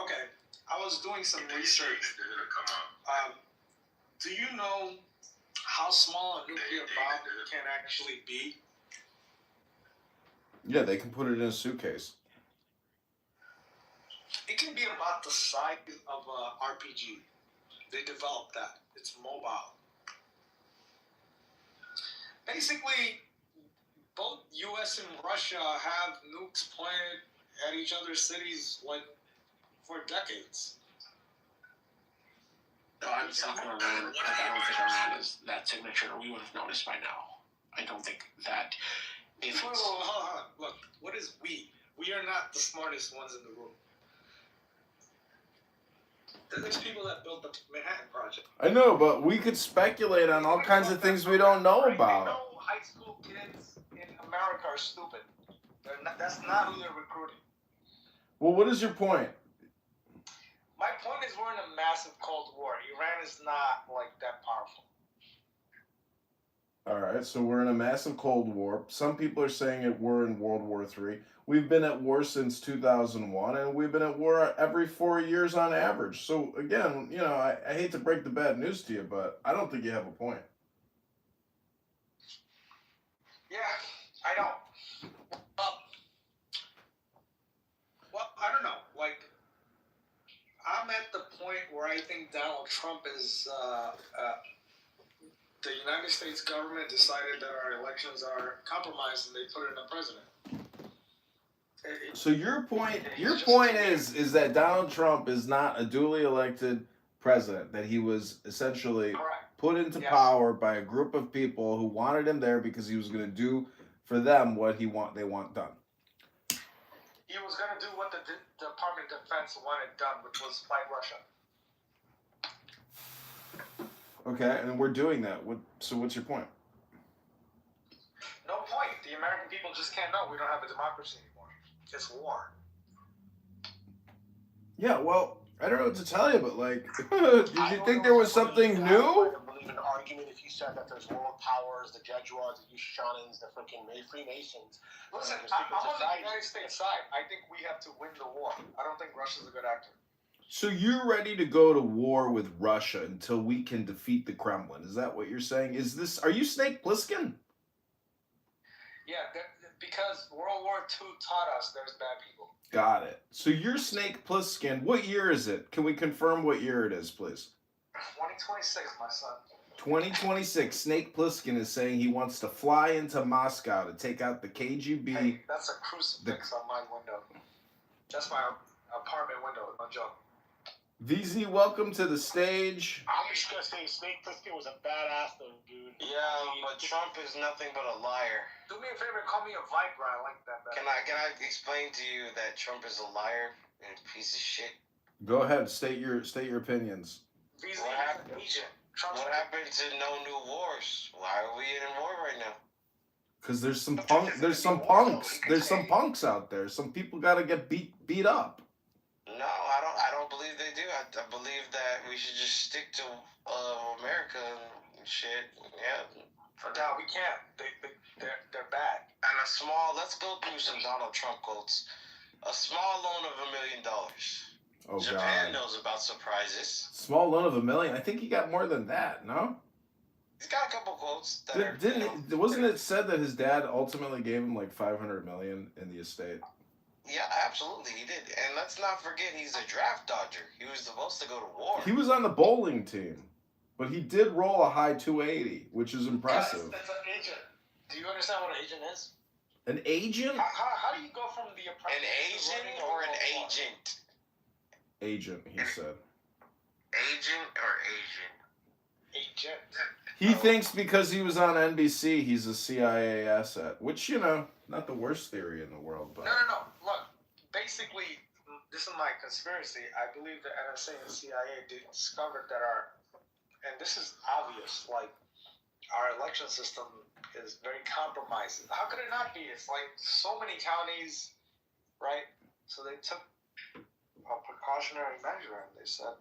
Okay, I was doing some research. Do you know how small a nuclear bomb can actually be? Yeah, they can put it in a suitcase. It can be about the size of a RPG. They developed that. It's mobile. Basically, both U.S. and Russia have nukes planted at each other's cities, for decades. No, I'm talking Iran. I don't think Iran is that signature. We would have noticed by now. I don't think that. Hold on. Look, what is we? We are not the smartest ones in the room. There's people that built the Manhattan Project. I know, but we could speculate on all kinds of things we don't know about. We know high school kids in America are stupid. That's not who they're recruiting. Well, what is your point? My point is we're in a massive Cold War. Iran is not that powerful. All right, so we're in a massive Cold War. Some people are saying we're in World War III. We've been at war since 2001, and we've been at war every 4 years on average. So, again, I hate to break the bad news to you, but I don't think you have a point. Yeah, I don't. think Donald Trump is the United States government decided that our elections are compromised and they put in a president. So your point is that Donald Trump is not a duly elected president, that he was essentially put into power by a group of people who wanted him there because he was going to do for them what they want done. He was going to do what the Department of Defense wanted done, which was fight Russia. Okay, and we're doing that. So what's your point? No point. The American people just can't know. We don't have a democracy anymore. It's war. Yeah, well, I don't know what to tell you, but like, did you think there was something new? I believe in an argument if you said that there's world powers, the Jesuits, the Yushchanans, the freaking Freemasons. Listen, I'm on the United States side. I think we have to win the war. I don't think Russia's a good actor. So you're ready to go to war with Russia until we can defeat the Kremlin. Is that what you're saying? Are you Snake Plissken? Yeah, because World War II taught us there's bad people. Got it. So you're Snake Plissken. What year is it? Can we confirm what year it is, please? 2026, my son. 2026. Snake Plissken is saying he wants to fly into Moscow to take out the KGB. Hey, that's a crucifix on my window. That's my apartment window. No joke. VZ, welcome to the stage. I'm just gonna say Snake Plissken was a badass though, dude. Yeah, but Trump is nothing but a liar. Do me a favor, call me a Viper. I like that better. Can I explain to you that Trump is a liar and a piece of shit? Go ahead, state your opinions. What happened to no new wars? Why are we in a war right now? Because there's some punks out there. Some people gotta get beat up. No, I don't believe they do. I believe that we should just stick to America and shit. Yeah. For now, we can't. They're bad. And let's go through some Donald Trump quotes. A small loan of $1 million. Oh, Japan God. knows about surprises. Small loan of $1 million. I think he got more than that. No. He's got a couple quotes. Wasn't it said that his dad ultimately gave him like $500 million in the estate? Yeah, absolutely, he did. And let's not forget, he's a draft dodger. He was supposed to go to war. He was on the bowling team, but he did roll a high 280, which is impressive. That's an agent. Do you understand what an agent is? An agent? How do you go from the apprentice? An agent or an agent? Agent, he said. Agent or agent? Agent. He thinks because he was on NBC, he's a CIA asset, which, not the worst theory in the world. But No. Look, basically, this is my conspiracy. I believe the NSA and CIA discovered that and this is obvious, like, our election system is very compromised. How could it not be? It's like so many counties, right? So they took a precautionary measure and they said,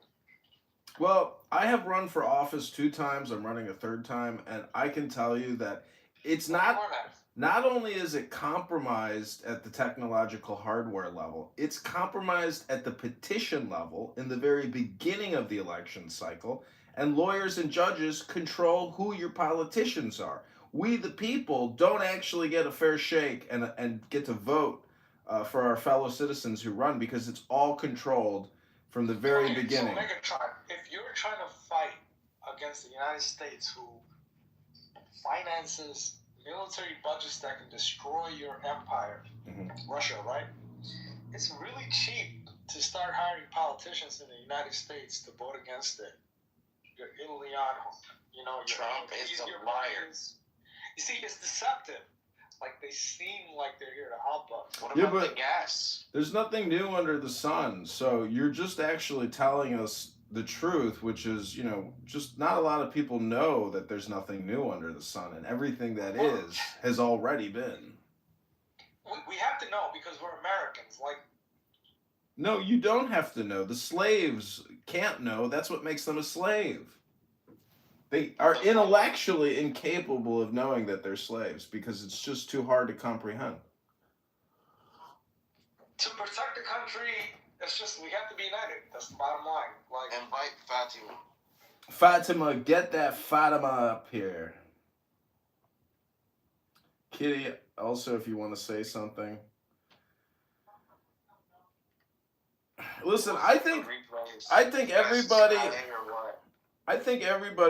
well, I have run for office 2 times. I'm running a 3rd time, and I can tell you that it's not only is it compromised at the technological hardware level, it's compromised at the petition level in the very beginning of the election cycle, and lawyers and judges control who your politicians are. We, the people, don't actually get a fair shake and get to vote for our fellow citizens who run because it's all controlled from the very beginning. So Megatron, if you're trying to fight against the United States, who finances military budgets that can destroy your empire, Russia, right? It's really cheap to start hiring politicians in the United States to vote against it. Your Italy on, Trump is a liar. You see, it's deceptive. Like, they seem like they're here to help us. What about the gas? There's nothing new under the sun. So you're just actually telling us the truth, which is, just not a lot of people know that there's nothing new under the sun, and everything that is has already been. We have to know because we're Americans. Like, no, you don't have to know. The slaves can't know. That's what makes them a slave. They are intellectually incapable of knowing that they're slaves because it's just too hard to comprehend. To protect the country, it's just we have to be united. That's the bottom line. Like, invite Fatima. Fatima, get that Fatima up here. Kitty, also, if you want to say something. Listen, I think everybody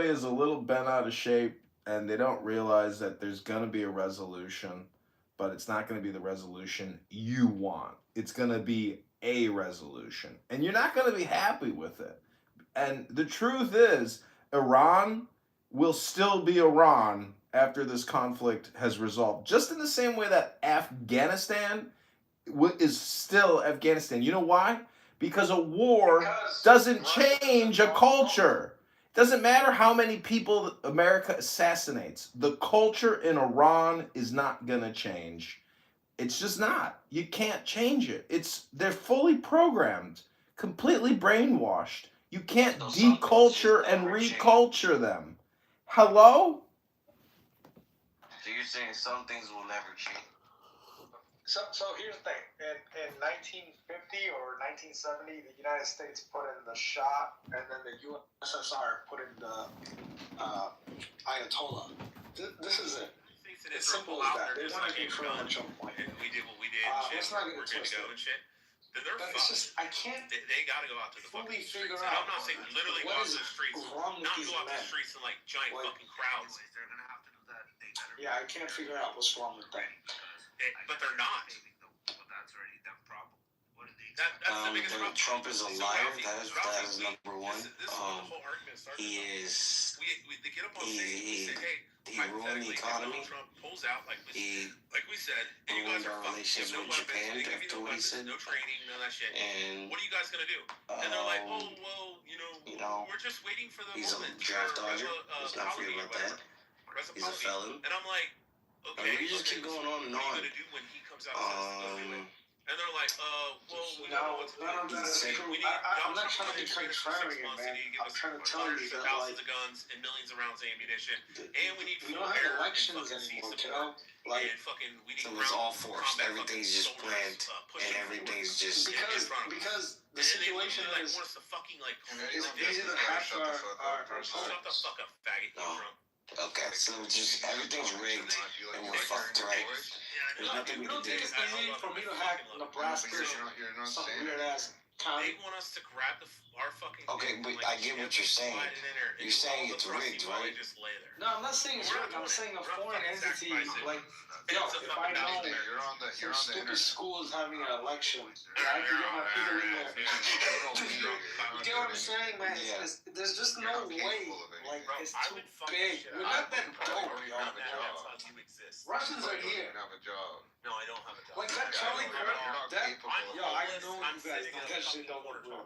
is a little bent out of shape, and they don't realize that there's gonna be a resolution, but it's not gonna be the resolution you want. It's gonna be a resolution, and you're not gonna be happy with it. And the truth is, Iran will still be Iran after this conflict has resolved. Just in the same way that Afghanistan is still Afghanistan. You know why? Because a war doesn't change a culture. It doesn't matter how many people America assassinates. The culture in Iran is not going to change. It's just not. You can't change it. They're fully programmed, completely brainwashed. You can't deculture and reculture them. Hello? So you're saying some things will never change? So here's the thing. In 1950 or 1970, the United States put in the Shah, and then the USSR put in the Ayatollah. This is it. It's simple as that. They want to control at some point. And we did what we did. Let's not get we're good to go and shit. They're But it's just, I can't They gotta go out to the fully fucking figure streets. And out I'm not saying literally go what out to is the streets, wrong with not these go out to men. the streets in like giant fucking crowds. They're gonna have to do that. They better. Yeah, I can't figure out what's wrong with them. But they're not. Well, that's already their problem. What are they? That's the biggest problem. Trump is a liar. That is number one. This is where the whole argument started. They get up on stage and say, hey, he ruined the economy. Trump pulls out like we said, and you guys ruined are our relations with Japan after what he said. No training, none of that shit. And what are you guys gonna do? And they're like, oh well, you know, we're just waiting for the he's moment. a draft dodger. Let's not forget about that. He's a felon. And I'm like, okay, we just keep going on and what on. are you gonna do when he comes out and says, go do it? And they're like, well, we don't know what to do. None of that is true. I'm not trying to be contrarian, man. I'm trying to tell you that, thousands like, of guns and millions of rounds of ammunition, and we need we don't have elections anymore, kiddo. Like, we need So it's all forced. Everything's just planned, and everything's just because the situation is wants to fucking like it's easy to hack our shut the fuck up, faggot. okay. So just everything's rigged, and we're fucked, right? There's nothing we can do. It's easy for me to hack Nebraska, some weird ass county. They want us to grab our fucking. Okay, but I get what you're saying. You're saying it's rigged, right? No, I'm not saying it's rigged. I'm saying a foreign entity, like, yo, if I know some stupid school is having an election, I can get my people in there. You get what I'm saying, man? There's just no way. Like, it's too big. We're not that dope, yo. Russians are here. No, I don't have a job. Like that Charlie Kirk, I know you guys intentionally don't want to do it.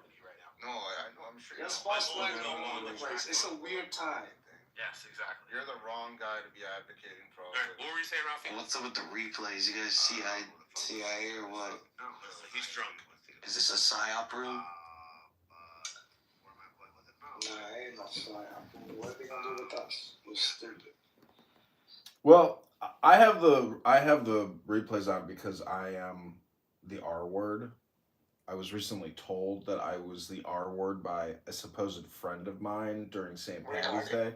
No, I know, I'm sure. There's false flags all over the place. It's a weird time. Yes, exactly. You're the wrong guy to be advocating for all Alright, what were you saying, Ralphie? What's up with the replays? You guys CIA or what? He's drunk. Is this a psyop room? Nah, ain't no psyop. What are they gonna do with us? We're stupid. Well, I have the replays on because I am the R word. I was recently told that I was the R word by a supposed friend of mine during St. Patty's Day.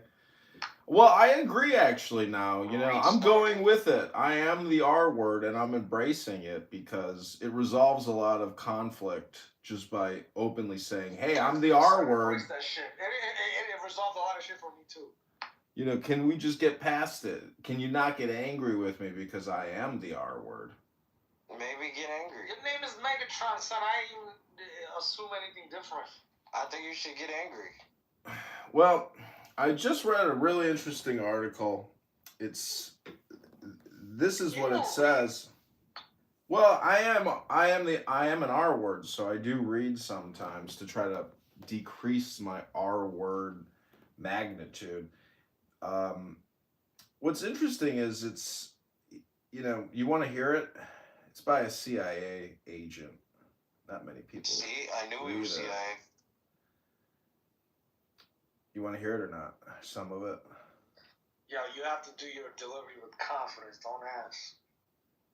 Well, I agree actually now. You know, I'm going with it. I am the R word and I'm embracing it because it resolves a lot of conflict just by openly saying, hey, I'm the R word. That shit. It resolved a lot of shit for me too. You know, can we just get past it? Can you not get angry with me because I am the R word? Maybe get angry. Your name is Megatron, son. I ain't even assume anything different. I think you should get angry. Well, I just read a really interesting article. This is what it says. Well, I am an R word, so I do read sometimes to try to decrease my R word magnitude. What's interesting is it's, you know, you want to hear it? It's by a CIA agent. Not many people. See, I knew he was CIA. You want to hear it or not? Some of it. Yo, you have to do your delivery with confidence. Don't ask.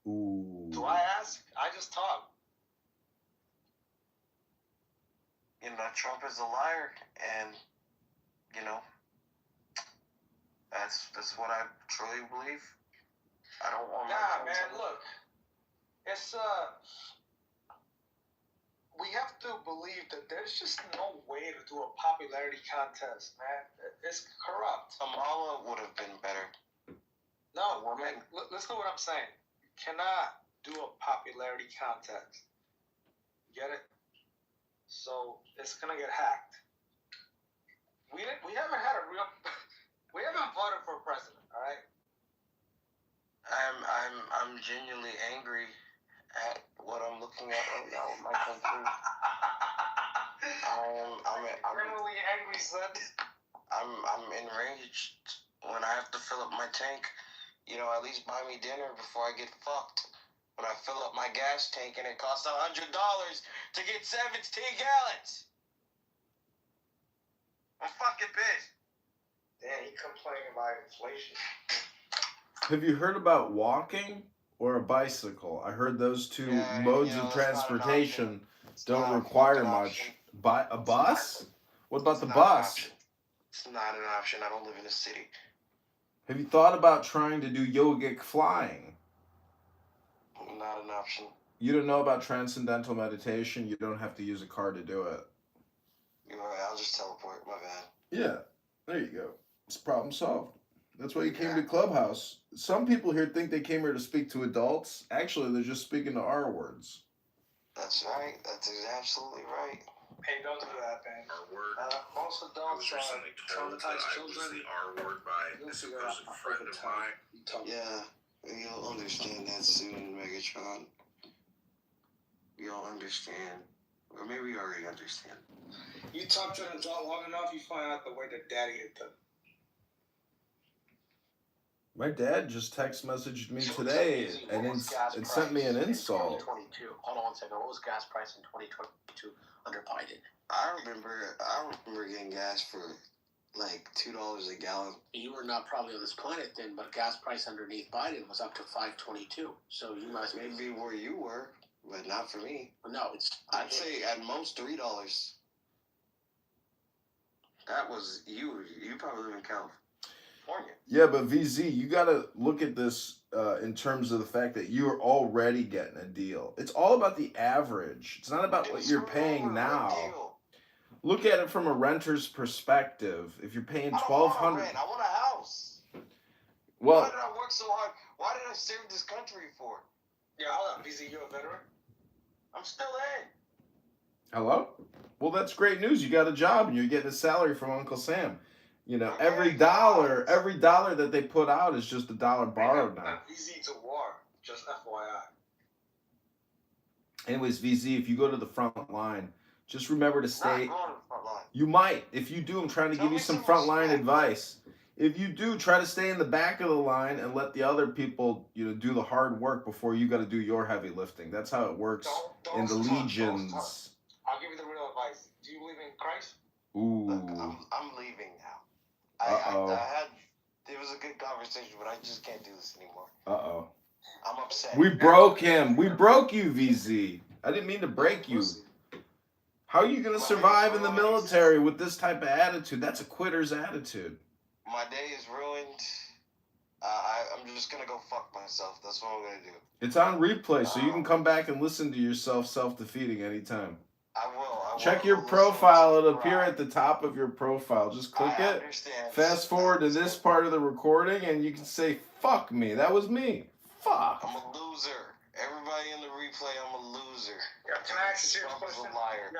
Ooh. Do I ask? I just talk. You know, Trump is a liar, and you know, that's what I truly believe. I don't want. Nah, man. Look, it's we have to believe that there's just no way to do a popularity contest, man. It's corrupt. Kamala would have been better. No, man, listen to what I'm saying. You cannot do a popularity contest. Get it? So it's gonna get hacked. We haven't had a real. We haven't voted for a president. All right. I'm genuinely angry at what I'm looking at right now with my country. I'm really angry, son. I'm enraged when I have to fill up my tank. You know, at least buy me dinner before I get fucked. When I fill up my gas tank and it costs $100 to get 17 gallons. I'm fucking pissed. Damn, he complaining about inflation. Have you heard about walking or a bicycle? I heard those two modes of transportation don't require much. A bus? What about the bus? It's not an option. I don't live in a city. Have you thought about trying to do yogic flying? Not an option. You don't know about transcendental meditation? You don't have to use a car to do it. You're right. I'll just teleport. My bad. Yeah, there you go. It's problem solved. That's why you came to Clubhouse. Some people here think they came here to speak to adults. Actually, they're just speaking to R words. That's right. That's absolutely right. Hey, don't do that, man. R word. Most adults I was recently told that I was the R word by a supposed friend of mine. Yeah, you'll understand that soon, Megatron. You'll understand. Or maybe you already understand. You talk to an adult long enough, you find out the way that daddy hit them. My dad just text messaged me today and sent me an insult. 2022. Hold on one second. What was gas price in 2022 under Biden? I remember getting gas for like $2 a gallon. You were not probably on this planet then, but gas price underneath Biden was up to $5.22. So you must maybe where you were, but not for me. No, I'd say at most $3. That was you. You probably live in California. Yeah, but VZ, you got to look at this in terms of the fact that you're already getting a deal. It's all about the average. It's not about what you're paying now. Look at it from a renter's perspective. If you're paying $1,200, I want a house. Well, why did I work so hard? Why did I serve this country for? Yeah, hold on, VZ, you a veteran? I'm still in. Hello? Well, that's great news. You got a job and you're getting a salary from Uncle Sam. You know, every dollar that they put out is just $1 borrowed now. VZ to war, just FYI. Anyways, VZ, if you go to the front line, just remember to stay. Not going to the front line. You might. If you do, I'm trying to give you some front line advice. If you do, try to stay in the back of the line and let the other people, do the hard work before you got to do your heavy lifting. That's how it works in the legions. I'll give you the real advice. Do you believe in Christ? Ooh. Look, I'm leaving now. It was a good conversation, but I just can't do this anymore. Uh-oh. I'm upset. We broke him. We broke you, VZ. I didn't mean to break you. How are you going to survive in the military with this type of attitude? That's a quitter's attitude. My day is ruined. I'm just going to go fuck myself. That's what I'm going to do. It's on replay, so you can come back and listen to yourself self-defeating anytime. I will. Check your profile. It'll appear at the top of your profile. Just click it. Fast forward to this part of the recording, and you can say, fuck me. That was me. Fuck. I'm a loser. Everybody in the replay, I'm a loser. Yeah, can I ask you a question?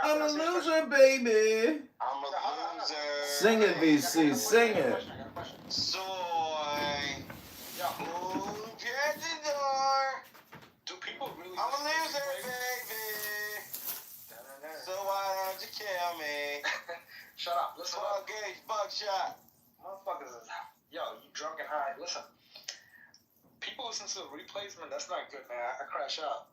I'm a loser, baby. I'm a loser. Sing it, VC. Sing it. Soy. Do people really? I'm a loser, baby. So why don't you kill me? Shut up. Listen up. Gauge buckshot. Motherfuckers is, you drunk and high. Listen. People listen to the replays, man. That's not good, man. I crash out.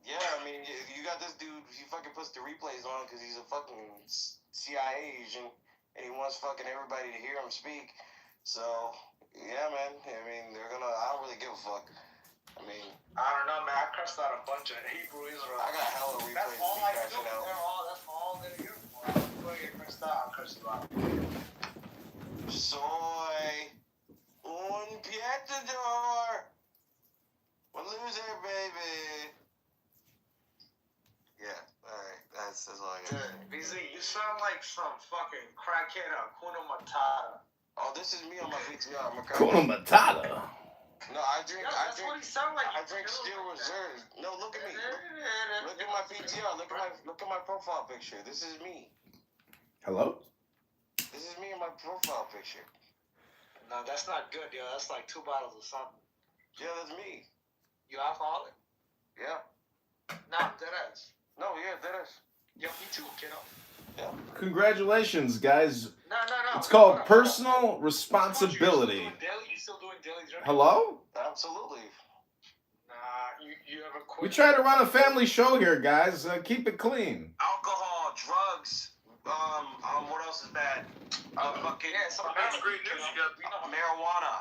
Yeah, I mean, you got this dude, he fucking puts the replays on because he's a fucking CIA agent and he wants fucking everybody to hear him speak. So, yeah, man. I mean, I don't really give a fuck. I mean, I don't know, man. I cursed out a bunch of Hebrew Israelites. I got hella replays. That's all I do. That's all they're here for. I'm going to get cursed out. I'll curse you out. Soy. Un pietador. We're loser, baby. Yeah. That's all I got. BZ, you sound like some fucking crackhead Hakuna Matata. Oh, this is me on my VTR. I'm a Hakuna Matata. No, I drink. Yeah, that's what he sound like. I drink Steel Reserve. No, look at me. Look at my VTR. Look at my profile picture. This is me. Hello? This is me in my profile picture. No, that's not good, yo. That's like 2 bottles of something. Yeah, that's me. You alcoholic? Yeah. No, I'm dead ass. No, yeah, that is. Yo, me too, kiddo. Yeah. Congratulations, guys. No. It's called personal responsibility. You still doing daily drinking? Hello? Absolutely. Nah, you ever quit? We try to run a family show here, guys. Keep it clean. Alcohol, drugs. What else is bad? Fucking. Yeah, some That's great news. You got marijuana.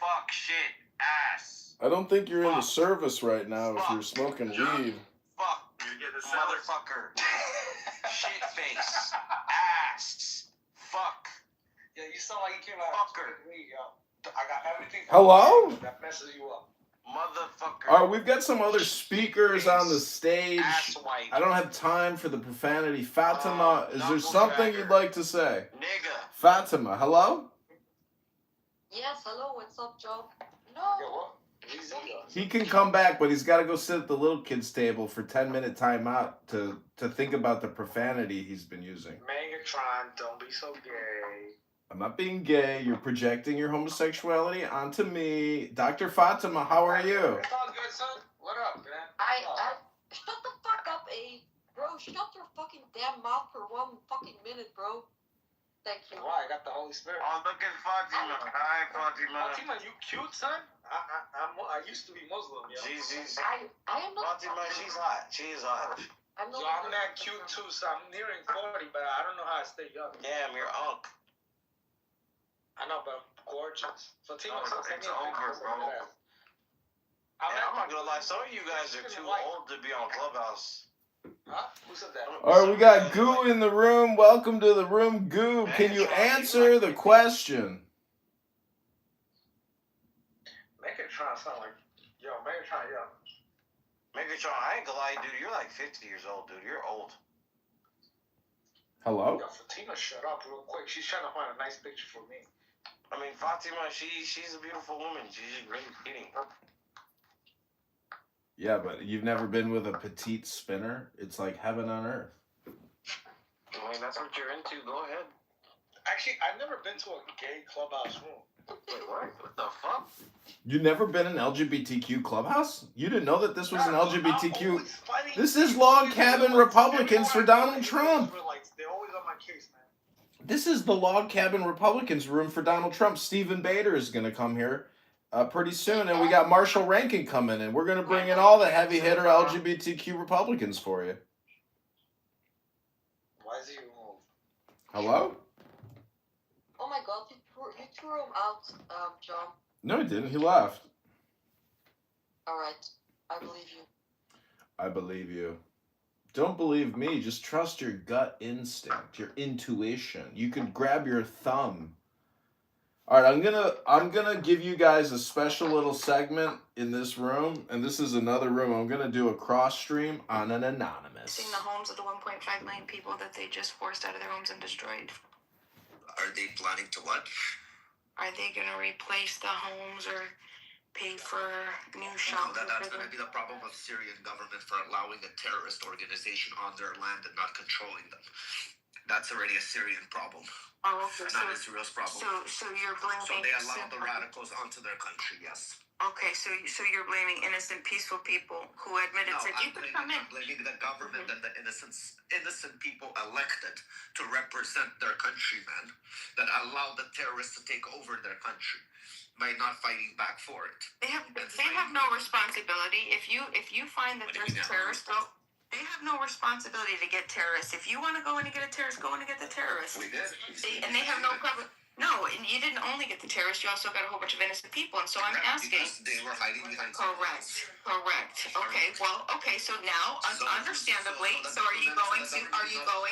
Fuck, shit, ass. I don't think you're in the service right now if you're smoking weed. Fuck, You're getting a motherfucker. Shit face. Ass. Fuck. Yeah, you sound like you came out Fucker. of weed, yo. I got everything. Hello? That messes you up. Motherfucker. All right, we've got some other speakers on the stage. Ass white. I don't have time for the profanity. Fatima, is there knuckle something dragger. you'd like to say? Nigga. Fatima, hello? Yes, hello, what's up, Joe? Yo, No. what? Easy, yo. He can come back, but he's got to go sit at the little kids' table for 10-minute timeout to think about the profanity he's been using. Megatron, don't be so gay. I'm not being gay. You're projecting your homosexuality onto me. Dr. Fatima, how are you? It's all good, son. What up, man? I shut the fuck up, bro, shut your fucking damn mouth for 1 fucking minute, bro. Thank you. Why? I got the Holy Spirit. Oh, look at Fatima. Hi, Fatima. Fatima, you cute, son? I used to be Muslim, yo. She's I am not. Fatima, she's hot. She is hot. I'm Yo, not. I'm that cute too, so I'm nearing 40, but I don't know how to stay young. Damn, you're unk. I know, but I'm gorgeous. Fatima, No, send it's me a over, picture bro. of that. I'm not gonna lie, some of you guys are too old to be on Clubhouse. Huh? Who said that? All right, we got Goo in the room. Welcome to the room, Goo. Can you answer the question? Megatron sound like, yo, Megatron, yo. Megatron, I ain't gonna lie, dude, you're like 50 years old, dude. You're old. Hello? Yo, Fatima, shut up real quick. She's trying to find a nice picture for me. I mean, Fatima, she's a beautiful woman. She's just really pretty. Yeah, but you've never been with a petite spinner? It's like heaven on earth. I mean, that's what you're into. Go ahead. Actually, I've never been to a gay clubhouse room. Wait, what? What the fuck? You've never been in LGBTQ clubhouse? You didn't know that this was an I'm LGBTQ... always fighting. This is log cabin Republicans for Donald Trump. They're always on my case, man. This is the log cabin Republicans room for Donald Trump. Stephen Bader is going to come here pretty soon, and we got Marshall Rankin coming in. We're going to bring in all the heavy hitter LGBTQ Republicans for you. Why is he removed? Hello? Oh my god, you threw him out, John. No, he didn't. He left. Alright, I believe you. I believe you. Don't believe me. Just trust your gut instinct, your intuition. You can grab your thumb. All right, I'm gonna give you guys a special little segment in this room, and this is another room. I'm gonna do a cross stream on an anonymous. Seeing the homes of the 1.5 million people that they just forced out of their homes and destroyed. Are they planning to what? Are they going to replace the homes or pay for new shelters? That's going to be the problem of Syrian government for allowing a terrorist organization on their land and not controlling them. That's already a Syrian problem. Oh, okay. Not Israel's problem. So you're blaming... So they allow the radicals onto their country, yes. Okay, so you're blaming innocent, peaceful people who admitted that you could come in. I'm blaming the government and the innocent people elected to represent their countrymen that allow the terrorists to take over their country by not fighting back for it. They have no responsibility. If you find that there's terrorists, they have no responsibility to get terrorists. If you want to go in and get a terrorist, go in and get the terrorist. We did. And they have no problem. No, and you didn't only get the terrorists, you also got a whole bunch of innocent people, and so I'm asking... Because they were hiding behind... Correct. Okay, so now, understandably, so are you going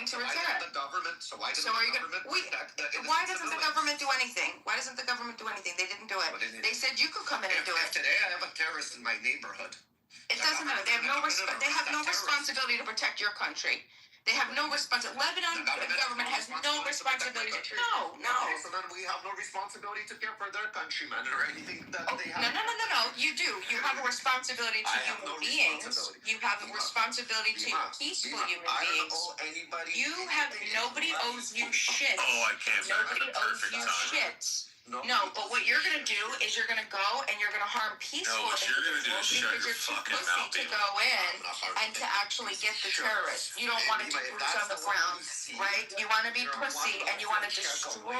to return? The government, so why doesn't the government protect the innocent Why doesn't the government do anything? Why doesn't the government do anything? They didn't do it. They said you could come in and do it. If today I have a terrorist in my neighborhood, It doesn't matter. They have no responsibility to protect your country. They have no responsibility. Lebanon government has no responsibility. No. Okay, so then we have no responsibility to care for their countrymen or anything that they have. No. You do. You have a responsibility to human beings. You have a responsibility to peaceful human beings. Nobody owes you shit. Oh, I can't. Nobody owes you shit. No, but what you're gonna do is you're gonna go and you're gonna harm peaceful individuals because you're too pussy to go in and to actually get the terrorists. You don't want to do boots on the ground, right? You want to be pussy and you want to destroy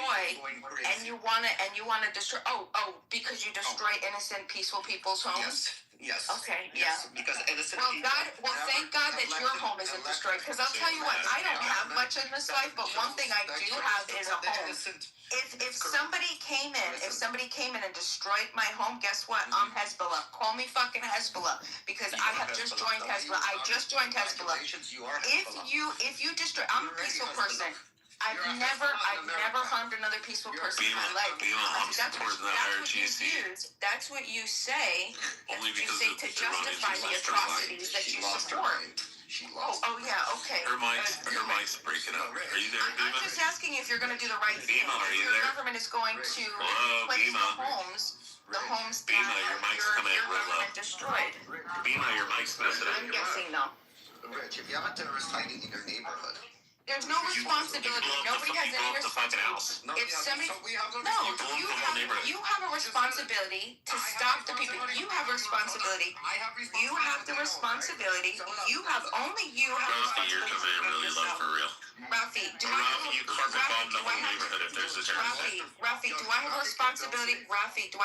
and you want to destroy. Because you destroy innocent, peaceful people's homes. Yes. Okay. Yes, yeah. Because innocent people. Thank God that your home isn't destroyed. Because I'll tell you what, I don't have much in this life, but one thing I do have is a home. If somebody came in and destroyed my home, guess what? I'm Hezbollah. Call me fucking Hezbollah because I have just joined Hezbollah. I just joined Hezbollah. If you destroy, I'm a peaceful person. I've never harmed another peaceful person in my life. That's what you say. To justify the atrocities that you support. Okay. Her mic's breaking up. Are you there, Bima? I'm just asking if you're going to do the right thing. Bima, are you Your there? government is going to replace the homes Bima, your mic's coming in real low. Destroyed. Bima, your mic's messing up. I'm guessing no. Rich, if you have a terrorist hiding in your neighborhood, there's no responsibility. Nobody has any responsibility. If somebody, you have a responsibility to stop the people. You have a responsibility. You have the responsibility. Only you have a responsibility. You're coming in really low for real. Rafi, do I have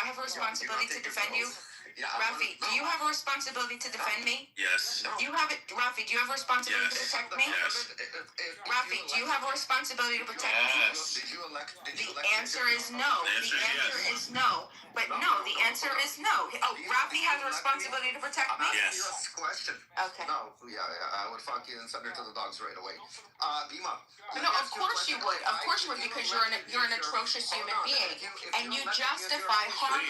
a responsibility to defend you? Rafi, do you have a responsibility to defend me? Yes. Rafi, do you have a responsibility to protect me? Yes. Rafi, do you have a responsibility to protect me? The answer is no. The answer is no. But no, the answer is no. Rafi has a responsibility to protect me? Yes. Question. Okay. No, I would fuck you and send her to the dogs right away. Bima. No, of course you would. Of course you would, because you're an atrocious human being, and you justify harming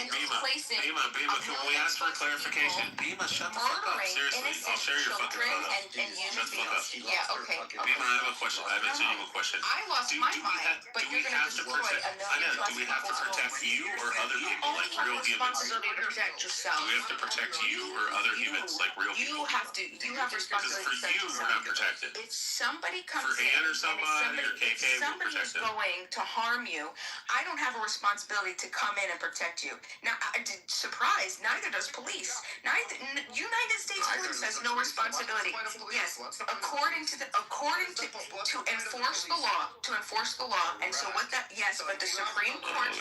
and displacing Bima, can we ask for clarification? Bima, shut the fuck up. Seriously, I'll share your fucking photo. and human beings. Yeah, okay. Bima, I have a question. I have a genuine question. I lost my mind, but you're going to destroy a million plus do we have to protect you or other people like real humans? Responsibility to protect yourself. Do we have to protect you or other humans like real people? You have responsibility to protect yourself. Because for you, we're not protected. If somebody comes for Ann or somebody or KK, we're protected. Going to harm you, I don't have a responsibility to come in and protect you. Now, surprise, neither does police. United States Police has no responsibility. Yes, according to enforce the law. And so what that? Yes, but the Supreme Court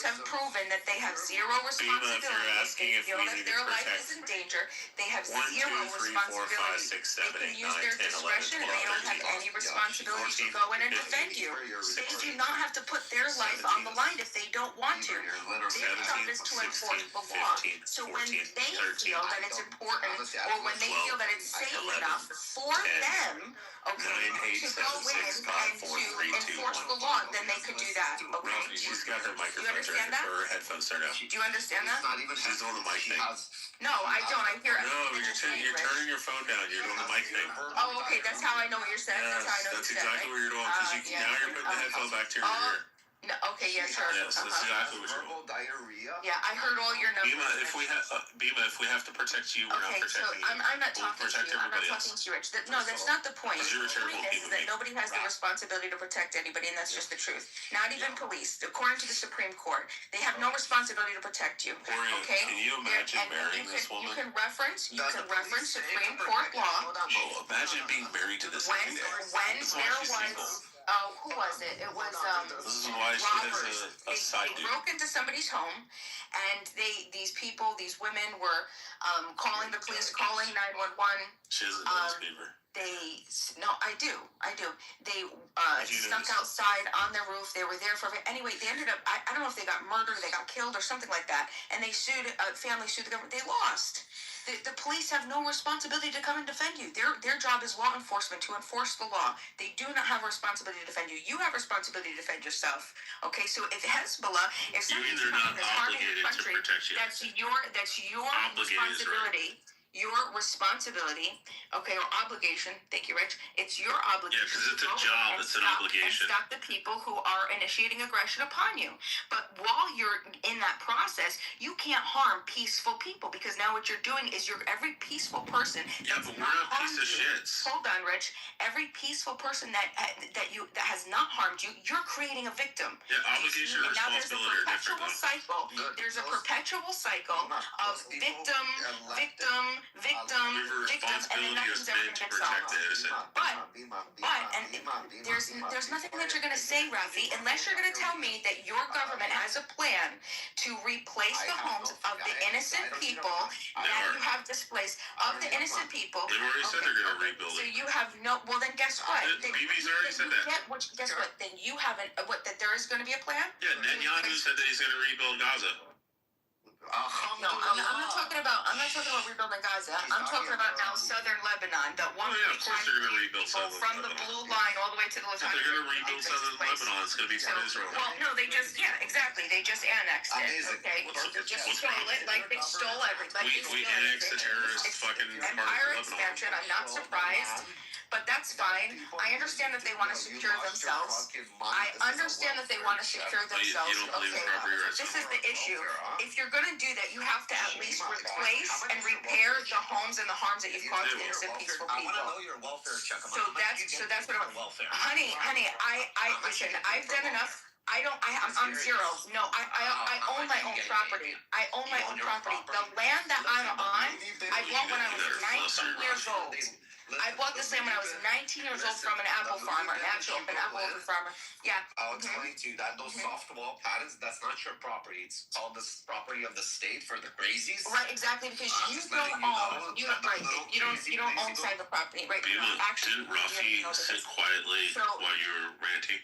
have proven that they have zero responsibility. If they feel that their life is in danger, they have zero responsibility. They can use their discretion, and they don't have any responsibility to go in and defend you. They do not have to put their life on the line if they don't want to. Their job is to enforce the law. So when they feel that it's important, or when they feel that it's safe enough for them, to go in and to enforce the law, then they could do that. Okay. She's got her microphone turned or her headphones turned off. Do you understand that? She's doing the mic thing. No, I don't. I hear it. No, you're turning your phone down. You're doing the mic thing. Oh, okay. That's how I know what you're saying. That's exactly what you're doing. Because now you're putting the headphone back to your ear. No, okay, yeah, sure. Yes, that's exactly what you're doing. Diarrhea. Yeah, I heard all your numbers. Bima, if we have to protect you, we're not protecting you. I'm not talking to you. I'm not talking to you, Rich. No, that's not the point. The point is that nobody has the responsibility to protect anybody, and that's just the truth. Not even police. According to the Supreme Court, they have no responsibility to protect you. Okay? Can you imagine marrying this woman? You can reference Supreme Court law. Oh, imagine being married to this lady. When there was. Who was it? It was This is why she has a side dude. They broke into somebody's home, and these women were calling the police, calling 911. She has a newspaper. No, I do. They stunk outside on their roof. They were there for anyway. They ended up. I don't know if they got murdered, they got killed, or something like that. And they sued. Family sued the government. They lost. The police have no responsibility to come and defend you. Their job is law enforcement, to enforce the law. They do not have a responsibility to defend you. You have responsibility to defend yourself. Okay, so if Hezbollah, if somebody's coming that's harming the country, that's your responsibility. Your responsibility, okay, or obligation. Thank you, Rich. It's your obligation. Yeah, because it's a job. It's an obligation. And stop the people who are initiating aggression upon you. But while you're in that process, you can't harm peaceful people, because now what you're doing is every peaceful person. Yeah, but we're not piece of shits. Hold on, Rich. Every peaceful person that has not harmed you, you're creating a victim. Yeah, obligation and responsibility are different. There's a perpetual cycle of victim, and then nothing's ever going to get solved. There's nothing that you're going to say, Rafi, unless you're going to tell me that your government has a plan to replace the homes of the innocent people that you have displaced, of the innocent people. They've already said they're going to rebuild it. So you have no. Well, then guess what? BB's already said that. Guess what? Then you haven't. That there is going to be a plan? Yeah, Netanyahu said that he's going to rebuild Gaza. No, I'm not talking about rebuilding Gaza. I'm talking about now southern Lebanon, that one of course they're going to rebuild southern from Lebanon. The blue line all the way to the Litani. They're going to rebuild southern Lebanon. It's going to be part of Israel. Well, no, they just exactly. They just annexed it. Okay, they just stole it like they stole everything. We annexed the terrorist fucking part of Empire Lebanon. expansion. I'm not surprised. But that's fine. I understand that they want to secure themselves. I understand that they want to secure themselves. Okay, this is the issue. If you're going to do that, you have to at least replace and repair the homes and the harms that you've caused to innocent, peaceful people. I want to know your welfare check. So that's what I'm. Honey, I listen. I've done enough. I'm zero. No, I own my own property. I own my own property. The land that I'm on, I bought when I was 19 years old. I bought this land when I was 19 years old from an apple farmer, an apple farmer. Yeah. I'll explain to you that those soft wall patterns, that's not your property. It's called the property of the state for the crazies. Right, exactly, because you don't own. You don't own side of the property, right? Didn't Rafi sit quietly while you were ranting?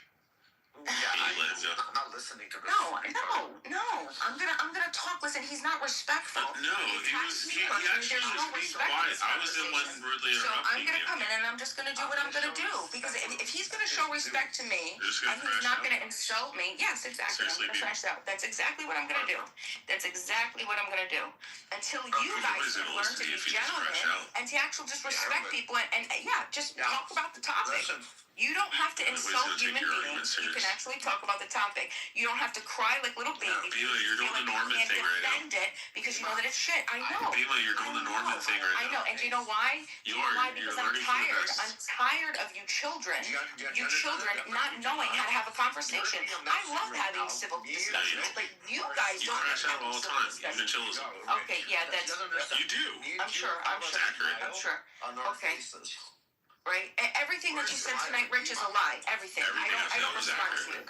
Yeah, I'm not listening to this. No. I'm gonna talk. Listen, he's not respectful. No, he actually was being quiet. I was the one rudely interrupting. So I'm gonna come in and I'm just gonna do what I'm gonna do, because if he's gonna show respect to me and he's not gonna insult me, yes, exactly. I'm gonna crash out. That's exactly what I'm gonna do. That's exactly what I'm gonna do. Until you guys learn to be gentlemen and to actually just respect people and just talk about the topic. You don't have to insult human beings. You can actually talk about the topic. You don't have to cry like little babies. Bima, you're doing the Norman thing right now. Defend it because you know that it's shit. I know. Bima, you're doing the Norman thing right now. I know, and do you know why? Because I'm tired. I'm tired of you children. You children not knowing how to have a conversation. I love having civil discussions, but you guys don't. You crash out all the time. Even chills. Okay, yeah, that's. You do. I'm sure. Okay. Right? Everything that you said tonight, Rich, is a lie. Everything. I don't respond to you.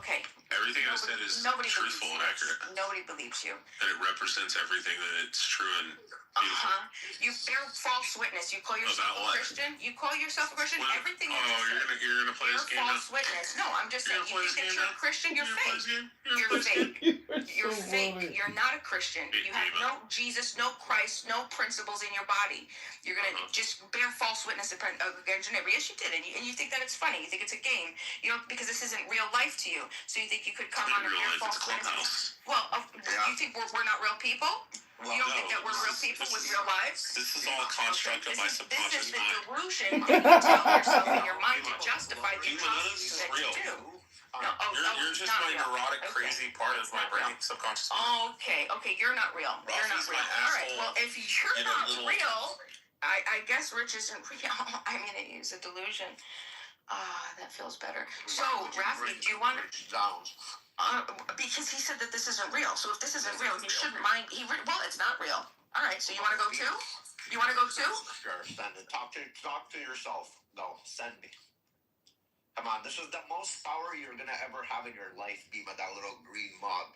Okay. Everything I said is truthful and accurate. Nobody believes you. And it represents everything that it's true and beautiful. You bear false witness. You call yourself a Christian. You call yourself a Christian. Everything you just you're gonna play this game false witness. No, I'm just saying. You think that you're a Christian? You're fake. You're fake. You're fake. You're not a Christian. You have no Jesus, no Christ, no principles in your body. You're gonna just bear false witness against your neighbor. Yes, you did, and you think that it's funny. You think it's a game. You know, because this isn't real life to you. So you think you could come on and bear false witness. Well, you think we're not real people? You don't think that we're real people with real lives? This is all a construct of my subconscious mind. This is the delusion that you tell yourself in your mind to justify the atrocities that you do. No, you're just my neurotic, crazy part of my brain, subconscious mind. Okay, you're not real. You're not real. All right, well, if you're not real, I guess Rich isn't real. I mean, it is a delusion. That feels better. So, Rafi, do you want to... because he said that this isn't real. So if this isn't real, he shouldn't mind. Well, it's not real. All right. So you want to go too? You want to go too? Sure. Send it. Talk to yourself. No, send me. Come on. This is the most power you're gonna ever have in your life, Bima. That little green mug.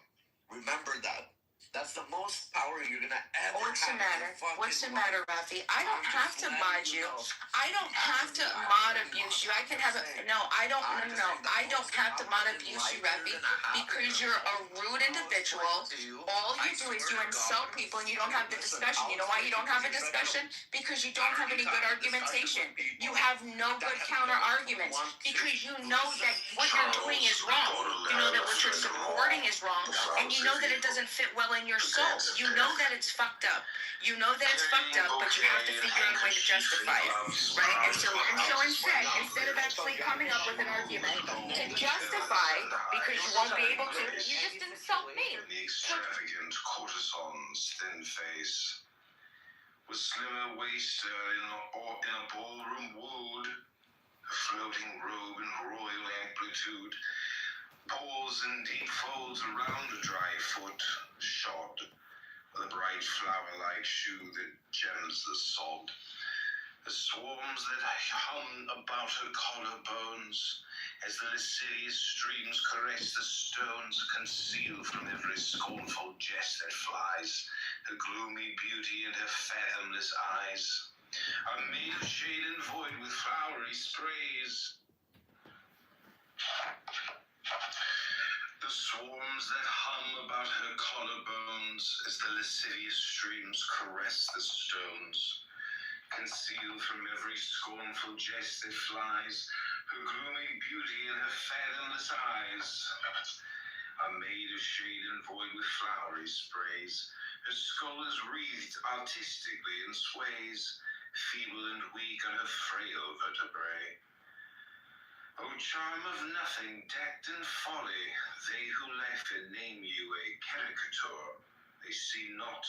Remember that. That's the most power you're gonna ever What's the have. matter? What's the matter, Rafi? I don't have to mod you. I don't have to mod abuse you. I can have a no. I don't. No. I don't have to mod abuse you, Rafi, because you're a rude individual. All you do is you insult people and you don't have the discussion. You know why you don't have a discussion? Because you don't have any good argumentation. You have no good counter arguments because you know that what you're doing is wrong. You know that what you're supporting is wrong, and you know that it doesn't fit well in your soul. You know that it's fucked up. You know that it's fucked up, but you have to figure out a way to justify it, right? And so instead of actually coming up with an argument to justify, because you won't be able to, you just insult me. The extravagant courtesan's thin face was slimmer waisted in a ballroom wood, a floating robe in royal amplitude, paws and deep folds around a dry foot, shod with a bright flower-like shoe that gems the sod. The swarms that hum about her collarbones, as the lascivious streams caress the stones, conceal from every scornful jest that flies her gloomy beauty and her fathomless eyes, are made of shade and void with flowery sprays. The swarms that hum about her collarbones, as the lascivious streams caress the stones, conceal from every scornful jest that flies her gloomy beauty and her fathomless eyes, are made of shade and void with flowery sprays. Her skull is wreathed artistically and sways, feeble and weak on her frail vertebrae. O charm of nothing, decked in folly, they who laugh and name you a caricature, they see not,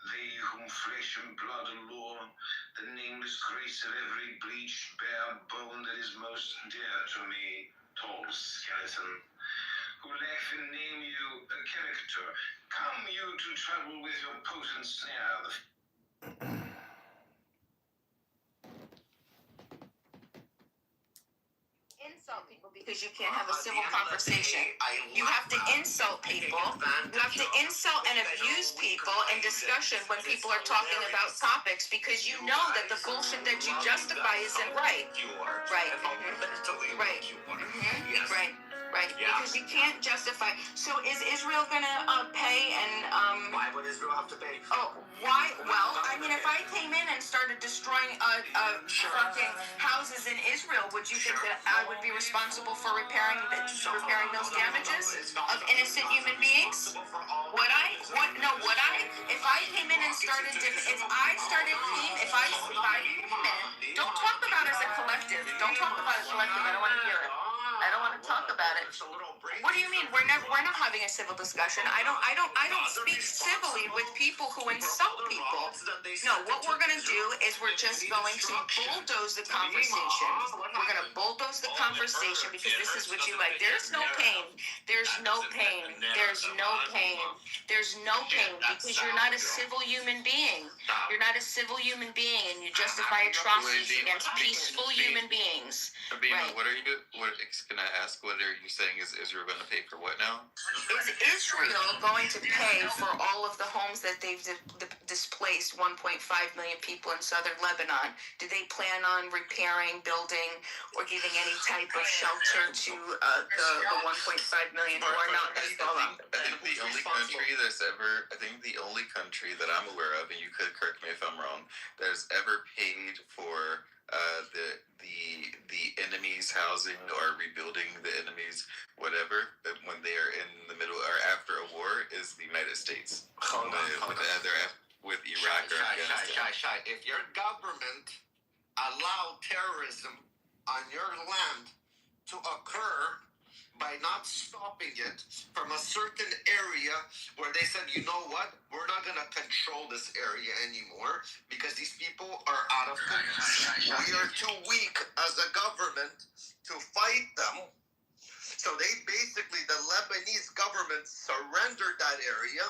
they whom flesh and blood allure, the nameless grace of every bleached bare bone that is most dear to me, tall skeleton, who laugh and name you a caricature. Come you to trouble with your potent snare, insult people because you can't have a civil conversation. You have to insult people. You have to insult and abuse people in discussion when people are talking about topics because you know that the bullshit that you justify isn't right. Right. Right. Right. Right. Because you can't justify. So is Israel gonna pay and Why would Israel have to pay? Oh, why? Well, I mean, if I came in and started destroying fucking houses in Israel, would you think that I would be responsible for repairing those damages of innocent human beings? Would I? If I came in and started, if I came in, don't talk about as a collective. Don't talk about a collective. I don't want to hear it. I don't want to talk about it. What do you mean? We're not having a civil discussion. I don't speak civilly with people who insult people. No, what we're gonna do is we're just going to bulldoze the conversation. We're gonna bulldoze the conversation because this is what you like. There's no pain. There's no pain. There's no pain. There's no pain because you're not a civil human being. You're not a civil human being, and you justify atrocities against peaceful human beings. Abima, what are you? Can I ask? What are you saying? Is Israel going to pay for what now? Is Israel going to pay for all of the homes that they've displaced 1.5 million people in southern Lebanon? Do they plan on repairing, building, or giving any type of shelter to the 1.5 million who are not going to fall off? I think the only country that I'm aware of, and you could correct me if I'm wrong, that has ever paid for the enemy's housing or rebuilding the enemy's whatever when they are in the middle or after a war is the United States. With Iraq or Afghanistan. If your government allowed terrorism on your land to occur by not stopping it from a certain area where they said, you know what, we're not going to control this area anymore because these people are out of control. We are too weak as a government to fight them. So they basically, the Lebanese government surrendered that area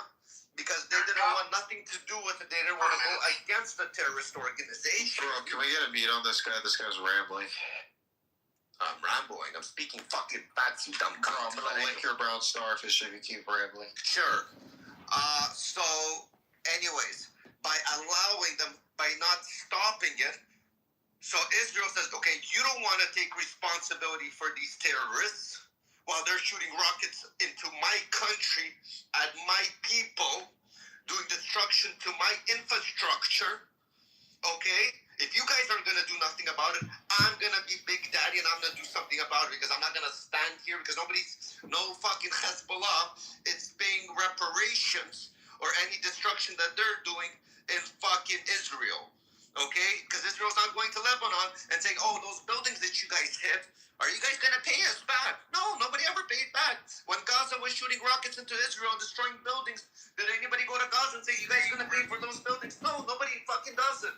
because they didn't want nothing to do with it. They didn't want to go against the terrorist organization. Bro, can we get a beat on this guy? This guy's rambling. I'm rambling. I'm speaking fucking facts, you dumb cunt. I'm gonna lick your brown starfish if you keep rambling. Sure. So, anyways, by allowing them, by not stopping it, so Israel says, okay, you don't want to take responsibility for these terrorists while they're shooting rockets into my country at my people, doing destruction to my infrastructure. Okay? If you guys aren't going to do nothing about it, I'm going to be Big Daddy and I'm going to do something about it because I'm not going to stand here because no fucking Hezbollah is paying reparations or any destruction that they're doing in fucking Israel. Okay? Because Israel's not going to Lebanon and saying, oh, those buildings that you guys hit, are you guys going to pay us back? No, nobody ever paid back. When Gaza was shooting rockets into Israel and destroying buildings, did anybody go to Gaza and say, you guys are going to pay for those buildings? No, nobody fucking does it.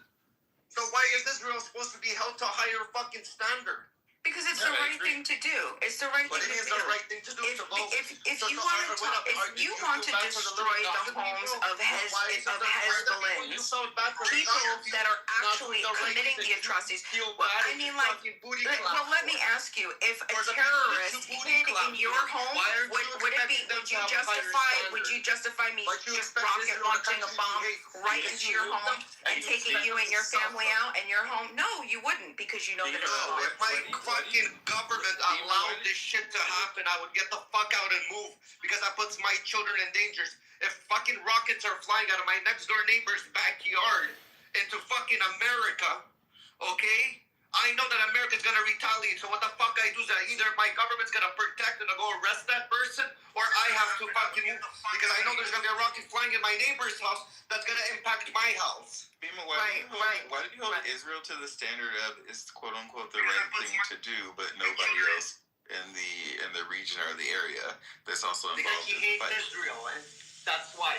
So why is Israel supposed to be held to a higher fucking standard? Because it's the right thing to do. It's the right thing to do. But it is the right thing to do. If you want to destroy the homes of Hezbollah, people that are actually committing the atrocities, I mean, like, well, let me ask you: if a terrorist hid in your home, would it be? Would you justify me just rocket launching a bomb right into your home and taking you and your family out and your home? No, you wouldn't, because you know that it's wrong. If my fucking government allowed this shit to happen, I would get the fuck out and move because that puts my children in danger. If fucking rockets are flying out of my next door neighbor's backyard into fucking America, okay? I know that America's gonna retaliate, so what the fuck I do is that either my government's gonna protect and go arrest that person, or I have to fucking move because I know there's gonna be a rocket flying in my neighbor's house that's gonna impact my house. Bima, why do you hold Israel to the standard of it's quote unquote the right thing to do, but nobody else in the region or the area that's also involved because she in the hates fight? Israel, and that's why.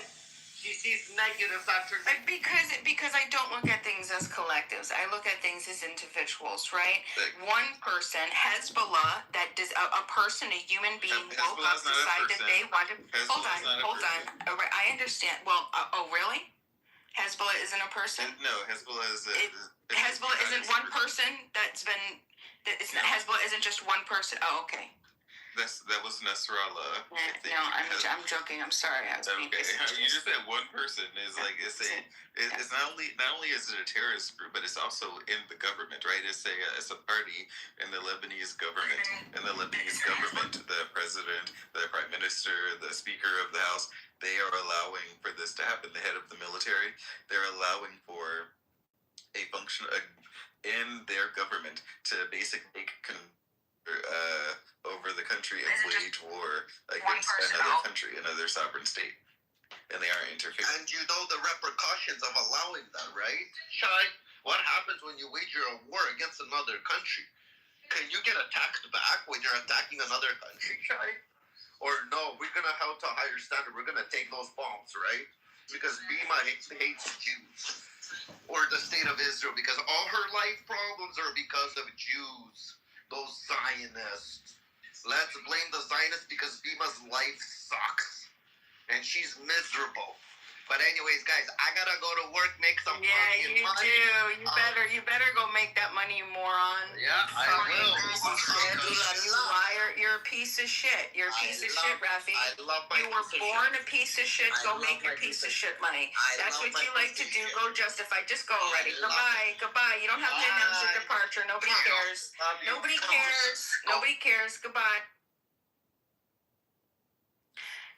She sees negatives after because I don't look at things as collectives. I look at things as individuals, right? One person, Hezbollah, a person, a human being, woke up, decided that they wanted. Hold on. I understand. Well, oh, really? Hezbollah isn't a person? No, Hezbollah is. Hezbollah isn't one person that's been. Hezbollah isn't just one person. Oh, okay. That was Nasrallah. No, I'm joking. I'm sorry. I was being okay. You just said one person is like it's not only is it a terrorist group, but it's also in the government, right? It's a party in the Lebanese government. In the Lebanese government, the president, the prime minister, the speaker of the house, they are allowing for this to happen. The head of the military, they're allowing for a function in their government to basically over the country and wage war against another country, another sovereign state. And they are interfering. And you know the repercussions of allowing that, right? Shai, what happens when you wage a war against another country? Can you get attacked back when you're attacking another country, Shai? Or no, we're going to hold to a higher standard. We're going to take those bombs, right? Because Bima hates Jews. Or the state of Israel, because all her life problems are because of Jews. Those Zionists. Let's blame the Zionists because Bima's life sucks. And she's miserable. But anyways, guys, I gotta go to work, make some fucking money. Yeah, you do. You better go make that money, you moron. Yeah, I will. You liar. You're a piece of shit. You're a piece of shit, Rafi. You were born a piece of shit. Go make your piece of shit money. That's what you like to do. Go justify. Just go already. Goodbye. You don't have to announce your departure. Nobody cares. Nobody cares. Goodbye.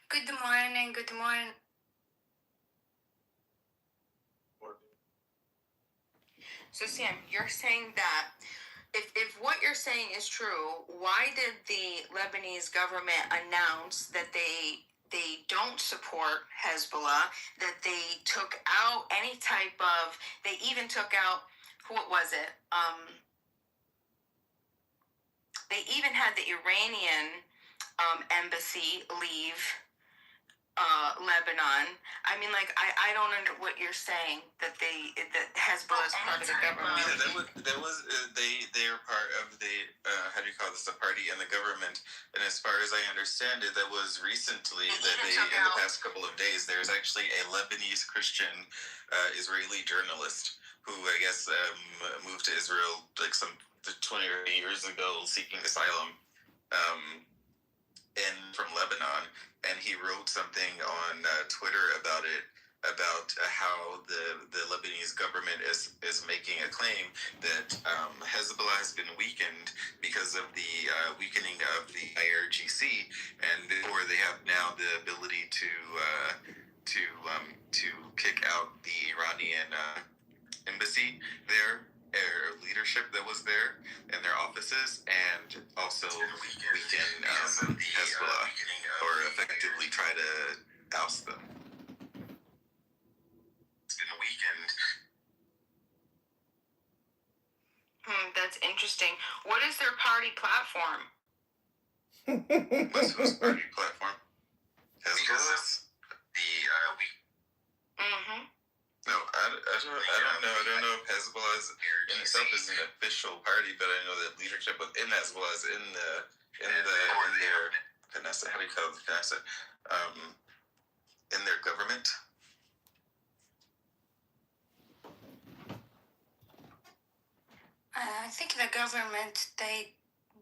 Good morning. So Sam, you're saying that if what you're saying is true, why did the Lebanese government announce that they don't support Hezbollah, that they took out any type of, they even took out, what was it? They even had the Iranian embassy leave Lebanon. I mean, like, I don't know what you're saying, that Hezbollah is part of the government. Yeah, that was they are part of the how do you call this, the party in the government. And as far as I understand it, that was recently that they in the past couple of days there's actually a Lebanese Christian Israeli journalist who I guess moved to Israel like some 20 or 80 years ago seeking asylum from Lebanon, and and he wrote something on Twitter about it, about how the Lebanese government is making a claim that Hezbollah has been weakened because of the weakening of the IRGC, and therefore they have now the ability to kick out the Iranian embassy there, or leadership that was there in their offices, and also weaken Hezbollah, or effectively try to oust them. It's been weakened. That's interesting. What is their party platform? What's whose party platform? Hezbollah's? No, I don't know. I don't know if Hezbollah in itself is an official party, but I know that leadership within Hezbollah is in their Knesset. How do you call it, the Knesset? In their government. I think the government, they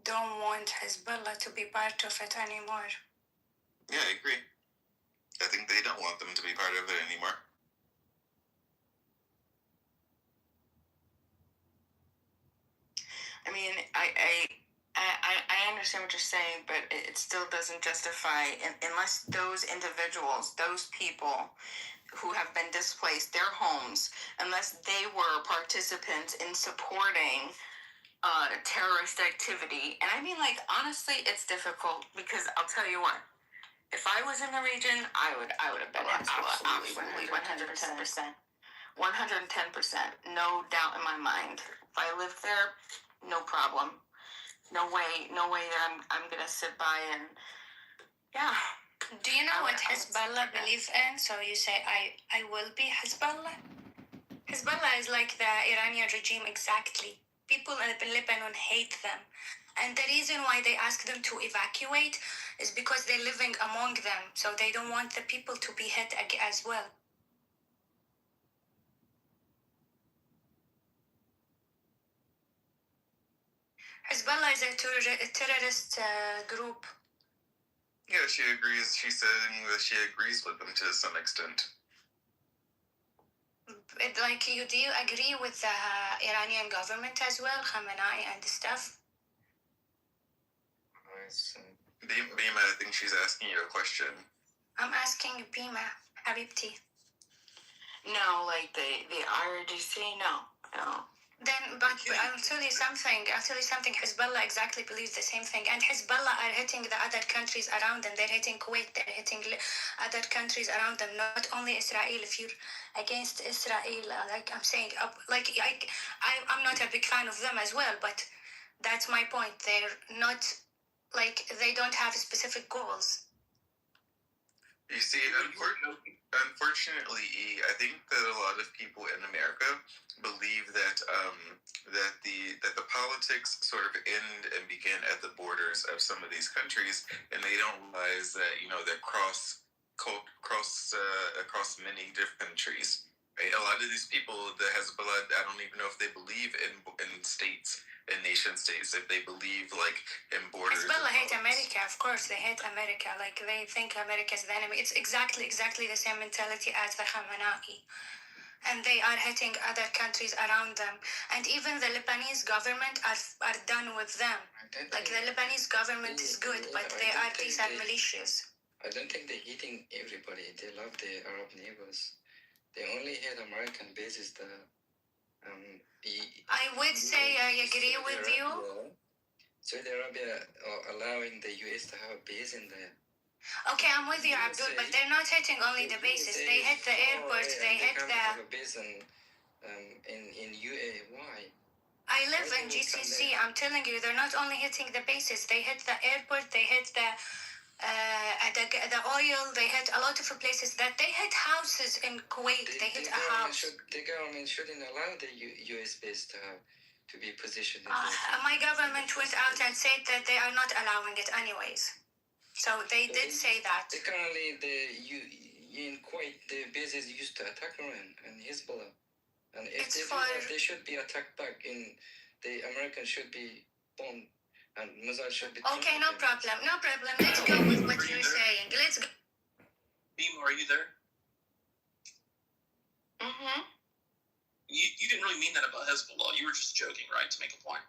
don't want Hezbollah to be part of it anymore. Yeah, I agree. I think they don't want them to be part of it anymore. I mean, I understand what you're saying, but it still doesn't justify, unless those individuals, those people who have been displaced, their homes, unless they were participants in supporting terrorist activity. And I mean, like, honestly, it's difficult, because I'll tell you what, if I was in the region, I would have been absolutely 110%. 110%. No doubt in my mind. If I lived there, no problem. No way that I'm gonna sit by and, yeah. Do you know what Hezbollah believes in? So you say, I will be Hezbollah? Hezbollah is like the Iranian regime exactly. People in Lebanon hate them. And the reason why they ask them to evacuate is because they're living among them. So they don't want the people to be hit as well. Hezbollah is a terrorist group. Yeah, she agrees. She's saying that she agrees with them to some extent. Do you agree with the Iranian government as well, Khamenei and stuff? Bima, I think she's asking you a question. I'm asking Bima, Habibti. No, like the IRGC, no. Then, but I'll tell you something. Hezbollah exactly believes the same thing. And Hezbollah are hitting the other countries around them. They're hitting Kuwait. They're hitting other countries around them. Not only Israel. If you're against Israel, like I'm saying, I'm not a big fan of them as well. But that's my point. They're not, like, they don't have specific goals. You see, unfortunately, I think that a lot of people in America believe that the politics sort of end and begin at the borders of some of these countries, and they don't realize that they're across many different countries. Right? A lot of these people, the Hezbollah, I don't even know if they believe in states. In nation states, if they believe like in borders. Hezbollah hate America, of course. They hate America. Like they think America is the enemy. It's exactly the same mentality as the Khamenei, and they are hitting other countries around them. And even the Lebanese government are done with them. Like the Lebanese government is good, but these are militias. I don't think they're hitting everybody. They love the Arab neighbors. They only hate American bases. I would say I agree with you. Saudi Arabia allowing the US to have a base in there. Okay, I'm with you, Abdul, but they're not hitting only the bases. They hit the airport. They hit the. Have a base in UA. Why? I live in GCC. I'm telling you, they're not only hitting the bases. They hit the airport. They hit the oil. They hit a lot of places. That they hit houses in Kuwait. They hit a house. The government shouldn't allow the US base to be positioned. My government went out and said that they are not allowing it anyways. So they did say that. Currently, in Kuwait, the bases used to attack Iran and Hezbollah, and if they should be attacked back. The Americans should be bombed. And Mossad should be. Okay, no problem. Let's go with what you're saying. Let's go. were just joking, right, to make a point?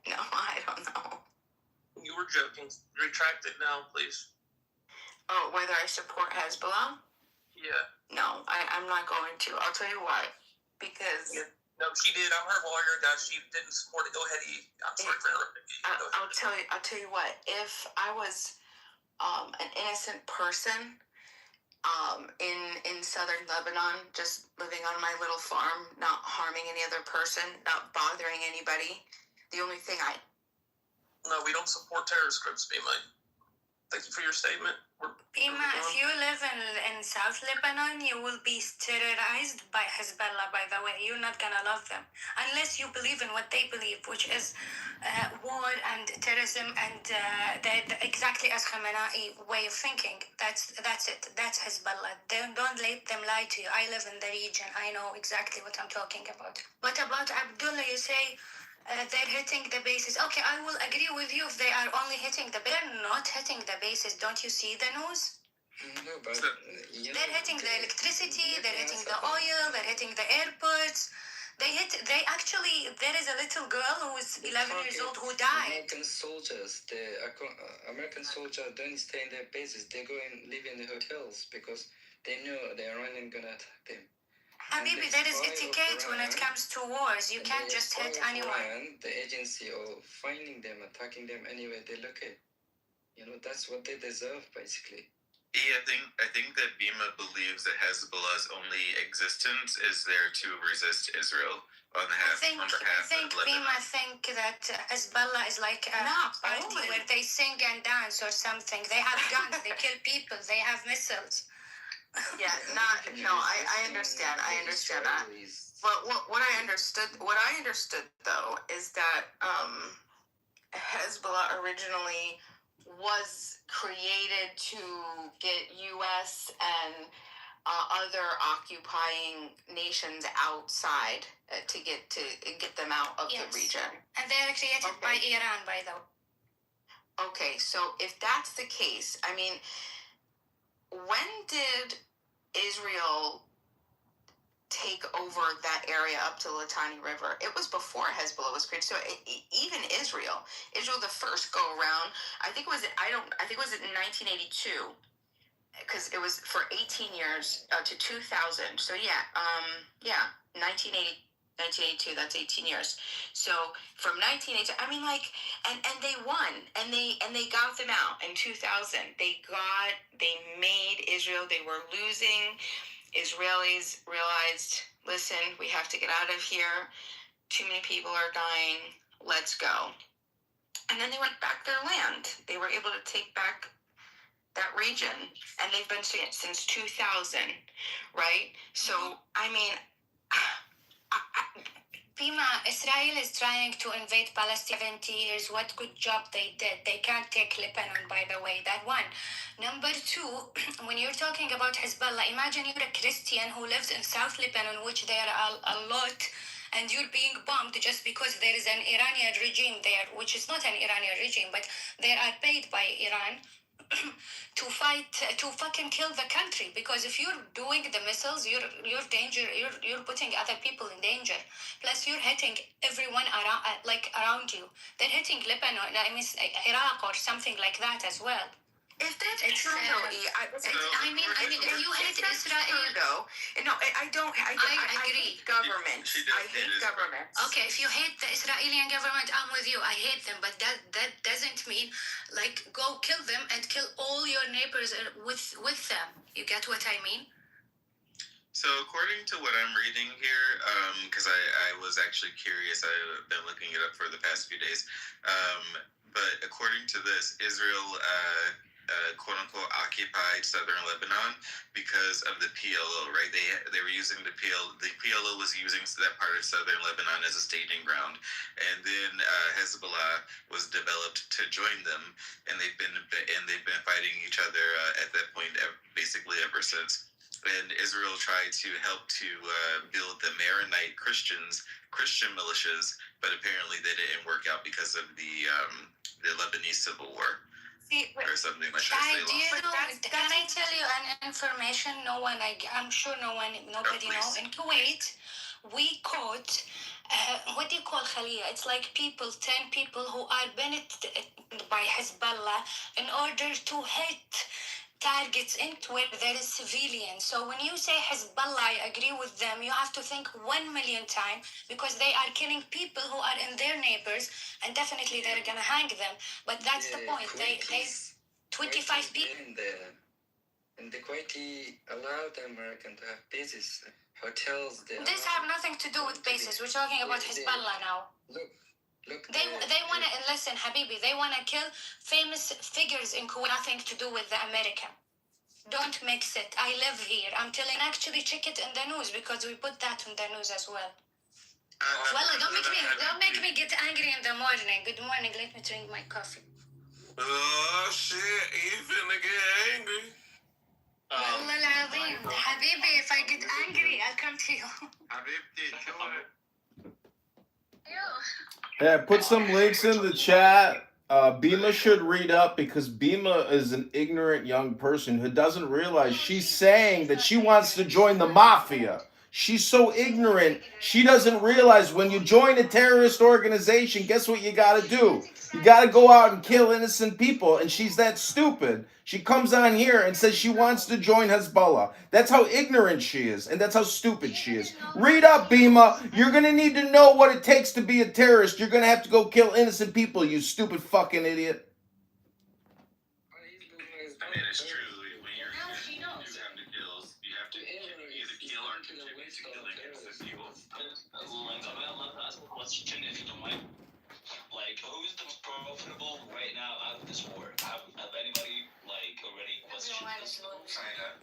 No, I don't know. You were joking. Retract it now, please. Oh, whether I support Hezbollah? Yeah. No, I'm not going to. I'll tell you why. Because... Yeah. No, she did. I'm her lawyer, guys. She didn't support it. Go ahead, E. I'm sorry for interrupting you. I'll tell you what. If I was an innocent person in southern Lebanon, just living on my little farm, not harming any other person, not bothering anybody, the only thing No, we don't support terrorist groups, Bima. Thank you for your statement. Bima, if you live in South Lebanon, you will be terrorized by Hezbollah, by the way. You're not gonna love them. Unless you believe in what they believe, which is war and terrorism and exactly as Khamenei way of thinking. That's it. That's Hezbollah. Don't let them lie to you. I live in the region. I know exactly what I'm talking about. What about Abdullah? You say... they're hitting the bases. Okay, I will agree with you if they are only hitting they're not hitting the bases. Don't you see the news? No, but they're hitting the electricity, they're hitting the oil, they're hitting the airports. There is a little girl who is 11 years old who died. American soldiers, American soldiers don't stay in their bases. They go and live in the hotels because they know the Iranian gonna attack them. Habibi, there is etiquette when it comes to wars. You can't just hit anyone. The agency of finding them, attacking them anywhere they look at. That's what they deserve, basically. Yeah, I think that Bima believes that Hezbollah's only existence is there to resist Israel on behalf of Lebanon. Bima think that Hezbollah is like a party where they sing and dance or something. They have guns, they kill people, they have missiles. Yeah, I understand that. But what I understood though is that Hezbollah originally was created to get U.S. and other occupying nations outside to get them out of the region. And they are created by Iran, by the way. Okay, so if that's the case, I mean, when did Israel take over that area up to the Litani River? It was before Hezbollah was created. So even Israel, the first go around, I think it was in 1982, because it was for 18 years to 2000. So 1982, that's 18 years. So from 1982, I mean, like, and they won, and they got them out in 2000. They made Israel. They were losing. Israelis realized, listen, we have to get out of here. Too many people are dying. Let's go. And then they went back their land. They were able to take back that region, and they've been since 2000, right? So, I mean, Bima, Israel is trying to invade Palestine 70 years. What good job they did. They can't take Lebanon, by the way. That one. Number two, when you're talking about Hezbollah, imagine you're a Christian who lives in South Lebanon, which there are a lot, and you're being bombed just because there is an Iranian regime there, which is not an Iranian regime, but they are paid by Iran to fight, to fucking kill the country. Because if you're doing the missiles, you're putting other people in danger. Plus you're hitting everyone around you. They're hitting Lebanon, I mean Iraq or something like that as well. If that's true, I mean, if you hate Israel, I agree. Government. I hate government. Okay, if you hate the Israeli government, I'm with you. I hate them, but that doesn't mean go kill them and kill all your neighbors with them. You get what I mean? So according to what I'm reading here, because I was actually curious, I've been looking it up for the past few days, but according to this, Israel quote-unquote occupied southern Lebanon because of the PLO, right? They were using the PLO was using that part of southern Lebanon as a staging ground, and then Hezbollah was developed to join them, and they've been fighting each other at that point basically ever since. And Israel tried to help to build the Maronite Christian militias, but apparently they didn't work out because of the Lebanese Civil War. Or something like that. Can I tell you an information? I'm sure nobody knows. In Kuwait, we caught, what do you call Khaliya? It's like 10 people who are benefited by Hezbollah in order to hit targets into where there is civilians. So when you say Hezbollah, I agree with them. You have to think 1,000,000 times because they are killing people who are in their neighbors, and definitely they're gonna hang them. But that's the point. They 25 people. And the Kuwaiti allowed the American to have bases, hotels. This have nothing to do with bases. We're talking about Hezbollah now. Look. They wanna listen, Habibi. They wanna kill famous figures in Kuwait. Nothing to do with the American. Don't mix it. I live here. I'm telling. Actually, check it in the news because we put that in the news as well. Well, don't make me get angry in the morning. Good morning. Let me drink my coffee. Oh shit! You finna get angry? والله العظيم حبيبي, if I get angry, I'll come to you. Yeah, put some links in the chat. Bima should read up because Bima is an ignorant young person who doesn't realize she's saying that she wants to join the mafia. She's so ignorant, she doesn't realize when you join a terrorist organization, guess what you gotta do? You gotta go out and kill innocent people, and she's that stupid. She comes on here and says she wants to join Hezbollah. That's how ignorant she is, and that's how stupid she is. Read up, Bima. You're gonna need to know what it takes to be a terrorist. You're gonna have to go kill innocent people, you stupid fucking idiot. I mean, it's true. When you're you have to kill, you have to either kill or contribute to killing innocent people. Like, who's the most profitable right now out of this war? Have anybody, like, already questioned this? China.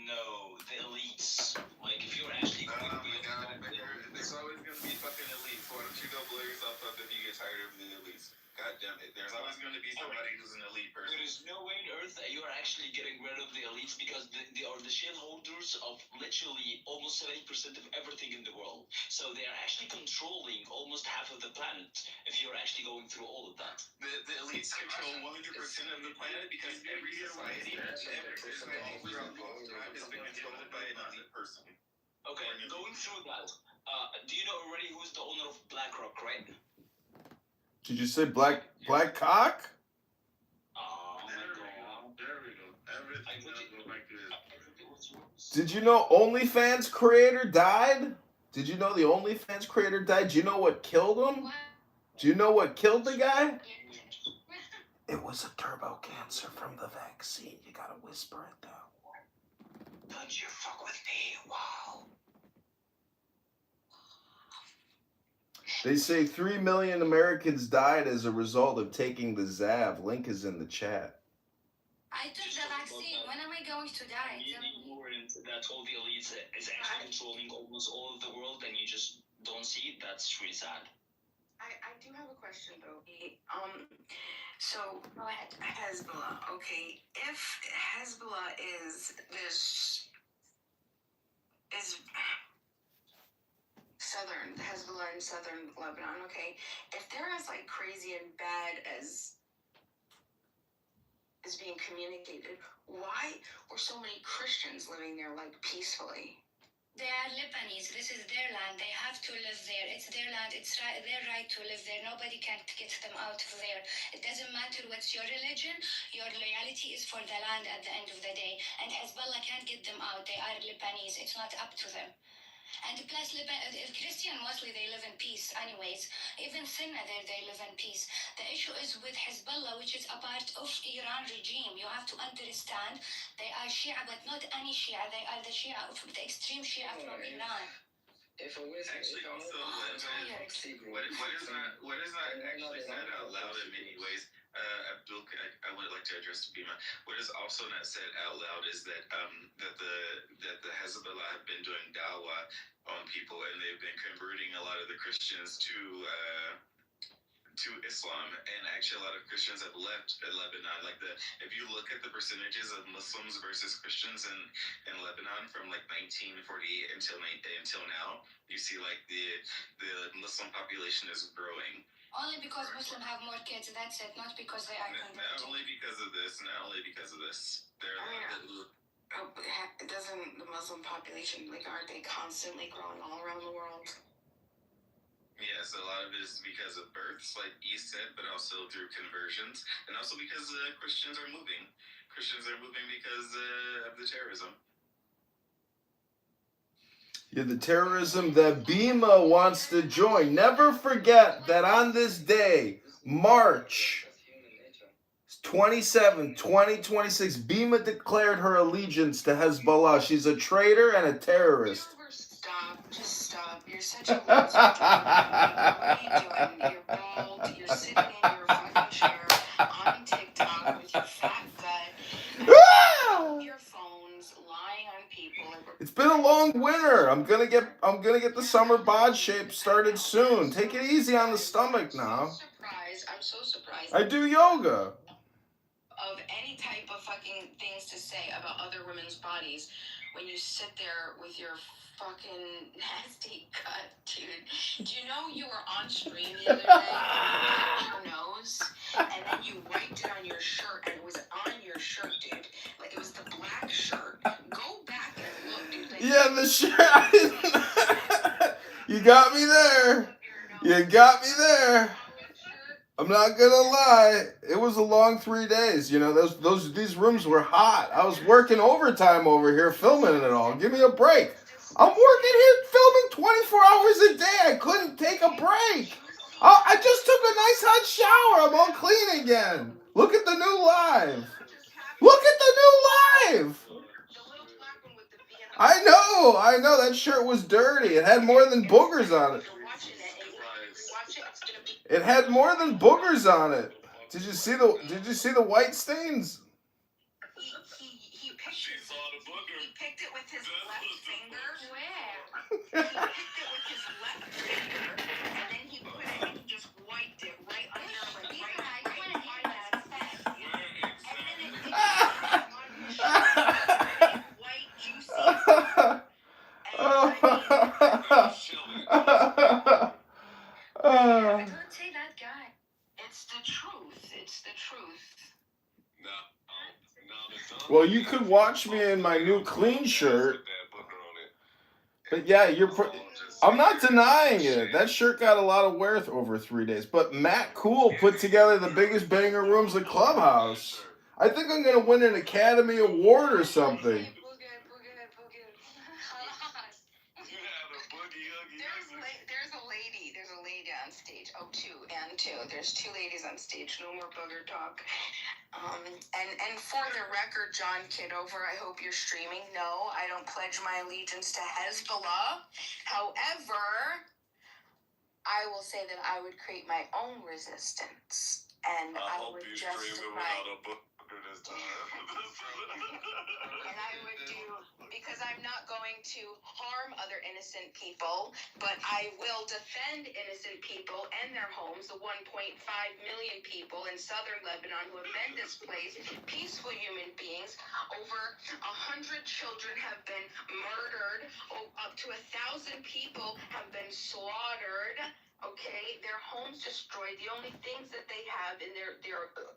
No, the elites. Like, if you're actually going to be There's always going to be fucking elites. Why don't you go blow yourself up if you get tired of the elites? God damn it. There's always going to be somebody who's an elite person. There is no way on earth that you are actually getting rid of the elites because they are the shareholders of literally almost 70% of everything in the world. So they are actually controlling almost half of the planet if you're actually going through all of that. The elites control 100% of the planet because every society has been controlled by an elite person. Okay, going through that, do you know already who's the owner of BlackRock, right? Did you say black cock? Did you know OnlyFans creator died? Did you know the OnlyFans creator died? Do you know what killed him? Do you know what killed the guy? It was a turbo cancer from the vaccine. You gotta whisper it though. Don't you fuck with me, wow. They say 3 million Americans died as a result of taking the Zav. Link is in the chat. I took the vaccine. When am I going to die? That all the elites is actually controlling almost all of the world, and you just don't see it. That's really sad. I do have a question though. So go ahead. Hezbollah. Okay, if Hezbollah is southern Hezbollah in southern Lebanon, okay, if they're as like crazy and bad as is being communicated, why were so many Christians living there like peacefully? They are Lebanese. This is their land. They have to live there. It's their land. It's their right to live there. Nobody can get them out of there. It doesn't matter what's your religion. Your loyalty is for the land at the end of the day. And Hezbollah can't get them out. They are Lebanese. It's not up to them. And plus, Christian mostly they live in peace anyways. Even Sunnah there, they live in peace. The issue is with Hezbollah, which is a part of Iran regime. You have to understand, they are Shia, but not any Shia. They are the Shia, the extreme Shia from Iran. Actually, also, what is not actually said out loud in many ways, Abdul, I would like to address Bima. What is also not said out loud is that that the Hezbollah have been doing dawah on people, and they've been converting a lot of the Christians to Islam, and actually a lot of Christians have left Lebanon. Like if you look at the percentages of Muslims versus Christians in Lebanon from like 1948 until now, you see like the Muslim population is growing. Only because Muslims have more kids, that's it. Not because they are converted. Not only because of this. They're Doesn't the Muslim population, like, aren't they constantly growing all around the world? Yeah, so a lot of it is because of births, like East said, but also through conversions, and also because Christians are moving. Christians are moving because of the terrorism. Yeah, the terrorism that Bima wants to join. Never forget that on this day, March 27, 2026, Bima declared her allegiance to Hezbollah. She's a traitor and a terrorist. Stop. Just stop. You're such a loser. What are you doing? You're bald. You're sitting in your fucking chair on TikTok with your fat gut. Earphones, lying on people. It's been a long winter. I'm gonna get the summer bod shape started soon. Take it easy on the stomach now. I'm so surprised. I do yoga. Of any type of fucking things to say about other women's bodies when you sit there with your fucking nasty gut, dude. Do you know you were on stream the other day and you wiped your nose and then you wiped it on your shirt and it was on your shirt, dude. Like it was the black shirt. Go back and look, dude. Like, Yeah, the shirt. You got me there. You got me there. I'm not gonna lie, it was a long 3 days. You know, these rooms were hot. I was working overtime over here filming it all. Give me a break. I'm working here filming 24 hours a day. I couldn't take a break. I just took a nice hot shower. I'm all clean again. Look at the new live. Look at the new live. I know. That shirt was dirty. It had more than boogers on it. It had more than boogers on it. Did you see the white stains? He picked it with his left finger. Where? He picked it with his left finger, and then he put it and he just wiped it right under, like right by his face. And then it on his shirt, white, juicy. Don't say that guy. It's the truth. It's the truth. Well, you could watch me in my new clean shirt. But yeah, I'm not denying it. That shirt got a lot of wear over 3 days. But Matt Cool put together the biggest banger rooms in Clubhouse. I think I'm going to win an Academy Award or something. There's a lady on stage. Oh, two. There's two ladies on stage. No more booger talk. And for the record, John Kitover, I hope you're streaming. No, I don't pledge my allegiance to Hezbollah. However, I will say that I would create my own resistance. And I would justify. And I would do, because I'm not going to harm other innocent people, but I will defend innocent people and their homes, the 1.5 million people in southern Lebanon who have been displaced, peaceful human beings. Over 100 children have been murdered. Up to 1,000 people have been slaughtered. Okay, their homes destroyed. The only things that they have in their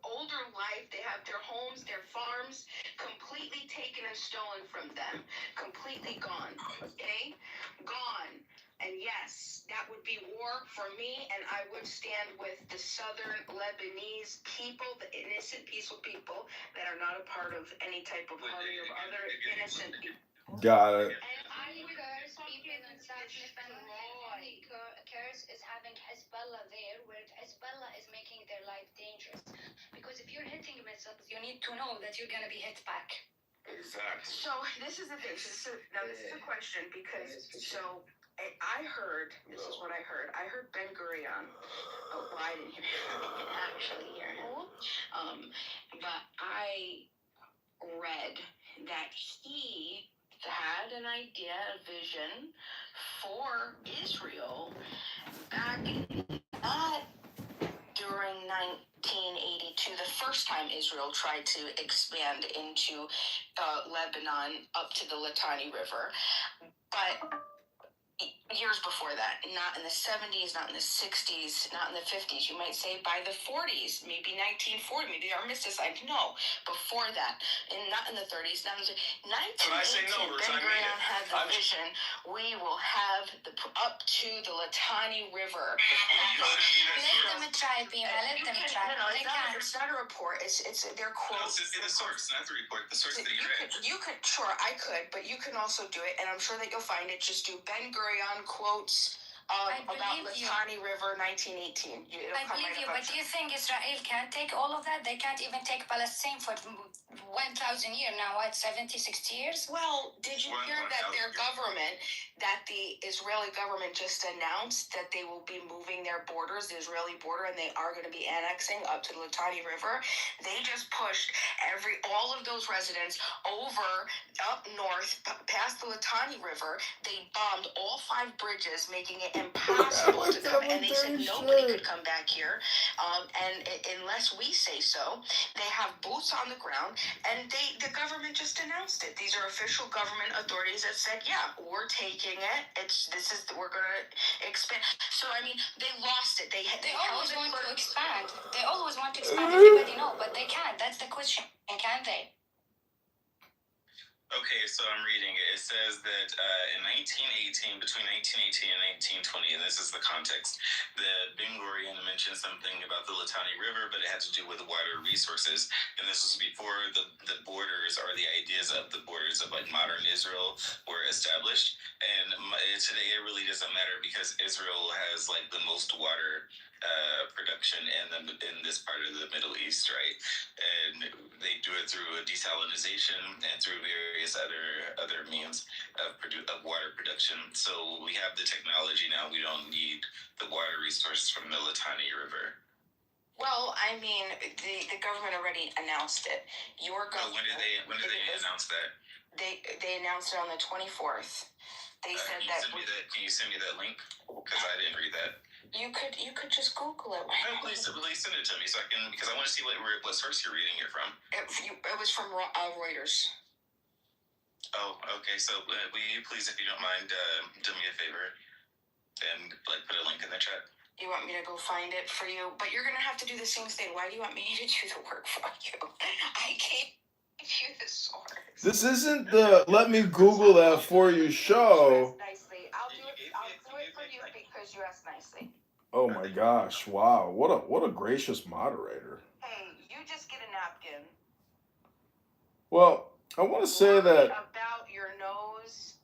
older life, they have their homes, their farms, completely taken and stolen from them. Completely gone. Okay? Gone. And yes, that would be war for me, and I would stand with the southern Lebanese people, the innocent, peaceful people that are not a part of any type of harming of other innocent people. Got it. And I curse people in South Lebanon, and curse is having Hezbollah there, where Hezbollah is making their life dangerous. Because if you're hitting missiles, you need to know that you're going to be hit back. Exactly. So this is the thing. This is a question, because I heard, this is what I heard. I heard Ben Gurion. Oh, well, I didn't actually hear him. But I read that he had an idea, a vision for Israel back not during 1982, the first time Israel tried to expand into Lebanon up to the Litani River. But years before that, not in the 70s, not in the 60s, not in the 50s. You might say by the 40s, maybe 1940, maybe the armistice signed. No, before that, and not in the 30s, not in the 1918. Ben Gurion had the vision. We will have up to the Litani River. Let them try, Bima. Let them try. No, They can't. it's not a report. It's their quotes. No, it's the source, not the report. The source that you read. You could, sure, I could, but you can also do it, and I'm sure that you'll find it. Just do Ben Gurion quotes about Litani River 1918. I believe you, but do you think Israel can take all of that? They can't even take Palestine for 1,000 years now, what, 70, 60 years? Well, did you hear that their government, that the Israeli government just announced that they will be moving their borders, the Israeli border, and they are going to be annexing up to the Litani River? They just pushed all of those residents over, up north, past the Litani River. They bombed all 5 bridges, making it impossible to come. And they said nobody could come back here, and unless we say so. They have boots on the ground, and the government just announced it. These are official government authorities that said, yeah, we're taking it. We're going to expand. So I mean, they lost it. They always want to expand. They always want to expand. Everybody know, but they can't. That's the question. Can they? Okay, so I'm reading it. It says that in 1918, between 1918 and 1920, and this is the context, that Ben Gurion mentioned something about the Litani River, but it had to do with water resources. And this was before the borders, or the ideas of the borders of like modern Israel were established. And today it really doesn't matter because Israel has like the most water production in this part of the Middle East, right? And they do it through desalination and through various other means of water production. So we have the technology now. We don't need the water resources from the Litani River. Well, I mean, the government already announced it. Your government. When did they announce that? They announced it on the 24th. They said that. Can you send me that link? Because I didn't read that. You could just Google it. No, please send it to me so I can, because I want to see what source you're reading it from. It was from Reuters. Oh, okay. So will you please, if you don't mind, do me a favor and like put a link in the chat? You want me to go find it for you? But you're gonna have to do the same thing. Why do you want me to do the work for you? I gave you the source. This isn't the let me Google that for you show. Nicely. I'll do it for you because you asked nicely. Oh my gosh! Wow, what a gracious moderator. Hey, you just get a napkin. Well, I want to say that about your nose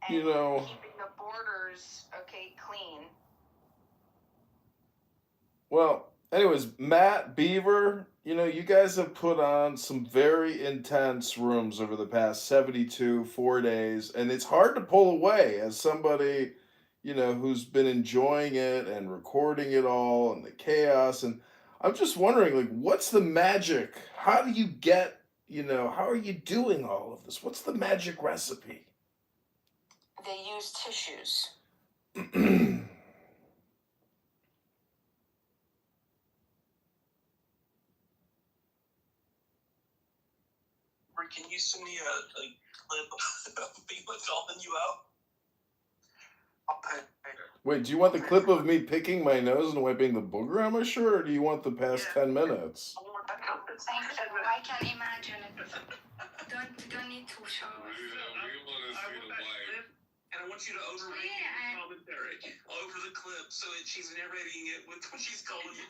and keeping the borders clean. Well, anyways, Matt Beaver, you guys have put on some very intense rooms over the past 4 days, and it's hard to pull away as somebody who's been enjoying it and recording it all and the chaos. And I'm just wondering, like, what's the magic? How do you get, how are you doing all of this? What's the magic recipe? They use tissues. Can you send me a clip of people calling you out? Wait, do you want the clip of me picking my nose and wiping the booger on my shirt, or do you want the past 10 minutes? Thank you. I can imagine it. Don't need to show us. And I want you to overrate the commentary over the clip so that she's narrating it with what she's calling you.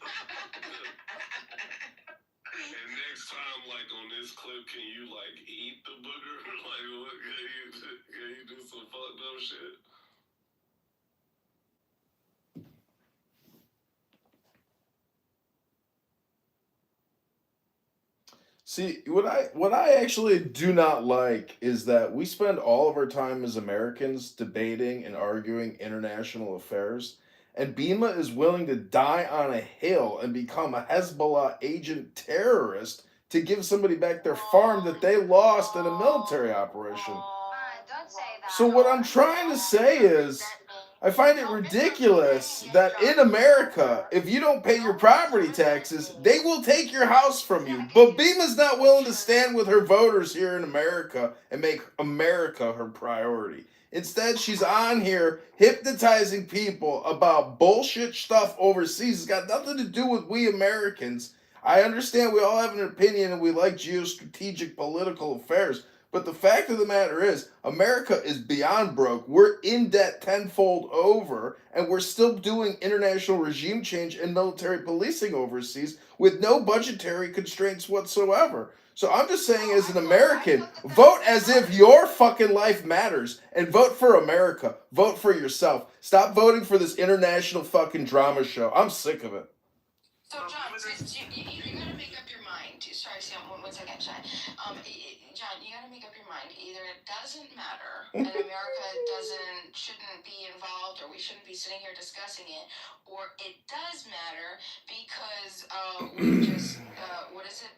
And next time, like on this clip, can you like eat the booger? Like, what, can you do some fucked up shit? See, what I actually do not like is that we spend all of our time as Americans debating and arguing international affairs, and Bima is willing to die on a hill and become a Hezbollah agent terrorist to give somebody back their farm that they lost in a military operation. Don't say that. So what I'm trying to say is, I find it ridiculous that in America, if you don't pay your property taxes, they will take your house from you. But Bima's not willing to stand with her voters here in America and make America her priority. Instead, she's on here hypnotizing people about bullshit stuff overseas. It's got nothing to do with we Americans. I understand we all have an opinion and we like geostrategic political affairs. But the fact of the matter is, America is beyond broke. We're in debt tenfold over, and we're still doing international regime change and military policing overseas with no budgetary constraints whatsoever. So I'm just saying, as an American, vote as if your fucking life matters, and vote for America. Vote for yourself. Stop voting for this international fucking drama show. I'm sick of it. So, John, you gotta make up your mind. Sorry, Sam, one second, John. John, you gotta make up your mind. Either it doesn't matter, and America shouldn't be involved, or we shouldn't be sitting here discussing it, or it does matter because we just what is it?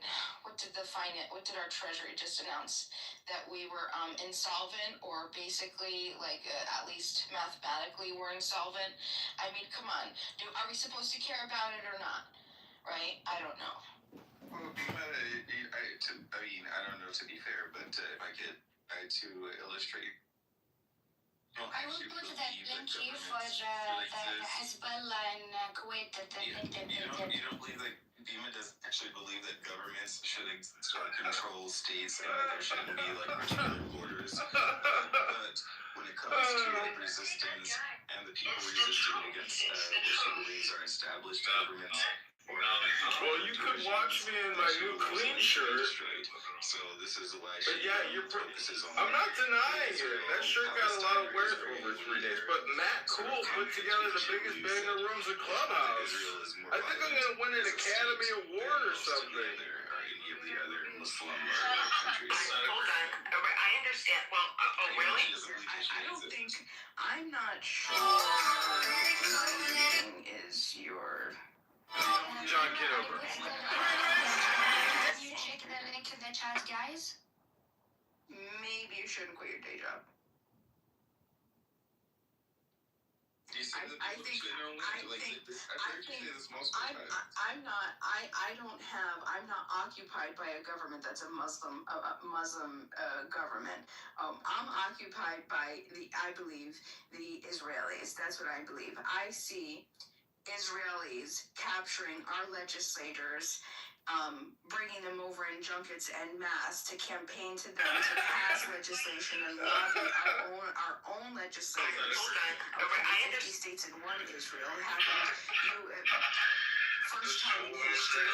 What did our Treasury just announce? That we were insolvent, or basically, like, at least mathematically, we're insolvent. I mean, come on. Are we supposed to care about it or not? Right? I don't know. Well, I don't know, to be fair, but if I could, to illustrate. I will put that link here for the Hezbollah in Kuwait. You don't believe that Dima doesn't actually believe that governments should control states and that there shouldn't be like particular borders. But when it comes to like resistance and the people resisting against what she believes are established governments. Well, you could watch me in my new clean shirt. So this is why. But yeah, I'm not denying it. That shirt got a lot of wear over 3 days. But Matt Cool put together the biggest band in rooms at Clubhouse. I think I'm gonna win an Academy Award or something. Or any of the other Muslim countries. Hold on. I understand. Well, really? I'm not sure is your... John Kitover. Can you check the link in the chat, guys? Maybe you shouldn't quit your day job. I'm not occupied by a government that's a Muslim government. I'm occupied by I believe the Israelis. That's what I believe. I see Israelis capturing our legislators, bringing them over in junkets en masse to campaign to them to pass legislation and lobby our own legislators. I understand. 50 states and one Israel happened. First time in history.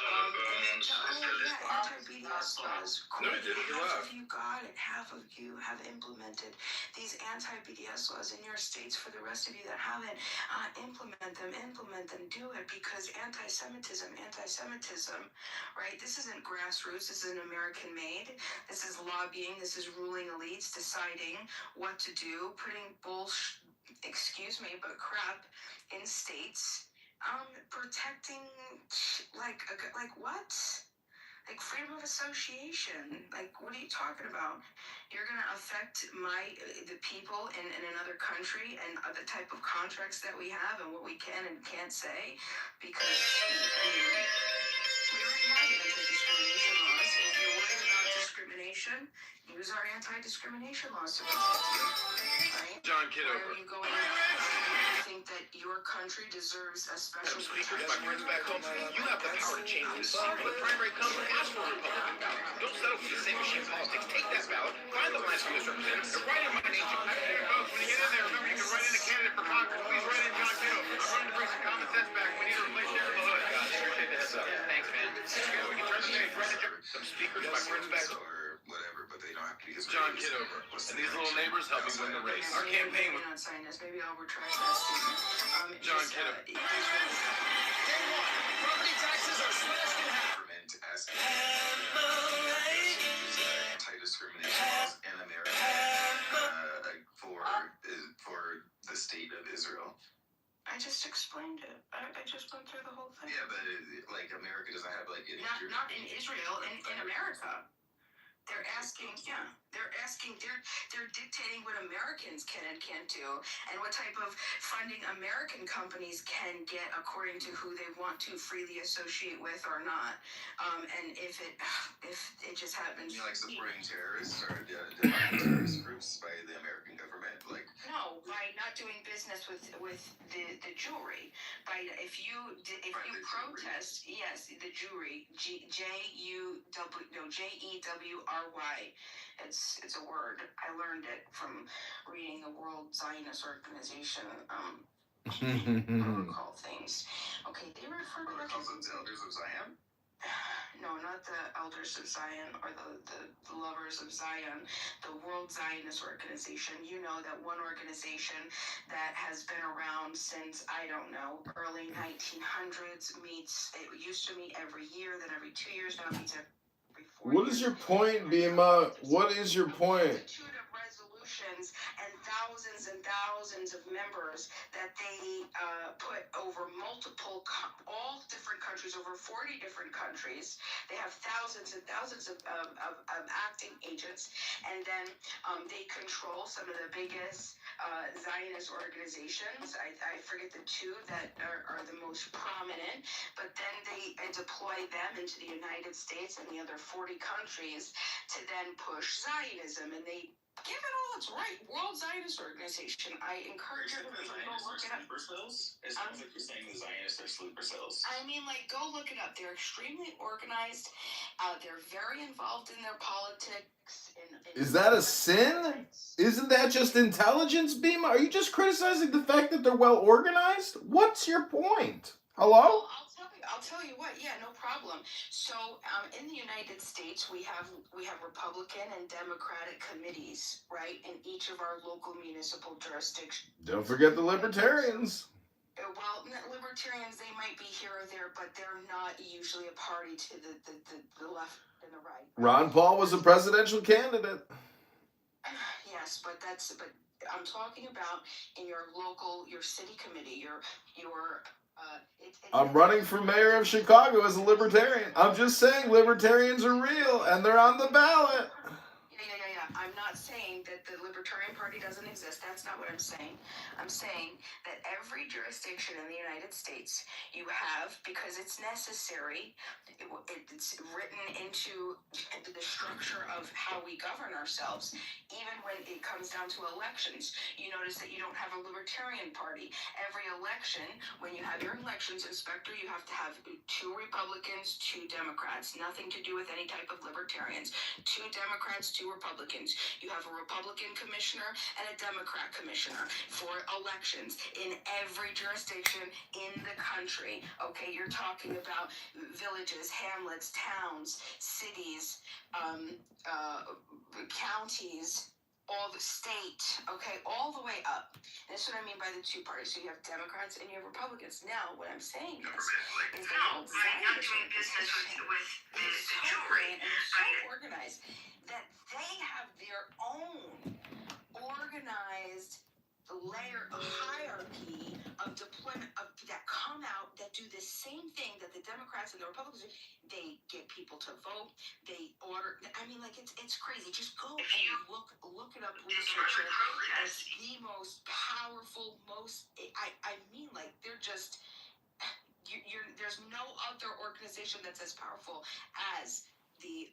And then anti-BDS laws. Half of you have implemented these anti-BDS laws in your states. For the rest of you that haven't, implement them, do it, because anti-Semitism, right? This isn't grassroots, this isn't American made. This is lobbying, this is ruling elites deciding what to do, putting crap in states. Protecting, like what? Like freedom of association. Like, what are you talking about? You're gonna affect the people in another country and the type of contracts that we have and what we can and can't say, because we already have anti-discrimination laws. If you're worried about discrimination, use our anti-discrimination laws to protect you. Right? John Kitover. Where are you going? You think that your country deserves a special protection? You have the power to change this. When the primary comes, ask for a Republican ballot. Don't settle for the same machine politics. Take that ballot, find the lines for U.S. representatives, and write in my name. When you get in there, remember you can write in a candidate for Congress. Please write in John Kitover. I'm running to bring some common sense back. We need to replace Sharon Malone. Appreciate the heads up. Thanks, man. We can turn the page, write some speakers, my friends back. Whatever, but they don't have to be. John Kitover. And these little neighbors help me win the race. Our campaign was not signing this. Maybe I'll retract that statement. John Kitover. Property taxes are slashed in half. Anti-discrimination laws in America for the state of Israel. I just explained it. I just went through the whole thing. Yeah, but like America doesn't have like any. Not in Israel, in America. They're asking, yeah. They're asking, they're dictating what Americans can and can't do, and what type of funding American companies can get according to who they want to freely associate with or not. And if it just happens, You like supporting terrorists or defining terrorist groups by the American government, like no, by not doing business with the Jewry. By if you protest, yes, the Jewry, Jewry. It's a word. I learned it from reading the World Zionist Organization. Protocol things. Okay, they refer to protocols of the Elders of Zion. No, not the Elders of Zion or the Lovers of Zion, the World Zionist Organization. You know, that one organization that has been around since, I don't know, early 1900s, meets, it used to meet every year, then every 2 years, now it meets every 4 years. What is your point, Bima? What is your point? Multitude of resolutions and thousands of members that they put over multiple, all different countries, over 40 different countries. They have thousands and thousands of acting agents, and then they control some of the biggest Zionist organizations. I forget the two that are the most prominent, but then they deploy them into the United States and the other 40 countries to then push Zionism, and they give it all its right. World Zionist Organization. I encourage you to go look it up. Sleeper cells? It sounds like you're saying the Zionists are sleeper cells. I mean, like, go look it up. They're extremely organized. They're very involved in their politics. Is that a sin? Isn't that just intelligence, Bima? Are you just criticizing the fact that they're well organized? What's your point? Hello? I'll tell you what. Yeah, no problem. So, in the United States, we have Republican and Democratic committees, right, in each of our local municipal jurisdictions. Don't forget the libertarians. Well, libertarians, they might be here or there, but they're not usually a party to the left and the right. Ron Paul was a presidential candidate. Yes, but I'm talking about in your local, your city committee, your I'm running for mayor of Chicago as a libertarian. I'm just saying libertarians are real and they're on the ballot. Yeah. I'm not saying that the Libertarian Party doesn't exist. That's not what I'm saying. I'm saying that every jurisdiction in the United States you have, because it's necessary, it's written into the structure of how we govern ourselves. Even when it comes down to elections, you notice that you don't have a Libertarian Party. Every election, when you have your elections inspector, you have to have 2 Republicans, 2 Democrats. Nothing to do with any type of Libertarians. 2 Democrats, 2 Republicans. You have a Republican commissioner and a Democrat commissioner for elections in every jurisdiction in the country. Okay, you're talking about villages, hamlets, towns, cities, counties, all the state, okay, all the way up. That's what I mean by the 2 parties. So you have Democrats and you have Republicans. Now, what I'm saying is that I'm not doing business with the Jewry, and they're so organized that they have their own organized layer of hierarchy of deployment that come out that do the same thing that the Democrats and the Republicans do. They get people to vote. They order. I mean, like, it's crazy. Just go and look it up. Research it. It's the most powerful, I mean, like, they're just. There's no other organization that's as powerful as the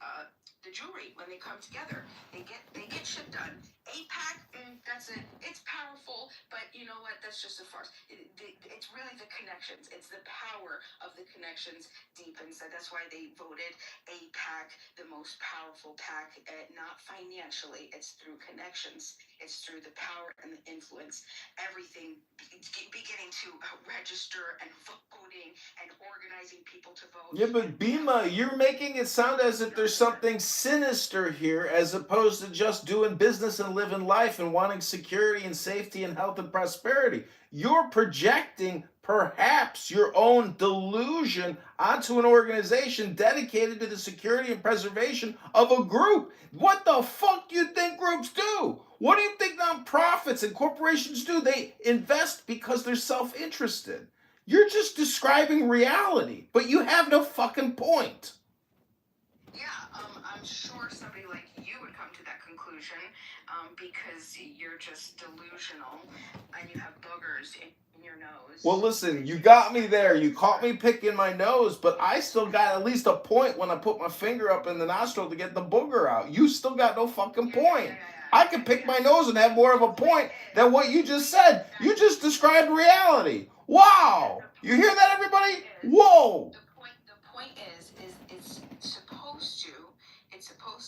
Jewry. When they come together, they get shit done. AIPAC, that's it. It's powerful, but you know what? That's just a farce. It's really the connections. It's the power of the connections deepens. That's why they voted AIPAC the most powerful PAC. Not financially. It's through connections. It's through the power and the influence. Everything beginning to register and voting and organizing people to vote. Yeah, but Bima, you're making it sound as if there's something sinister here as opposed to just doing business and living life and wanting security and safety and health and prosperity. You're projecting perhaps your own delusion onto an organization dedicated to the security and preservation of a group. What the fuck do you think groups do? What do you think nonprofits and corporations do? They invest because they're self-interested. You're just describing reality, but you have no fucking point. I'm sure somebody like you would come to that conclusion because you're just delusional and you have boogers in your nose. Well, listen, you got me there. You caught me picking my nose, but I still got at least a point when I put my finger up in the nostril to get the booger out. You still got no fucking point. I can pick my nose and have more of a point than what you just said. You just described reality. Wow. You hear that, everybody? Whoa. The point is it's supposed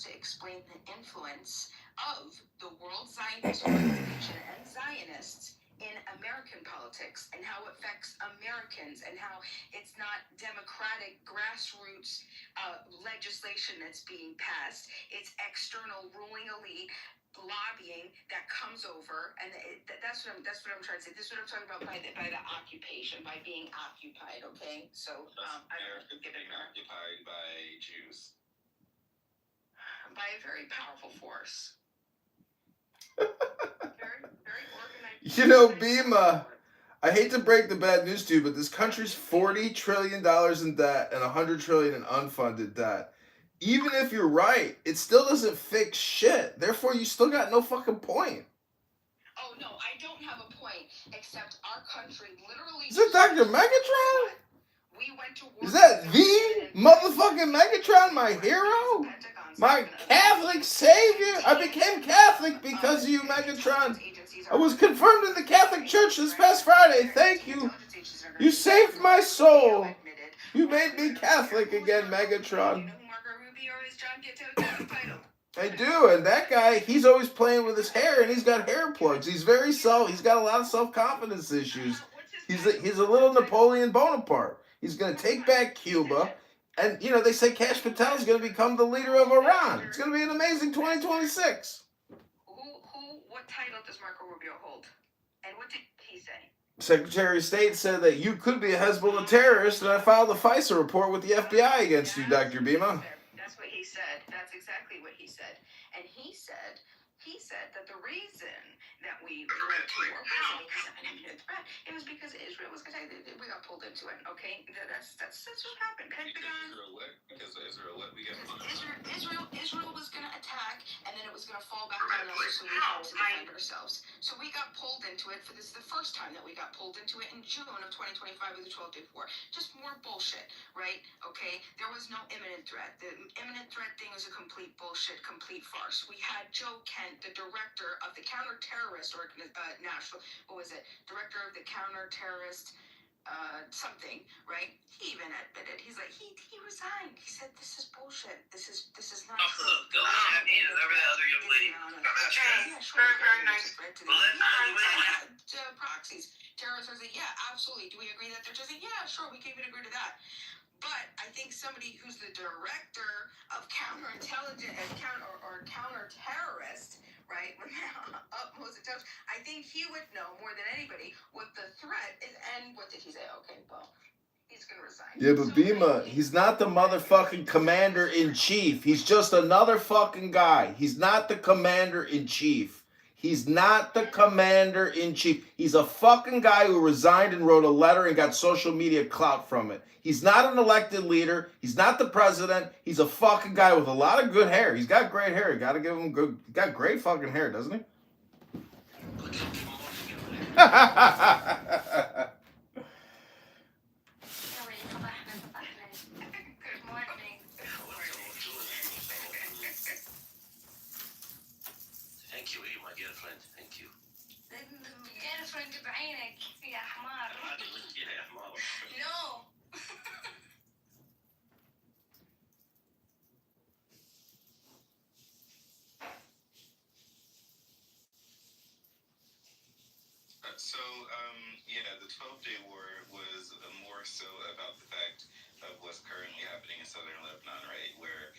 to explain the influence of the World Zionist Organization and Zionists in American politics and how it affects Americans and how it's not democratic grassroots legislation that's being passed. It's external ruling elite lobbying that comes over, and that's what I'm trying to say. This is what I'm talking about by the occupation, by being occupied. Okay, so Americans being occupied by Jews. By a very powerful force. Very, very organized. You know, Bima, I hate to break the bad news to you, but this country's $40 trillion in debt and $100 trillion in unfunded debt. Even if you're right, it still doesn't fix shit. Therefore, you still got no fucking point. Oh, no, I don't have a point, except our country literally... Is it Dr. Megatron? We went to war. Is that the motherfucking Megatron, my hero? My Catholic savior? I became Catholic because of you, Megatron. I was confirmed in the Catholic Church this past Friday. Thank you. You saved my soul. You made me Catholic again, Megatron. I do, and that guy, he's always playing with his hair, and he's got hair plugs. He's he's got a lot of self-confidence issues. He's a little Napoleon Bonaparte. He's going to take back Cuba, and, you know, they say Kash Patel is going to become the leader of Iran. It's going to be an amazing 2026. What title does Marco Rubio hold? And what did he say? Secretary of State said that you could be a Hezbollah terrorist, and I filed a FISA report with the FBI against you, Dr. Bima. That's what he said. That's exactly what he said. And he said that the reason that we went to war wasn't because of an imminent threat. It was because Israel was going to... We got pulled into it, okay? That's what happened. Pentagon... Because Israel let me get Israel was going to attack, and then it was going to fall back on us, so we had to defend ourselves. So we got pulled into it. This is the first time that we got pulled into it in June of 2025 with the 12-day war. Just more bullshit, right? Okay? There was no imminent threat. The imminent threat thing was a complete bullshit, complete farce. We had Joe Kent, the director of the counter-terrorist director of the counter-terrorist something, right? He even admitted. He's like, he resigned. He said, this is bullshit. This is not Go on, whatever the other young lady. Very nice. Proxies. Terrorists are saying, yeah, absolutely. Do we agree that they're just saying, yeah, sure, we can even agree to that. But I think somebody who's the director of counterintelligence or counter-terrorist, right, with utmost intelligence, I think he would know more than anybody what the threat is. And what did he say? Okay, well, he's going to resign. Yeah, but Bima, he's not the motherfucking commander-in-chief. He's just another fucking guy. He's not the commander-in-chief. He's not the commander-in-chief. He's a fucking guy who resigned and wrote a letter and got social media clout from it. He's not an elected leader. He's not the president. He's a fucking guy with a lot of good hair. He's got great hair. You gotta give him good. He's got great fucking hair, doesn't he? Thank you, my girlfriend. Thank you. girlfriend بعينك يا حمار. يا حمار. No. So, the 12-day war was more so about the fact of what's currently happening in southern Lebanon, right? Where,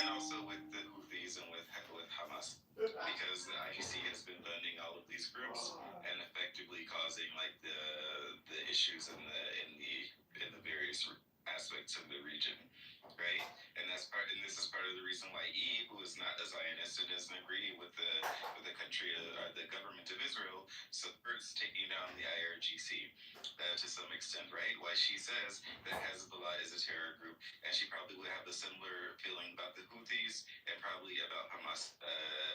and also with the Houthis and with Hamas, because the IEC has been funding all of these groups and effectively causing like the issues in the various aspects of the region, right? And that's this is part of the reason why Eve, who is not a Zionist and doesn't agree with the country or the government of Israel, supports taking down the IRGC to some extent, right? Why she says that Hezbollah is a terror group, and she probably would have a similar feeling about the Houthis and probably about Hamas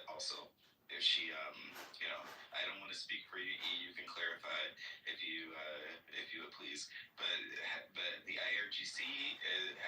also. If she, I don't want to speak for you. You can clarify if you would please. But the IRGC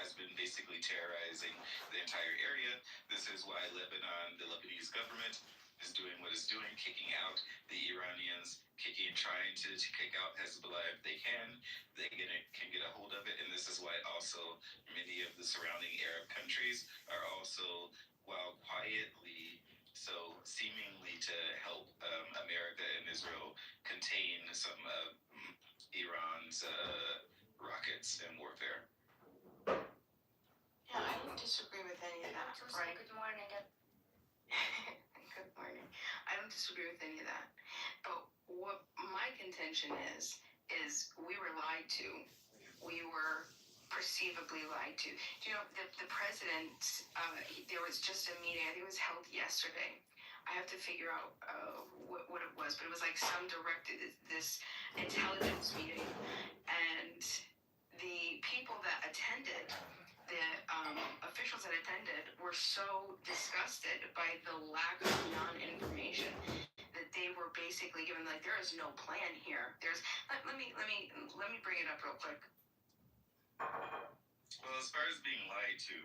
has been basically terrorizing the entire area. This is why Lebanon, the Lebanese government, is doing what it's doing, kicking out the Iranians, trying to kick out Hezbollah if they can. They can get a hold of it, and this is why also many of the surrounding Arab countries are also, while quietly, so seemingly to help America and Israel contain some of Iran's rockets and warfare. Yeah, I don't disagree with any of that, right? Good morning. Good morning. I don't disagree with any of that. But what my contention is we were lied to. We were perceivably lied to. Do you know, the president, there was just a meeting, I think it was held yesterday. I have to figure out what it was, but it was like some this intelligence meeting. And the people that attended, the officials that attended, were so disgusted by the lack of non-information that they were basically given, like, there is no plan here. Let me bring it up real quick. Well, as far as being lied to,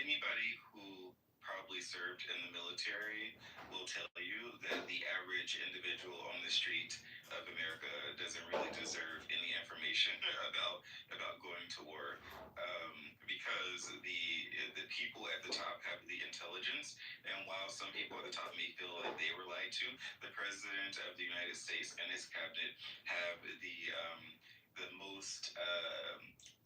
anybody who probably served in the military will tell you that the average individual on the street of America doesn't really deserve any information about going to war, because the people at the top have the intelligence, and while some people at the top may feel like they were lied to, the President of the United States and his cabinet have the most.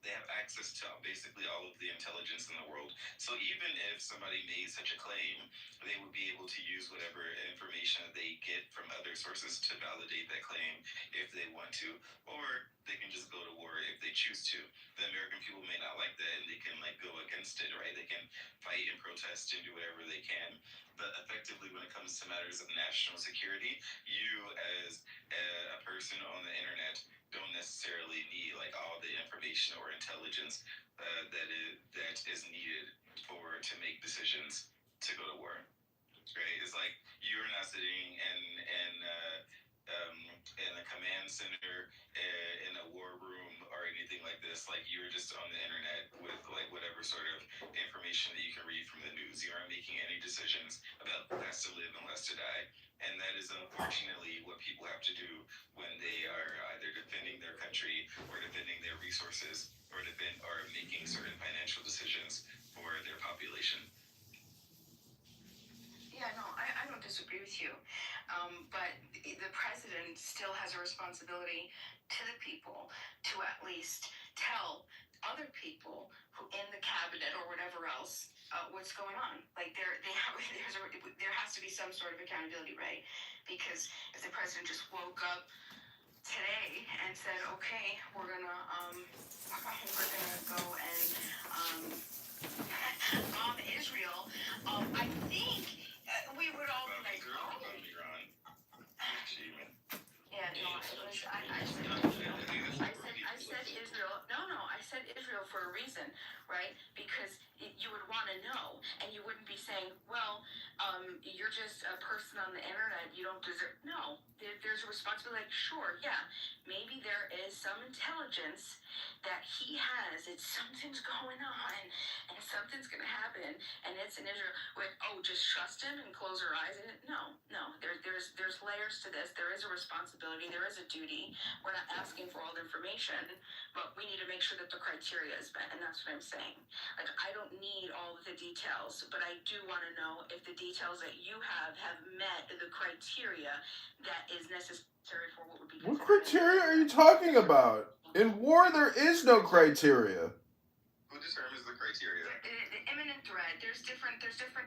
They have access to basically all of the intelligence in the world. So even if somebody made such a claim, they would be able to use whatever information they get from other sources to validate that claim if they want to, or they can just go to war if they choose to. The American people may not like that, and they can go against it, right? They can fight and protest and do whatever they can. But effectively, when it comes to matters of national security, you as a person on the internet don't necessarily need all the information or intelligence that is needed to make decisions to go to war. Right? It's like you're not sitting in a command center in a war room or anything like this. Like, you're just on the internet with whatever sort of information that you can read from the news. You aren't making any decisions about who has to live and who has to die. And that is unfortunately what people have to do when they are either defending their country or defending their resources or making certain financial decisions for their population. Yeah, no, I don't disagree with you. But the president still has a responsibility to the people to at least tell other people who in the cabinet or whatever else what's going on. There has to be some sort of accountability, right? Because if the president just woke up today and said, okay, we're gonna go and bomb Israel, I think we would all be like, oh. Yeah, no, I said Israel. No, I said Israel for a reason, right? Because you would want to know, and you wouldn't be saying, well, you're just a person on the internet, you don't deserve. No, there's a responsibility. Sure, yeah, maybe there is some intelligence that he has. Something's going on, and something's gonna happen, and it's in Israel. Just trust him and close our eyes. And no. There's layers to this. There is a responsibility. There is a duty. We're not asking for all the information, but we need to make sure that the criteria is met, and that's what I'm saying. I don't need all of the details, but I do want to know if the details that you have met the criteria that is necessary for what would be. What criteria are you talking about? In war, there is no criteria. Who determines the criteria? The imminent threat. There's different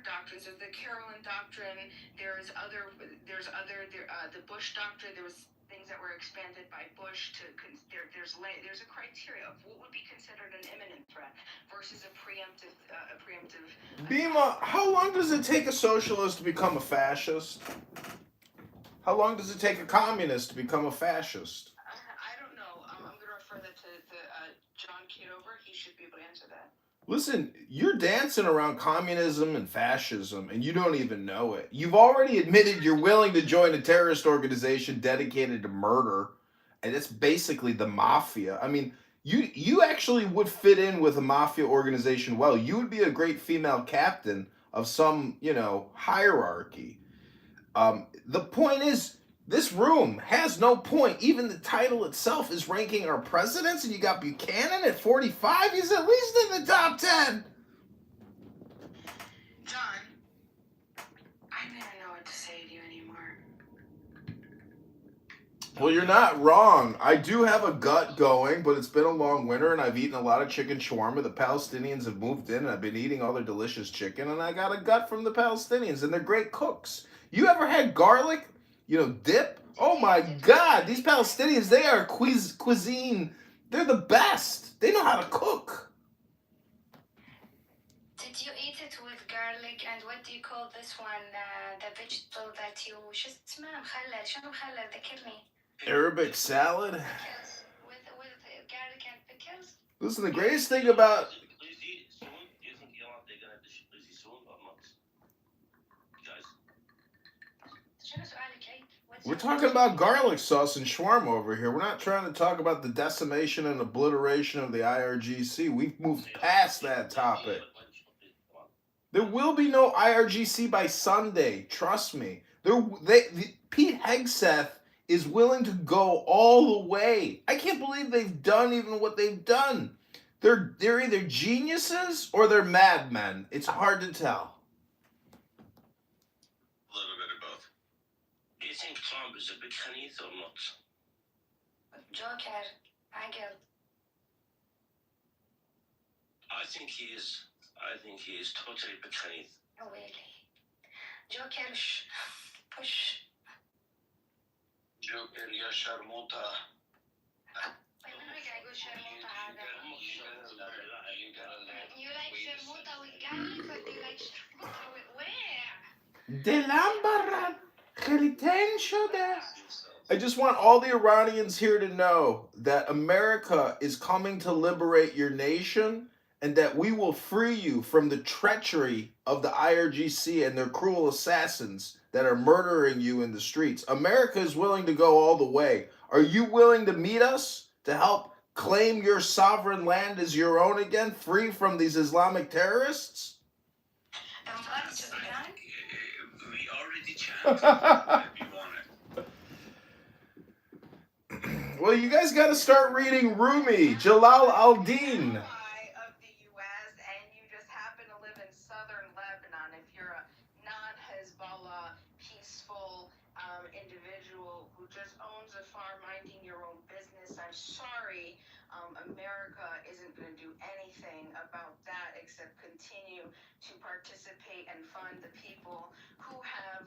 doctrines. There's the Carolyn doctrine. There's the Bush doctrine. There was things that were expanded by Bush to. There's a criteria of what would be considered an imminent threat. threat versus a preemptive. Bima, how long does it take a socialist to become a fascist? How long does it take a communist to become a fascist? I don't know. I'm going to refer that to John Kitover. He should be able to answer that. Listen, you're dancing around communism and fascism, and you don't even know it. You've already admitted you're willing to join a terrorist organization dedicated to murder, and it's basically the mafia. I mean, you actually would fit in with a mafia organization well. You would be a great female captain of some, hierarchy. The point is, this room has no point. Even the title itself is ranking our presidents, and you got Buchanan at 45. He's at least in the top 10. John, I don't know what to say to you anymore. Well, you're not wrong. I do have a gut going, but it's been a long winter, and I've eaten a lot of chicken shawarma. The Palestinians have moved in, and I've been eating all their delicious chicken, and I got a gut from the Palestinians, and they're great cooks. You ever had garlic, dip? Oh my God, these Palestinians, they are cuisine. They're the best. They know how to cook. Did you eat it with garlic and what do you call this one? The vegetable that you شو اسمه مخلل شنو مخلل ذكرني. Arabic salad. With garlic and pickles. Listen, the greatest thing about we're talking about garlic sauce and shawarma over here. We're not trying to talk about the decimation and obliteration of the IRGC. We've moved past that topic. There will be no IRGC by Sunday. Trust me. Pete Hegseth is willing to go all the way. I can't believe they've done even what they've done. They're either geniuses or they're madmen. It's hard to tell. A little bit of both. Do you think Trump is a big Khanith or not? Joker, Agil. I think he is. I think he is totally big Khanith. Oh, really? Joker, push. Joker, ya sharmuta. You like sharmuta with garlic or do you like sharmuta with where? Delambaran, Khelitain Shoda. I just want all the Iranians here to know that America is coming to liberate your nation and that we will free you from the treachery of the IRGC and their cruel assassins that are murdering you in the streets. America is willing to go all the way. Are you willing to meet us to help claim your sovereign land as your own again, free from these Islamic terrorists? We already chanted. Well, you guys got to start reading Rumi, Jalal al-Din. I'm sorry, America isn't going to do anything about that except continue to participate and fund the people who have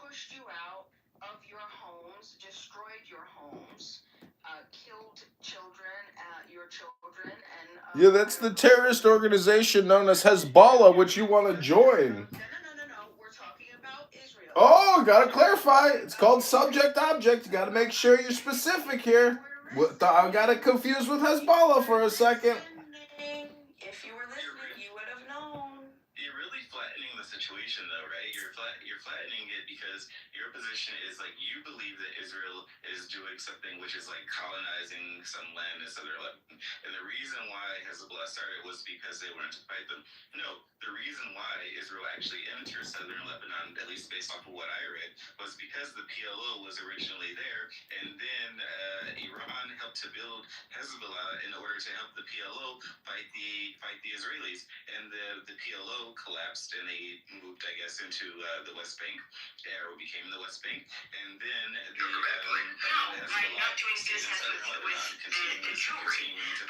pushed you out of your homes, destroyed your homes, killed your children, and... Yeah, that's the terrorist organization known as Hezbollah, which you want to join. No, we're talking about Israel. Oh, gotta clarify. It's called subject-object. You gotta make sure you're specific here. I got it confused with Hezbollah for a second. If you were listening, you would have known. You're really flattening the situation, though, right? You're flattening it because your position is like you believe that Israel is doing something which is like colonizing some land in southern Lebanon, and the reason why Hezbollah started was because they wanted to fight them. No, the reason why Israel actually entered southern Lebanon, at least based off of what I read, was because the PLO was originally there, and then Iran helped to build Hezbollah in order to help the PLO fight the Israelis, and the PLO collapsed, and they moved, I guess, into the West Bank, or became the West Bank, and then the Hezbollah stayed in southern Lebanon, continuing to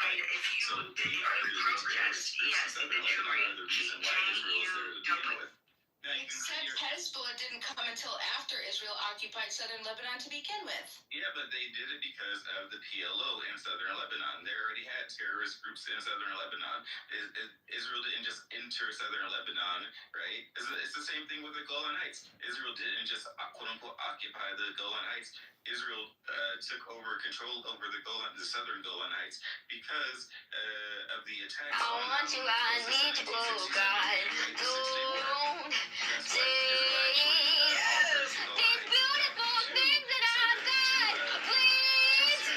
fight. So they are the terrorist groups in southern Lebanon are the reason why Israel is there to begin with. Except Hezbollah didn't come until after Israel occupied southern Lebanon to begin with. Yeah, but they did it because of the PLO in southern Lebanon. They already had terrorist groups in southern Lebanon. Israel didn't just enter southern Lebanon, right? It's the same thing with the Golan Heights. Israel didn't just quote-unquote occupy the Golan Heights. Israel took over control over the southern Golan Heights because of the attacks on I need you, oh God. Don't say these beautiful things that I've got. Please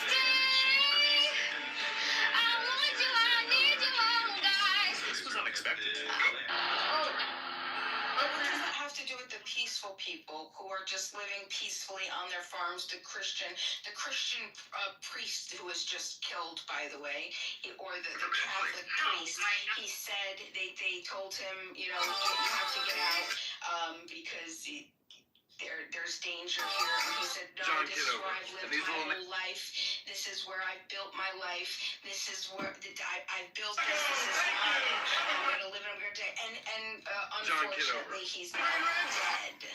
stay. I want you, I need you, oh God. This was unexpected. But what does that have to do with the peaceful people who are just living peacefully on their farms? The Christian priest who was just killed, by the way, or the Catholic priest. He said they told him, you have to get out because there's danger here. And he said, no, this is where I've lived my whole life. This is where I've built my life. This is where I've built this. This is mine. I'm going to live and I'm going to die. And unfortunately, he's not dead.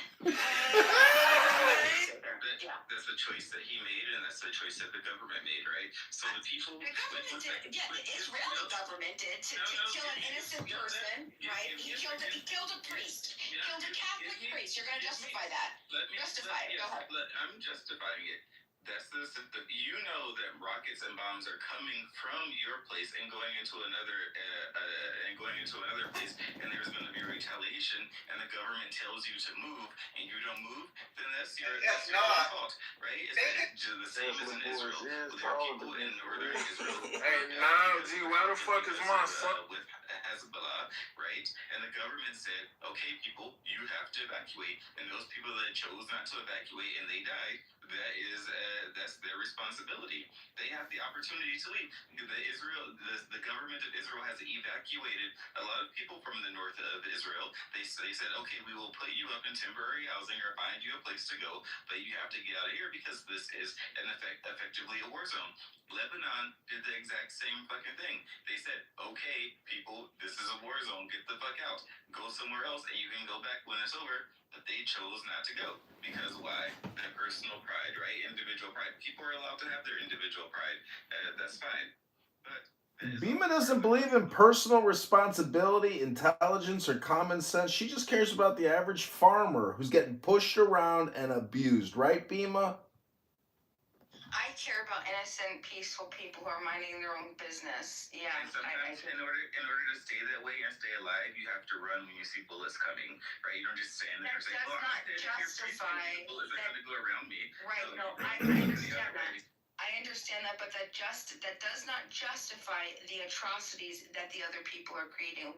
That's a choice that he made, and that's a choice that the government made, right? So the people... The government did, the Israeli government did, to kill an innocent person, right? He killed a priest. Killed a Catholic priest. You're going to justify that. Justify it. Go ahead. I'm justifying it. That's you know that rockets and bombs are coming from your place and going into another place, and there's going to be retaliation, and the government tells you to move, and you don't move, then that's your own fault, right? It's the same as in Israel. There are people in northern Israel. Hey, where the fuck is my son? With Hezbollah, right? And the government said, okay, people, you have to evacuate, and those people that chose not to evacuate and they died, that's their responsibility. They have the opportunity to leave. The government of Israel has evacuated a lot of people from the north of Israel. They said, okay, we will put you up in temporary housing or find you a place to go, but you have to get out of here because this is effectively a war zone. Lebanon did the exact same fucking thing. They said, okay, people, this is a war zone. Get the fuck out. Go somewhere else and you can go back when it's over. But they chose not to go. Because why? Their personal pride, right? Individual pride. People are allowed to have their individual pride. That's fine. But Bima doesn't believe in personal responsibility, intelligence, or common sense. She just cares about the average farmer who's getting pushed around and abused. Right, Bima? I care about innocent, peaceful people who are minding their own business. Yeah. And sometimes in order to stay that way and stay alive, you have to run when you see bullets coming, right? You don't just stand there and say, "Well, I'm dead if you're facing bullets are going to go around me." Right? So no, I understand that. I understand that, but that does not justify the atrocities that the other people are creating.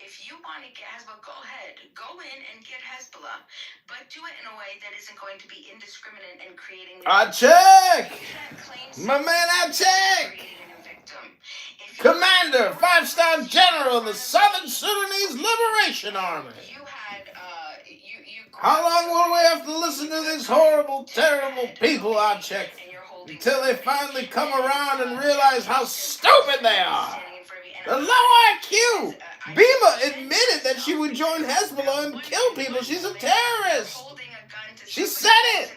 If you want to get Hezbollah, go ahead, go in and get Hezbollah, but do it in a way that isn't going to be indiscriminate and creating. I check, my man. I check. Commander, 5-star general of the Southern Sudanese Liberation Army. How long will we have to listen to these horrible, terrible people, I check, until they finally come around and realize how stupid they are? The low IQ! Bima admitted that she would join Hezbollah and kill people. She's a terrorist. She said it.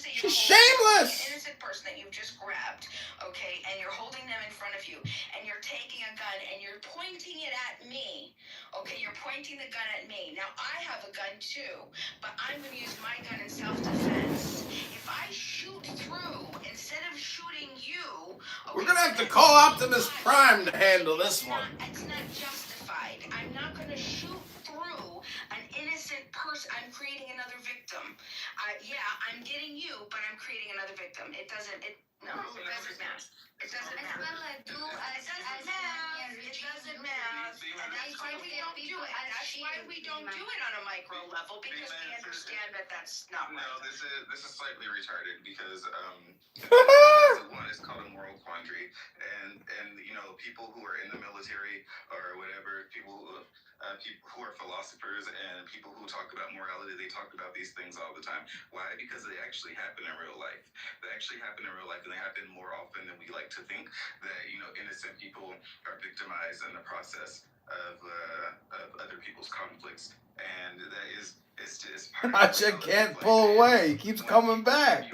She's shameless. An innocent person that you've just grabbed, okay, and you're holding them in front of you, and you're taking a gun and you're pointing it at me. Okay, you're pointing the gun at me. Now, I have a gun too, but I'm going to use my gun in self-defense. If I shoot through, instead of shooting you... Okay, we're going to have to call Optimus Prime to handle this one. It's not justified. I'm not going to shoot through an innocent person. I'm creating another victim. I'm getting you, but I'm creating another victim. It doesn't matter. It doesn't matter. And that's why we don't do it. That's why we don't do it on a micro level, because we understand that that's not right. No, this is slightly retarded because one is called a moral quandary, and people who are in the military or whatever, people who are philosophers and people who talk about morality, they talk about these things all the time. Why? Because they actually happen in real life. They actually happen in real life, and they happen more often than we like to think. That innocent people are victimized in the process of other people's conflicts, and that is it's just I can't pull away. He keeps coming back.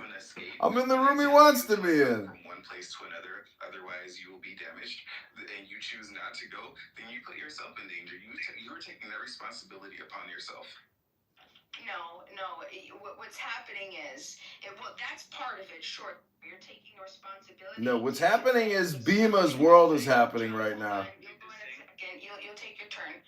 I'm in the room he wants to be in. From one place to another, otherwise you will be damaged, and you choose not to go, then you put yourself in danger. You are taking that responsibility upon yourself. No. What's happening is, that's part of it. Sure, you're taking responsibility. No, what's happening is Bima's world is happening right now. You'll take your turn.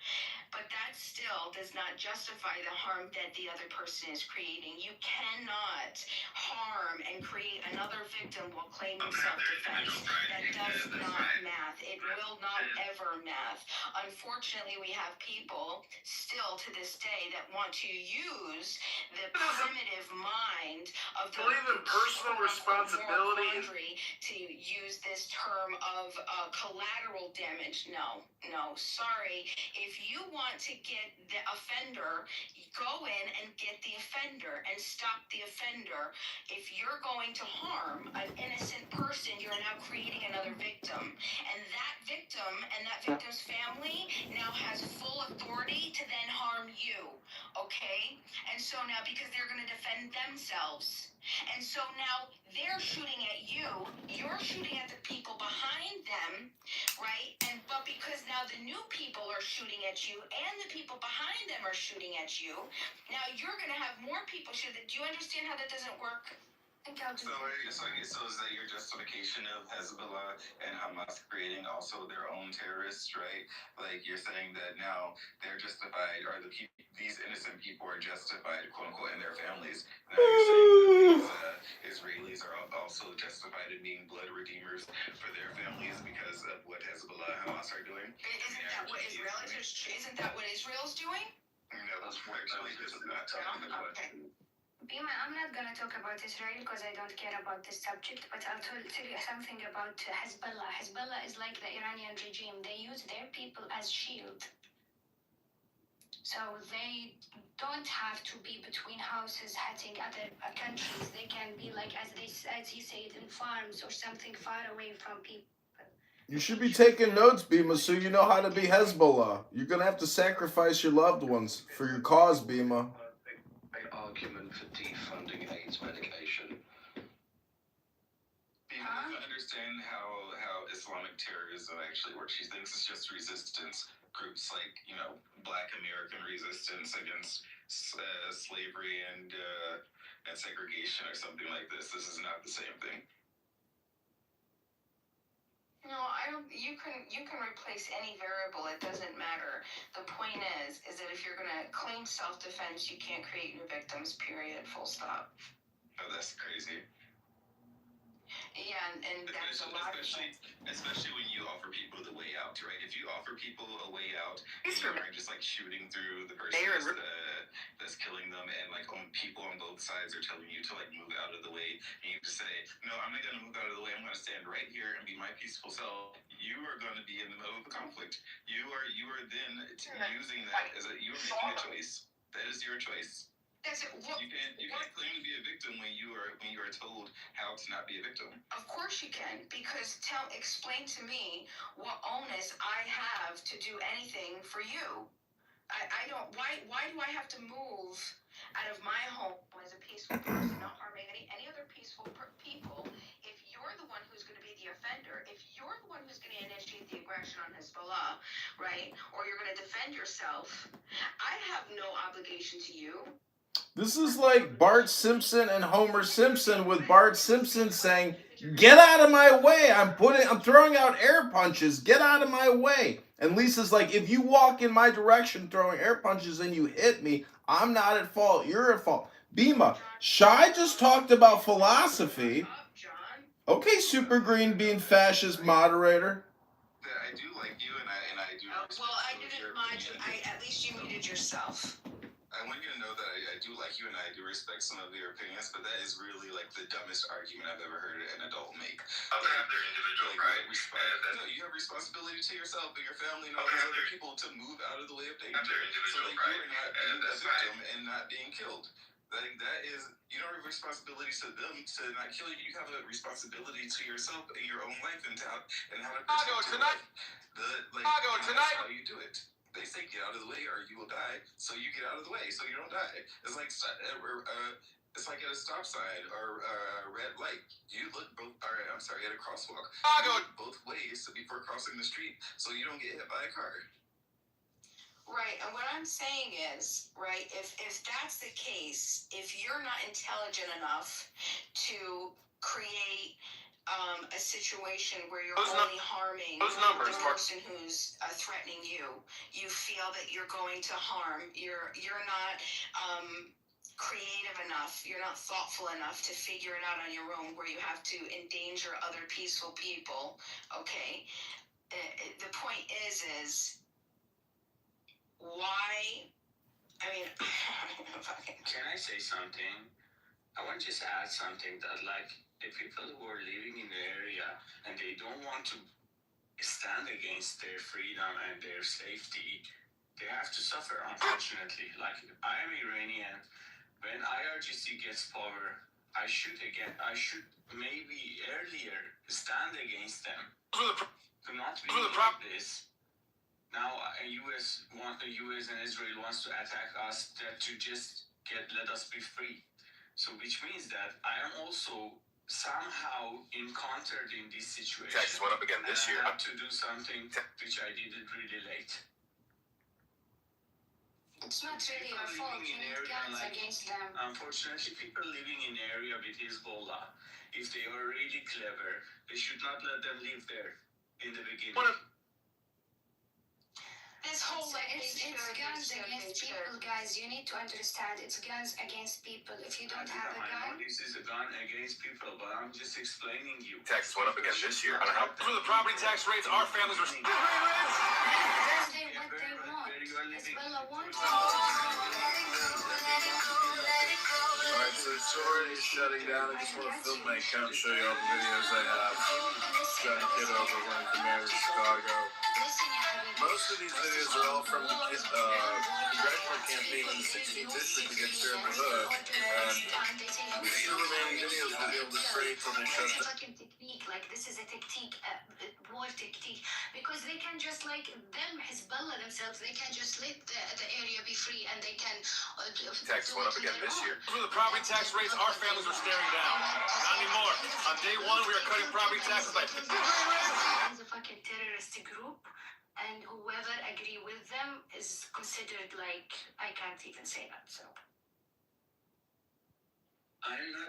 But that still does not justify the harm that the other person is creating. You cannot harm and create another victim while claiming self-defense. That does not math. It will not ever math. Unfortunately, we have people still to this day that want to use the primitive mind of the personal responsibility to use this term of collateral damage. No, sorry. If you want to get the offender, go in and get the offender and stop the offender. If you're going to harm an innocent person, you're now creating another victim. And that victim and that victim's family now has full authority to then harm you. Okay? And so now, because they're going to defend themselves. And so now they're shooting at you, you're shooting at the people behind them, right? But because now the new people are shooting at you and the people behind them are shooting at you, now you're going to have more people shoot. Do you understand how that doesn't work? So is that your justification of Hezbollah and Hamas creating also their own terrorists, right? Like you're saying that now they're justified, or these innocent people are justified, quote unquote, in their families. Now you're saying that these Israelis are also justified in being blood redeemers for their families because of what Hezbollah and Hamas are doing. Isn't that what Israel's doing? No, that's actually this is not talking about question. Bima, I'm not going to talk about Israel because I don't care about this subject, but I'll tell you something about Hezbollah. Hezbollah is like the Iranian regime. They use their people as shield. So they don't have to be between houses hitting other countries. They can be like, as you say it, in farms or something far away from people. You should be taking notes, Bima, so you know how to be Hezbollah. You're going to have to sacrifice your loved ones for your cause, Bima. Argument for defunding AIDS medication. People don't understand how Islamic terrorism actually works. She thinks it's just resistance groups like, Black American resistance against slavery and segregation or something like this. This is not the same thing. No, I don't. You can replace any variable. It doesn't matter. The point is that if you're gonna claim self-defense, you can't create new victims. Period. Full stop. Oh, that's crazy. Yeah, and that's a lot. Especially when you offer people the way out, right? If you offer people a way out, and you aren't just like shooting through the person that's killing them, and like people on both sides are telling you to like move out of the way, and you just say, no, I'm not gonna move out of the way. I'm gonna stand right here and be my peaceful self. You are going to be in the middle of the conflict. You are then using that as you are making a choice. That is your choice. You can't claim to be a victim when you are told how to not be a victim. Of course you can, because explain to me what onus I have to do anything for you. I don't. Why do I have to move out of my home as a peaceful person, not harming any other peaceful people? If you're the one who's going to be the offender, if you're the one who's going to initiate the aggression on Hezbollah, right, or you're going to defend yourself, I have no obligation to you. This is like Bart Simpson and Homer Simpson, with Bart Simpson saying, "Get out of my way. I'm throwing out air punches. Get out of my way." And Lisa's like, "If you walk in my direction throwing air punches and you hit me, I'm not at fault. You're at fault." Bima, Shai just talked about philosophy. Okay, Super Green Bean fascist moderator. I do like you, and I do. Well, I didn't mind. At least you muted yourself. I want you to know that I do like you, and I do respect some of your opinions, but that is really like the dumbest argument I've ever heard an adult make. They have their individual right. No, you have responsibility to yourself and your family and all those other people to move out of the way of danger. So like you are not being a victim and not being killed. Like that is, you don't have responsibility to them to not kill you. You have a responsibility to yourself and your own life and how to protect your life. That's how you do it. They say get out of the way or you will die. So you get out of the way so you don't die. It's like it's like at a stop sign or a red light. You look both. At a crosswalk. You look both ways before crossing the street so you don't get hit by a car. Right, and what I'm saying is, right, if that's the case, if you're not intelligent enough to create a situation where you're only harming the person who's threatening you, you feel that you're going to harm, you're not creative enough, you're not thoughtful enough to figure it out on your own, where you have to endanger other peaceful people. Okay, the point is why? I mean, can I say something? I want to just add something that, like, the people who are living in the area and they don't want to stand against their freedom and their safety, they have to suffer, unfortunately. Like, I am Iranian. When IRGC gets power, I should maybe earlier stand against them. To not be like this. Now, the U.S. and Israel wants to attack us to just let us be free. So, which means that I am also somehow encountered in this situation. Taxes went up again this year. I had to do something which I did it really late. It's not really your fault. You need guns against them. Unfortunately, people living in the area with Hezbollah, if they are really clever, they should not let them live there in the beginning. This whole it's guns against people, guys. You need to understand. It's guns against people. If you don't have a I gun, know this is a gun against people, but I'm just explaining you. Taxes went up again this year. Through the property tax rates, our families are. that's what they want. Hezbollah wants. Alright, so it's already shutting down. I just want to film my account and show you all the videos I have. John Kitover running for mayor of Chicago. Most of these videos are all from the congressional campaign in the 16th district against Sarah Hood. And we see the remaining videos we'll be able to trade till they shut down. Fucking technique, like this is a technique, war technique, because they can just like them Hezbollah themselves, they can just let the area be free and they can. Taxes went up again this year. Through the property tax rates, our families are staring down. Not anymore. On day one, we are cutting property taxes by. It's a fucking terrorist group. And whoever agree with them is considered like, I can't even say that, so.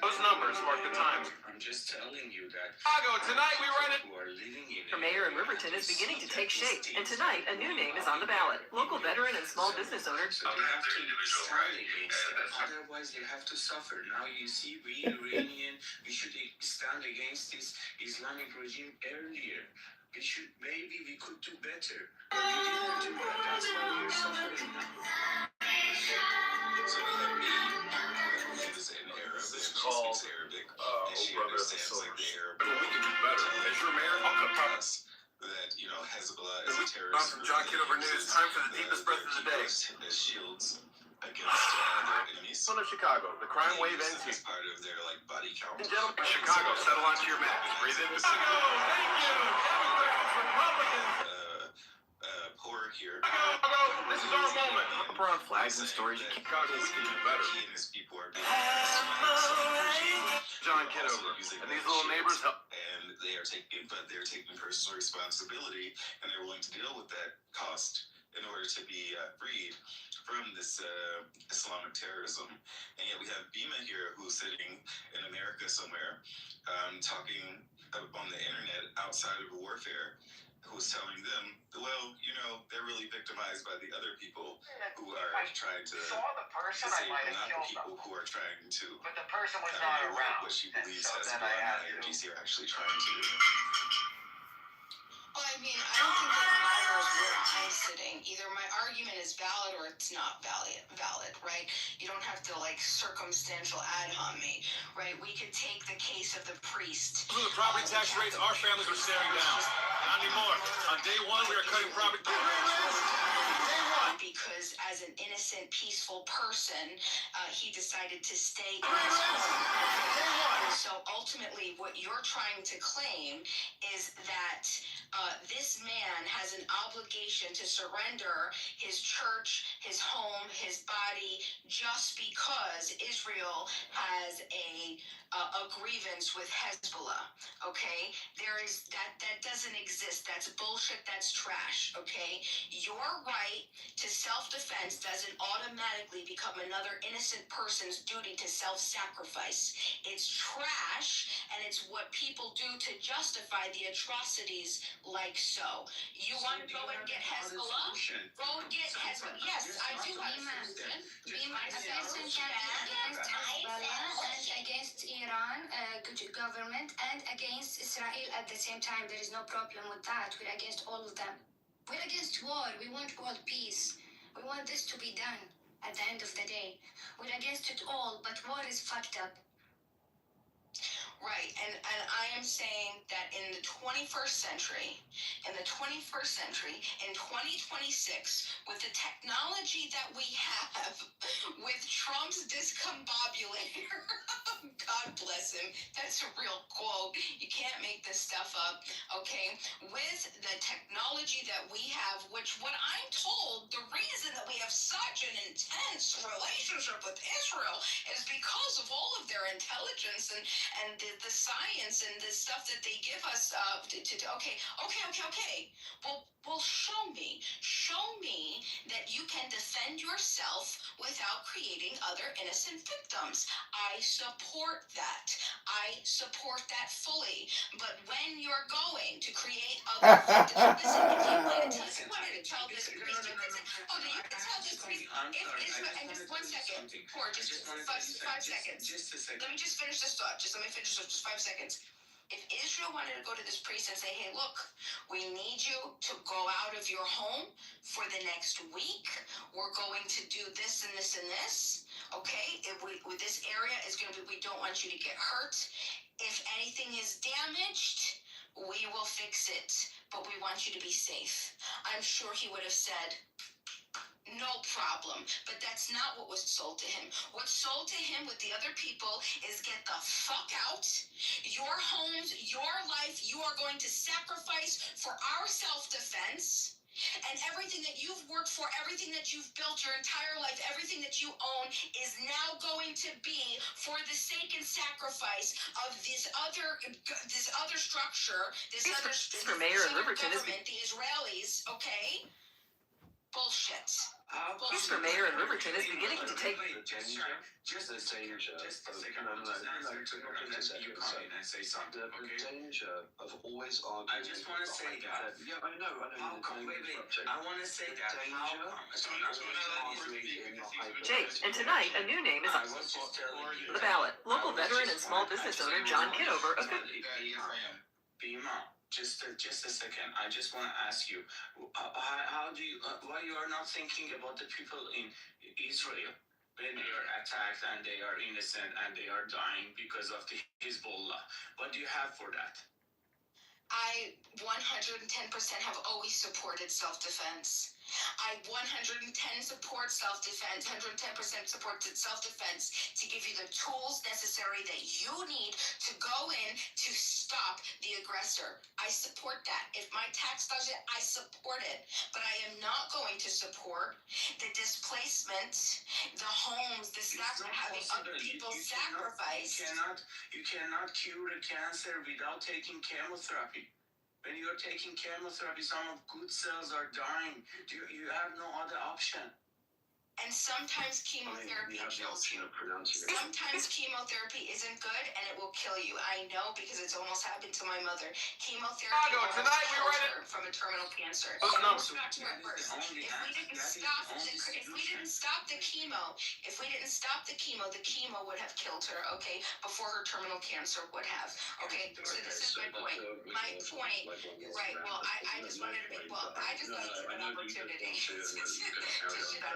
Those numbers mark the times. I'm just telling you that. Chicago, tonight we run it. Who are living in For mayor in Riverton is beginning to take shape, and tonight a new name is on the ballot. Local veteran and small business owner. So they have to stand against them. Otherwise, they have to suffer. Now you see, we Iranian, we should stand against this Islamic regime earlier. Maybe we could do better. But we didn't do that. That's why we're suffering now. So we have me, who is an Arab, and she speaks Arabic, and she understands like the Arab. But we can do better. As your mayor, I'll cut property. That, you know, Hezbollah is a terrorist. I'm from John Kitover News. Time for the deepest breath of the day. As shields against their enemies. Son of Chicago, the crime wave ends here. As part of their like body count. Gentlemen, Chicago, settle onto your mat. Just breathe in. Chicago, thank you. Republicans. Poor here. Chicago, this is our moment. Up around flags and stories. Chicago is getting better. He and his people are being John Kitover, and these little neighbors help. And they're taking personal responsibility, and they're willing to deal with that cost in order to be freed from this Islamic terrorism. And yet we have Bima here, who's sitting in America somewhere, talking on the internet outside of warfare, who's telling them, well, you know, they're really victimized by the other people who are trying to disable, not the people who are trying to. But the person was not around. What she believes Hezbollah and IRGC are actually trying to do. Well, I mean, I don't think that matters where I'm sitting. Either my argument is valid or it's not valid, right? You don't have to, like, circumstantial ad hom me, right? We could take the case of the priest. Through the property tax rates, our families are staring down. Not anymore. On day one, we are cutting property. Day one. because as an innocent, peaceful person, he decided to stay in. So ultimately, what you're trying to claim is that this man has an obligation to surrender his church, his home, his body, just because Israel has a grievance with Hezbollah. Okay, there is that doesn't exist. That's bullshit. That's trash. Okay, your right to self-defense doesn't automatically become another innocent person's duty to self-sacrifice. It's trash, and it's what people do to justify the atrocities like so. You want to go and get Hezbollah? Go get Hezbollah. Yes, I do have a solution. A person can be against Hezbollah and against Iran, good government, and against Israel at the same time. There is no problem with that. We're against all of them. We're against war. We want world peace. We want this to be done at the end of the day. We're against it all, but war is fucked up. Right, and I am saying that in the 21st century, in 2026, with the technology that we have, with Trump's discombobulator, God bless him, that's a real quote, you can't make this stuff up, okay, with the technology that we have, which what I'm told, the reason that we have such an intense relationship with Israel is because of all of their intelligence and the science and the stuff that they give us okay. Well, show me that you can defend yourself without creating other innocent victims. I support that fully. But when you're going to create other victims, listen, if you wanted to tell this priest, you could tell this priest, if Israel, and just 1 second, or just 5 seconds. Let me just finish this thought. Just 5 seconds. If Israel wanted to go to this priest and say, hey, look, we need you to go out of your home for the next week. We're going to do this and this and this. Okay? This area is going to be, we don't want you to get hurt. If anything is damaged, we will fix it. But we want you to be safe. I'm sure he would have said, no problem. But that's not what was sold to him. What's sold to him with the other people is get the fuck out. Your homes, your life, you are going to sacrifice for our self-defense. And everything that you've worked for, everything that you've built your entire life, everything that you own is now going to be for the sake and sacrifice of this other structure, this other Mayor in Riverton government, the Israelis, okay? Bullshit. For Mayor in Riverton is beginning to take. Just a second. You come in and say something. The danger of always arguing. I just want to say that. Yeah, I know. How come? Wait. I want to say that. How come? Jake, and tonight a new name is on the ballot. Local veteran and small business owner John Kitover of Bima, just a second. I just want to ask you, how do you, why you are not thinking about the people in Israel when they are attacked and they are innocent and they are dying because of the Hezbollah? What do you have for that? I 110% have always supported self-defense. I 110 support self-defense, 110% supported self-defense to give you the tools necessary that you need to go in to stop the aggressor. I support that. If my tax does it, I support it. But I am not going to support the displacement, the homes, having other people sacrificed. You cannot cure a cancer without taking chemotherapy. When you're taking chemotherapy, some of good cells are dying. You have no other option. And sometimes chemotherapy kills you. Sometimes chemotherapy isn't good and it will kill you. I know because it's almost happened to my mother. Chemotherapy almost killed her from a terminal cancer. Back to my first. If we didn't stop the chemo, the chemo would have killed her, okay, before her terminal cancer would have. Okay, so this is my point. My point, right, well, I just wanted to make, I just like an opportunity to shit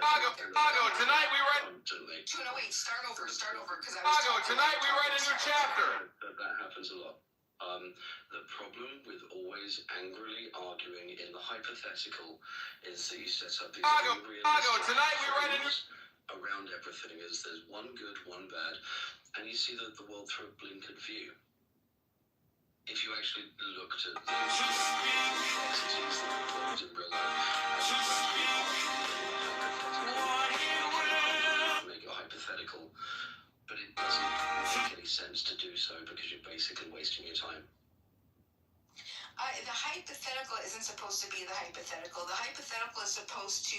out. Chicago, tonight we read. No, wait, start over, because I was. Chicago, tonight we read a new chapter. That happens a lot. The problem with always angrily arguing in the hypothetical is that you set up these unrealistic frames around everything as there's one good, one bad, and you see the world through a blinkered view. If you actually looked at the complexities that involved in real life, make it hypothetical, but it doesn't make any sense to do so because you're basically wasting your time. The hypothetical isn't supposed to be the hypothetical. The hypothetical is supposed to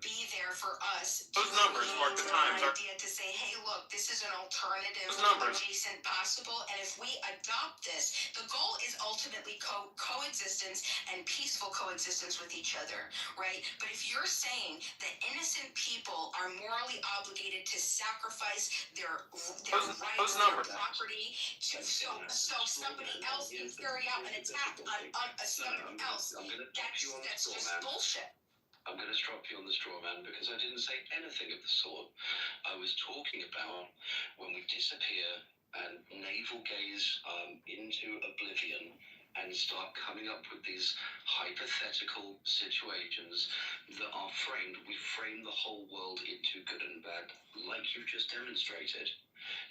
be there for us. Those numbers mark the times. Idea to say, hey, look, this is an alternative, adjacent, possible, and if we adopt this, the goal is ultimately coexistence and peaceful coexistence with each other, right? But if you're saying that innocent people are morally obligated to sacrifice their rights, their property, so somebody else can carry out an attack on somebody else, that's just bullshit. I'm going to drop you on the straw man because I didn't say anything of the sort. I was talking about when we disappear and navel gaze into oblivion and start coming up with these hypothetical situations that are framed. We frame the whole world into good and bad, like you've just demonstrated.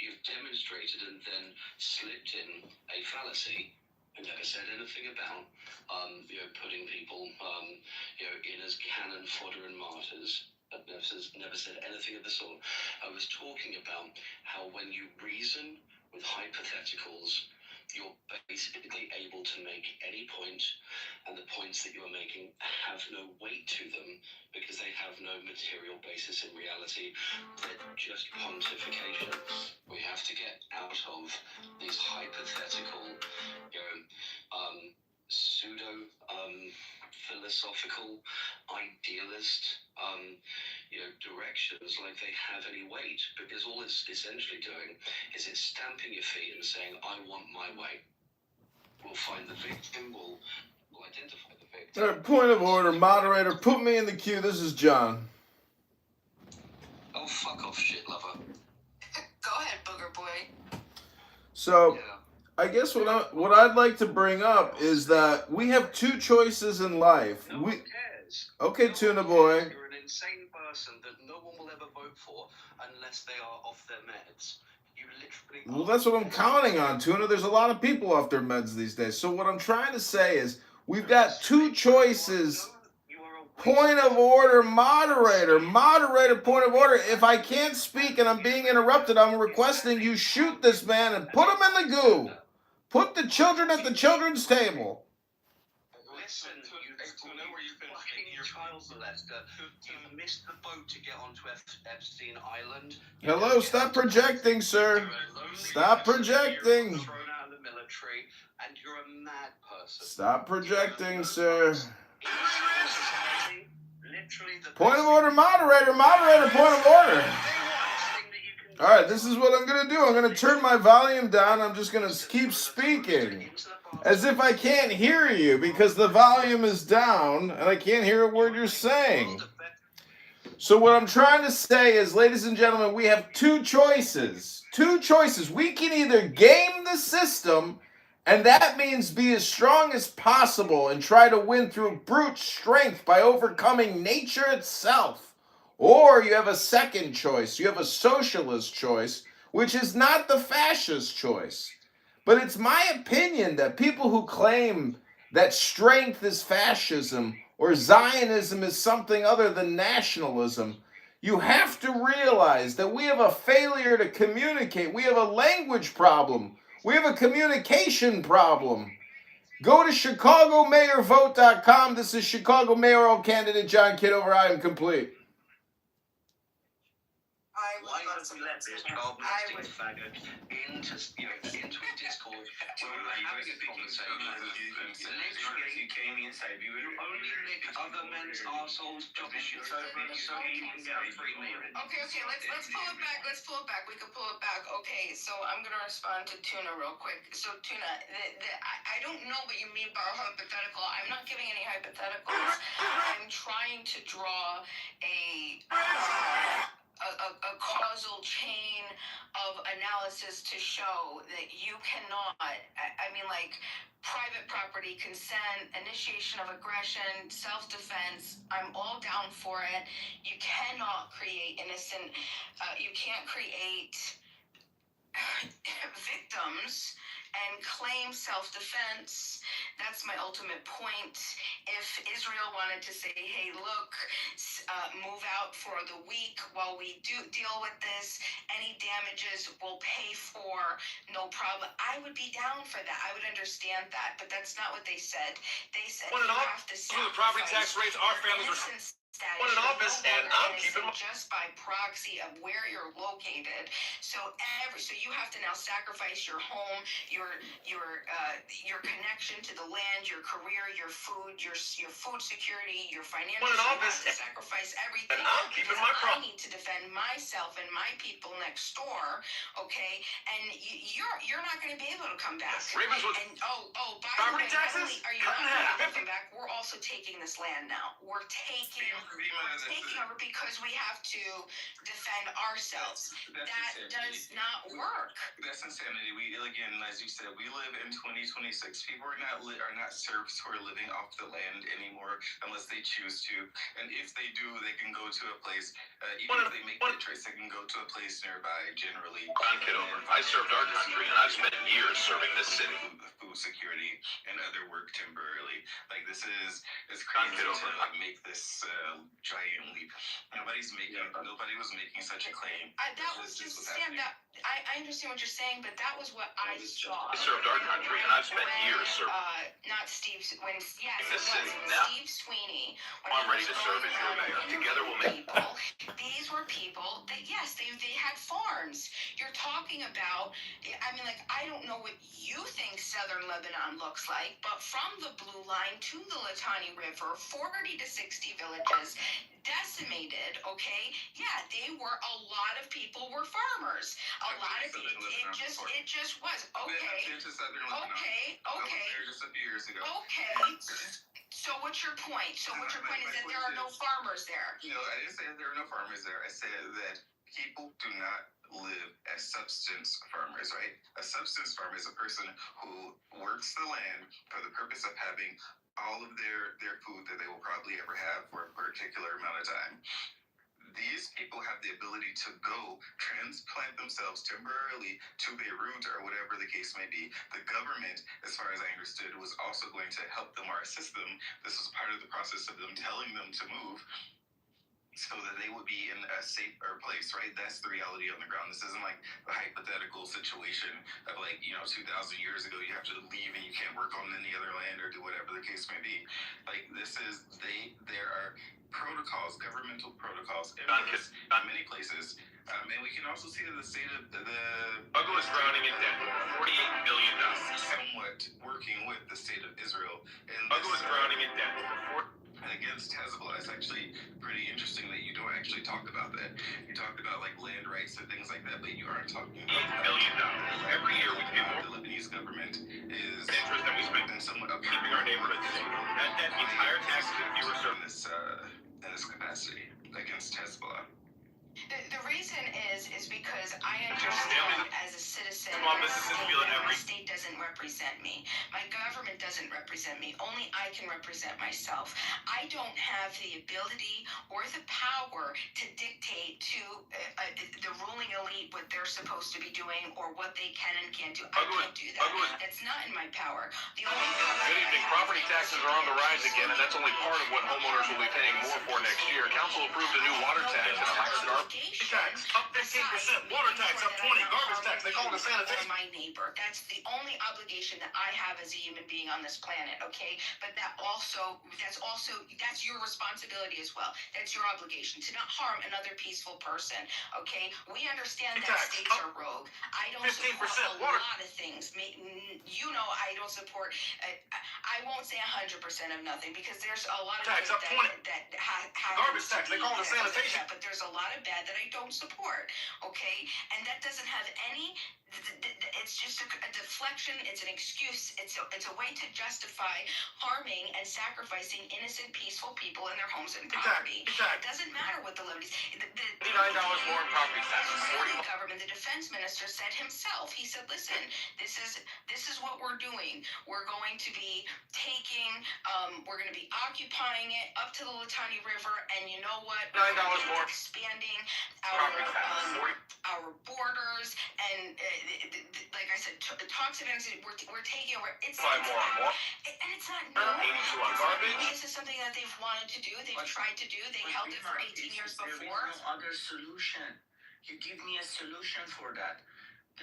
You've demonstrated and then slipped in a fallacy. I never said anything about, putting people, in as cannon fodder and martyrs. I've never said anything of the sort. I was talking about how when you reason with hypotheticals, you're basically able to make any point, and the points that you're making have no weight to them because they have no material basis in reality. They're just pontification. We have to get out of these hypothetical, pseudo philosophical, idealist, directions like they have any weight, because all it's essentially doing is it's stamping your feet and saying, I want my way. We'll find the victim, we'll identify the victim. All right, point of order, moderator, put me in the queue. This is John. Oh, fuck off, shit lover. Go ahead, booger boy. So, I guess what I'd like to bring up is that we have two choices in life. No one cares. Okay, Tuna Boy. You're an insane person that no one will ever vote for unless they are off their meds. You literally. Well, that's what I'm counting on, Tuna. There's a lot of people off their meds these days. So what I'm trying to say is we've got two choices. Point of order, moderator. Moderator, point of order. If I can't speak and I'm being interrupted, I'm requesting you shoot this man and put him in the goo. Put the children at the children's table. Listen, you fucking child molester. You missed the boat to get onto Epstein Island. Hello, stop projecting, sir. Stop projecting. You're thrown out of the military, and you're a mad person. Stop projecting, sir. Point of order, moderator. Moderator, point of order. All right, this is what I'm going to do. I'm going to turn my volume down. I'm just going to keep speaking as if I can't hear you because the volume is down and I can't hear a word you're saying. So what I'm trying to say is, ladies and gentlemen, we have two choices. Two choices. We can either game the system, and that means be as strong as possible and try to win through brute strength by overcoming nature itself. Or you have a second choice. You have a socialist choice, which is not the fascist choice. But it's my opinion that people who claim that strength is fascism or Zionism is something other than nationalism, you have to realize that we have a failure to communicate. We have a language problem. We have a communication problem. Go to ChicagoMayorVote.com. This is Chicago mayoral candidate John Kitover. I am complete. Why don't we let this child molesting faggot into a Discord where we were having a conversation? Literally, you came inside. You only lick other men's assholes, chop shit over so you can get a free meal. Okay, let's pull it back. Let's pull it back. We can pull it back. Okay, so I'm gonna respond to Tuna real quick. So Tuna, I don't know what you mean by hypothetical. I'm not giving any hypotheticals. I'm trying to draw a a causal chain of analysis to show that you cannot, I mean, like, private property, consent, initiation of aggression, self-defense, I'm all down for it. You cannot create innocent, you can't create victims and claim self-defense. That's my ultimate point. If Israel wanted to say, hey, look, move out for the week while we do deal with this, any damages we'll pay for, no problem, I would be down for that. I would understand that, but that's not what they said. They said you have to sacrifice the property tax rates our families are one in office, and I'm keeping just by proxy of where you're located. So you have to now sacrifice your home, your connection to the land, your career, your food, your food security, your financial. One in office, you have to sacrifice everything. And I'm keeping my I need to defend myself and my people next door. Okay, and you're not going to be able to come back. Ravens was and by property the way, taxes are you cut in not half. going to come back? We're also taking this land now. We're taking over because we have to defend ourselves. That does not work. That's insanity. We again, as you said, we live in 2026. People are not serfs who are living off the land anymore unless they choose to. And if they do, they can go to a place. Even if they make the choice, they can go to a place nearby. Generally, I'm Kitover. I served our country, and I've spent years serving this city. Food security and other work temporarily. Like this is crazy to make this giant leap. Nobody was making such a claim. That was just stand up. I understand what you're saying, but that was what I saw. I served our country, and I've spent years serving. Not Steve. Steve Sweeney. I'm ready to serve as your mayor. Together we'll make. These were people that they had farms. You're talking about. I mean, like, I don't know what you think Southern Lebanon looks like, but from the Blue Line to the Litani River, 40 to 60 villages. Decimated, okay? Yeah, they were, a lot of people were farmers. A lot of people, it just was. Okay. Just a few years ago. Okay. So what's your point? Is that there are no farmers there. No, I didn't say that there are no farmers there. I said that people do not live as subsistence farmers, right? A subsistence farmer is a person who works the land for the purpose of having all of their food that they will probably ever have for a particular amount of time. These people have the ability to go transplant themselves temporarily to Beirut or whatever the case may be. The government, as far as I understood, was also going to help them or assist them. This was part of the process of them telling them to move so that they would be in a safer place, right? That's the reality on the ground. This isn't like the hypothetical situation of 2,000 years ago, you have to leave and you can't work on any other land or do whatever the case may be. Like, there are protocols, governmental protocols in many places. And we can also see that the state of the Buggle is drowning in debt. $48 billion. Somewhat working with the state of Israel. And Buggle is drowning in debt. Against Hezbollah. It's actually pretty interesting that you don't actually talk about that. You talked about land rights and things like that, but you aren't talking about $8 billion. Every year we pay more. The Lebanese government is interest that we spend in somewhat of keeping our neighborhoods safe. That entire tax that you were serving in this capacity against Hezbollah. The reason is because I understand as a citizen, my state doesn't represent me. My government doesn't represent me. Only I can represent myself. I don't have the ability or the power to dictate to the ruling elite what they're supposed to be doing or what they can and can't do. I can't do that. That's not in my power. The only power. Good evening. Property taxes are on the rise again, and that's only part of what homeowners will be paying more for next year. Council approved a new water tax and a higher garbage tax up 15%, water tax up 20%, garbage tax, they call it a sanitation. My neighbor. That's the only obligation that I have as a human being on this planet, okay? But that's your responsibility as well. That's your obligation to not harm another peaceful person, okay? We understand that states are rogue. I don't support a lot of things. I don't support, I won't say 100% of nothing because there's a lot of tax up 20. that have garbage tax, they call it a sanitation. But there's a lot of bad that I don't support, okay? And that doesn't have any It's just a deflection. It's an excuse. It's a way to justify harming and sacrificing innocent, peaceful people in their homes and property. Exactly. It doesn't matter what the liberties. $59 more in property taxes. The government, the defense minister said himself. He said, "Listen, this is what we're doing. We're going to be taking. We're going to be occupying it up to the Litani River, and you know what? $9 more. Expanding our borders, and like I said, talks of annexation. We're taking over. It's Five more. And it's not new. 82 on garbage. This is something that they've wanted to do. They've tried to do. They held it for 18 years before. There is no other solution. You give me a solution for that.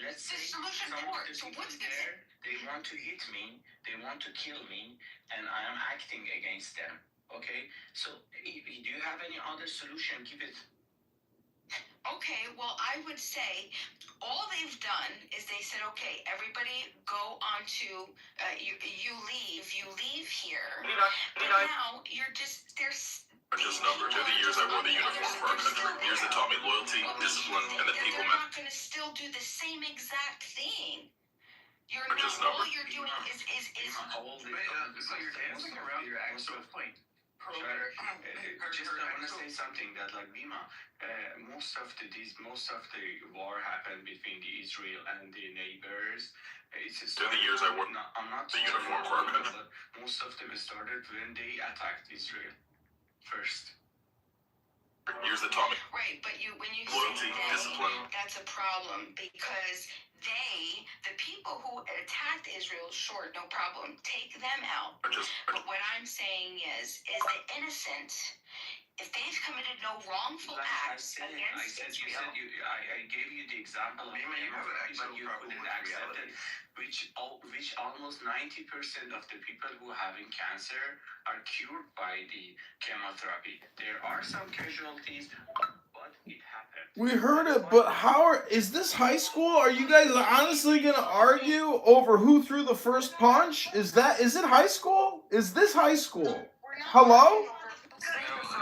Let's say some of the people there, they want to hit me, they want to kill me, and I am acting against them. Okay? So, do you have any other solution? Give it. Okay, well, I would say all they've done is they said, okay, everybody go on to, you leave here. But now you're just, there's... Are just numbers. They're the years I wore the uniform for our country. Years that taught me loyalty, discipline, and that people They're not going to still do the same exact thing. All you're doing is How old is it? So you're dancing around your actual point. Just I want to say something that like Bima, most of the war happened between the Israel and the neighbors. They're the years I wore the uniform for our country. But most of them started when they attacked Israel first. Years that taught me. Right, but when you loyalty, say discipline, that's a problem because the people who attacked Israel, sure, no problem, take them out. But what I'm saying is the innocent, if they've committed no wrongful acts against Israel. I gave you the example of but you couldn't accept it, which almost 90% of the people who are having cancer are cured by the chemotherapy. There are some casualties, but it happened. We heard it, but is this high school? Are you guys honestly gonna argue over who threw the first punch? Is it high school? Is this high school? Hello?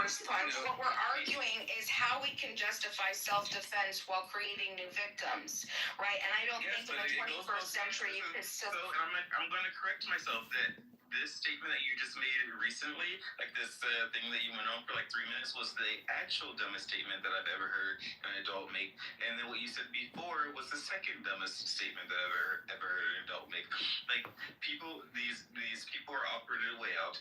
What we're arguing is how we can justify self-defense while creating new victims, right? And I don't think in the 21st century you can still... So I'm going to correct myself that this statement that you just made recently, like this thing that you went on for like 3 minutes, was the actual dumbest statement that I've ever heard an adult make. And then what you said before was the second dumbest statement that I've ever heard an adult make. Like these people are operated way out.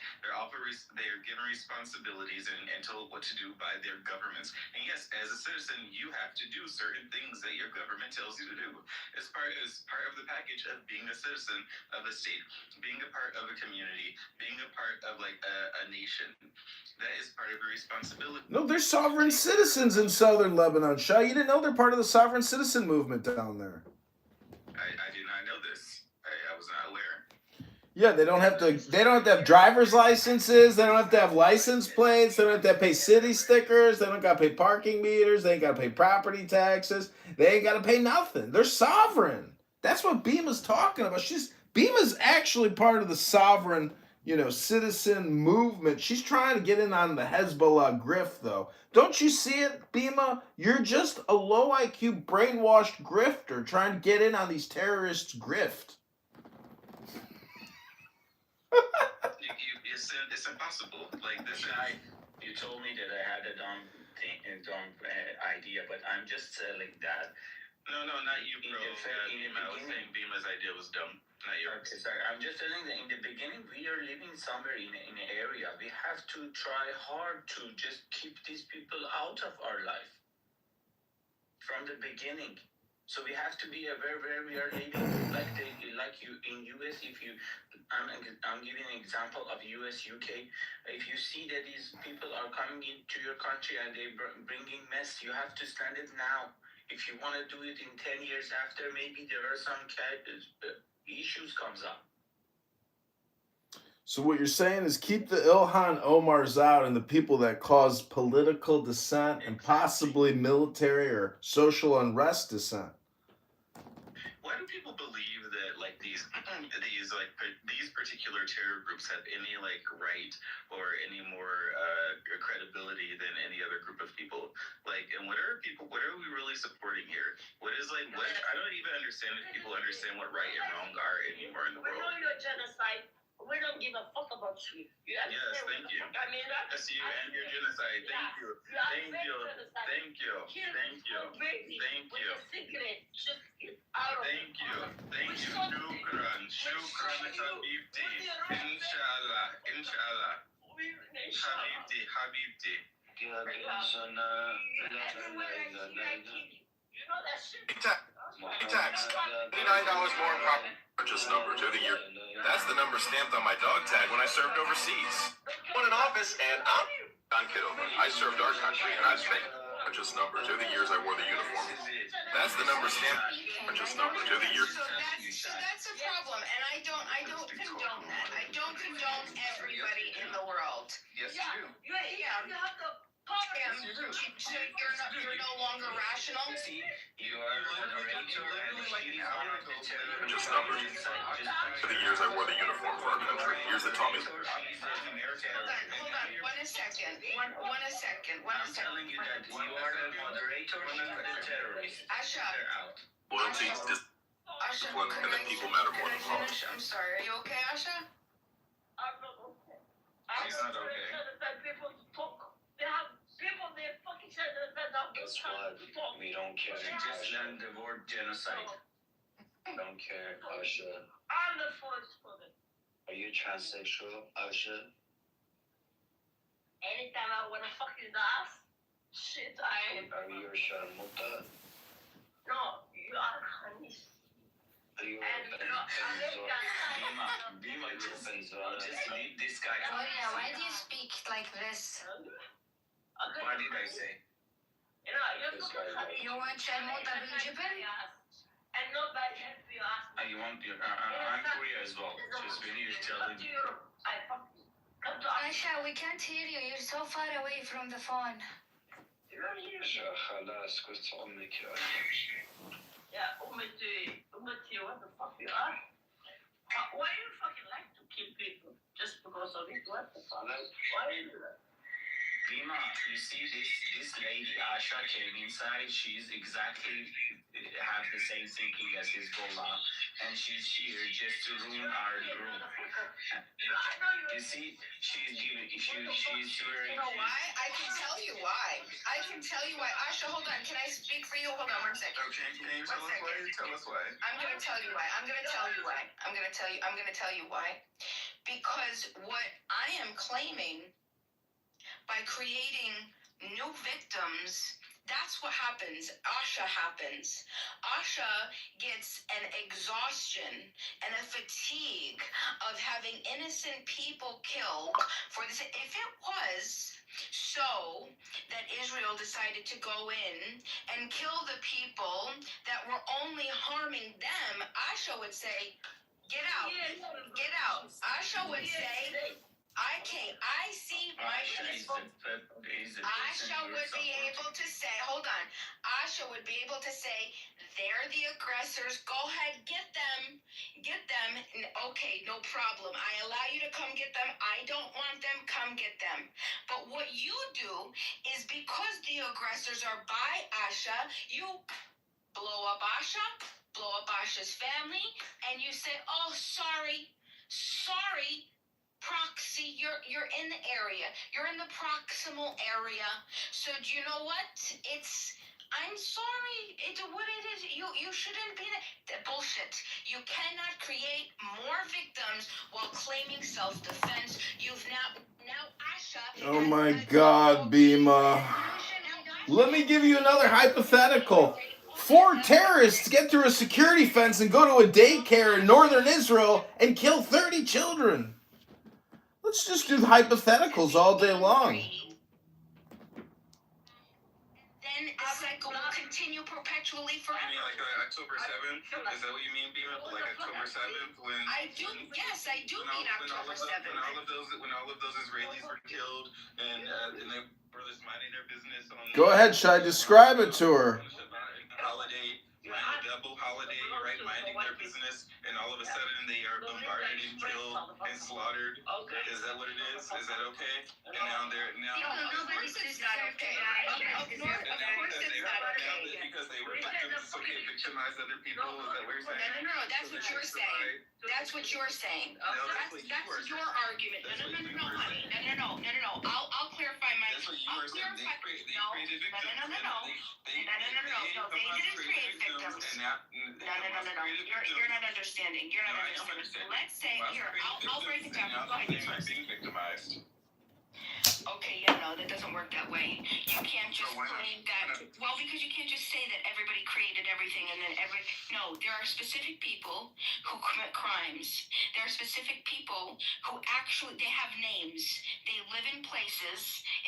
They're given responsibilities and told what to do by their governments. And yes, as a citizen, you have to do certain things that your government tells you to do. As part of the package of being a citizen of a state, being a part of a community, being a part of like a nation. That is part of your responsibility. No, they're sovereign citizens in southern Lebanon, Shah. You didn't know they're part of the sovereign citizen movement down there. I did not know this. I was not aware. Yeah, they don't have to have driver's licenses, they don't have to have license plates, they don't have to pay city stickers, they don't gotta pay parking meters, they ain't gotta pay property taxes, they ain't gotta pay nothing. They're sovereign. That's what Bima's talking about. Bima's actually part of the sovereign, citizen movement. She's trying to get in on the Hezbollah grift, though. Don't you see it, Bima? You're just a low IQ, brainwashed grifter trying to get in on these terrorists' grift. It's impossible. Like this guy, you told me that I had a dumb idea, but I'm just like that. No, not you, bro. I was saying Bima's idea was dumb. Not yours. Okay, sorry. I'm just telling that in the beginning, we are living somewhere in an area. We have to try hard to just keep these people out of our life from the beginning. So we have to be aware where we are living. Like you in US, I'm giving an example of US, UK. If you see that these people are coming into your country and they're bringing mess, you have to stand it now. If you want to do it in 10 years after, maybe there are some issues comes up. So what you're saying is keep the Ilhan Omars out and the people that cause political dissent and possibly military or social unrest dissent. Why do people believe that like the these these particular terror groups have any like right or any more credibility than any other group of people. Like, and what are we really supporting here? What is like what? I don't even understand if people understand what right and wrong are anymore in the world. We know you're genocide. We don't give a fuck about you. Yes, thank you. I mean, that's you and your genocide. Thank you. Thank you. Thank you. Thank you. Thank you. Cigarette, just get out of Thank you. Thank you. Shukran. Shukran habibti. Inshallah. Inshallah. Habibti. Habibti. Tax. $89 more in property purchase number to the year. That's the number stamped on my dog tag when I served overseas. Won an office and I'm on Kitover. I served our country and I spent purchase number to the years I wore the uniform. That's the number stamped purchase number to the year. So that's a problem, and I don't condone that. I don't condone everybody in the world. Yes, you do. Yeah. So you're no longer rational. You are moderator and Purchase number to the years I wore the uniform for our country. Here's the Tommy. Hold on. One second. I'm telling you that you are the moderator and the terrorist. Asha. Loyalty, discipline, and that people matter more than politics. I'm sorry. Are you okay, Asha? I'm not okay. She's not okay. People talk. They have people. They fucking said that Guess what? We don't care. Just learn the word genocide. Don't care, Asha. I'm the first for it. Are you transsexual, Asha? Anytime I want to fuck his ass, shit, I am. Are you a sharmuta? No, you are Khanis. Are you a Bima, just leave this guy. Gloria, why do you speak like this? What did I say? You know, you're You want Sharmuta Biljibin? and nobody help you ask me. You want your, I'm Korea as well. Just when you're telling me. I fucking come to Aisha, we can't hear you. You're so far away from the phone. خلاص كنت أمك يا Yeah, Umati, what the fuck you are? Why you fucking like to kill people? Just because of it? What the fuck? Why you do that? Dima, you see this lady Asha came inside. She's exactly have the same thinking as Hezbollah, and she's here just to ruin our room. You see, she's wearing. You know why? I can tell you why. Asha, hold on. Can I speak for you? Hold on 1 second. Okay, can you tell us why? Tell us why. I'm gonna tell you why. Because what I am claiming by creating new victims, that's what happens. Asha happens. Asha gets an exhaustion and a fatigue of having innocent people killed for this. If it was so that Israel decided to go in and kill the people that were only harming them, Asha would say, get out. Asha would say, I see my people. Asha would be able to say, hold on. Asha would be able to say, they're the aggressors. Go ahead, get them. Okay, no problem. I allow you to come get them. I don't want them. Come get them. But what you do is because the aggressors are by Asha, you blow up Asha, blow up Asha's family, and you say, oh, sorry. Proxy, you're in the area. You're in the proximal area. So do you know what? I'm sorry. What it is, you shouldn't be that bullshit. You cannot create more victims while claiming self-defense. You've now Asha. Oh my God, Bima. Let me give you another hypothetical. 4 terrorists get through a security fence and go to a daycare in northern Israel and kill 30 children. Let's just do hypotheticals all day long. Then the cycle will continue perpetually forever. You mean like October 7th? Is that what you mean, Bima? Like October 7th when? Yes, I do mean October 7th. When all of those Israelis were killed and they were just minding their business on. Go ahead, Shai. Describe it to her. Holiday a double holiday, right, minding their business, and all of a sudden they are bombarded and killed and slaughtered. Is that what it is? Is that okay? And now they're now. Nobody says it's not okay. Of course it's not okay. Because they were victims, it's okay to victimize other people. Is that what you're saying? No. That's what you're saying. That's what you're saying. That's your argument. No, honey. No. I'll clarify my. That's what you were saying. They created victims. No. They didn't create victims. No. You're not understanding. You're not understanding. Let's say here. I'll break it down. Go ahead. Being victimized. Okay, that doesn't work that way. You can't just claim that. Well, because you can't just say that everybody created everything and then No, there are specific people who commit crimes. There are specific people who actually, they have names. They live in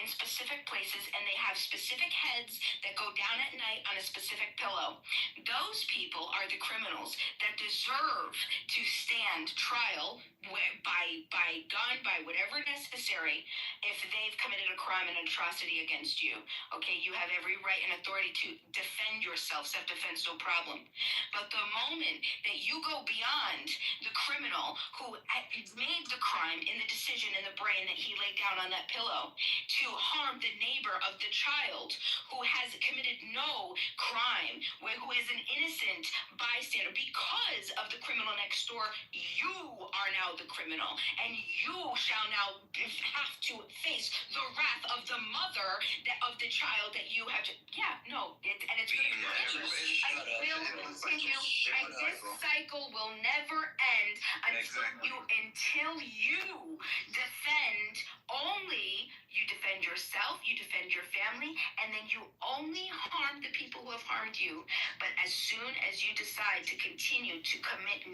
specific places, and they have specific heads that go down at night on a specific pillow. Those people are the criminals that deserve to stand trial by gun, by whatever necessary, if they've committed a crime and atrocity against you. Okay, you have every right and authority to defend yourself. Self-defense, no problem. But the moment that you go beyond the criminal who made the crime in the decision in the brain that he laid down on that pillow to harm the neighbor of the child who has committed no crime, who is an innocent bystander because of the criminal next door, you are now the criminal, and you shall now have to face the wrath of the mother of the child that you have. It's going to continue. And this cycle will never end until you defend yourself, you defend your family, and then you only harm the people who have harmed you. But as soon as you decide to continue to commit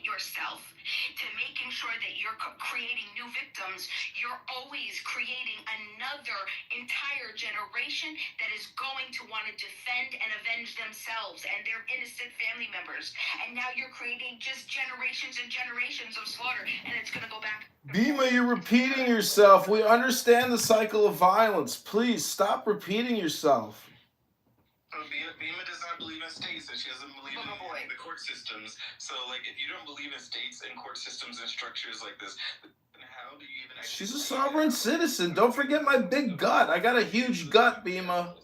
yourself to making sure that you're creating new victims, you're always creating another entire generation that is going to want to defend and avenge themselves and their innocent family members. And now you're creating just generations and generations of slaughter, and it's going to go back. Bima, you're repeating yourself. We understand the cycle of violence. Please stop repeating yourself. Bima does not believe in states, and she doesn't believe in the court systems. So, if you don't believe in states and court systems and structures like this, then how do you even actually... She's a sovereign citizen. Don't forget my big gut. I got a huge gut, Bima.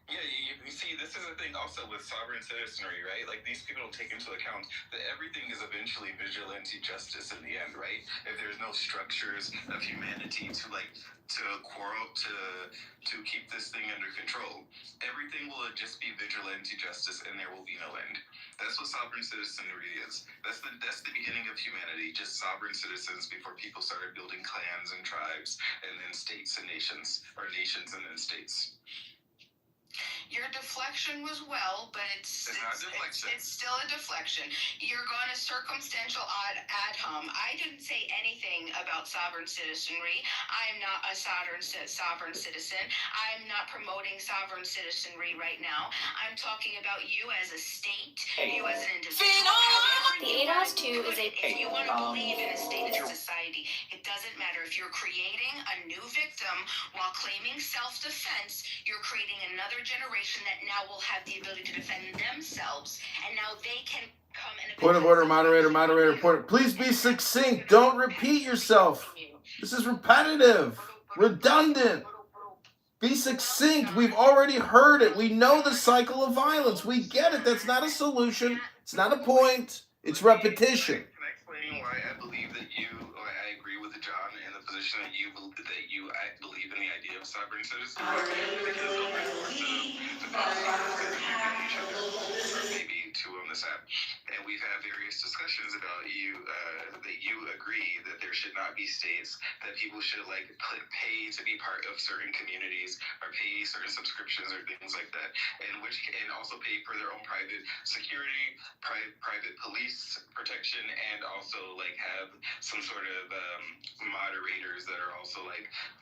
Yeah, you see, this is the thing also with sovereign citizenry, right? These people don't take into account that everything is eventually vigilante justice in the end, right? If there's no structures of humanity to quarrel, to keep this thing under control, everything will just be vigilante justice, and there will be no end. That's what sovereign citizenry is. That's the beginning of humanity, just sovereign citizens before people started building clans and tribes, and then states and nations, or nations and then states. Your deflection was but it's still a deflection. You're going to circumstantial ad hom. I didn't say anything about sovereign citizenry. I am not a sovereign citizen. I'm not promoting sovereign citizenry right now. I'm talking about you as a state, you as an individual. The 8-2 is a... If you want to believe in a state and society, it doesn't matter. If you're creating a new victim while claiming self-defense, you're creating another generation that now will have the ability to defend themselves, and now they can come and... Point of order, moderator. Please be succinct. Don't repeat yourself. This is repetitive, redundant. Be succinct. We've already heard it. We know the cycle of violence. We get it. That's not a solution. It's not a point. It's repetition. Can I explain why I believe that I agree with John in the position that you believe in the idea of sovereign citizenry? Because over the course of the past each other, or maybe two on this app, and we've had various discussions about that you agree that there should not be states, that people should pay to be part of certain communities or pay certain subscriptions or things like that, and also pay for their own private security, private police protection, and also have some sort of moderators that are also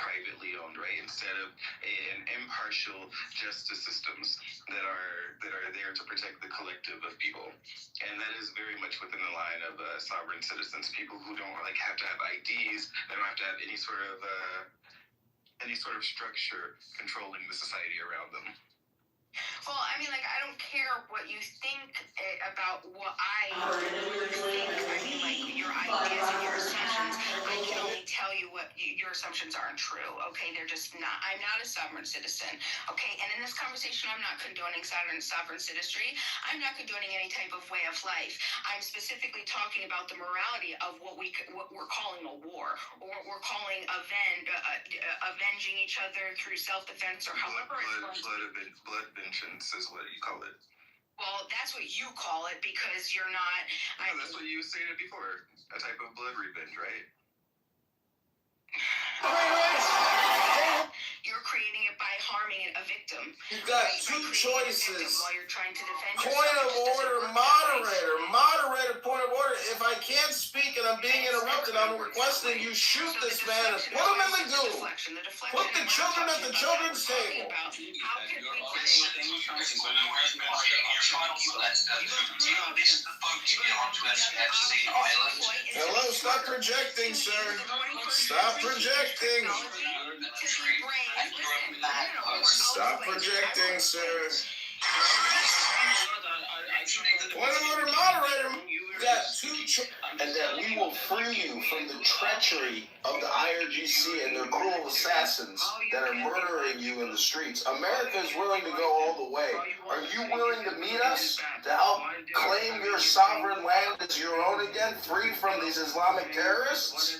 privately owned, right? Instead of an impartial justice systems that are there to protect the collective of people. And that is very much within the line of sovereign citizens, people who don't have to have IDs, they don't have to have any sort of structure controlling the society around them. Well, I mean, like, I don't care what you think about what I think. I mean, like, your ideas and your assumptions. I can only tell you what your assumptions aren't true. Okay, they're just not. I'm not a sovereign citizen. Okay, and in this conversation, I'm not condoning sovereign citizenry. I'm not condoning any type of way of life. I'm specifically talking about the morality of what we're calling a war, or what we're calling avenging each other through self-defense, or however it's going to be. Blood vengeance is what you call it. Well, that's what you call it because you're not. No, that's what you stated before. A type of blood revenge, right? You're creating it by harming a victim. You've got two choices. While you're trying to defend Point of order, moderator. Moderator, point of order. If I can't speak and I'm being interrupted, I'm requesting you shoot this man and put him in the goo. Put the children at the children's table. Hello, stop projecting, sir. Stop projecting. Stop projecting, sir. Point of order, moderator. Got two and that we will free you from the treachery of the IRGC and their cruel assassins that are murdering you in the streets. America is willing to go all the way. Are you willing to meet us to help claim your sovereign land as your own again, free from these Islamic terrorists?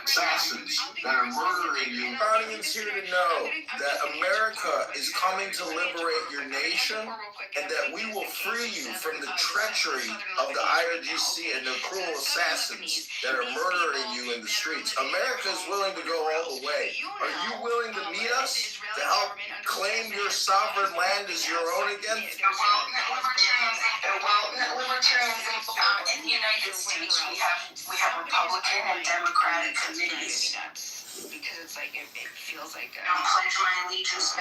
Assassins that are murdering you. Audience here to know that America is coming to liberate your nation and that we will free you from the treachery of the IRGC and their cruel assassins that are murdering you in the streets. America is willing to go all the way. Are you willing to meet us to help claim your sovereign land as your own again? In the United States, we have Republican and Democratic committees. Because it's like it feels like I don't pledge my allegiance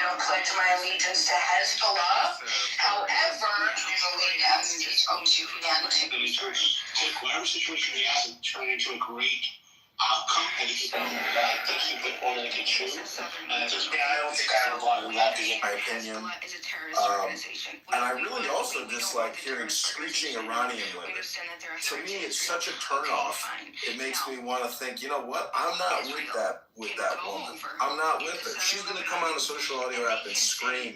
to Hezbollah. However, whatever situation we have is turning into a great outcome, and it's a good order to choose. I don't think I have a lot of that in my opinion. And I really also dislike hearing screeching Iranian women. To me, it's such a turnoff. It makes me want to think, you know what? I'm not with that woman. I'm not with her. She's going to come on a social audio app and scream,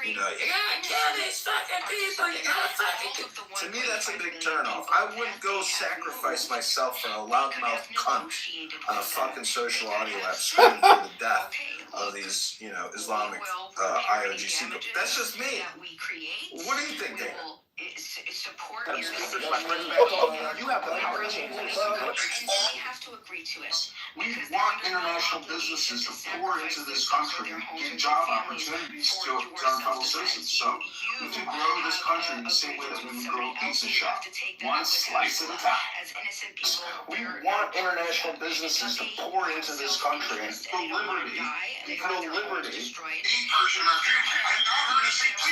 you know, you gotta kill these fucking people, you gotta fucking kill. To me, that's a big turnoff. I wouldn't go sacrifice myself for a loudmouth cunt on a fucking social audio app screaming for the death of these, you know, Islamic IRGC. That's just me. What do you think, Dana? Support your You have the power to change this. we have to agree to it. We want international businesses to pour into this country and get job opportunities to our fellow citizens. So we have to grow this country in the same way that we would grow a pizza shop, one slice at a time. We want international businesses to pour into this country and for liberty. For liberty. Please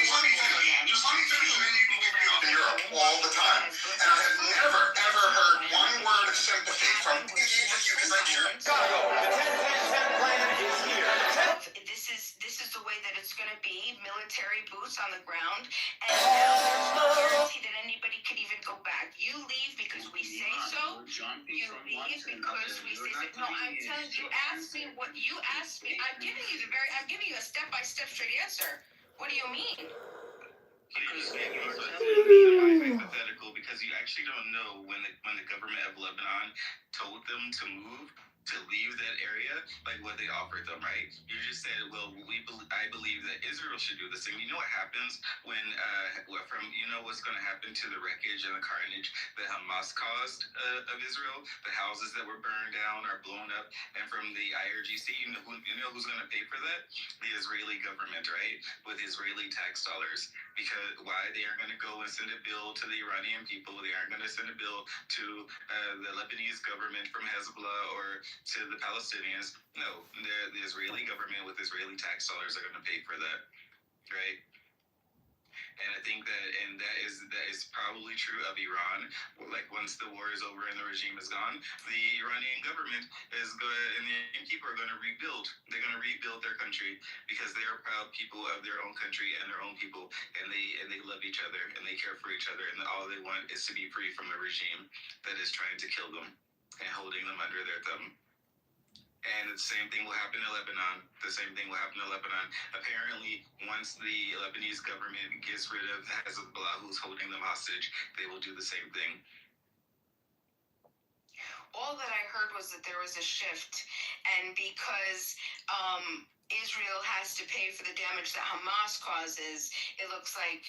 let me finish. Just let me finish, and then you can kick me off in Europe all the time. And I have never, ever heard one word of sympathy from any of you because I'm sure. Go. The 10-10-10 plan is here. This is the way that it's going to be. Military boots on the ground. And there's no guarantee that anybody could even go back. You leave because we say so. You leave because we say so. No, I'm telling you, ask me what you asked me. I'm giving you a step-by-step straight answer. What do you mean? Because hypothetical, because you actually don't know when the government of Lebanon told them to move, to leave that area, like what they offered them, right? You just said, well, I believe that Israel should do the same. You know what happens when, what's going to happen to the wreckage and the carnage that Hamas caused of Israel? The houses that were burned down are blown up, and from the IRGC, you know who's going to pay for that? The Israeli government, right? With Israeli tax dollars. Because why? They aren't going to go and send a bill to the Iranian people. They aren't going to send a bill to the Lebanese government from Hezbollah or to the Palestinians. No, the Israeli government with Israeli tax dollars are going to pay for that, right? And I think that is probably true of Iran. Like one once the war is over and the regime is gone, the Iranian government and the people are going to rebuild. They're going to rebuild their country because they are proud people of their own country and their own people, and they love each other and they care for each other, and all they want is to be free from a regime that is trying to kill them and holding them under their thumb. And the same thing will happen in Lebanon. The same thing will happen in Lebanon. Apparently, once the Lebanese government gets rid of Hezbollah, who's holding them hostage, they will do the same thing. All that I heard was that there was a shift, and because Israel has to pay for the damage that Hamas causes, it looks like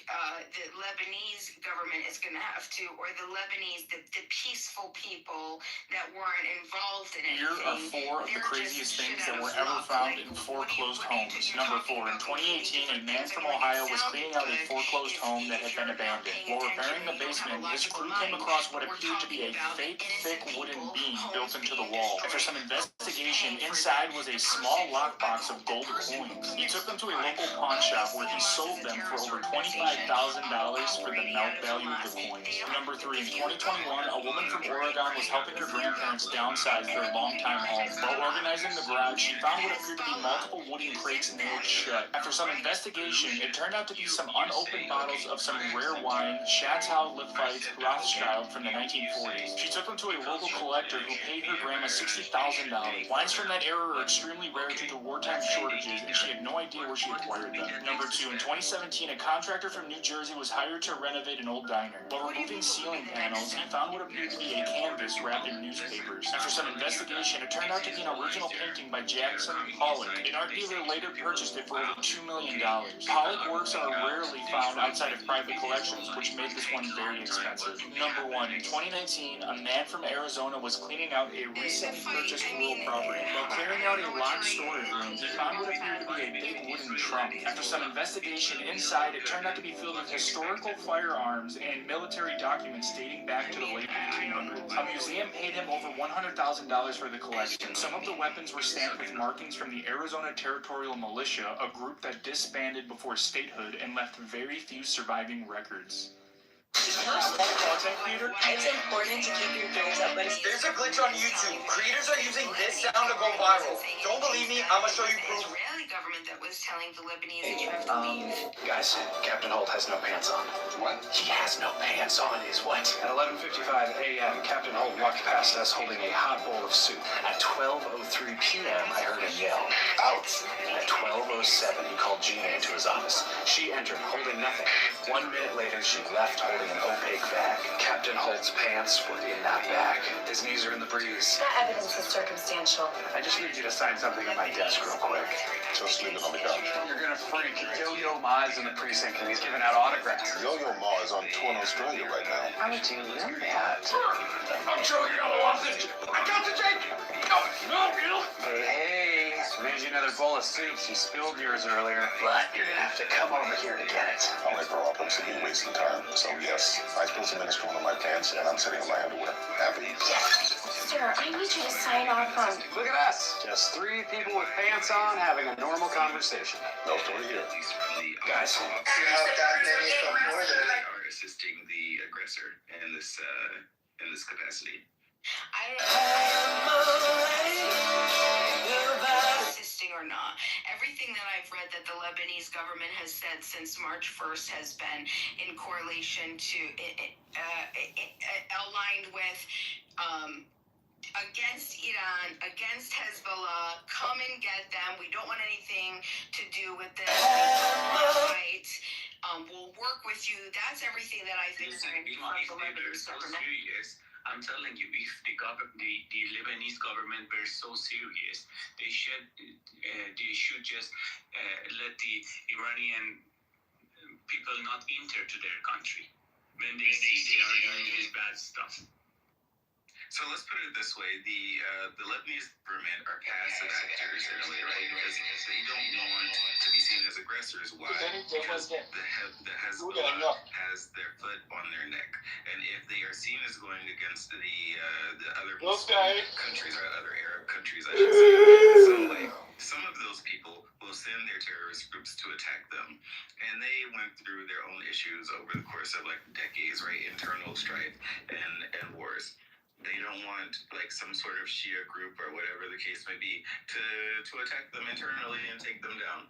the Lebanese government is going to have to, or the Lebanese, the peaceful people that weren't involved in Here are anything. 4 of the craziest things that were ever found in foreclosed homes. Number 4, in 2018, a man from Ohio was cleaning out a foreclosed home that had been abandoned. While repairing the basement, his crew came across what appeared to be a fake, thick wooden beam built into the wall. After some investigation, inside was a small lockbox of gold coins. He took them to a local pawn shop where he sold them for over $25,000 for the melt value of the coins. Number 3, in 2021, a woman from Oregon was helping her grandparents downsize their longtime home. While organizing the garage, she found what appeared to be multiple wooden crates nailed shut. After some investigation, it turned out to be some unopened bottles of some rare wine, Chateau Lafite Rothschild from the 1940s. She took them to a local collector who paid her grandma $60,000. Wines from that era are extremely rare due to wartime shortages, and she had no idea where she acquired them. Number 2, in 2017, a contractor from New Jersey was hired to renovate an old diner. While removing ceiling panels, he found what appeared to be a canvas wrapped in newspapers. After some investigation, it turned out to be an original painting by Jackson Pollock. An art dealer later purchased it for over $2 million. Pollock works are rarely found outside of private collections, which made this one very expensive. Number 1, in 2019, a man from Arizona was cleaning out a recently purchased rural property. While clearing out a locked storage room, he found what appeared to be a big wooden trunk. After some investigation inside, it turned out to be filled with historical firearms and military documents dating back to the late 1800s. A museum paid him over $100,000 for the collection. Some of the weapons were stamped with markings from the Arizona Territorial Militia, a group that disbanded before statehood and left very few surviving records. Is your small content creator? It's important to keep your things up, but there's a glitch on YouTube. Creators are using this sound to go viral. Don't believe me? I'm gonna show you proof. Israeli government that was telling the Lebanese that you have to leave. Guys, Captain Holt has no pants on. What? He has no pants on is what? At 11:55 a.m., Captain Holt walked past us holding a hot bowl of soup. At 12:03 p.m., I heard him yell, "Out!" And at 12:07, he called Gina into his office. She entered holding nothing. 1 minute later, she left holding an opaque bag. Captain Holt's pants were in that bag. His knees are in the breeze. That evidence is circumstantial. I just need you to sign something on my desk real quick. Just leave it on the couch. You're gonna freak. Yo-Yo Ma is in the precinct and he's giving out autographs. Yo-Yo Ma is on tour in Australia right now. How would you know that? I'm sure you're gonna love this. I got the Jake. No, Bill. Hey, made you another bowl of soup. You spilled yours earlier. But you're gonna have to come over here to get it. I'll make her up. I'm sitting wasting time. So yes, I spilled some minestrone on my pants and I'm sitting in my underwear. Happy? Yes. Sir, I need you to sign off on. Look at us. Just 3 people with pants on having a normal conversation. No story here. Guys. Are assisting the aggressor in this capacity. I don't know assisting or not. Everything that I've read that the Lebanese government has said since March 1st has been in correlation to aligned with against Iran, against Hezbollah. Come and get them. We don't want anything to do with this. Right? We'll work with you. That's everything that I think is going to be from the Lebanese government. I'm telling you, if the Lebanese government were so serious, they should just let the Iranian people not enter to their country when they see they are doing this bad stuff. So let's put it this way: the Lebanese government are passive actors in a way, right? Because they don't want to be seen as aggressors. Why? Because the Hezbollah has their foot on their neck, and if they are seen as going against the other Muslim countries or other Arab countries, I should say, some of those people will send their terrorist groups to attack them, and they went through their own issues over the course of like decades, right? Internal strife and war. don't want like some sort of Shia group or whatever the case may be to attack them internally and take them down.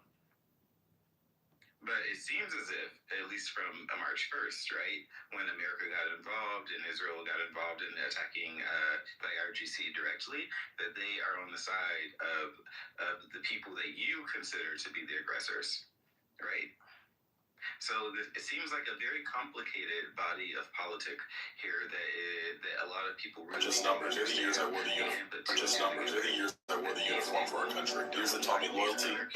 But it seems as if, at least from March 1st, right, when America got involved and Israel got involved in attacking the IRGC directly, that they are on the side of the people that you consider to be the aggressors, right? So it seems like a very complicated body of politic here that a lot of people really... Just numbers. They're the years I wore the uniform. Just numbers. They're the years I wore the uniform for our country. Years that taught me loyalty. $29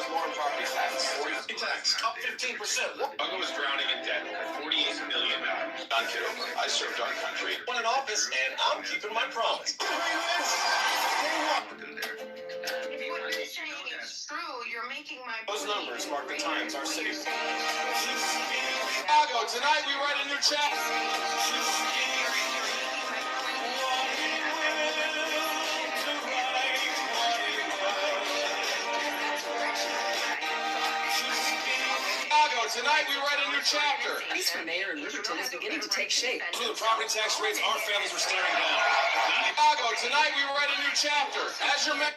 more in property tax. 40 tax. Up 15%. Chicago was drowning in debt. $48 million. On Kitover. I served our country. Won an office, and I'm keeping my promise. What you're saying is true. You're making my Those point. numbers mark the times our city. Chicago, tonight we write a new chapter. Chicago, tonight we write a new chapter. Peace for mayor in Riverton is beginning to take shape. To the property tax rates our families were staring down. Chicago, tonight we write a new chapter. As your mayor...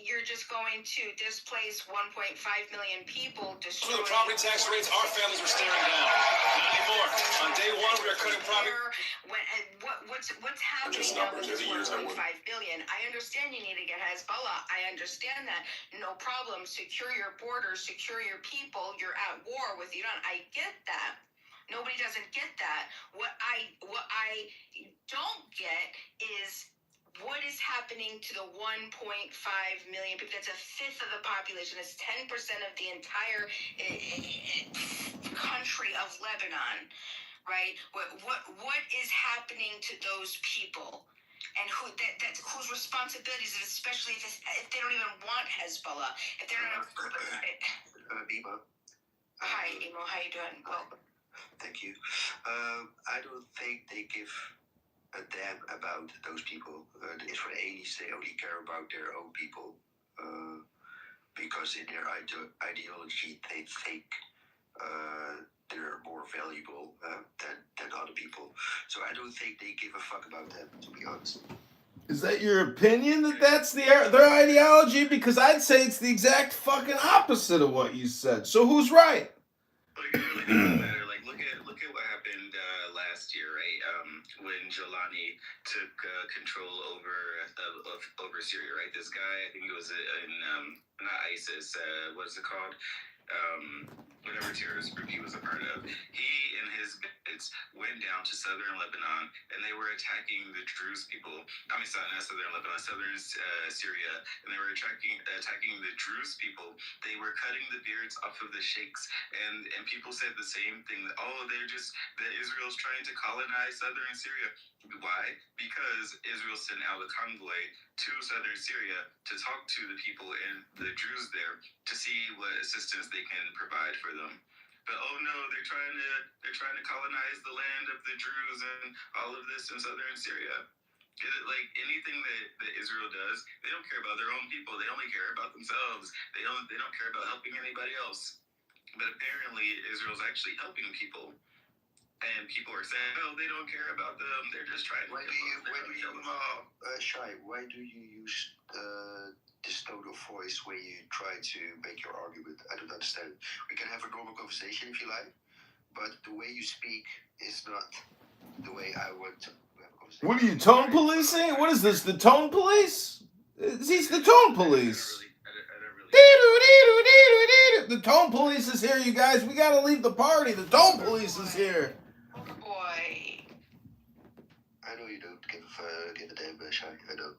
You're just going to displace 1.5 million people, To destroy... the property tax rates our families were staring down. Not anymore. On day one, we are cutting property... What's happening now with this 1.5 billion? I understand you need to get Hezbollah. I understand that. No problem. Secure your borders, secure your people. You're at war with Iran. I get that. Nobody doesn't get that. What I don't get is what is happening to the 1.5 million people. That's a fifth of the population. It's 10% of the entire country of Lebanon, right? What is happening to those people? And that's whose responsibilities, especially if they don't even want Hezbollah. If they're not... Bima. Hi, Emo. How you doing? Well, Thank you. I don't think they give a damn about those people. The Israelis, they only care about their own people because in their ideology they think they're more valuable than other people. So I don't think they give a fuck about them, to be honest. Is that your opinion that that's their ideology? Because I'd say it's the exact fucking opposite of what you said. So who's right? Like look at what happened last year, right? When Jelani took control over Syria, right? This guy, I think it was in not ISIS. What's it called? Whatever terrorist group he was a part of. He and his bits went down to southern Lebanon, and they were attacking the Druze people. I mean, not southern Lebanon, southern Syria, and they were attacking the Druze people. They were cutting the beards off of the sheikhs, and people said the same thing. That that Israel's trying to colonize southern Syria. Why? Because Israel sent out a convoy to southern Syria to talk to the people and the Druze there to see what assistance they can provide for them. But oh no, they're trying to colonize the land of the Druze and all of this in southern Syria. Like anything that Israel does, they don't care about their own people. They only care about themselves. They don't care about helping anybody else. But apparently Israel's actually helping people. And people are saying, oh, they don't care about them. They're just trying to kill them all. Shai, why do you use this tone of voice when you try to make your argument? I don't understand. We can have a normal conversation if you like, but the way you speak is not the way I want to have a conversation. What are you, tone policing? What is this, the tone police? He's the tone police. The tone police is here, you guys. We gotta leave the party. The tone police is here. boy. I know you don't give a damn, Shai. I know.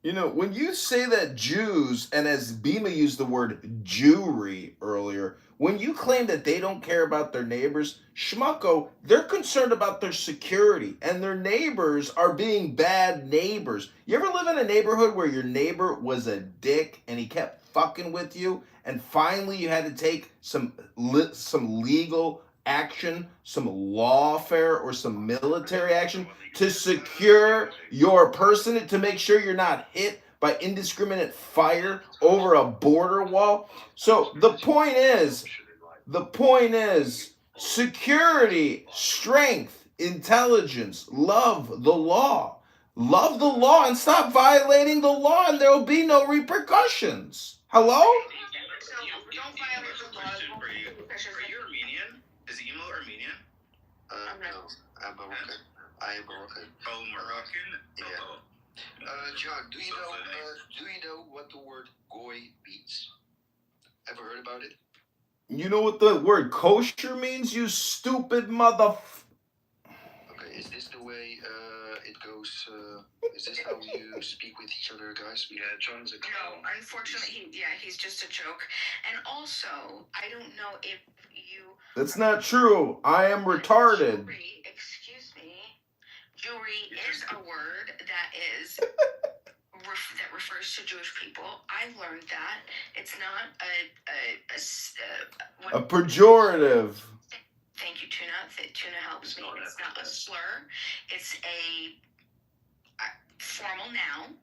You know, when you say that Jews, and as Bima used the word Jewry earlier, when you claim that they don't care about their neighbors, schmucko, they're concerned about their security, and their neighbors are being bad neighbors. You ever live in a neighborhood where your neighbor was a dick and he kept fucking with you, and finally you had to take some legal action, some lawfare or some military action to secure your person, to make sure you're not hit by indiscriminate fire over a border wall? So the point is, security, strength intelligence, love the law. Love the law and stop violating the law, and there will be no repercussions. Hello? Don't violate the law. Are you Armenian? Is Emo Armenian? No, I'm Moroccan. I am Moroccan. Oh, Moroccan? Yeah. John, do you know what the word goy means? Ever heard about it? You know what the word kosher means, you stupid mother... Okay, is this the way it goes? Is this how you speak with each other, guys? Yeah, John's a clown. No, unfortunately, he's just a joke. And also, I don't know if you... That's not true. I am retarded. Jewry, excuse me. Jewry is a word that is... that refers to Jewish people. I learned that. It's not a pejorative. Thank you, Tuna. Tuna helps me. It's not a slur. It's a formal noun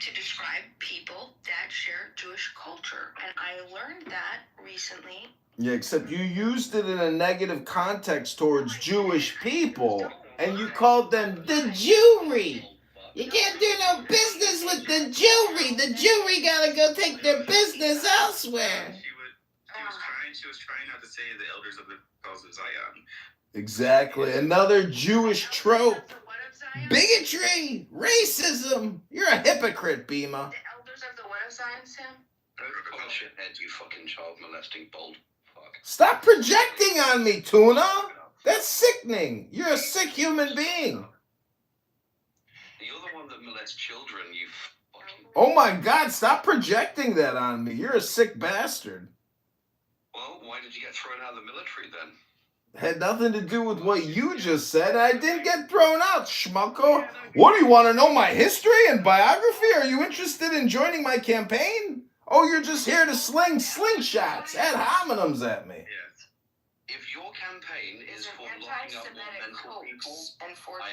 to describe people that share Jewish culture. And I learned that recently. Yeah, except you used it in a negative context towards Jewish people, and you called them the Jewry. You can't do no business with the Jewry. The Jewry gotta go take their business elsewhere. She was trying not to say the elders of the cause of Zion. Exactly. Another Jewish trope. Bigotry. Racism. You're a hypocrite, Bima. The elders of the what of Zion, Sam? Punch your head, you fucking child molesting bold fuck. Stop projecting on me, Tuna. That's sickening. You're a sick human being. You're the one that molests children, you fucking... Oh my God, stop projecting that on me. You're a sick bastard. Well, why did you get thrown out of the military then? Had nothing to do with what you just said. I didn't get thrown out, schmucko. What, do you want to know my history and biography? Are you interested in joining my campaign? Oh, you're just here to sling slingshots, ad hominems at me. If your campaign is for locking up more mental people, I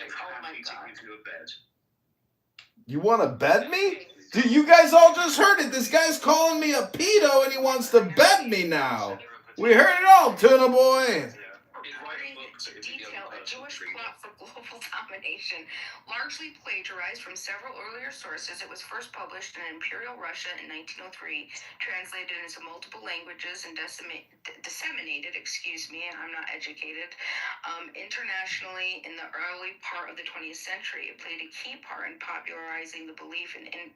am happy to give you a bed. You want to bed me? Dude, you guys all just heard it. This guy's calling me a pedo and he wants to bed me now. We heard it all, Tuna boy. Detail a Jewish plot for global domination, largely plagiarized from several earlier sources. It was first published in Imperial Russia in 1903, translated into multiple languages and disseminated, I'm not educated, internationally in the early part of the 20th century. It played a key part in popularizing the belief in an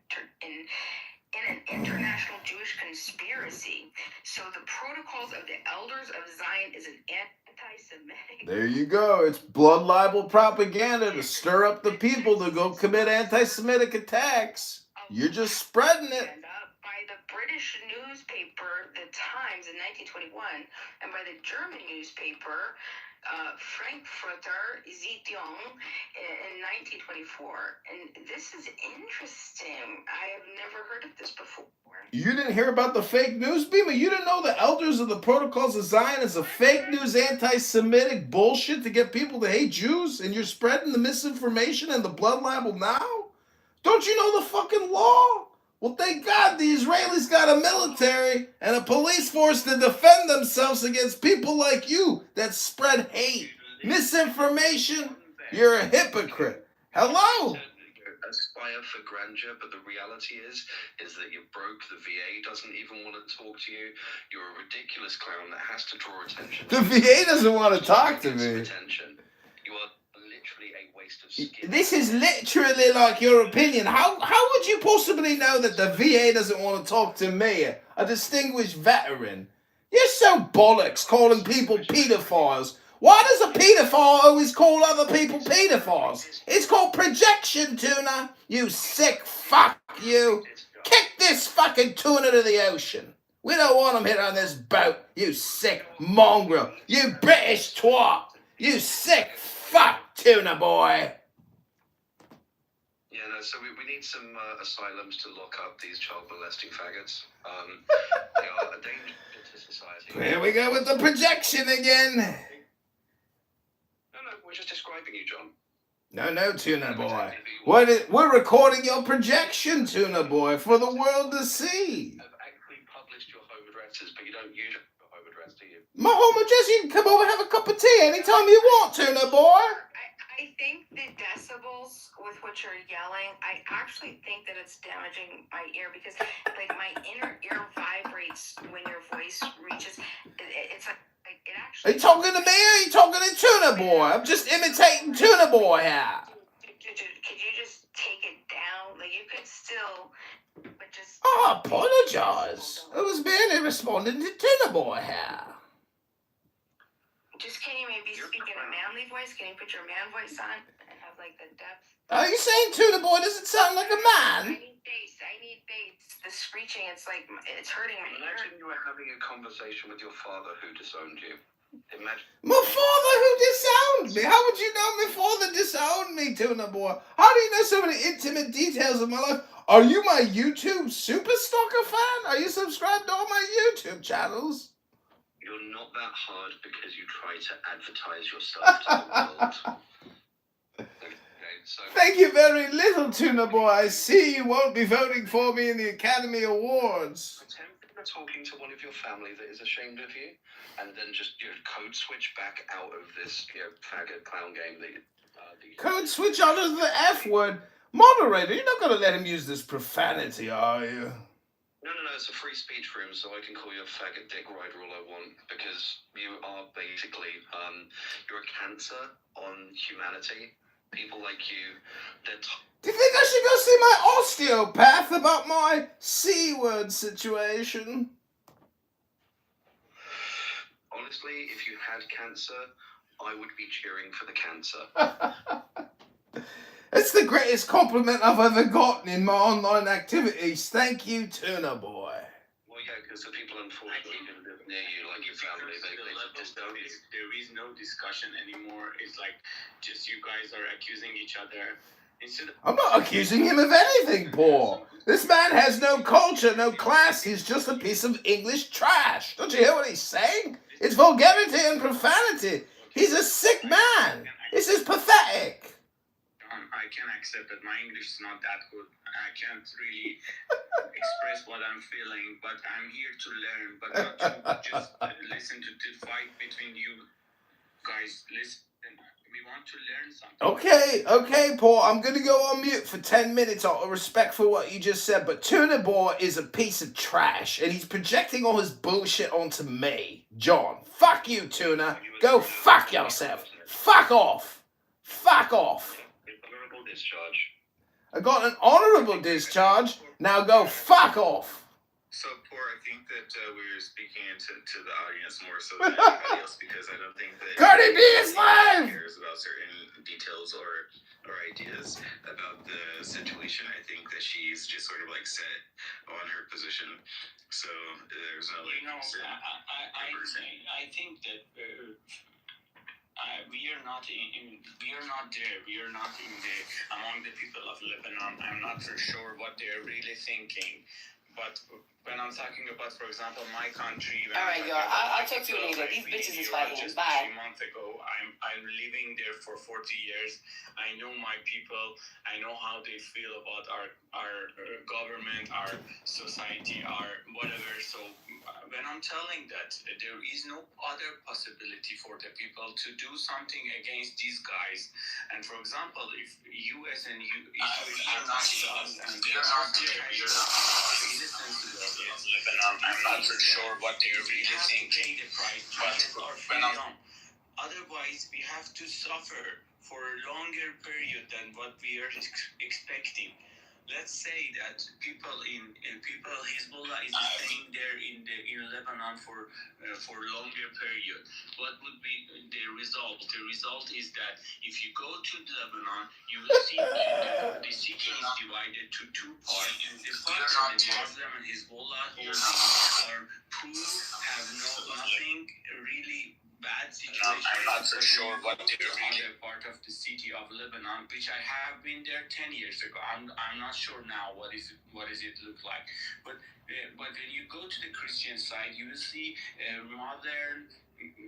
international Jewish conspiracy. So the Protocols of the Elders of Zion is an anti-Semitic... There you go. It's blood libel propaganda to stir up the people to go commit anti-Semitic attacks. You're just spreading it. By the British newspaper, The Times, in 1921, and by the German newspaper, Frankfurter Zeitung, in 1924. And this is interesting. I have never heard of this before. You didn't hear about the fake news, Beamer? You didn't know the Elders of the Protocols of Zion is a fake news anti-Semitic bullshit to get people to hate Jews? And you're spreading the misinformation and the blood libel now? Don't you know the fucking law? Well, thank God the Israelis got a military and a police force to defend themselves against people like you that spread hate, misinformation. You're a hypocrite. Hello? Aspire for grandeur, but the reality is that you're broke. The VA doesn't even want to talk to you. You're a ridiculous clown that has to draw attention. The VA doesn't want to talk to me. You are literally a waste of skin. This is literally like your opinion. How would you possibly know that the VA doesn't want to talk to me, a distinguished veteran? You're so bollocks calling people pedophiles. Why does a pedophile always call other people pedophiles? It's called projection, Tuna. You sick fuck, you. Kick this fucking tuna to the ocean. We don't want him here on this boat, you sick mongrel. You British twat. You sick fuck, Tuna boy. Yeah, no, so we need some asylums to lock up these child molesting faggots. They are a danger to society. Here we go with the projection again. We're just describing you, John. No, Tuna boy. We're recording your projection, Tuna boy, for the world to see. I've actually published your home addresses, but you don't use your home address, do you? My home address, you can come over and have a cup of tea anytime you want, Tuna boy. I think the decibels with which you're yelling, I actually think that it's damaging my ear because, like, my inner ear vibrates when your voice reaches. It's like it actually. Are you talking to me or are you talking to Tuna boy? I'm just imitating Tuna boy here. Could you just take it down? Like, you could still, but just. I apologize. I was merely responding to Tuna boy here. Just can you maybe speak in a manly voice? Can you put your man voice on and have like the depth? Are you saying Tuna boy doesn't sound like a man? I need bass. The screeching, it's like it's hurting my ear. Imagine you were having a conversation with your father who disowned you. Imagine. My father who disowned me? How would you know my father disowned me, Tuna boy? How do you know so many intimate details of my life? Are you my YouTube super stalker fan? Are you subscribed to all my YouTube channels? You're not that hard because you try to advertise yourself to the world. Okay, so Thank you very little, Tuna boy. I see you won't be voting for me in the Academy Awards. pretend that you're talking to one of your family that is ashamed of you, and then just code switch back out of this faggot clown game that Code switch out of the F word. Moderator, you're not going to let him use this profanity, are you? No, it's a free speech room, so I can call you a faggot dick rider all I want, because you are basically, you're a cancer on humanity. People like you, they're do you think I should go see my osteopath about my C-word situation? Honestly, if you had cancer, I would be cheering for the cancer. It's the greatest compliment I've ever gotten in my online activities. Thank you, Tuna boy. Well, yeah, because the people unfortunately who live near you, like your family, they just don't. There is no discussion anymore. It's like just you guys are accusing each other. I'm not accusing him of anything, Paul. This man has no culture, no class. He's just a piece of English trash. Don't you hear what he's saying? It's vulgarity and profanity. He's a sick man. This is pathetic. I can accept that my English is not that good. I can't really express what I'm feeling, but I'm here to learn, but not to just listen to the fight between you guys. Listen, we want to learn something. Okay, Paul. I'm going to go on mute for 10 minutes out of respect for what you just said, but Tuna Boy is a piece of trash, and he's projecting all his bullshit onto me. John, fuck you, Tuna. Go fuck yourself. Fuck off. Fuck off. Discharge. I got an honorable discharge. Now go fuck off. So, Poor, I think that we're speaking to the audience more so than anybody else, because I don't think that Cardi B is live! cares about certain details or ideas about the situation. I think that she's just sort of like set on her position. So there's no like. I think that. We are not there. We are not among the people of Lebanon. I'm not for sure what they're really thinking. But when I'm talking about, for example, my country. All right, y'all. I'll talk to you later. These bitches is fighting. Just Bye. 3 months ago, I'm living there for 40 years. I know my people. I know how they feel about our government, our society, our whatever. So when I'm telling that there is no other possibility for the people to do something against these guys, and for example, if US and Israel are not us and they are not there, Lebanon, I'm not for sure what they're really thinking, but when I'm otherwise we have to suffer for a longer period than what we are expecting. Let's say that people Hezbollah is staying there in Lebanon for longer period. What would be the result? The result is that if you go to Lebanon, you will see the city is divided to 2 parts. The part that the Muslim and Hezbollah are poor, have nothing really bad situation. I'm not for sure what they're really part of the city of Lebanon, which I have been there 10 years ago. I'm not sure now what is it look like. But when you go to the Christian side, you will see modern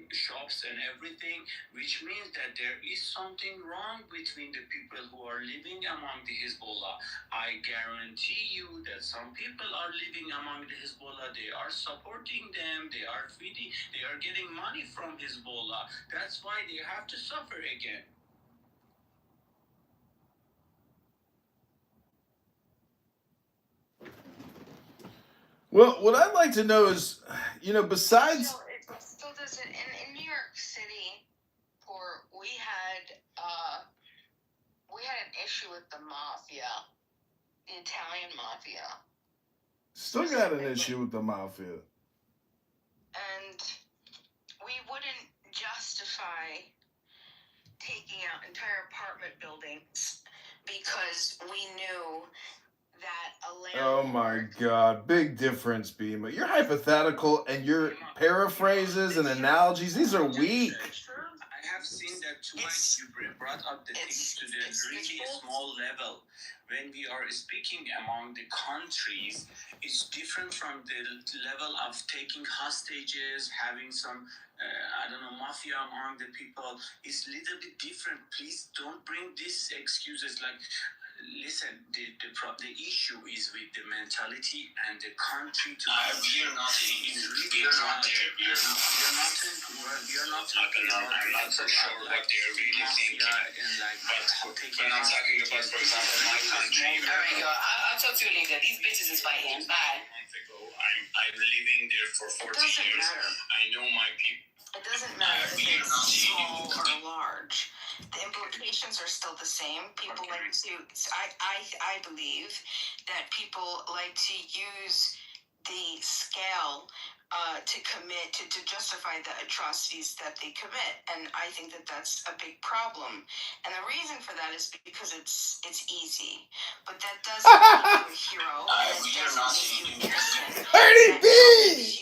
shops and everything, which means that there is something wrong between the people who are living among the Hezbollah. I guarantee you that some people are living among the Hezbollah, they are supporting them, they are feeding, they are getting money from Hezbollah. That's why they have to suffer again. Well, what I'd like to know is, besides... So it still doesn't... In New York City, we had an issue with the mafia, the Italian mafia. Still got an issue with the mafia. And we wouldn't justify taking out entire apartment buildings because we knew that a Oh my God, big difference, Bima. Your hypothetical and your paraphrases and analogies, these are weak. I have seen that too much. You brought up the things to the really small level. When we are speaking among the countries, it's different from the level of taking hostages, having some, mafia among the people. It's a little bit different. Please don't bring these excuses like... Listen, the issue is with the mentality and the country to we are not talking about I'm not so sure what they're really thinking. But when I'm talking about, for example, my country. Alright, yo, I'll talk to you later. These bitches is fighting. Bye. I'm living there for 40 years. I know my people. It doesn't matter if it's small or large. The implications are still the same. People like to... I believe that people like to use the scale to justify the atrocities that they commit, and I think that that's a big problem. And the reason for that is because it's easy, but that doesn't make you a hero. And it doesn't make you innocent. Cardi B!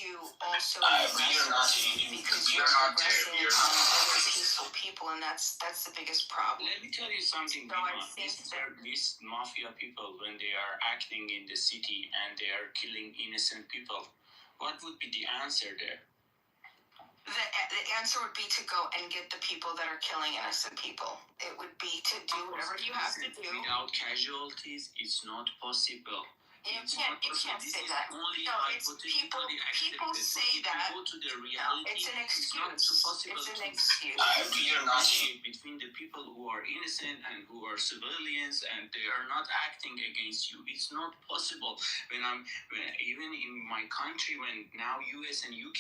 You also aggressive because you're aggressive on other peaceful people, and that's the biggest problem. Let me tell you something. These mafia people, when they are acting in the city and they are killing innocent people, what would be the answer there? The answer would be to go and get the people that are killing innocent people. It would be to do whatever you have to do. Without casualties, it's not possible. You can't say that. No, it's people say that. Go to the reality. It's an excuse. It's an excuse. We are not between the people who are innocent and who are civilians, and they are not acting against you. It's not possible. Even in my country, when now US and Israel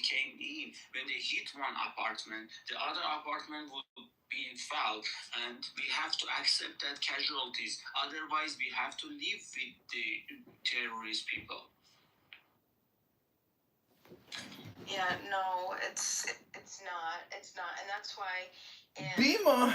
came in, when they hit one apartment, the other apartment would be foul, and we have to accept that casualties. Otherwise, we have to live with the terrorist people. Yeah, no, it's not, and that's why. Bima,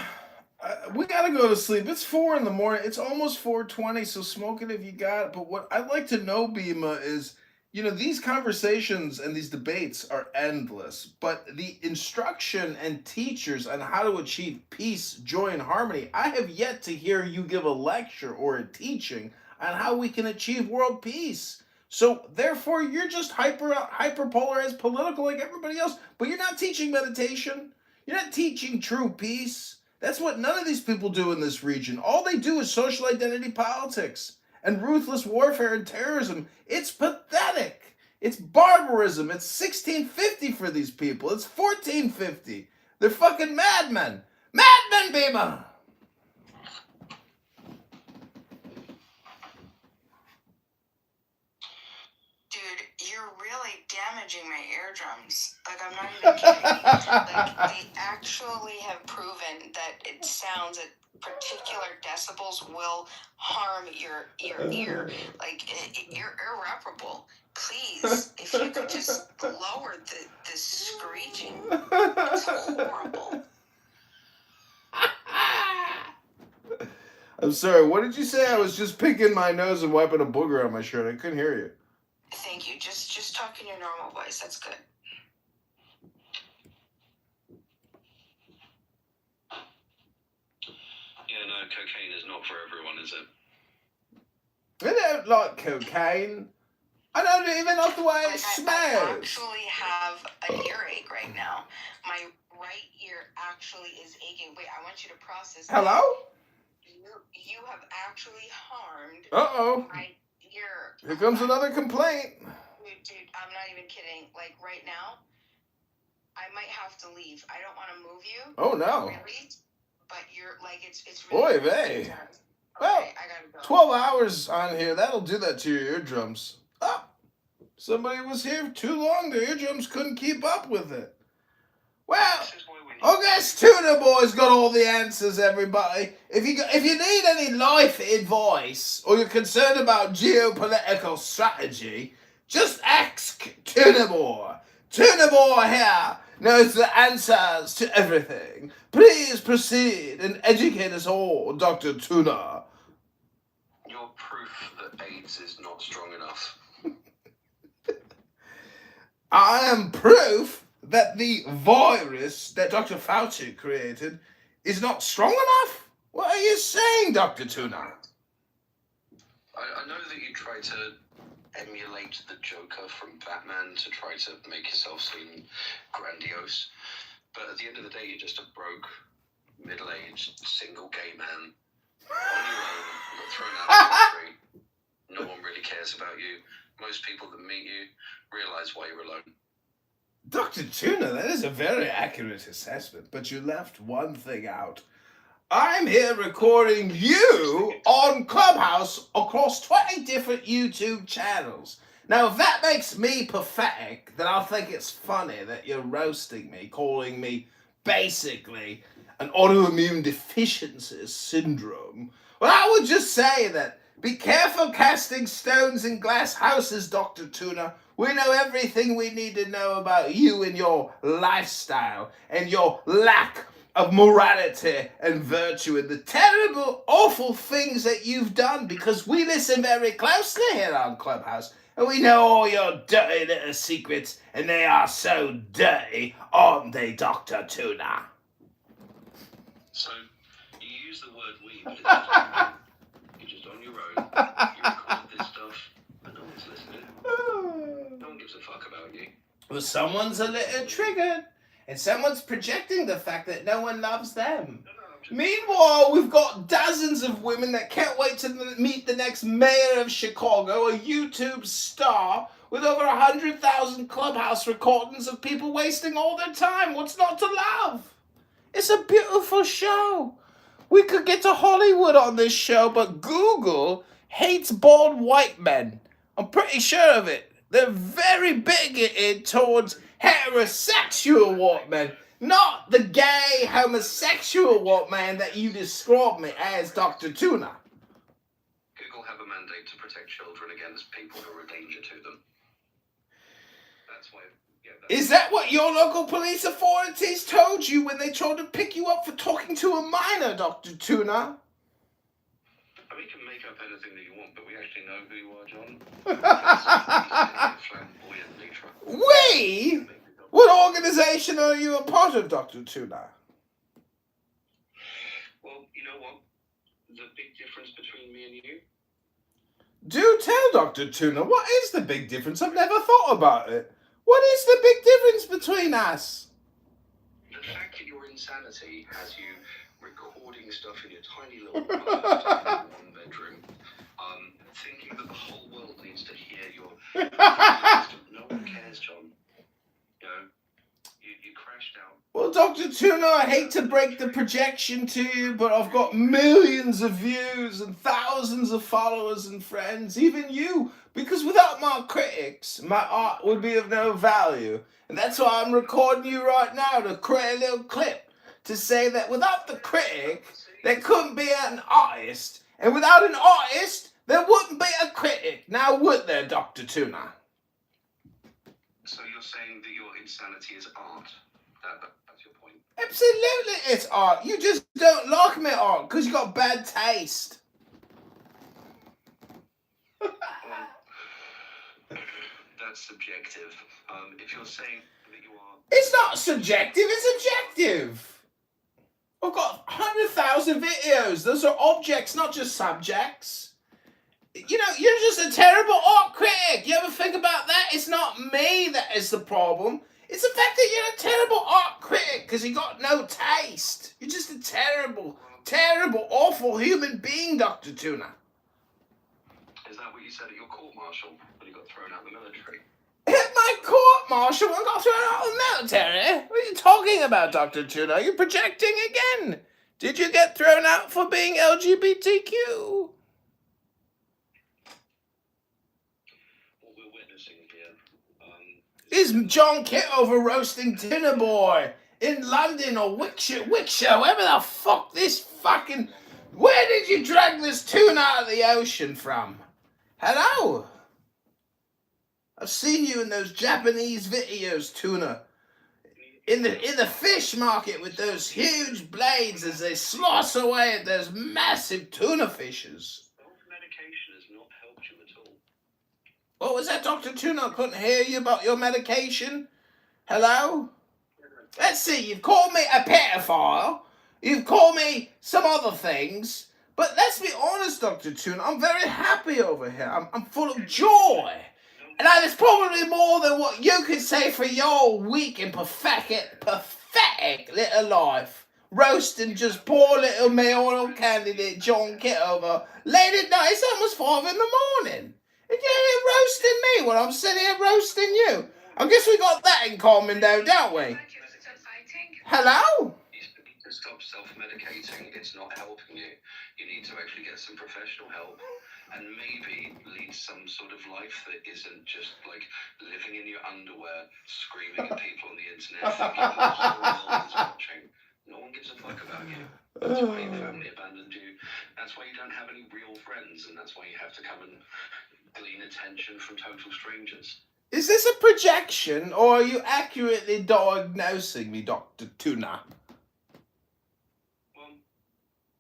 we gotta go to sleep. It's 4 in the morning. It's almost 4:20. So smoke it if you got it. But what I'd like to know, Bima, is these conversations and these debates are endless, but the instruction and teachers on how to achieve peace, joy, and harmony, I have yet to hear you give a lecture or a teaching on how we can achieve world peace. So therefore, you're just hyper polarized, political like everybody else, but you're not teaching meditation. You're not teaching true peace. That's what none of these people do in this region. All they do is social identity politics and ruthless warfare and terrorism. It's pathetic. It's barbarism. It's 1650 for these people. It's 1450. They're fucking madmen. Madmen, Bima! Dude, you're really damaging my eardrums. Like, I'm not even kidding. Like, they actually have proven that it sounds at particular decibels will harm your ear. Like, you're irreparable. Please, if you could just lower the screeching. It's horrible. I'm sorry, what did you say? I was just picking my nose and wiping a booger on my shirt. I couldn't hear you. Thank you. Just talk in your normal voice. That's good. Yeah, no, cocaine is not for everyone, is it? I don't like cocaine. I don't even know the way it I smells. actually have an earache right now. My right ear actually is aching. Wait, I want you to process. Hello? You have actually harmed Uh-oh. my ear. Here comes another complaint. Dude, I'm not even kidding. Like right now, I might have to leave. I don't want to move you. Oh no. Really? But you're like it's really. Oy vey. Well, Okay, I gotta go. 12 hours on here, that'll do that to your eardrums. Oh, somebody was here too long, their eardrums couldn't keep up with it. Well, I guess Tuna Boy's got all the answers, everybody. If you need any life advice, or you're concerned about geopolitical strategy, just ask Tuna Boy. Tuna Boy here knows the answers to everything. Please proceed and educate us all, Dr. Tuna. Your proof that AIDS is not strong enough. I am proof that the virus that Dr. Fauci created is not strong enough? What are you saying, Dr. Tuna? I know that you try to emulate the Joker from Batman to try to make yourself seem grandiose, but at the end of the day, you're just a broke, middle-aged, single gay man on your own, not thrown out of the street. No one really cares about you. Most people that meet you realize why you're alone. Dr. Tuna, that is a very accurate assessment, but you left one thing out. I'm here recording you on Clubhouse across 20 different YouTube channels. Now, if that makes me pathetic, then I'll think it's funny that you're roasting me, calling me basically an autoimmune deficiency syndrome. Well, I would just say that be careful casting stones in glass houses, Dr. Tuna. We know everything we need to know about you and your lifestyle and your lack of morality and virtue and the terrible, awful things that you've done, because we listen very closely here on Clubhouse and we know all your dirty little secrets, and they are so dirty, aren't they, Dr. Tuna? So, you use the word we, but you're just on your own. You record this stuff, and no one's listening. No one gives a fuck about you. Well, someone's a little triggered, and someone's projecting the fact that no one loves them. Meanwhile, we've got dozens of women that can't wait to meet the next mayor of Chicago, a YouTube star with over 100,000 Clubhouse recordings of people wasting all their time. What's not to love? It's a beautiful show. We could get to Hollywood on this show, but Google hates bald white men. I'm pretty sure of it. They're very bigoted towards heterosexual white men, not the gay homosexual white man that you described me as, Dr. Tuna. Google have a mandate to protect children against people who are a danger to them. That's why. Is that what your local police authorities told you when they tried to pick you up for talking to a minor, Dr. Tuna? We can make up anything that you want, but we actually know who you are, John. We? What organization are you a part of, Dr. Tuna? Well, you know what? The big difference between me and you? Do tell, Dr. Tuna, what is the big difference? I've never thought about it. What is the big difference between us? The fact that your insanity has you recording stuff in your tiny little one bedroom, thinking that the whole world needs to hear your... No one cares, John. You know, you crashed out. Well, Dr. Tuna, I hate to break the projection to you, but I've got millions of views and thousands of followers and friends, even you, because without my critics, my art would be of no value. And that's why I'm recording you right now to create a little clip to say that without the critic, there couldn't be an artist, and without an artist, there wouldn't be a critic. Now would there, Dr. Tuna? So you're saying that your insanity is art? That's your point? Absolutely, it's art. You just don't like me art because you got bad taste. That's subjective. If you're saying that you are... It's not subjective, it's objective. I've got 100,000 videos. Those are objects, not just subjects. You know, you're just a terrible art critic. You ever think about that? It's not me that is the problem. It's the fact that you're a terrible art critic because you got no taste. You're just a terrible, terrible, awful human being, Dr. Tuna. Is that what you said at your court-martial when you got thrown out of the military? Hit my court-martial and got thrown out of the military? What are you talking about, Dr. Tuna? You're projecting again. Did you get thrown out for being LGBTQ? What we're witnessing here is John Kitover roasting Tuna Boy in London or Wickshire, wherever the fuck this fucking... Where did you drag this tuna out of the ocean from? Hello? I've seen you in those Japanese videos, Tuna. In the fish market with those huge blades as they slice away at those massive tuna fishes. Self-medication has not helped you at all. What was that, Dr. Tuna? I couldn't hear you about your medication. Hello? Let's see, you've called me a pedophile. You've called me some other things. But let's be honest, Dr. Tuna, I'm very happy over here. I'm full of joy. And that is probably more than what you could say for your weak and pathetic little life. Roasting just poor little mayoral candidate John Kitover late at night. It's almost 5 in the morning. And you're here roasting me while I'm sitting here roasting you. I guess we got that in common though, don't we? Hello? To stop self-medicating, it's not helping you. You need to actually get some professional help and maybe lead some sort of life that isn't just like living in your underwear, screaming at people on the internet, thinking that the world is watching. No one gives a fuck about you. That's why your family abandoned you. That's why you don't have any real friends, and that's why you have to come and glean attention from total strangers. Is this a projection, or are you accurately diagnosing me, Dr. Tuna? Well,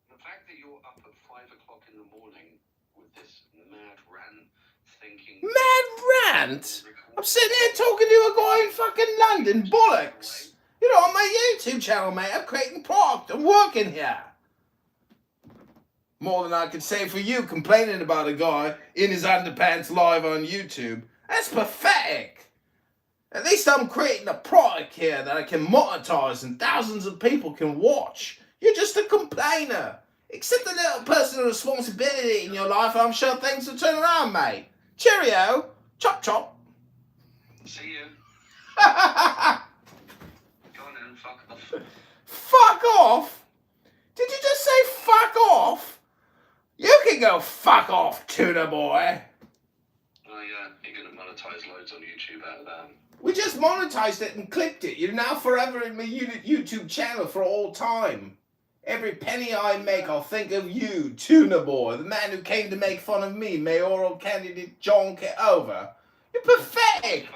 the fact that you're up at 5 o'clock in the morning with this mad rant, thinking... Mad rant? I'm sitting here talking to a guy in fucking London, bollocks. You know, on my YouTube channel, mate, I'm creating product. I'm working here. More than I could say for you complaining about a guy in his underpants live on YouTube. That's pathetic. At least I'm creating a product here that I can monetize and thousands of people can watch. You're just a complainer. Accept a little personal responsibility in your life, I'm sure things will turn around, mate. Cheerio. Chop chop. See you. Go on then, fuck off. Fuck off? Did you just say fuck off? You can go fuck off, Tuna Boy. Oh yeah, you're going to monetize loads on YouTube out of that. We just monetized it and clipped it. You're now forever in my YouTube channel for all time. Every penny I make, I'll think of you, Tuna Boy, the man who came to make fun of me, mayoral candidate John Kitover. You're pathetic.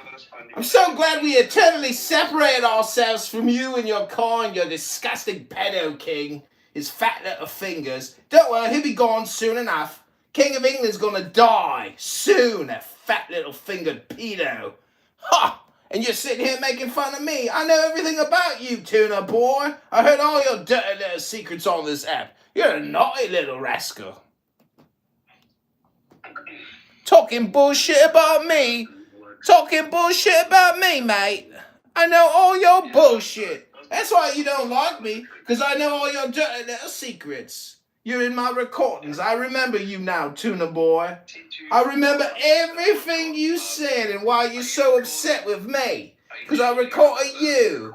I'm so glad we eternally separated ourselves from you and your kind, your disgusting pedo king. His fat little fingers. Don't worry, he'll be gone soon enough. King of England's gonna die soon, a fat little fingered pedo. Ha! And you're sitting here making fun of me. I know everything about you, Tuna Boy. I heard all your dirty little secrets on this app. You're a naughty little rascal. Talking bullshit about me. Talking bullshit about me, mate. I know all your bullshit. That's why you don't like me, because I know all your dirty little secrets. You're in my recordings. I remember you now, Tuna Boy. I remember everything you said and why you're so upset with me, because I recorded you.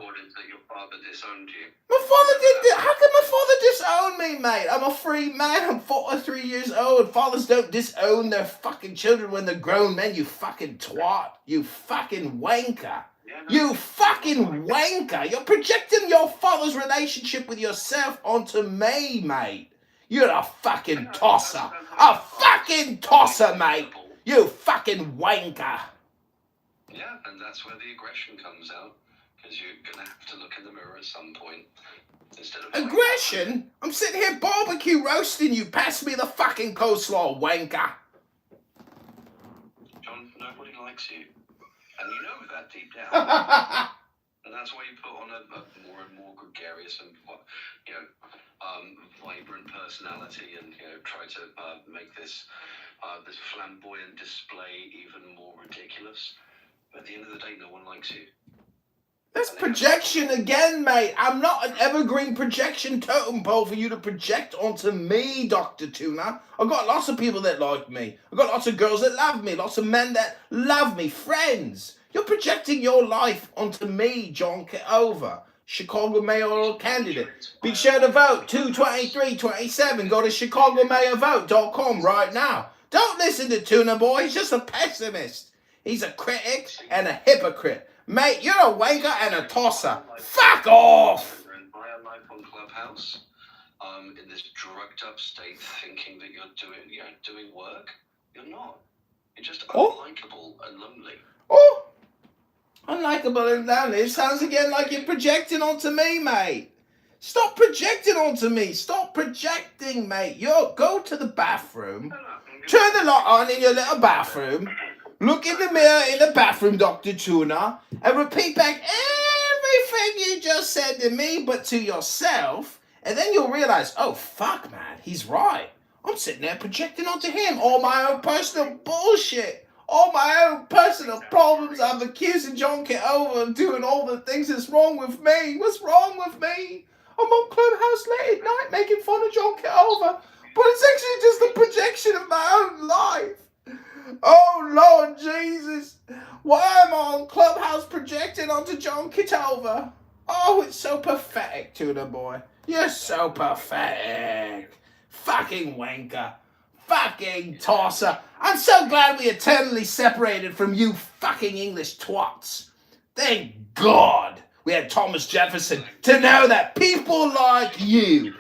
My father did that. How can my father disown me, mate? I'm a free man. I'm 43 years old. Fathers don't disown their fucking children when they're grown men, you fucking twat. You fucking wanker. You fucking wanker. You're projecting your father's relationship with yourself onto me, mate. You're a fucking tosser. A fucking tosser, mate. You fucking wanker. Yeah, and that's where the aggression comes out. Because you're going to have to look in the mirror at some point. Instead of aggression? I'm sitting here barbecue roasting you. Pass me the fucking coleslaw, wanker. John, nobody likes you. And you know that deep down. And that's why you put on a more and more gregarious and, vibrant personality and try to make this this flamboyant display even more ridiculous. But at the end of the day, no one likes you. That's projection again, mate. I'm not an evergreen projection totem pole for you to project onto me, Dr. Tuna. I've got lots of people that like me. I've got lots of girls that love me, lots of men that love me, friends. You're projecting your life onto me, John Kitover, Chicago mayoral candidate. Be sure to vote 22327. Go to chicagomayorvote.com right now. Don't listen to Tuna Boy. He's just a pessimist. He's a critic and a hypocrite. Mate, you're a wanker and a tosser. Fuck off! Entire life on Clubhouse, in this drugged up state, thinking that you're doing work. You're not. You're just unlikable and lonely. Oh, unlikable and lonely. It sounds again like you're projecting onto me, mate. Stop projecting onto me. Stop projecting, mate. Go to the bathroom. Turn the light on in your little bathroom. Look in the mirror in the bathroom, Dr. Tuna, and repeat back everything you just said to me, but to yourself, and then you'll realize, oh, fuck, man, he's right. I'm sitting there projecting onto him all my own personal bullshit, all my own personal problems. I'm accusing John Kitover of doing all the things that's wrong with me. What's wrong with me? I'm on Clubhouse late at night making fun of John Kitover, but it's actually just a projection of my own life. Oh, Lord Jesus. Why am I on Clubhouse projecting onto John Kitover? Oh, it's so pathetic, Tuna Boy. You're so pathetic. Fucking wanker. Fucking tosser. I'm so glad we eternally separated from you fucking English twats. Thank God we had Thomas Jefferson to know that people like you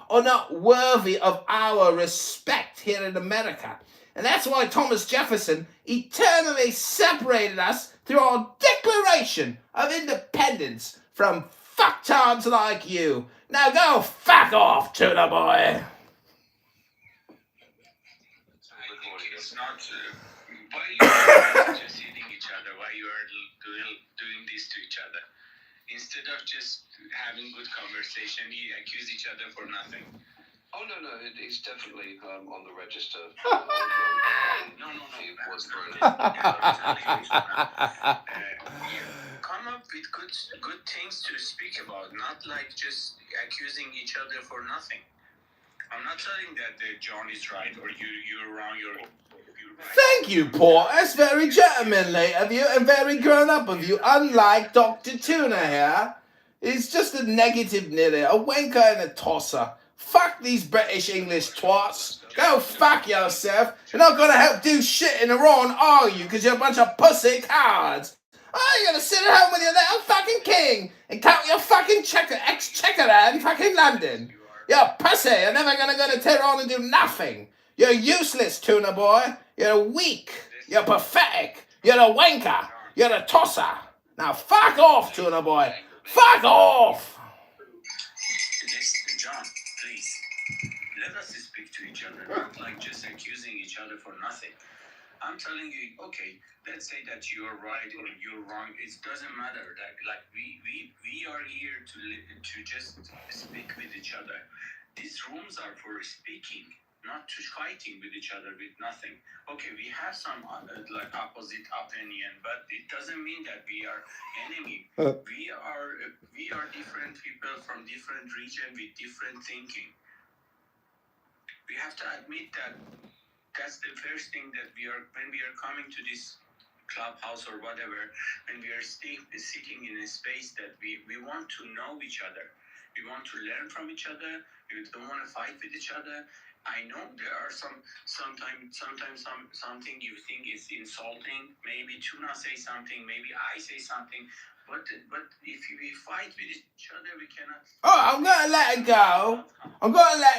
are not worthy of our respect here in America. And that's why Thomas Jefferson eternally separated us through our Declaration of Independence from fucktards like you. Now go fuck off, Tuna Boy. It's not why you are just hitting each other, why you are doing this to each other. Instead of just having good conversation, you accuse each other for nothing. Oh, no, it's definitely on the register. No. It was thrown in. Come up with good things to speak about, not like just accusing each other for nothing. I'm not saying that John is right or you're wrong. You're right. Thank you, Paul. That's very gentlemanly of you and very grown up of you. Unlike Dr. Tuna here, he's just a negative nilly, a wanker and a tosser. Fuck these British English twats. Go fuck yourself. You're not gonna help do shit in Iran, are you? Because you're a bunch of pussy cowards. Oh, you're gonna sit at home with your little fucking king and count your fucking exchequer in fucking London. You're a pussy. You're never gonna go to Tehran and do nothing. You're useless, Tuna Boy. You're weak. You're pathetic. You're a wanker. You're a tosser. Now fuck off, Tuna Boy. Fuck off. John, please, let us speak to each other, not like just accusing each other for nothing. I'm telling you, okay, let's say that you're right or you're wrong. It doesn't matter. Like we are here to just speak with each other. These rooms are for speaking, not to fighting with each other with nothing. Okay, we have some like opposite opinion, but it doesn't mean that we are enemy. We are different people from different region with different thinking. We have to admit that that's the first thing that when we are coming to this clubhouse or whatever, and we are sitting in a space that we want to know each other. We want to learn from each other. We don't want to fight with each other. I know there are sometimes something you think is insulting. Maybe Tuna say something. Maybe I say something. But if we fight with each other, we cannot. Oh, I'm gonna let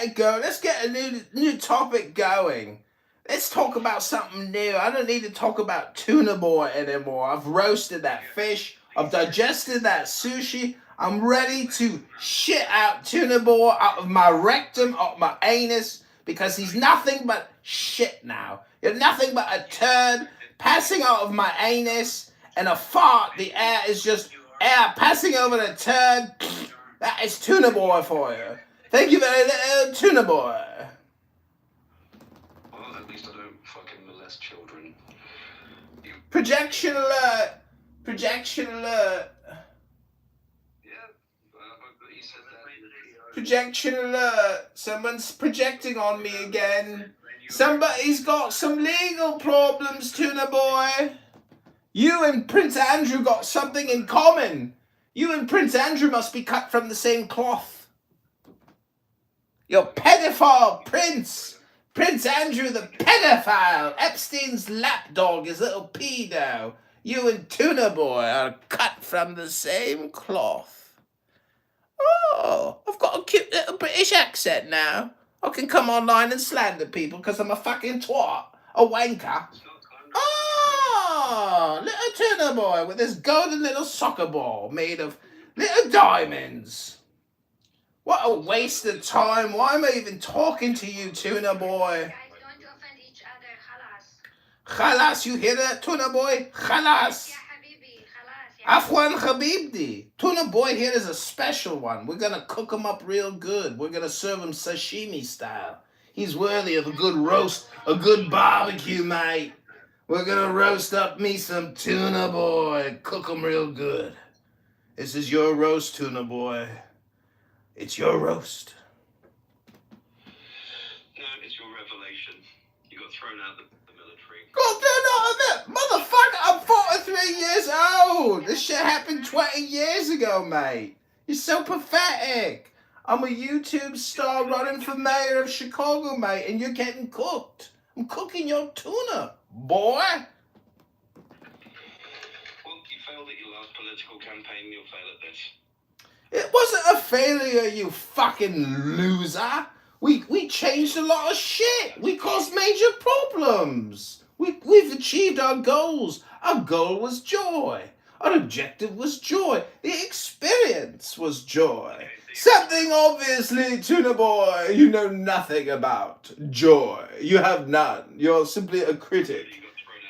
it go. Let's get a new topic going. Let's talk about something new. I don't need to talk about Tuna Boy anymore. I've roasted that fish. I've digested that sushi. I'm ready to shit out Tuna Boy out of my rectum, out of my anus, because he's nothing but shit now. You're nothing but a turd passing out of my anus and a fart. The air is just air passing over the turd. That is Tuna Boy for you. Thank you very much, Tuna Boy. Well, at least I don't fucking molest children. Projection alert! Projection alert! He said that. Projection alert! Someone's projecting on me again. Somebody's got some legal problems, Tuna Boy. You and Prince Andrew got something in common. You and Prince Andrew must be cut from the same cloth. You're pedophile, Prince. Prince Andrew the pedophile. Epstein's lapdog, his little pedo. You and Tuna Boy are cut from the same cloth. Oh, I've got a cute little British accent now. I can come online and slander people because I'm a fucking twat. A wanker. Oh, little Tuna Boy with this golden little soccer ball made of little diamonds. What a waste of time. Why am I even talking to you, Tuna Boy? Guys, don't offend each other. Khalas, you hear that, Tuna Boy? Khalas. Afwan Habibdi. Tuna Boy here is a special one. We're going to cook him up real good. We're going to serve him sashimi style. He's worthy of a good roast, a good barbecue, mate. We're going to roast up me some Tuna Boy. Cook him real good. This is your roast, Tuna Boy. It's your roast. No, it's your revelation. You got thrown out of the military. Got thrown out of it! Motherfucker, I'm 43 years old! This shit happened 20 years ago, mate. You're so pathetic. I'm a YouTube star running for mayor of Chicago, mate, and you're getting cooked. I'm cooking your tuna, boy. Well, you failed at your last political campaign, you'll fail at this. It wasn't a failure, you fucking loser. We changed a lot of shit. We caused major problems. We've achieved our goals. Our goal was joy. Our objective was joy. The experience was joy. Something obviously, Tuna Boy, you know nothing about. Joy. You have none. You're simply a critic.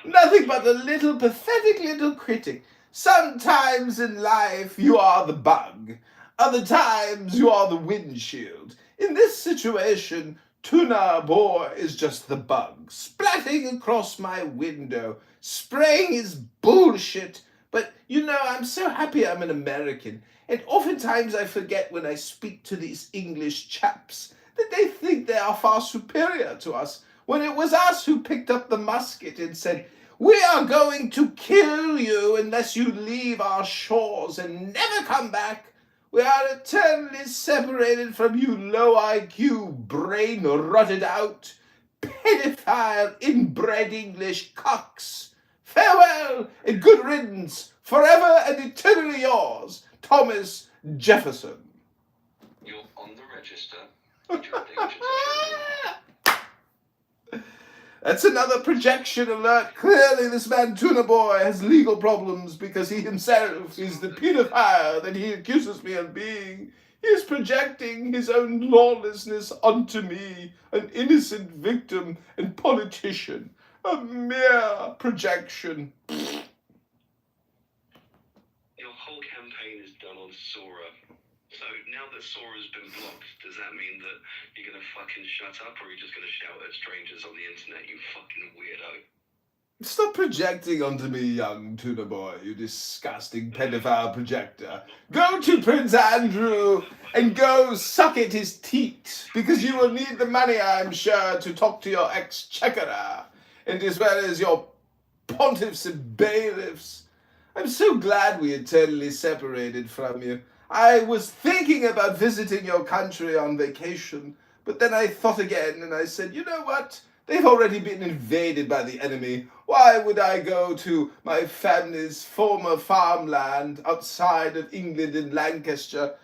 Nothing but a little pathetic little critic. Sometimes in life you are the bug. Other times you are the windshield. In this situation, Tuna Boy is just the bug, splatting across my window, spraying his bullshit. But, you know, I'm so happy I'm an American, and oftentimes I forget when I speak to these English chaps that they think they are far superior to us, when it was us who picked up the musket and said, "We are going to kill you unless you leave our shores and never come back. We are eternally separated from you low IQ, brain rotted out, pedophile, inbred English cocks. Farewell and good riddance, forever and eternally yours, Thomas Jefferson." You're on the register. But you're a danger to children. That's another projection alert. Clearly this man Tuna Boy has legal problems because he himself is the pedophile that he accuses me of being. He is projecting his own lawlessness onto me, an innocent victim and politician. A mere projection. Your whole campaign is done on Sora. So now that Sora's been blocked, does that mean that you're gonna fucking shut up, or are you just gonna shout at strangers on the internet, you fucking weirdo? Stop projecting onto me, young Tuna Boy, you disgusting pedophile projector. Go to Prince Andrew and go suck at his teat, because you will need the money, I'm sure, to talk to your exchequer, and as well as your pontiffs and bailiffs. I'm so glad we eternally separated from you. I was thinking about visiting your country on vacation, but then I thought again and I said, you know what? They've already been invaded by the enemy. Why would I go to my family's former farmland outside of England in Lancashire?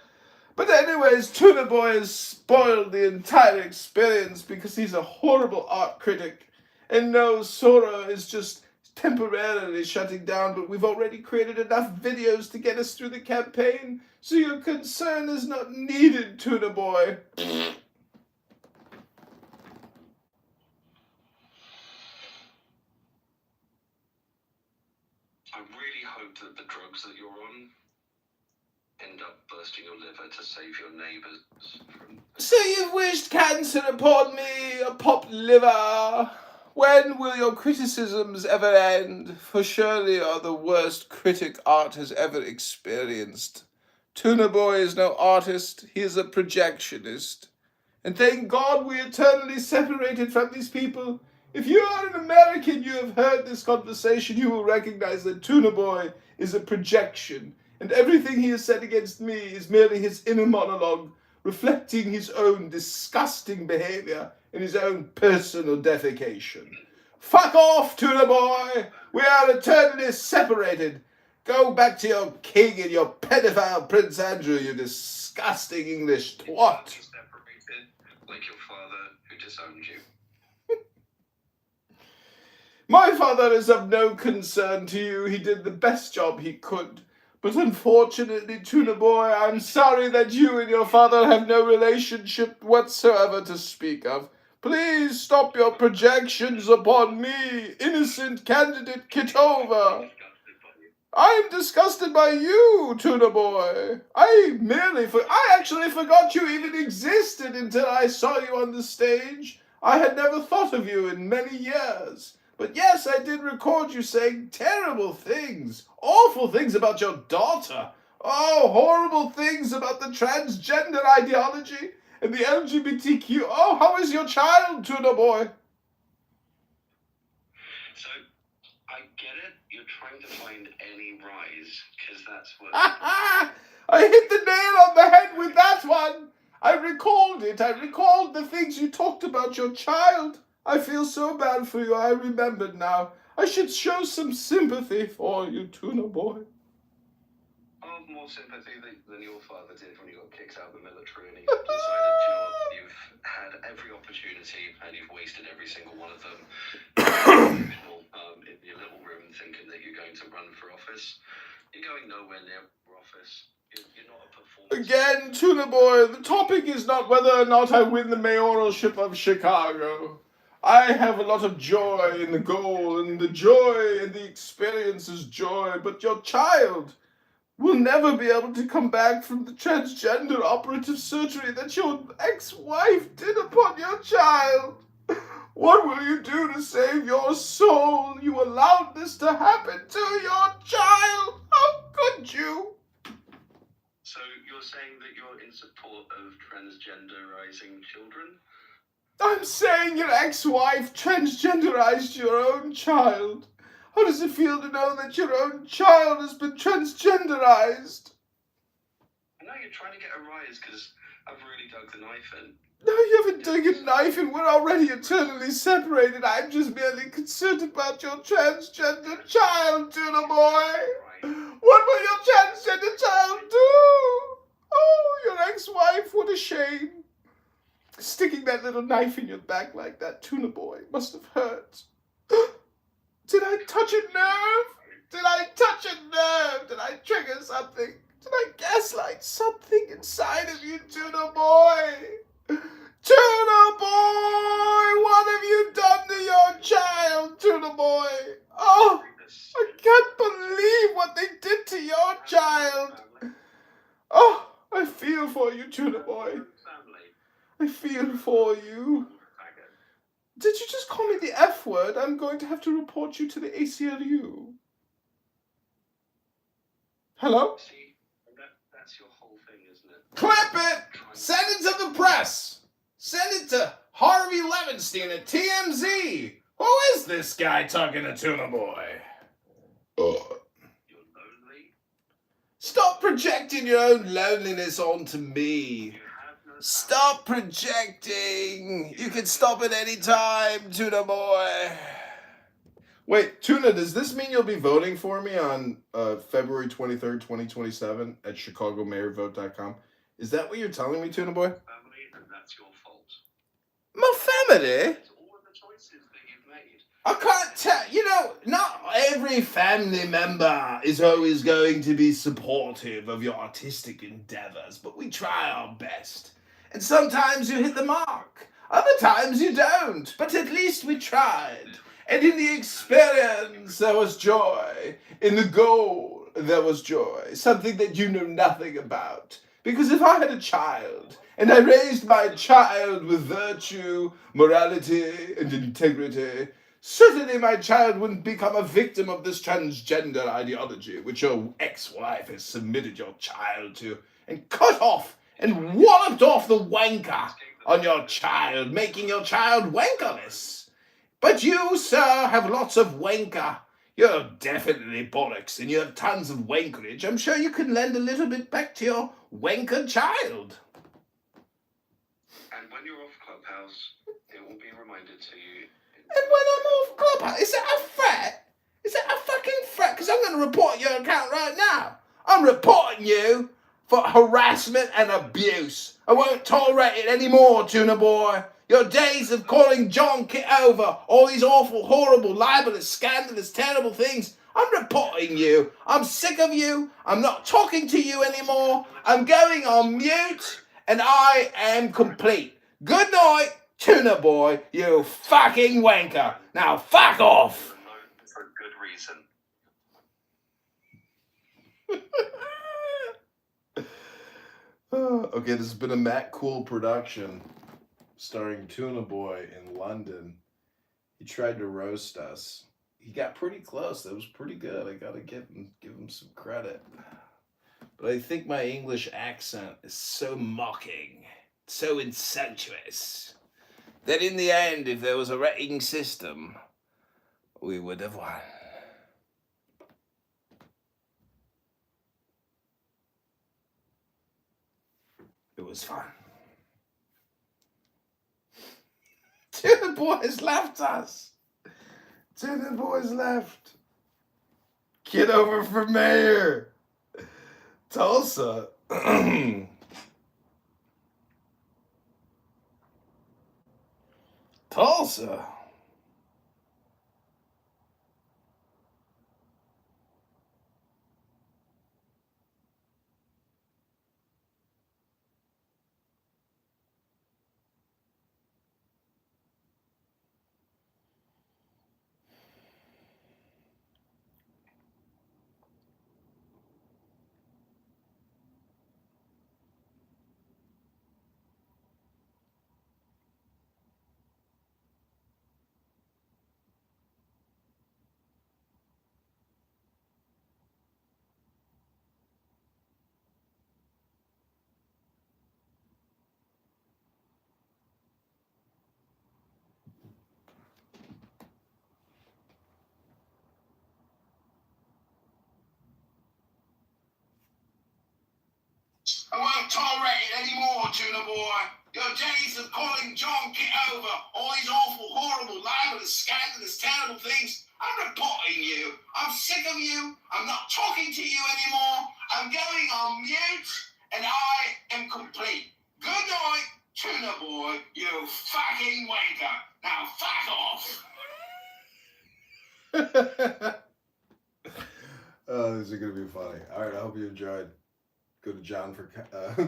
But anyways, Tuna Boy has spoiled the entire experience because he's a horrible art critic. And no, Sora is just temporarily shutting down, but we've already created enough videos to get us through the campaign, so your concern is not needed, Tuna Boy. I really hope that the drugs that you're on end up bursting your liver to save your neighbours from... So you've wished cancer upon me, a pop liver. When will your criticisms ever end? For surely you are the worst critic art has ever experienced. Tuna Boy is no artist, he is a projectionist. And thank God we eternally separated from these people. If you are an American, you have heard this conversation, you will recognize that Tuna Boy is a projection, and everything he has said against me is merely his inner monologue, reflecting his own disgusting behavior and his own personal defecation. Fuck off, Tuna Boy! We are eternally separated. Go back to your king and your pedophile Prince Andrew, you disgusting English twat. Separated, like your father who disowned you. My father is of no concern to you. He did the best job he could. But unfortunately, Tuna Boy, I'm sorry that you and your father have no relationship whatsoever to speak of. Please stop your projections upon me, innocent candidate Kitover. I am disgusted by you, Tuna Boy. I actually forgot you even existed until I saw you on the stage. I had never thought of you in many years. But yes, I did record you saying terrible things, awful things about your daughter. Oh, horrible things about the transgender ideology and the LGBTQ. Oh, how is your child, Tuna Boy? So, I get it. You're trying to find any rise, because that's what... I hit the nail on the head with that one. I recalled it. I recalled the things you talked about your child. I feel so bad for you. I remembered now. I should show some sympathy for you, Tuna Boy. I have more sympathy than your father did when you got kicked out of the military and he decided, you know what, you've had every opportunity and you've wasted every single one of them in your little room thinking that you're going to run for office. You're going nowhere near office. You're not a performance. Again, Tuna Boy, the topic is not whether or not I win the mayoralship of Chicago. I have a lot of joy in the goal, and the joy and the experience is joy, but your child will never be able to come back from the transgender operative surgery that your ex-wife did upon your child. What will you do to save your soul? You allowed this to happen to your child. How could you? So you're saying that you're in support of transgenderizing children? I'm saying your ex-wife transgenderized your own child. How does it feel to know that your own child has been transgenderized? I know you're trying to get a rise because I've really dug the knife in. No, you haven't dug a knife and we're already eternally separated. I'm just merely concerned about your transgender child, Tuna Boy. What will your transgender child do? Oh, your ex-wife, what a shame. Sticking that little knife in your back like that, Tuna Boy, must have hurt. Did I touch a nerve? Did I touch a nerve? Did I trigger something? Did I gaslight something inside of you, Tuna Boy? Tuna Boy! What have you done to your child, Tuna Boy? Oh, I can't believe what they did to your child. Oh, I feel for you, Tuna Boy. I feel for you. Did you just call me the F word? I'm going to have to report you to the ACLU. Hello? See, that's your whole thing, isn't it? Clip it! Send it to the press! Send it to Harvey Levinstein at TMZ! Who is this guy talking to Tuna Boy? You're lonely? Stop projecting your own loneliness onto me. Stop projecting. You can stop at any time, Tuna Boy. Wait, Tuna, does this mean you'll be voting for me on February 23rd, 2027 at ChicagoMayorVote.com? Is that what you're telling me, Tuna Boy? Family, and that's your fault. My family? It's all of the choices that you've made. I can't tell. You know, not every family member is always going to be supportive of your artistic endeavors, but we try our best. And sometimes you hit the mark. Other times you don't. But at least we tried. And in the experience, there was joy. In the goal, there was joy, something that you know nothing about. Because if I had a child, and I raised my child with virtue, morality, and integrity, certainly my child wouldn't become a victim of this transgender ideology, which your ex-wife has submitted your child to, and cut off and walloped off the wanker on your child, making your child wankerless. But you, sir, have lots of wanker. You're definitely bollocks, and you have tons of wankerage. I'm sure you can lend a little bit back to your wanker child. And when you're off Clubhouse, it will be reminded to you. And when I'm off Clubhouse, is that a threat? Is that a fucking threat? Because I'm going to report your account right now. I'm reporting you for harassment and abuse. I won't tolerate it anymore, Tuna Boy. Your days of calling John Kitover all these awful, horrible, libelous, scandalous, terrible things, I'm reporting you. I'm sick of you. I'm not talking to you anymore. I'm going on mute, and I am complete. Good night, Tuna Boy, you fucking wanker. Now fuck off. For good reason. Okay, this has been a Matt Cool production starring Tuna Boy in London. He tried to roast us. He got pretty close. That was pretty good. I gotta give him some credit. But I think my English accent is so mocking, so incestuous, that in the end, if there was a rating system, we would have won. It was fun. Tuna Boys left us. Tuna Boys left. Kitover for mayor. Tulsa. Tulsa. I won't tolerate it anymore, Tuna Boy. Your days of calling John Kitover all these awful, horrible, libelous, scandalous, terrible things, I'm reporting you. I'm sick of you. I'm not talking to you anymore. I'm going on mute, and I am complete. Good night, Tuna Boy, you fucking wanker. Now fuck off. Oh, this is gonna be funny. All right, I hope you enjoyed. Go to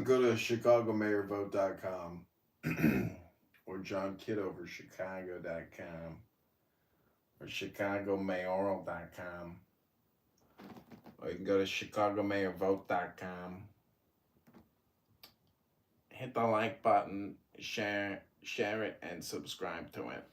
go to ChicagoMayorVote.com or JohnKitoverChicago.com or ChicagoMayoral.com, or you can go to ChicagoMayorVote.com. Hit the like button, share it, and subscribe to it.